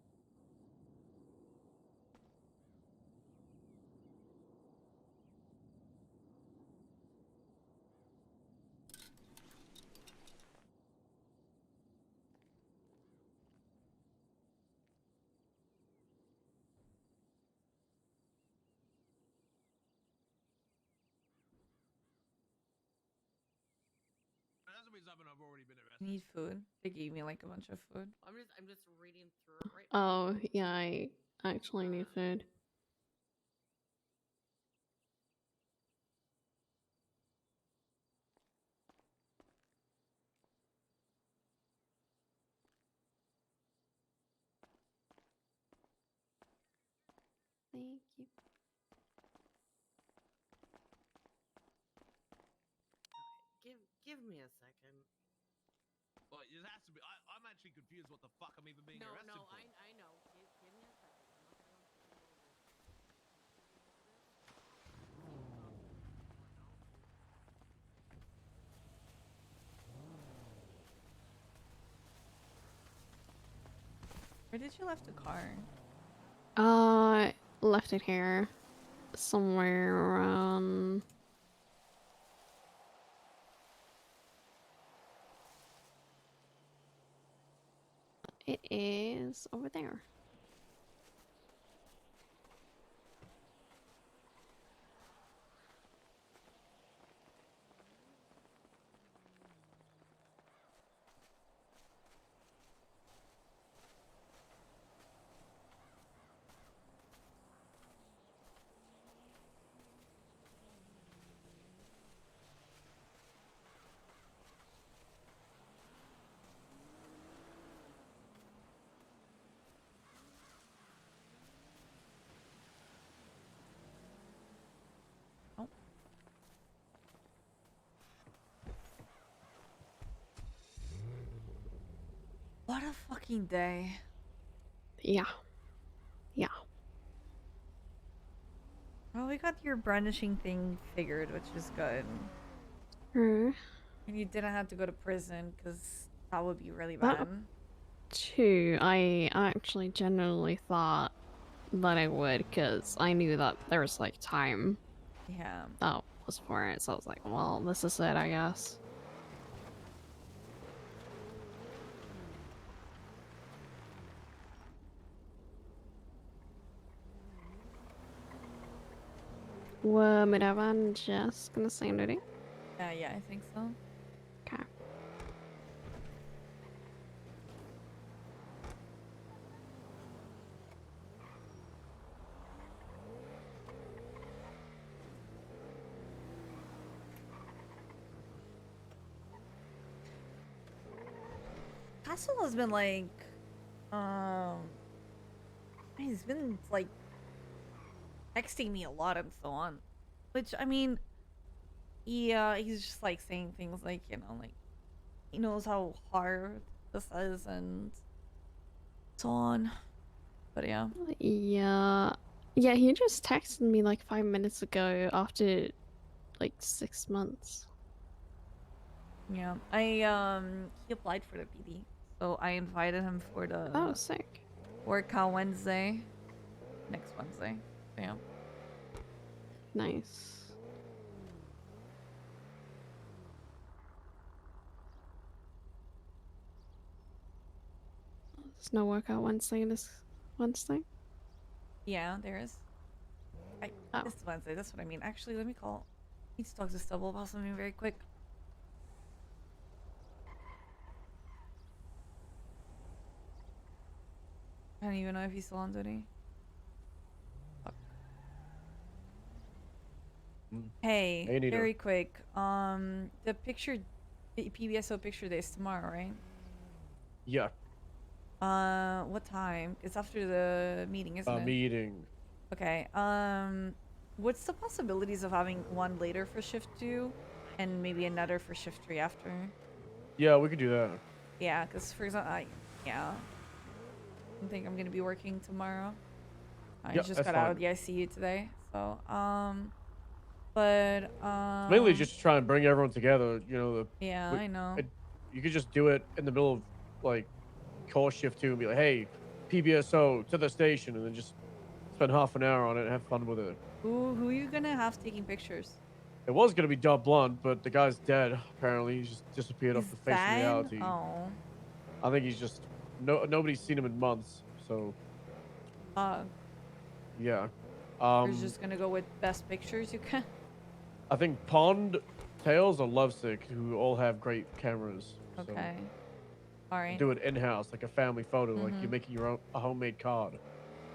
That's the reason I've already been arrested. I need food. They gave me like a bunch of food. I'm just reading through it right now. Oh, yeah, I actually need food. Thank you. Give me a second. Well, it has to be. I'm actually confused what the fuck I'm even being No, arrested no, for. I know. Give me a second. I'm not gonna Where did you left the car? Left it here. Somewhere around... It is over there. What a fucking day. Yeah. Yeah. Well, we got your brandishing thing figured, which is good. Hmm. And you didn't have to go to prison, because that would be really That bad. too, I actually genuinely thought that I would, because I knew that there was like time Yeah. that was for it, so I was like, well, this is it, I guess. Were Midava just gonna say anything? Yeah, I think so. Okay. Castle has been like, he's been like texting me a lot and so on, which I mean, yeah, he's just like saying things like, you know, like he knows how hard this is and so on. But yeah. Yeah. Yeah, he just texted me like 5 minutes ago after like 6 months. Yeah, he applied for the PD, so I invited him for the Oh, sick. workout Wednesday, next Wednesday. So, yeah. Nice. There's no workout Wednesday this Wednesday? Yeah, there is. This Wednesday, that's what I mean. Actually, let me call. I need to talk to Stubble about something very quick. I don't even know if he's still on duty. Fuck. Hey, Hey, Anita. very quick. The picture, the PBSO picture day is tomorrow, right? Yeah. What time? It's after the meeting, isn't it? Meeting. Okay. What's the possibilities of having one later for shift 2 and maybe another for shift 3 after? Yeah, we could do that. Yeah, because for example, I don't think I'm gonna be working tomorrow. I Yeah, just that's got out of fine. the ICU today, so but Mainly just to try and bring everyone together. You know, yeah, I know. You could just do it in the middle of like call shift 2 and be like, hey, PBSO to the station, and then just spend half an hour on it and have fun with it. Who are you gonna have taking pictures? It was gonna be Dub Blunt, but the guy's dead. Apparently, he's just disappeared off the face of Dead? reality. Oh. I think he's just nobody's seen him in months. So yeah. You're just gonna go with best pictures you can. I think Pond, Tails, or Lovesick, who all have great cameras. So Okay. All right. do it in house, like a family photo, like you're Mhm. making your own a homemade card.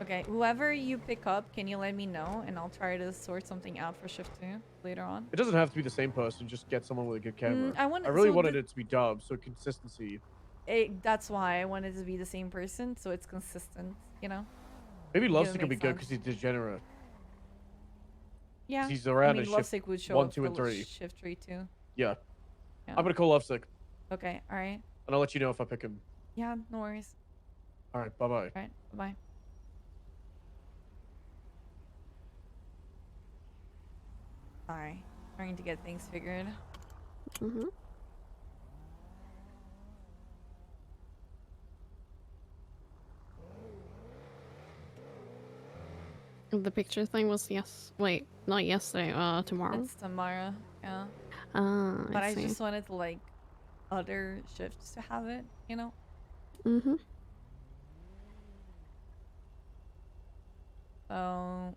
Okay, whoever you pick up, can you let me know, and I'll try to sort something out for shift 2 later on. It doesn't have to be the same person. Just get someone with a good camera. I really so wanted it to be Dub, so consistency. That's why I wanted to be the same person, so it's consistent, you know? Maybe Yeah, Lovesick that could be makes good sense. because he's degenerate. Yeah. He's around I mean, at shift Lovesick would show 1, up 2, and for 3. shift 3 too. Yeah. Yeah. I'm gonna call Lovesick, Okay, alright. and I'll let you know if I pick him. Yeah, no worries. All right, bye bye. Alright, bye-bye. Sorry. Trying to get things figured. Mm-hmm. The picture thing was wait, not yesterday, tomorrow. It's tomorrow, yeah. I But I see. just wanted to like other shifts to have it, you know? Mm-hmm. So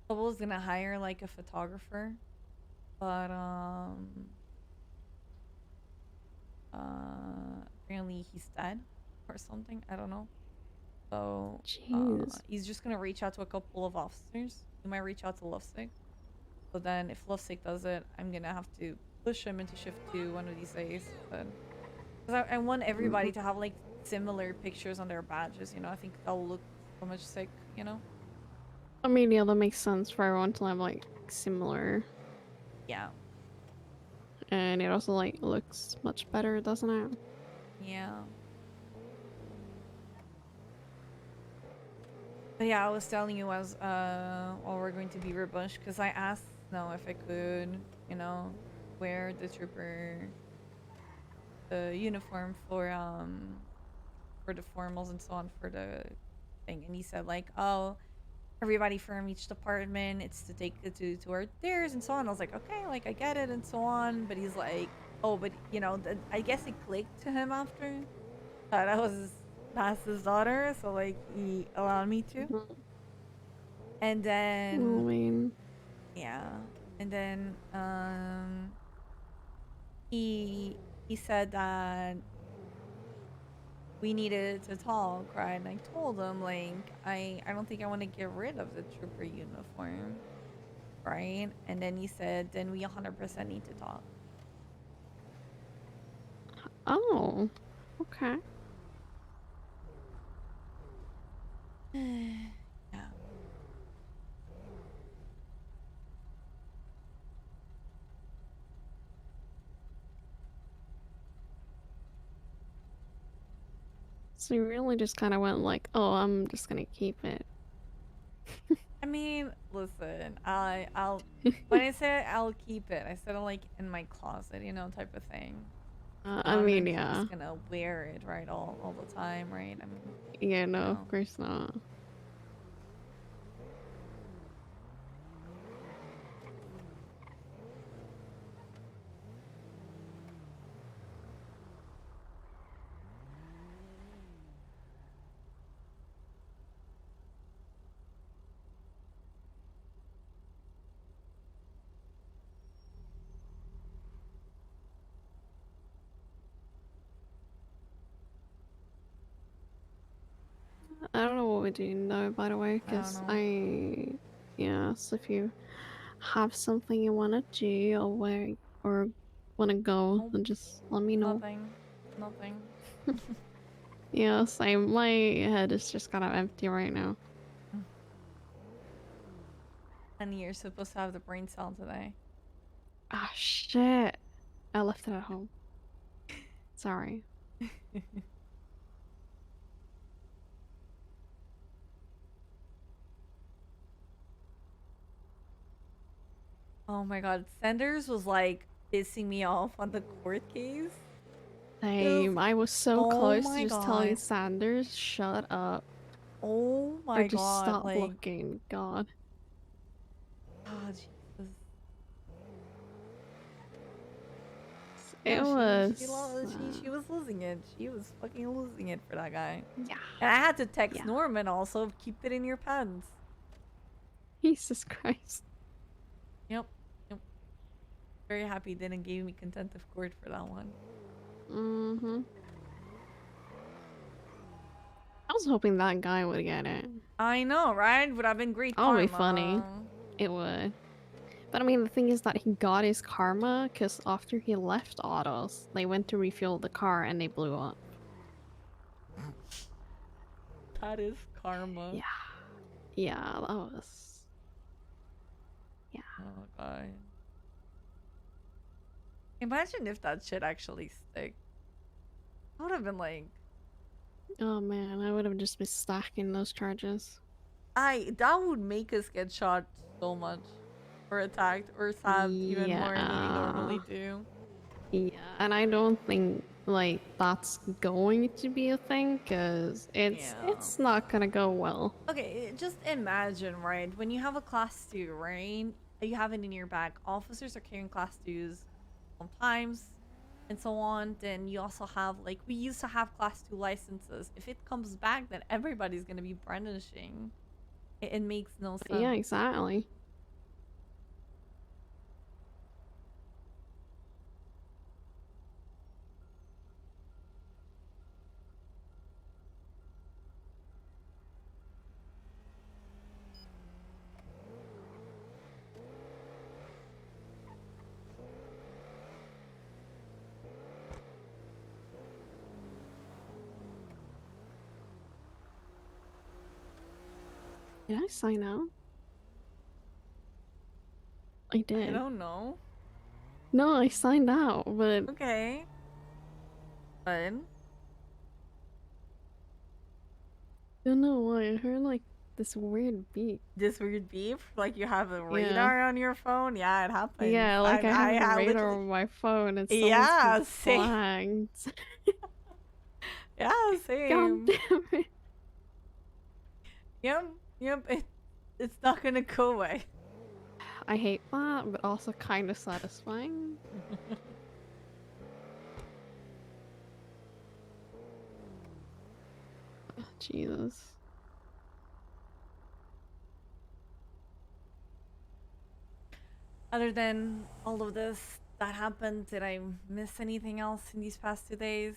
Bubble's gonna hire like a photographer, but apparently he's dead or something. I don't know. So Jeez. he's just gonna reach out to a couple of officers. He might reach out to Lovesick. So then if Lovesick does it, I'm gonna have to push him into shift 2 one of these days. But because I want everybody to have like similar pictures on their badges, you know. I think that'll look so much sick, you know. I mean, yeah, that makes sense for everyone to have like similar. Yeah. And it also like looks much better, doesn't it? Yeah. But yeah, I was telling you as while we're going to Beaver Bush, because I asked Snow if I could, you know, wear the uniform for the formals and so on for the thing, and he said like, oh, everybody from each department, it's to take it to our theirs and so on. I was like, okay, like I get it and so on, but he's like, oh, but you know, I guess it clicked to him after that I was past his daughter, so like he allowed me to. And then I mean, yeah, and then he said that we needed to talk, right? And I told him like I don't think I want to get rid of the trooper uniform, right? And then he said then we 100% need to talk. oh, okay. Yeah. So you really just kind of went like, oh, I'm just gonna keep it. I mean, listen, I'll when I say I'll keep it, I said it like in my closet, you know, type of thing. I mean, I'm yeah. just gonna wear it right all the time, right? I mean, Yeah, no, no. of course not. I don't know what we're doing though, by the way, because yeah, so if you have something you want to do or where or want to go, then just let me know. Nothing. Yeah, same. My head is just kind of empty right now. And you're supposed to have the brain cell today. Ah, shit. I left it at home. Sorry. Oh my god, Sanders was like pissing me off on the court case. Same. I was so Oh close my to just telling God. Sanders, shut up. Oh my or just god, stop like looking. God. oh Jesus. It No, was. she was losing it. She was fucking losing it for that guy. Yeah. And I had to text Norman also, keep it in your pants. Jesus Christ. Yep. Very happy he didn't give me contempt of court for that one. Mm-hmm. I was hoping that guy would get it. I know, right? Would have been great That would be karma. funny. It would. But I mean, the thing is that he got his karma because after he left Autos, they went to refuel the car and they blew up. That is karma. Yeah. Yeah, that was... Yeah. Oh, God. Imagine if that shit actually stick. I would have been like, Oh man, I would have just been stacking those charges. that would make us get shot so much, or attacked, or stabbed even more than we normally do. Yeah, and I don't think like that's going to be a thing, cause it's not gonna go well. Okay, just imagine, right? When you have a class 2, right? You have it in your bag. Officers are carrying class 2s sometimes, and so on. Then you also have, like, we used to have class 2 licenses. If it comes back, then everybody's gonna be brandishing. It makes no sense. Yeah, exactly. Did I sign out? I did. I don't know. No, I signed out, but Okay. But don't know why. I heard like this weird beep. this weird beep, like you have a radar on your phone. Yeah, it happens. Yeah, like I have a radar literally- on my phone and Yeah, someone's same. flagged. Yeah, same. God damn it. Yep. It's not gonna go away. I hate that, but also kind of satisfying. Oh, Jesus. Other than all of this that happened, did I miss anything else in these past 2 days?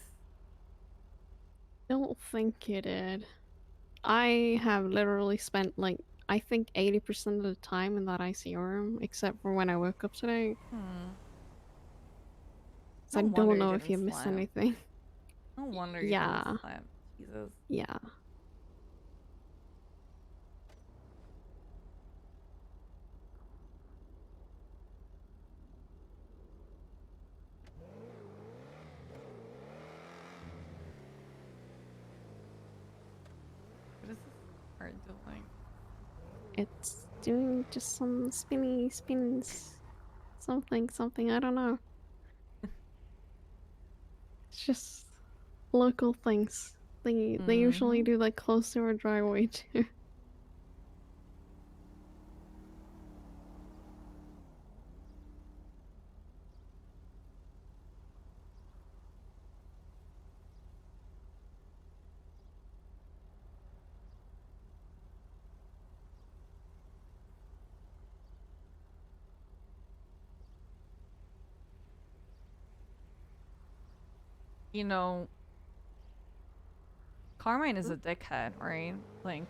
Don't think you did. I have literally spent like I think 80% of the time in that ICU room, except for when I woke up today. So I No don't wonder know you if you didn't missed sleep. anything. No wonder you Yeah. didn't sleep. Jesus. Yeah. What is this card doing? It's doing just some spins. Something, I don't know. It's just local things. They usually do like close to our driveway too. You know, Carmine is a dickhead, right? Like,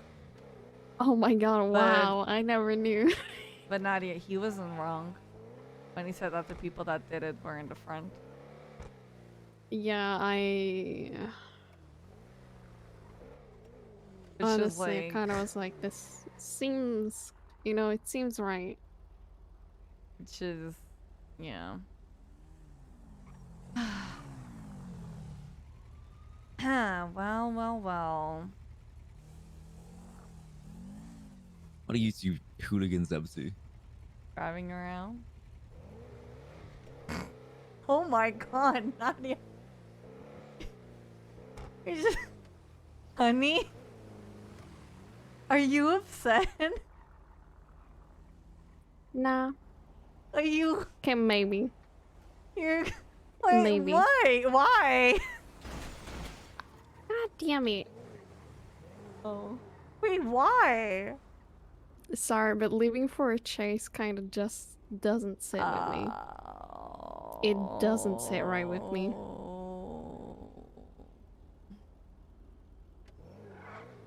Oh my god, wow, I never knew. but Nadia, he wasn't wrong when he said that the people that did it were in the front. Yeah, It's just honestly, I like, kind of was like, this seems, it seems right. which is, yeah. Well. What are you two hooligans up to? Driving around. Oh my god, Nadia. You're just... Honey? Are you upset? Nah. Are you... Okay, maybe. You're... Wait, Maybe. Why? God damn it. Oh. Wait, why? Sorry, but leaving for a chase kind of just doesn't sit with me. It doesn't sit right with me.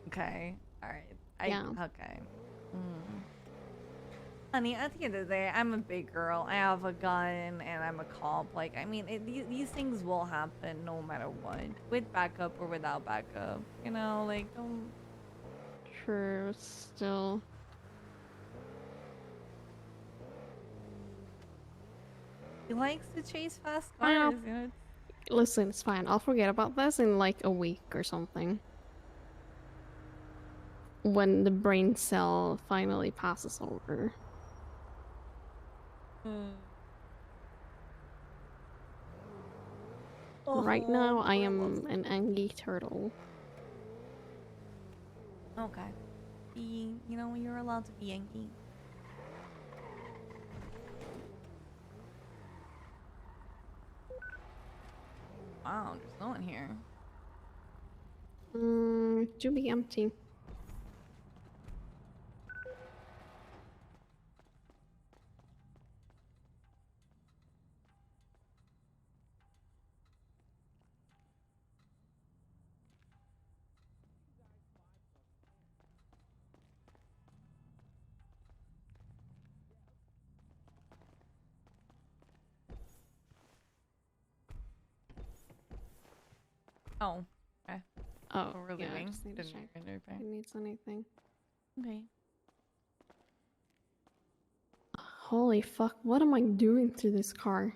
Okay. Alright. Yeah. Okay. Honey, at the end of the day, I'm a big girl. I have a gun and I'm a cop. Like, I mean, these things will happen no matter what. With backup or without backup. You know, like, don't... True, still. He likes to chase fast I know. cars. You know? Listen, it's fine. I'll forget about this in like a week or something. When the brain cell finally passes over. Right now, I am an angry turtle. Okay. You know, you're allowed to be angry. Wow, there's no one here. To be empty. Oh, okay. Oh, we're yeah, I leaving. just need to Didn't check hear if it needs anything. Okay. Holy fuck, what am I doing to this car?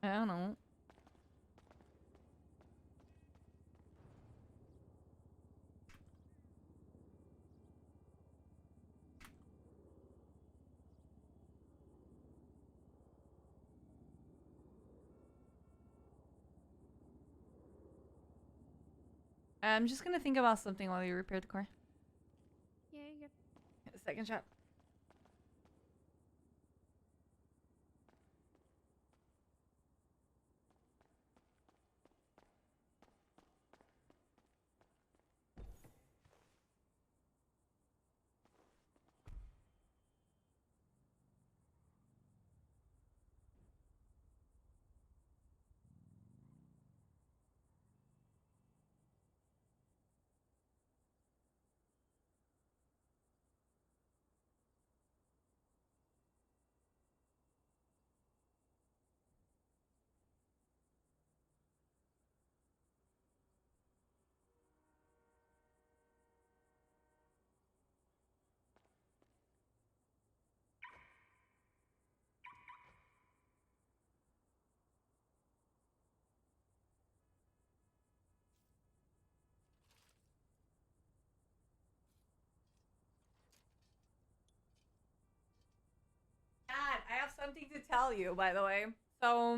I don't know. I'm just gonna think about something while you repair the car. Yeah, you Second shot. Dad, I have something to tell you, by the way. So,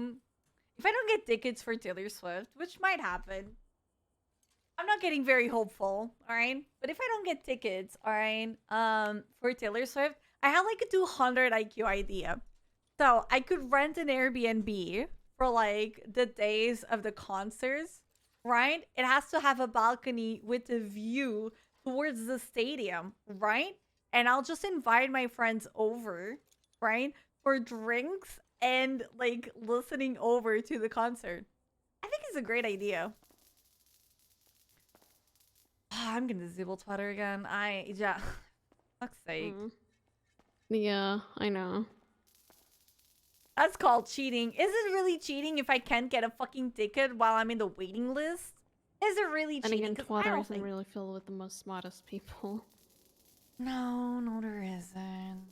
if I don't get tickets for Taylor Swift, which might happen, I'm not getting very hopeful, alright? But if I don't get tickets, alright, for Taylor Swift, I have like a 200 IQ idea. So, I could rent an Airbnb for like the days of the concerts, right? It has to have a balcony with a view towards the stadium, right? And I'll just invite my friends over, right? For drinks and like listening over to the concert. I think it's a great idea. I'm gonna disable Twitter again. Yeah. Fuck's sake. Yeah, I know. That's called cheating. Is it really cheating if I can't get a fucking ticket while I'm in the waiting list? Is it really And cheating? again, 'Cause I Twitter don't isn't think... really filled with the most smartest people. No, there isn't.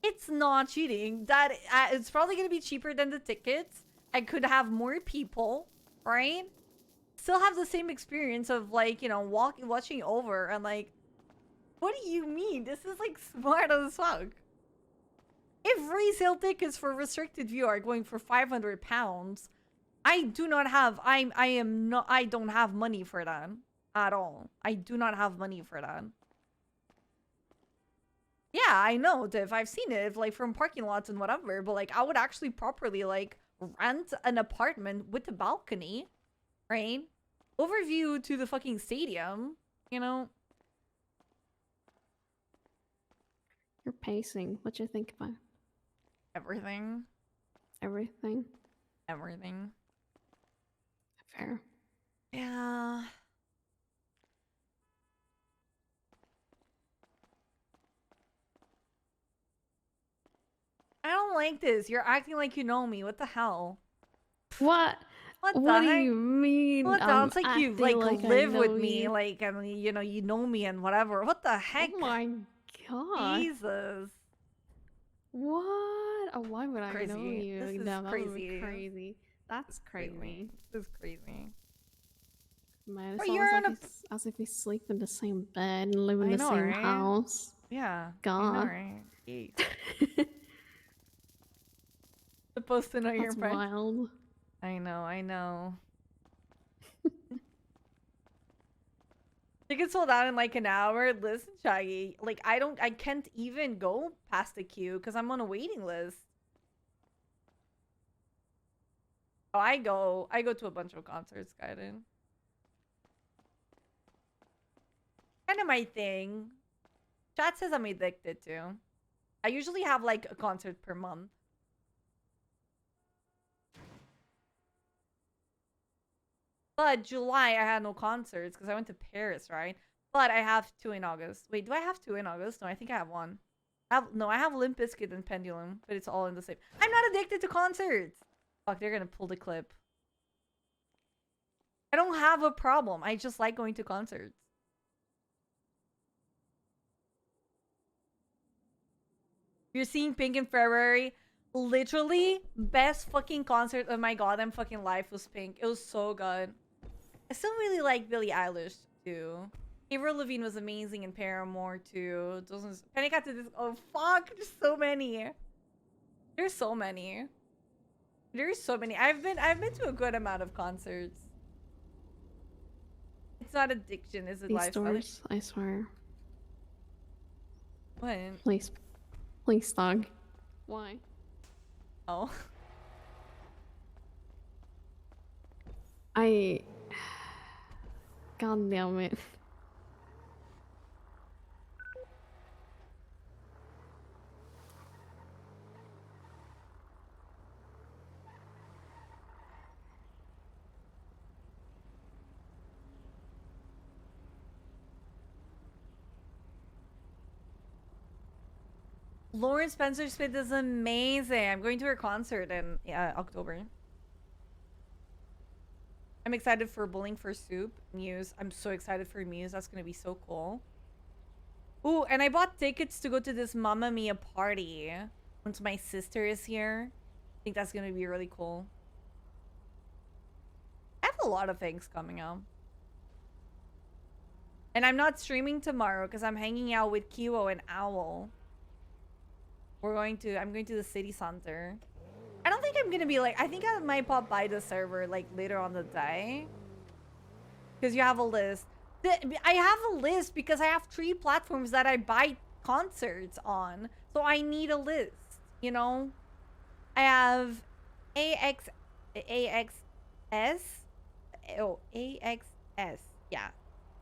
It's not cheating. It's probably gonna be cheaper than the tickets. I could have more people, right? Still have the same experience of like, you know, watching over and like, what do you mean? This is like smart as fuck. If resale tickets for restricted view are going for £500, I do not have I don't have money for that at all. I do not have money for that. Yeah, I know, Div. I've seen it like from parking lots and whatever, but like I would actually properly like rent an apartment with a balcony, right? Overview to the fucking stadium, you know? You're pacing. What you think about? Everything. Everything? Everything. Fair. Yeah. I don't like this. You're acting like you know me. What the hell? What? What do heck? you mean? What the? It's like you acting like I live with know me. you? Like, I mean, you know, you know me and whatever. What the heck? Oh my god. Jesus. What? Why would I know Crazy. you? This is No, that would be crazy. crazy. That's crazy. This is crazy. Man, Bro, it's you're almost on like as if we sleep in the same bed and live in I the know, same right? house. Yeah. God. I know, right? Jeez. Supposed to know your That's friend. wild. I know, I know. Tickets sold out in like an hour. Listen, Shaggy. Like I can't even go past the queue because I'm on a waiting list. Oh, I go to a bunch of concerts, Gaiden. Kind of my thing. Chat says I'm addicted to. I usually have like a concert per month. But July I had no concerts because I went to Paris, right? But I have 2 in August. Wait, do I have 2 in August? No, I think I have 1. I have Limp Bizkit and Pendulum, but it's all in the same. I'm not addicted to concerts. Fuck, they're gonna pull the clip. I don't have a problem. I just like going to concerts. You're seeing Pink in February. Literally, best fucking concert of my goddamn fucking life was Pink. It was so good. I still really like Billie Eilish too. Avril Lavigne was amazing in Paramore too. Panic at the Disco. Oh fuck, there's so many. There's so many. There's so many. I've been to a good amount of concerts. It's not addiction, is it? These Lifestyle? stores, I swear. What? Please, dog. Why? Oh. God damn it. Lauren Spencer Smith is amazing. I'm going to her concert in October. I'm excited for Bowling for Soup. Muse. I'm so excited for Muse. That's going to be so cool. Ooh, and I bought tickets to go to this Mamma Mia party once my sister is here. I think that's going to be really cool. I have a lot of things coming up. And I'm not streaming tomorrow because I'm hanging out with Kiwo and Owl. I'm going to the city center. I don't think I'm gonna be like, I think I might pop by the server like later on the day. Because you have a list. I have a list because I have 3 platforms that I buy concerts on. So I need a list, you know? I have AXS. Oh, AXS. Yeah.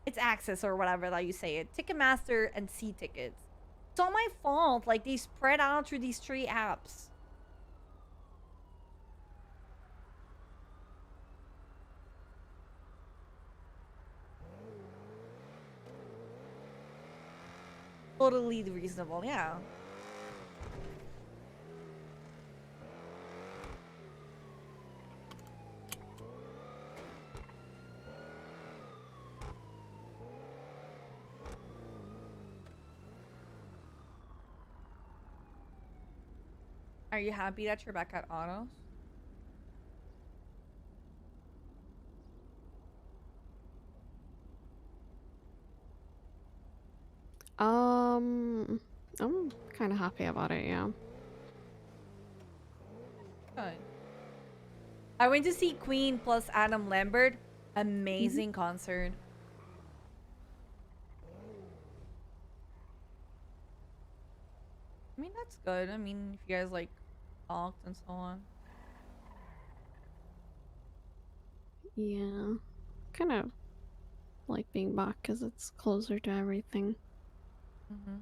It's Access or whatever that you say it. Ticketmaster and C tickets. It's all my fault. Like, they spread out through these 3 apps. Totally reasonable, yeah. Are you happy that you're back at autos? I'm kind of happy about it, yeah. Good. I went to see Queen plus Adam Lambert. Amazing concert. I mean, that's good. I mean, if you guys like talked and so on. Yeah. Kind of like being back because it's closer to everything. Mm-hmm.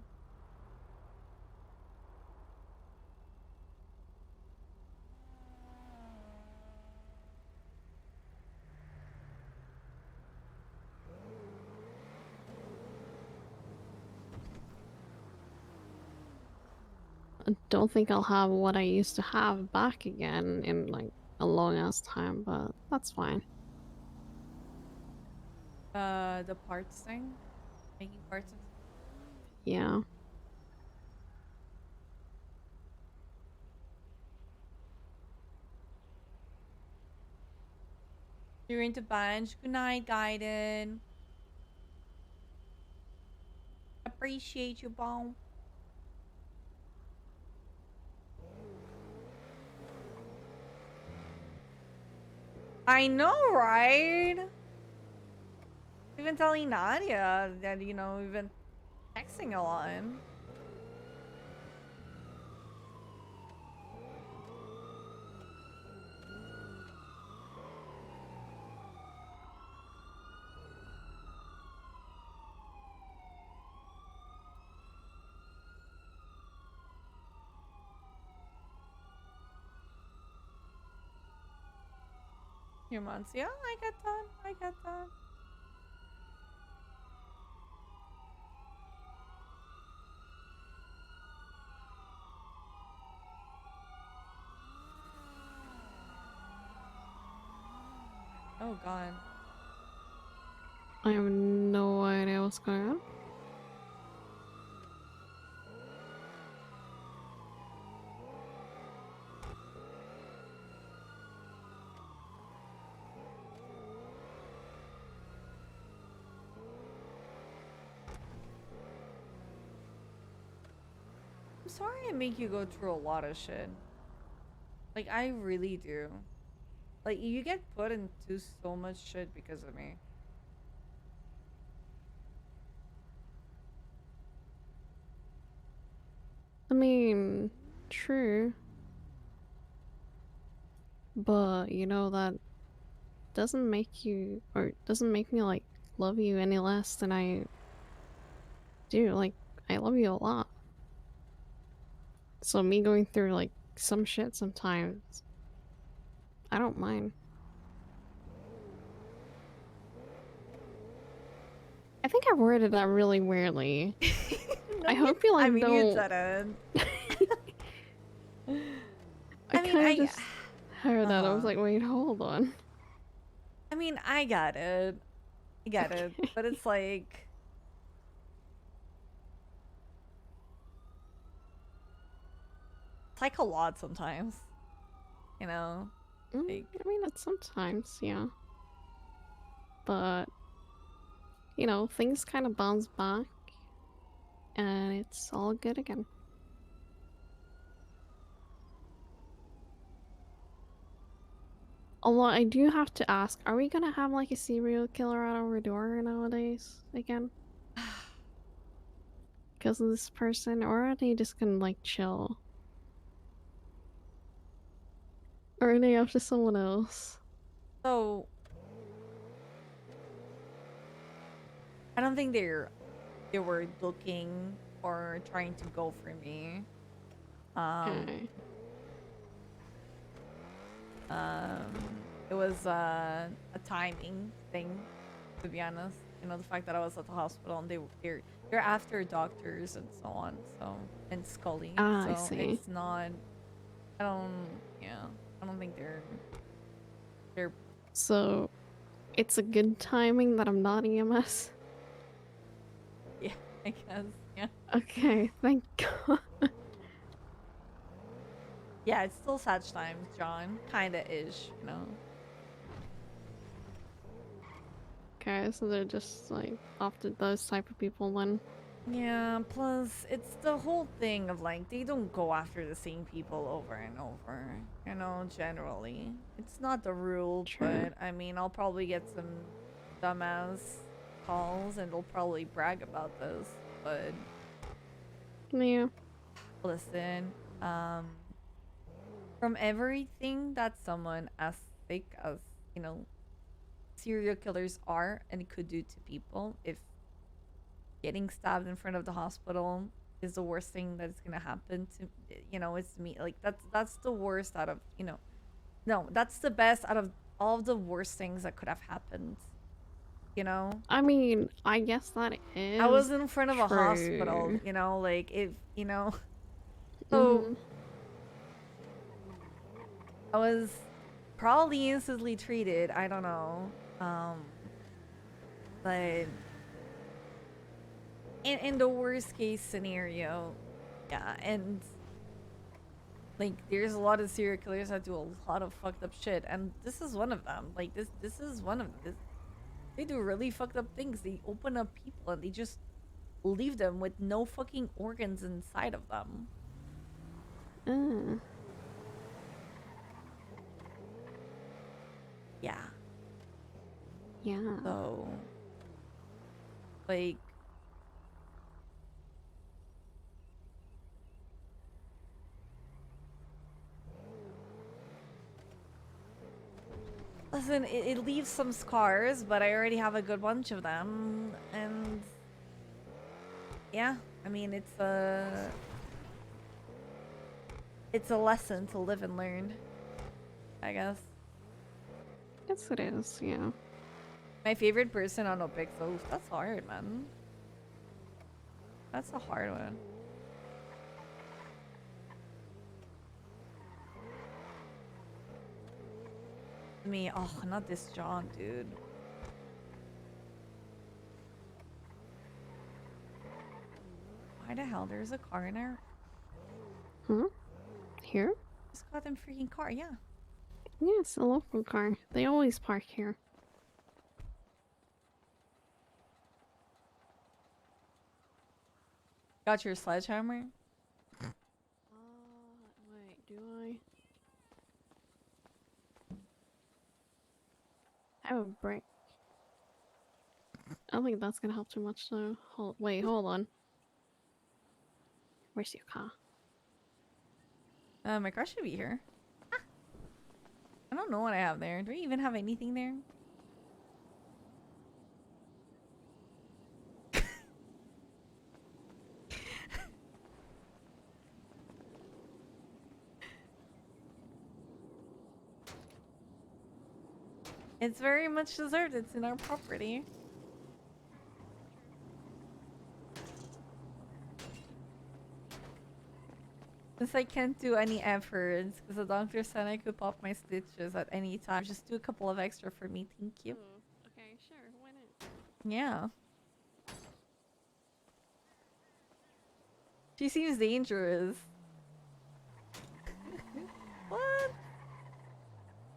I don't think I'll have what I used to have back again in like a long ass time, but that's fine. The parts thing? Making parts. Yeah. You're into bunch. Good night, Gaiden. Appreciate you, Bone. I know, right? Even telling Nadia that, you know, we've been texting a lot. Few months. Yeah, I get that. I get that. Oh god. I have no idea what's going on. I'm sorry I make you go through a lot of shit. Like, I really do. Like, you get put into so much shit because of me. I mean, true. But, you know, that doesn't make you, or doesn't make me, like, love you any less than I do. Like, I love you a lot. So me going through, like, some shit sometimes, I don't mind. I think I worded that really weirdly. I hope you, like, I mean, don't... you didn't. I kind of just heard that. I was like, wait, hold on. I mean, I get it. I get it. But it's like... It's like a lot sometimes. You know? Like... I mean, it's sometimes, yeah. But, you know, things kind of bounce back. And it's all good again. Although I do have to ask, are we gonna have like a serial killer at our door nowadays again? Because of this person, or are they just gonna like chill? Or are they after someone else? So... I don't think they were looking or trying to go for me. It was a timing thing, to be honest. You know, the fact that I was at the hospital and they're after doctors and so on, so, and Scully. Ah, so I see. It's not, I don't think they're So, it's a good timing that I'm not EMS? yeah, I guess, yeah. Okay, thank God. Yeah, it's still such times, John. Kinda ish, you know. Okay, so they're just like after those type of people then. Yeah, plus it's the whole thing of like they don't go after the same people over and over, you know, generally. It's not the rule, but I mean, I'll probably get some dumbass calls and they'll probably brag about this, but yeah. Listen, from everything that someone as thick as, you know, serial killers are and could do to people, if getting stabbed in front of the hospital is the worst thing that's gonna happen to, you know, it's me. Like that's the worst out of, you know, no, that's the best out of all of the worst things that could have happened. You know? I mean, I guess that is I was in front of a true. hospital, you know, like if, you know, so I was probably instantly treated. I don't know. But in the worst case scenario, yeah, and Like, there's a lot of serial killers that do a lot of fucked up shit, and this is one of them. Like, this is one of them. They do really fucked up things. They open up people and they just leave them with no fucking organs inside of them. Yeah. Yeah. So, like, listen, it leaves some scars, but I already have a good bunch of them, and yeah, I mean, it's a lesson to live and learn, I guess. Yes, it is. Yeah. My favorite person on NoPixel. That's hard, man. That's a hard one. Me, oh, not this John, dude. Why the hell? There's a car in there. Hmm? Here? Just got them freaking car, yeah. Yes, a local car. They always park here. Got your sledgehammer? Wait, do I? I have a brick. I don't think that's gonna help too much though. Wait, hold on. Where's your car? My car should be here. Ah. I don't know what I have there. Do we even have anything there? It's very much deserved. It's in our property. Since I can't do any efforts, because the doctor said I could pop my stitches at any time, just do a couple of extra for me. Thank you. Okay, sure. Why not? Yeah. She seems dangerous. What?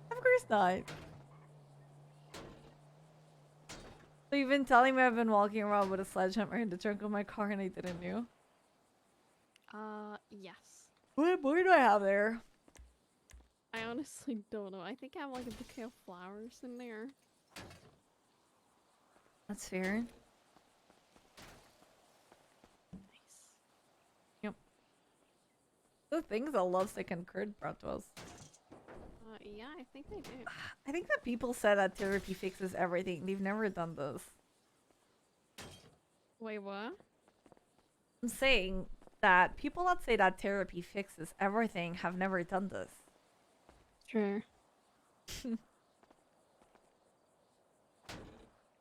Of course not. So you've been telling me I've been walking around with a sledgehammer in the trunk of my car and I didn't know. Yes. What more do I have there? I honestly don't know. I think I have like a bouquet of flowers in there. That's fair. Nice. Yep. The things that Lovesick and Kurt brought to us. Yeah, I think they do. I think that people said that therapy fixes everything. They've never done this. Wait, what? I'm saying that people that say that therapy fixes everything have never done this. Sure.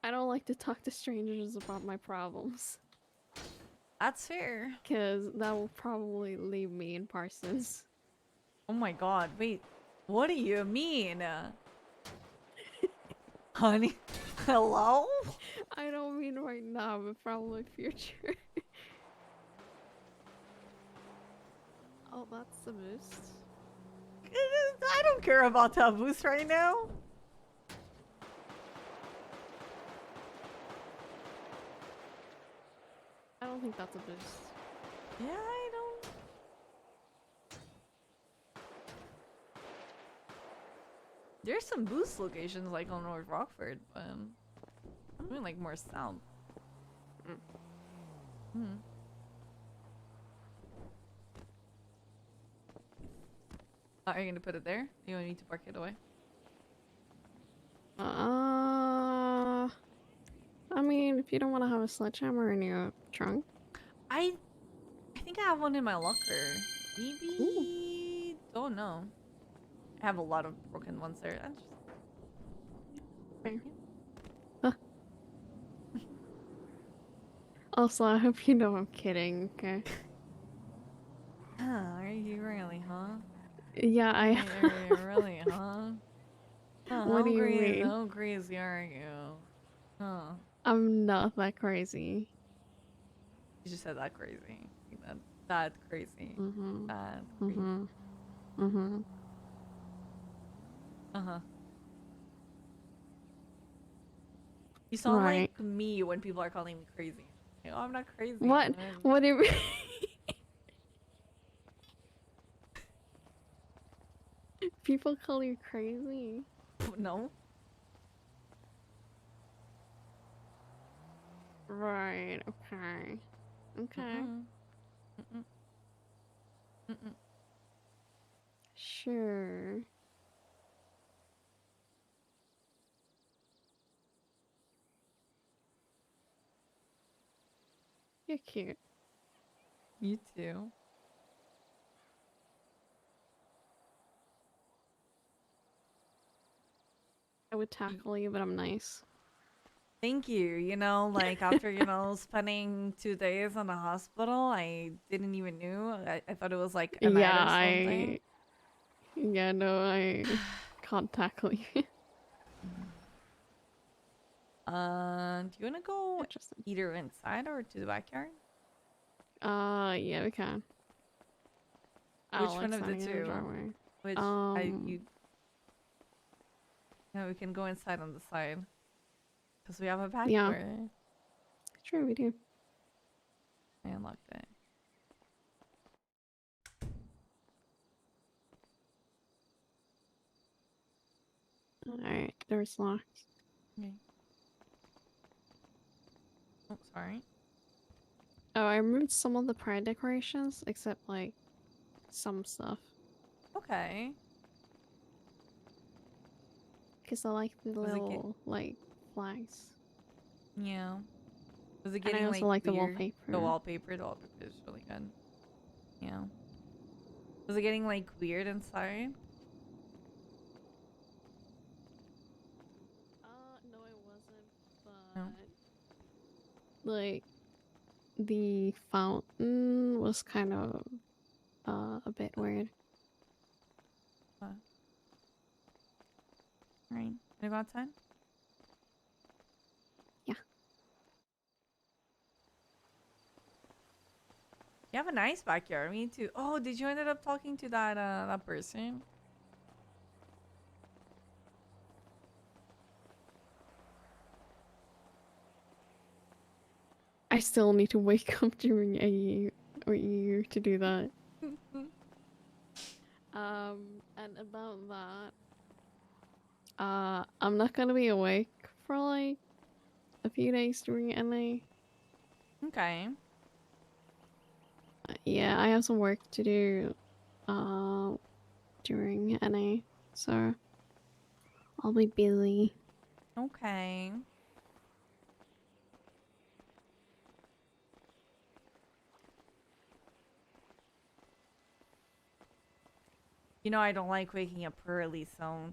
I don't like to talk to strangers about my problems. That's fair. Because that will probably leave me in Parsons. Oh my god, wait. What do you mean? Honey, hello? I don't mean right now, but probably future. Oh, that's the boost. I don't care about that boost right now. I don't think that's a boost. Yeah, I don't. There's some boost locations like on North Rockford, but I mean like more south. Are you gonna put it there? You want me to park it away? I mean, if you don't want to have a sledgehammer in your trunk. I think I have one in my locker. Maybe. Don't know. I have a lot of broken ones there. I'm just... Fair. Huh. Also, I hope you know I'm kidding, okay? Are you really, huh? Yeah, I Are you really, huh? What do you mean? How crazy are you? Huh? I'm not that crazy. You just said that crazy. That crazy. Mm-hmm. That crazy. Mm-hmm. Uh-huh. You sound Right. like me when people are calling me crazy. Like, oh, I'm not crazy. What? man. What do you People call you crazy? No. Right, okay. Okay. Mm-mm. Mm-mm. Sure. You're cute. You too. I would tackle you, but I'm nice. Thank you. You know, like after, you know, spending 2 days in the hospital, I didn't even knew. I thought it was like a night or something. Yeah, no, I can't tackle you. Do you wanna go either inside or to the backyard? Yeah, we can. I Which don't one like of the standing in the two? driveway. Which you? No, we can go inside on the side because we have a Yeah. backyard. Sure, we do. I unlocked it. Alright, door's locked. Okay. Oh, sorry. Oh, I removed some of the pride decorations, except like some stuff. Okay. Because I like the Was it little like flags. Yeah. Was it And I getting also like like the weird? wallpaper. The wallpaper is really good. Yeah. Was it getting like weird inside? No, it wasn't, but No. like the fountain was kind of a bit weird. Alright. Can I go outside? Yeah. You have a nice backyard. Me too. Oh, did you ended up talking to that person? I still need to wake up during a year to do that. And about that, I'm not gonna be awake for like a few days during NA. Okay. Yeah, I have some work to do, during NA, so I'll be busy. Okay. You know I don't like waking up early, so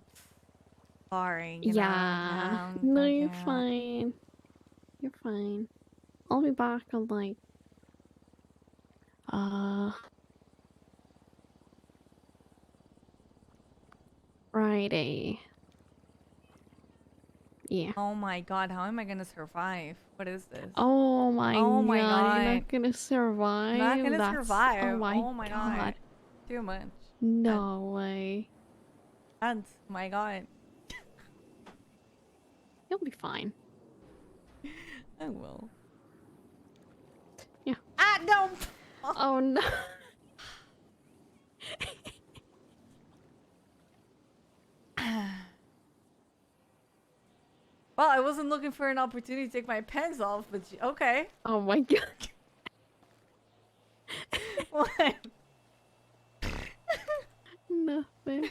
sorry. You know? Yeah. Yeah, No, okay. you're fine. You're fine. I'll be back on like Friday. Yeah. Oh my god, how am I gonna survive? What is this? Oh my Oh my god, you're god. not gonna survive. Not gonna That's... survive. Oh my god. God. Too much. No way. And my god. You'll be fine. I will. Yeah. Ah, no! Oh no. Well, I wasn't looking for an opportunity to take my pants off, but okay. Oh my god. What? Nothing.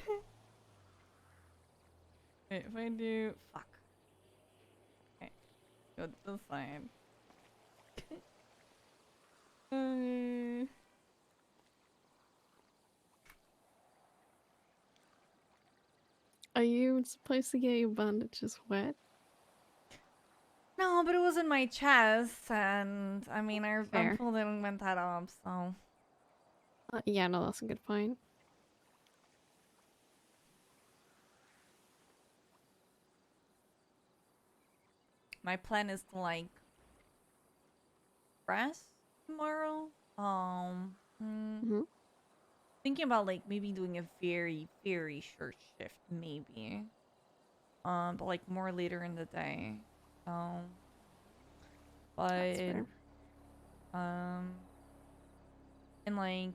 Wait, if I do... Fuck. Okay. Go to the side. Are you supposed to get your bandages wet? No, but it was in my chest, and I mean, I'm Fair. full didn't went that up, so... Yeah, no, that's a good point. My plan is to, like, rest tomorrow. thinking about like maybe doing a very, very short shift, maybe. But like more later in the day. That's But fair. and like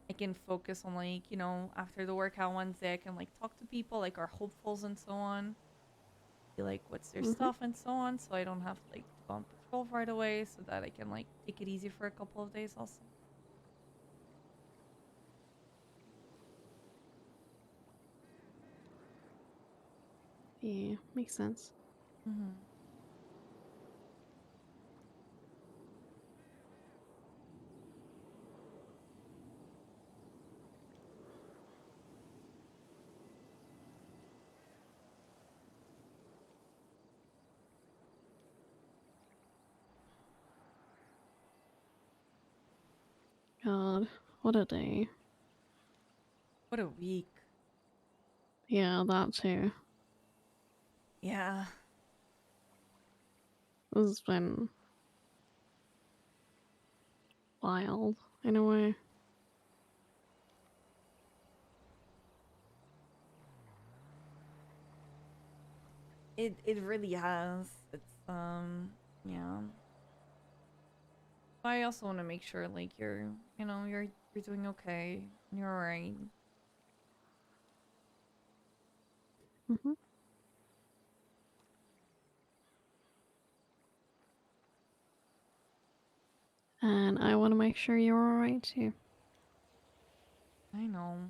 I can focus on like, you know, after the workout Wednesday I can like talk to people like our hopefuls and so on. Be like what's their stuff and so on, so I don't have to like go on patrol right away, so that I can like take it easy for a couple of days also. Yeah, makes sense. Mm-hmm. God, what a day. What a week. Yeah, that too. Yeah. This has been wild in a way. It really has. It's yeah. I also want to make sure like you're, you know, you're doing okay. You're alright. Mm-hmm. And I want to make sure you're alright too. I know.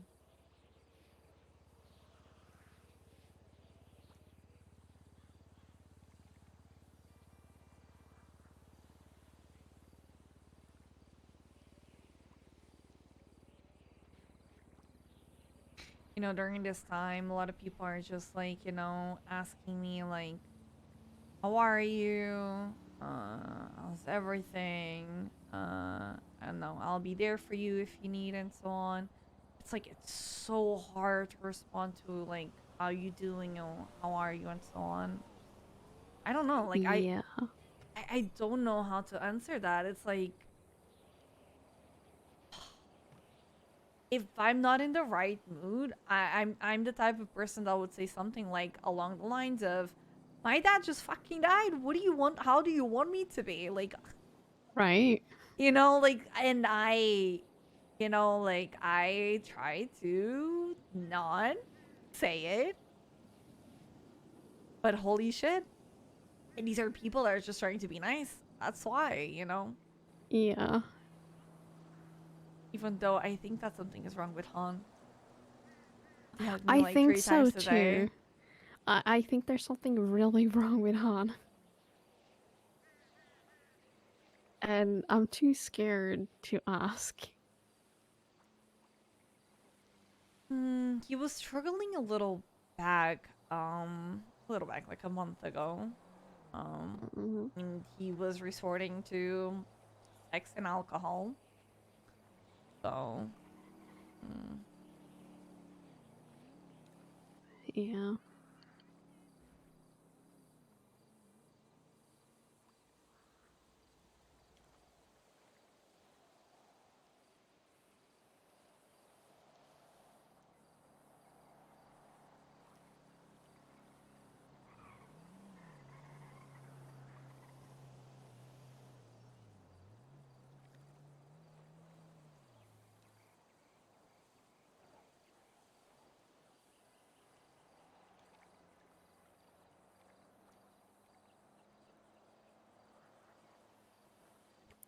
You know, during this time, a lot of people are just like, you know, asking me like, how are you? How's everything? I don't know, I'll be there for you if you need and so on. It's like, it's so hard to respond to like, how you doing or how are you and so on. I don't know, like Yeah. I don't know how to answer that. It's like, if I'm not in the right mood, I'm the type of person that would say something like along the lines of, "My dad just fucking died. What do you want? How do you want me to be?" Like, Right. you know, like, and you know, like I try to not say it, but holy shit, and these are people that are just trying to be nice. That's why, you know. Yeah. Even though I think that something is wrong with Han. He hugged me I like think 3 so times today. too. I think there's something really wrong with Han. And I'm too scared to ask. He was struggling a little back, like a month ago. And he was resorting to sex and alcohol. So, Yeah.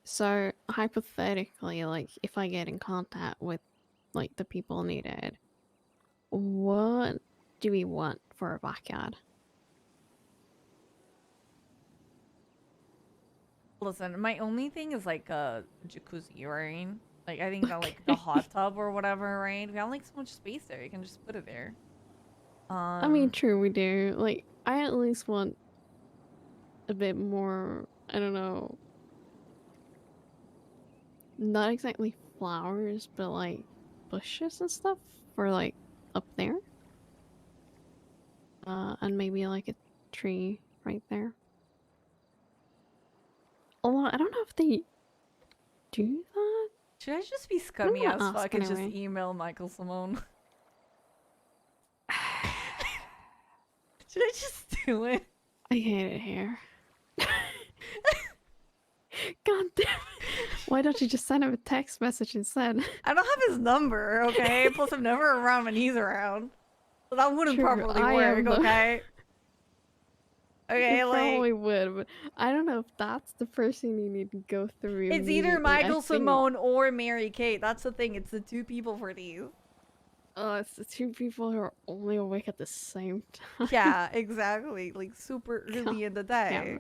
So hypothetically, like if I get in contact with like the people needed, what do we want for a backyard? listen, my only thing is like a jacuzzi, right? Like, I think that like the hot tub or whatever, right? We have like so much space there. You can just put it there. I mean, true, we do. Like, I at least want a bit more, I don't know, not exactly flowers, but like bushes and stuff for like up there. And maybe like a tree right there. Although I don't know if they do that. Should I just be scummy gonna as ask fuck and just anyway. email Michael Simone? Should I just do it? I hate it here. God damn it. Why don't you just send him a text message instead? I don't have his number, okay? Plus, I'm never around when he's around. So that wouldn't True, probably I work, am, though. okay? Okay, It like... probably would, but I don't know if that's the person you need to go through. It's either immediately. I Michael think- Simone or Mary Kate. That's the thing. It's the two people for these. It's the two people who are only awake at the same time. Yeah, exactly. Like super early in the day.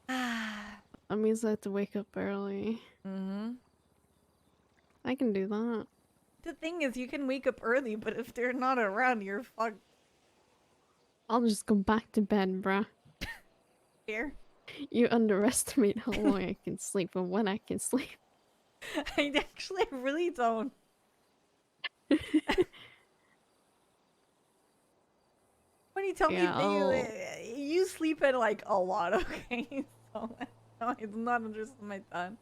That means I have to wake up early. Mm-hmm. I can do that. The thing is, you can wake up early, but if they're not around, you're fucked. I'll just go back to bed, bruh. Here. You underestimate how long I can sleep and when I can sleep. I actually really don't. When you tell me that you sleep at like a lot, okay? So no, I do not understand my time.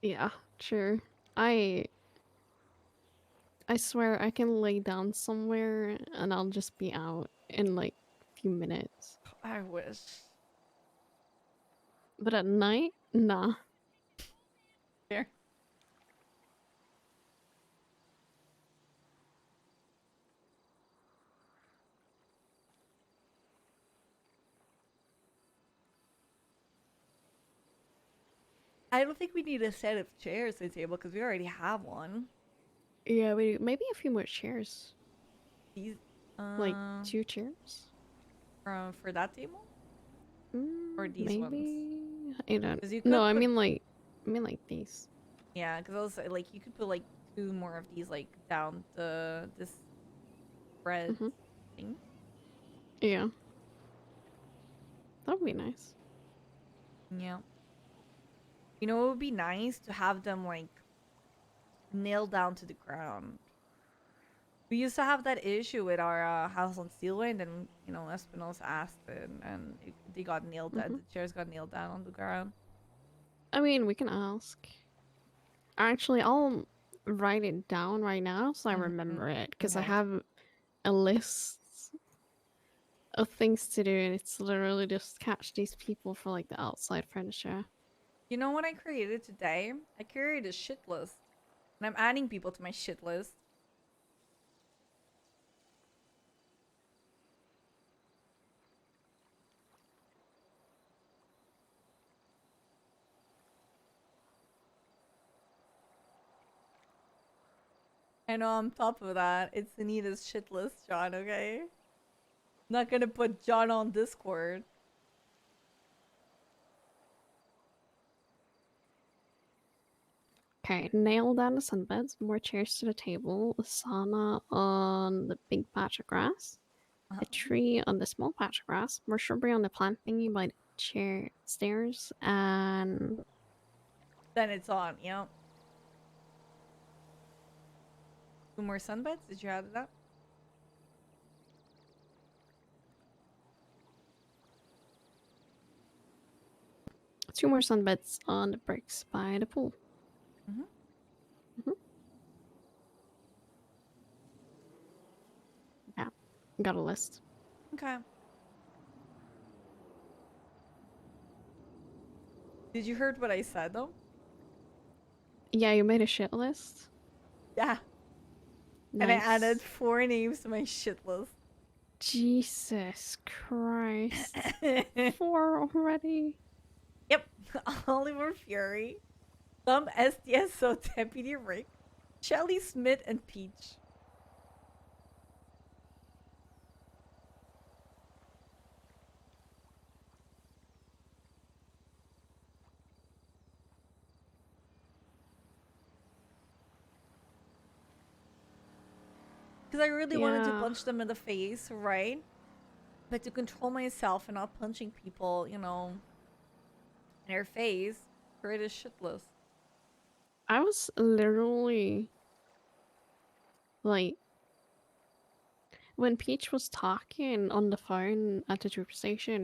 Yeah, sure. I swear I can lay down somewhere and I'll just be out in like a few minutes. I wish. But at night, nah. Here. I don't think we need a set of chairs at the table because we already have one. Yeah, maybe a few more chairs. These, like 2 chairs? For that table? Or these maybe? ones? I don't. 'Cause you could No, I put- mean like these. Yeah, because I was like, you could put like 2 more of these like down this bread thing. Yeah. That would be nice. Yeah. You know, it would be nice to have them like nailed down to the ground. We used to have that issue with our house on Steelway, and then you know Espinosa asked it, and they got nailed down. The chairs got nailed down on the ground. I mean, we can ask. Actually, I'll write it down right now so I remember it, because I Okay. have a list of things to do, and it's literally just catch these people for like the outside furniture. You know what I created today? I created a shit list, and I'm adding people to my shit list. I know on top of that, it's Anita's shit list, John, okay? Not gonna put John on Discord. Okay, nail down the sunbeds, more chairs to the table, a sauna on the big patch of grass, a tree on the small patch of grass, more shrubbery on the plant thingy by the stairs, and Then it's on, yeah. 2 more sunbeds? Did you add that? two more sunbeds on the bricks by the pool. Yeah, got a list. Okay. Did you heard what I said though? Yeah, you made a shit list? Yeah. And I added 4 names to my shit list. Jesus Christ. 4 already? Yep. Oliver Fury, Tom SDSO Deputy Rick, Shelly Smith, and Peach. Because I really wanted to Yeah. punch them in the face, right? But to control myself and not punching people, you know, in their face, create a shit list. I was literally like, when Peach was talking on the phone at the troop station,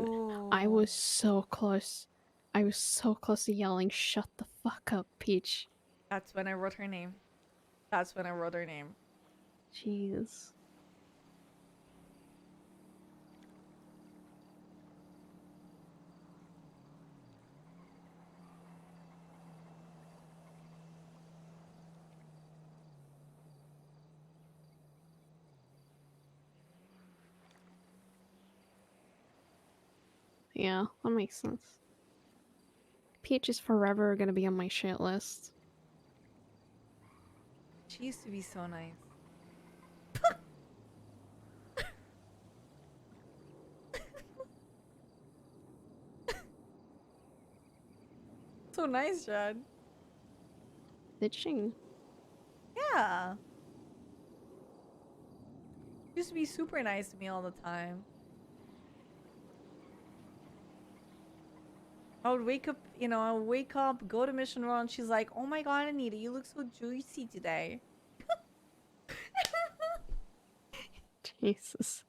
I was so close. I was so close to yelling, "Shut the fuck up, Peach." That's when I wrote her name. That's when I wrote her name. Jeez. Yeah, that makes sense. Peach is forever gonna be on my shit list. She used to be so nice. So nice, Jed. Did she? Yeah. She used to be super nice to me all the time. I would wake up, you know, I would wake up, go to Mission Row, and she's like, "Oh my god, Anita, you look so juicy today." Jesus.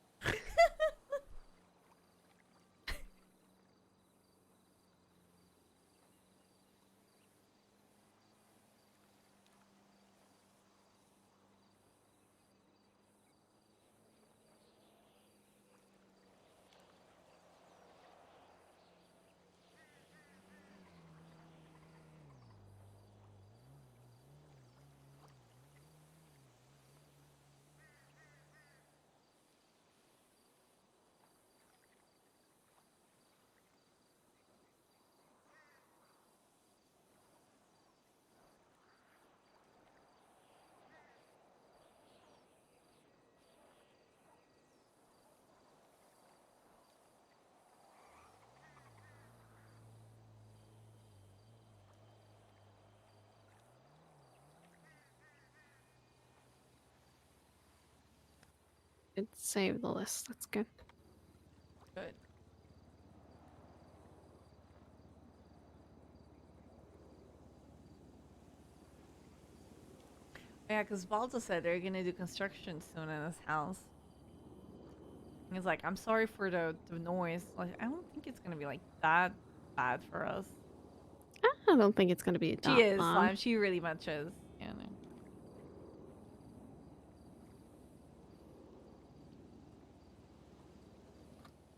It saved the list. That's good. Good. Yeah, because Balto said they're gonna do construction soon in his house. He's like, "I'm sorry for the noise. Like, I don't think it's gonna be like that bad for us." I don't think it's gonna be She that is, bad. Slime. She really much is. Yeah, no.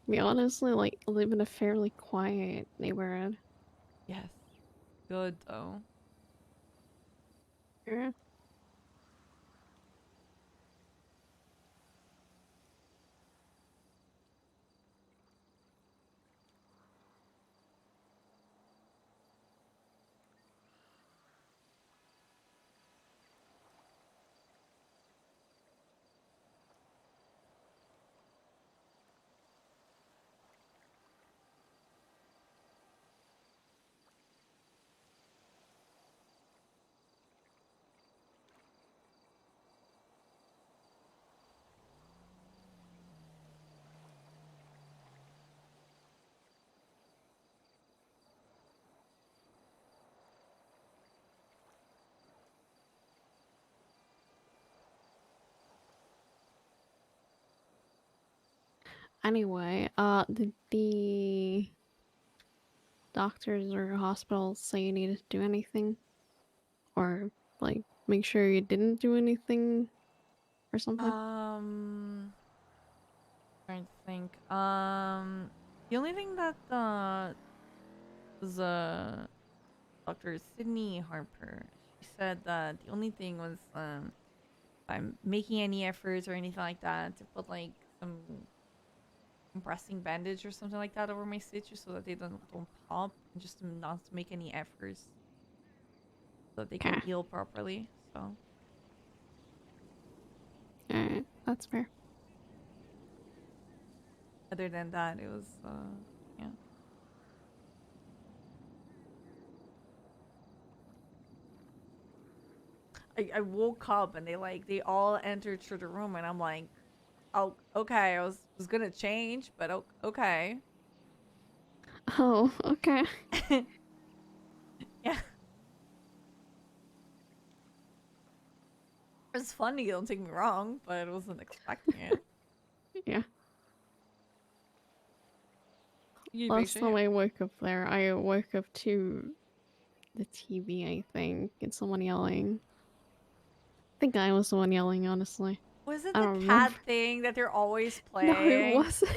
We honestly like live in a fairly quiet neighborhood. Yes. Good though. Yeah. Anyway, did the doctors or hospitals say you needed to do anything? Or, like, make sure you didn't do anything or something? Trying to think. The only thing that was Dr. Sydney Harper. She said that the only thing was if I'm making any efforts or anything like that to put like some compressing bandage or something like that over my stitches so that they don't pop, and just to not to make any efforts so that they can heal properly. So Alright, that's fair. other than that, it was yeah. I woke up and they all entered through the room and I'm like, oh, okay. I was gonna change, but okay. Oh, okay. Yeah. It's funny, don't take me wrong, but I wasn't expecting it. Yeah. You Last picture time it? I woke up there, I woke up to the TV, I think, and someone yelling. I think I was the one yelling, honestly. Was it I the don't cat remember. thing that they're always No, it playing? wasn't.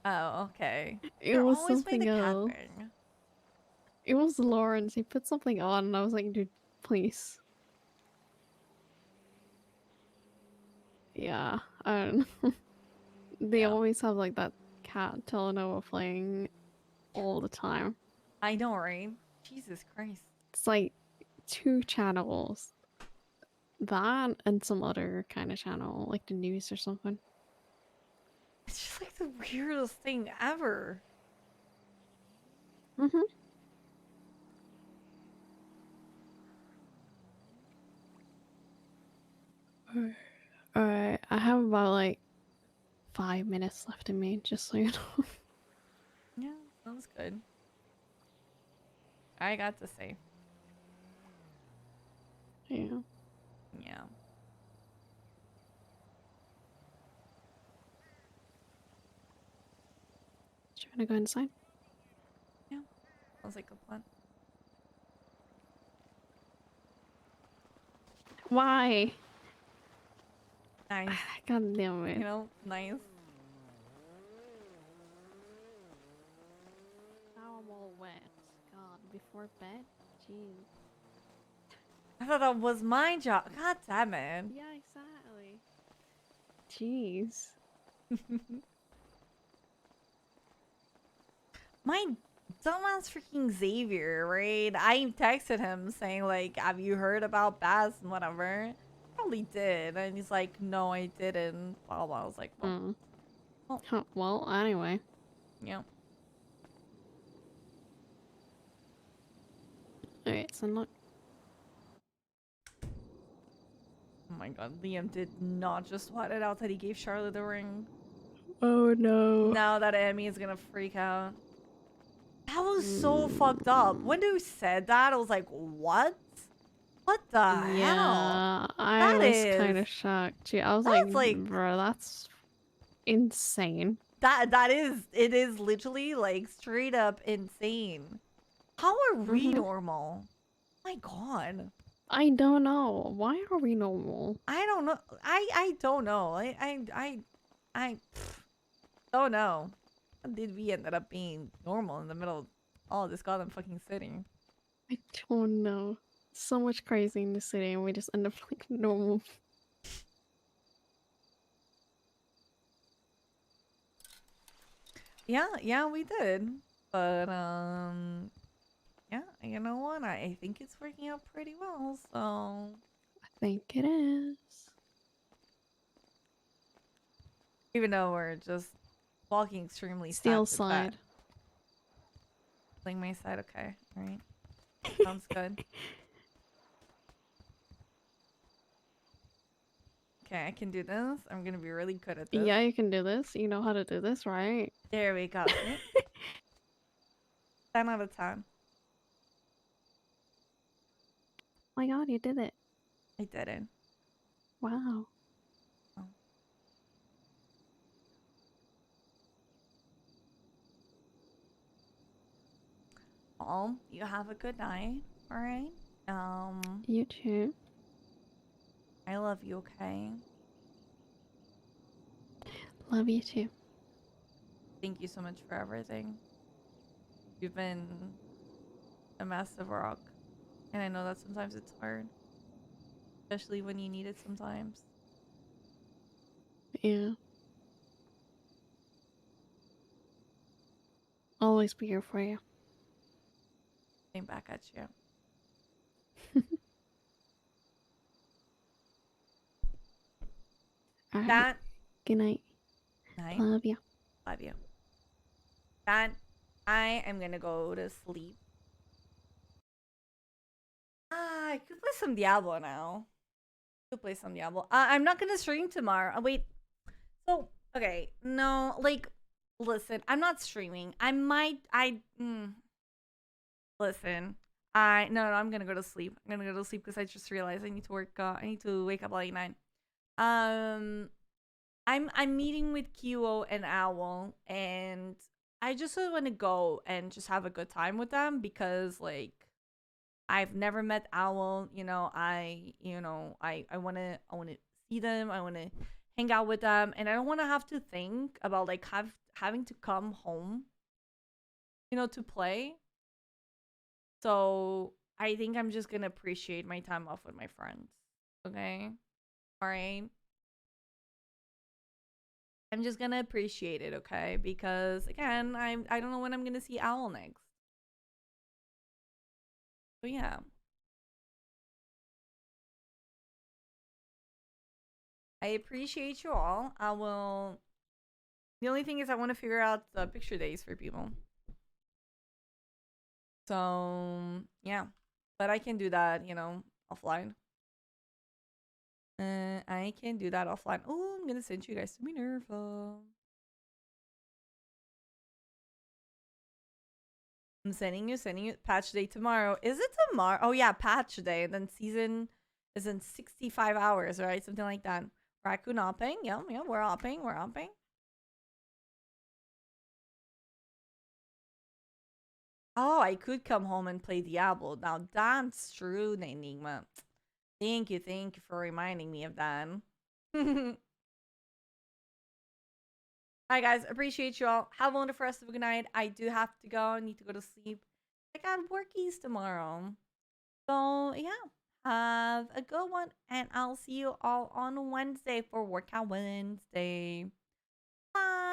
Oh, okay. It They're was always playing the something cat else. thing. It was Lawrence. He put something on, and I was like, dude, please. Yeah, I don't know. They always have like that cat telenova playing all the time. I know, right? Jesus Christ. It's like 2 channels. That and some other kind of channel, like the news or something. It's just like the weirdest thing ever. Mm-hmm. Alright, I have about like 5 minutes left in me, just so you know. Yeah, sounds good. I got to say. Yeah. Yeah. Do you want to go inside? Yeah. Sounds like a plan. Why? Nice. God damn it. You know, nice. Now I'm all wet. God, before bed? Jeez. I thought that was my job. God damn it. Yeah, exactly. Jeez. My dumbass freaking Xavier, right? I texted him saying like, have you heard about Bass and whatever? Probably did. And he's like, no, I didn't. Blah, blah. I was like, well, Huh, well, anyway. yeah. Alright, so look. Oh my god, Liam did not just swat it out that he gave Charlotte the ring. Oh no. Now that Emmy is gonna freak out. That was so fucked up. When you said that, I was like, what? What the hell? Yeah, I That was is- kind of shocked too. I was that's like, like- bro, that's insane. It is literally like straight up insane. How are we normal? My god. I don't know. Why are we normal? I don't know. I don't know. I don't know. How did we end up being normal in the middle of all this goddamn fucking city? I don't know. So much crazy in the city, and we just end up like normal. Yeah, we did. But yeah, you know what? I think it's working out pretty well, so I think it is. even though we're just walking extremely Steel sad to the side. bed. Playing my side, okay. Alright. Sounds good. Okay, I can do this. I'm gonna be really good at this. Yeah, you can do this. You know how to do this, right? There we go. 10 out of 10. Oh my god, you did it. I didn't. Wow. Well, you have a good night, alright? You too. I love you, okay? Love you too. Thank you so much for everything. You've been a massive rock. And I know that sometimes it's hard. Especially when you need it sometimes. Yeah. Always be here for you. Came back at you. Alright. That Good night. night. Love you. Love you. That I am gonna go to sleep. I could play some Diablo now. Could play some Diablo. I'm not gonna stream tomorrow. Wait. So okay, no, like, listen. I'm not streaming. I might. Listen. No. I'm gonna go to sleep. I'm gonna go to sleep because I just realized I need to work. I need to wake up at like 9. I'm meeting with QO and Owl, and I just want to go and just have a good time with them because like I've never met Owl. I want to see them. I want to hang out with them, and I don't want to have to think about like having to come home, to play. So I think I'm just gonna appreciate my time off with my friends. Okay, all right. I'm just gonna appreciate it, okay? Because again, I don't know when I'm gonna see Owl next. So yeah. I appreciate you all. I will. The only thing is, I want to figure out the picture days for people. So yeah, but I can do that, offline. I can do that offline. Oh, I'm gonna send you guys to Minerva. I'm sending you patch day tomorrow. Is it tomorrow? Oh yeah, patch day. And then season is in 65 hours, right? Something like that. Raccoon opping. Yeah, we're opping. We're opping. Oh, I could come home and play Diablo. Now that's true, Enigma. Thank you for reminding me of that. Alright guys, appreciate you all. Have a wonderful rest of a good night. I do have to go. I need to go to sleep. I got workies tomorrow. So yeah. Have a good one. And I'll see you all on Wednesday for Workout Wednesday. Bye.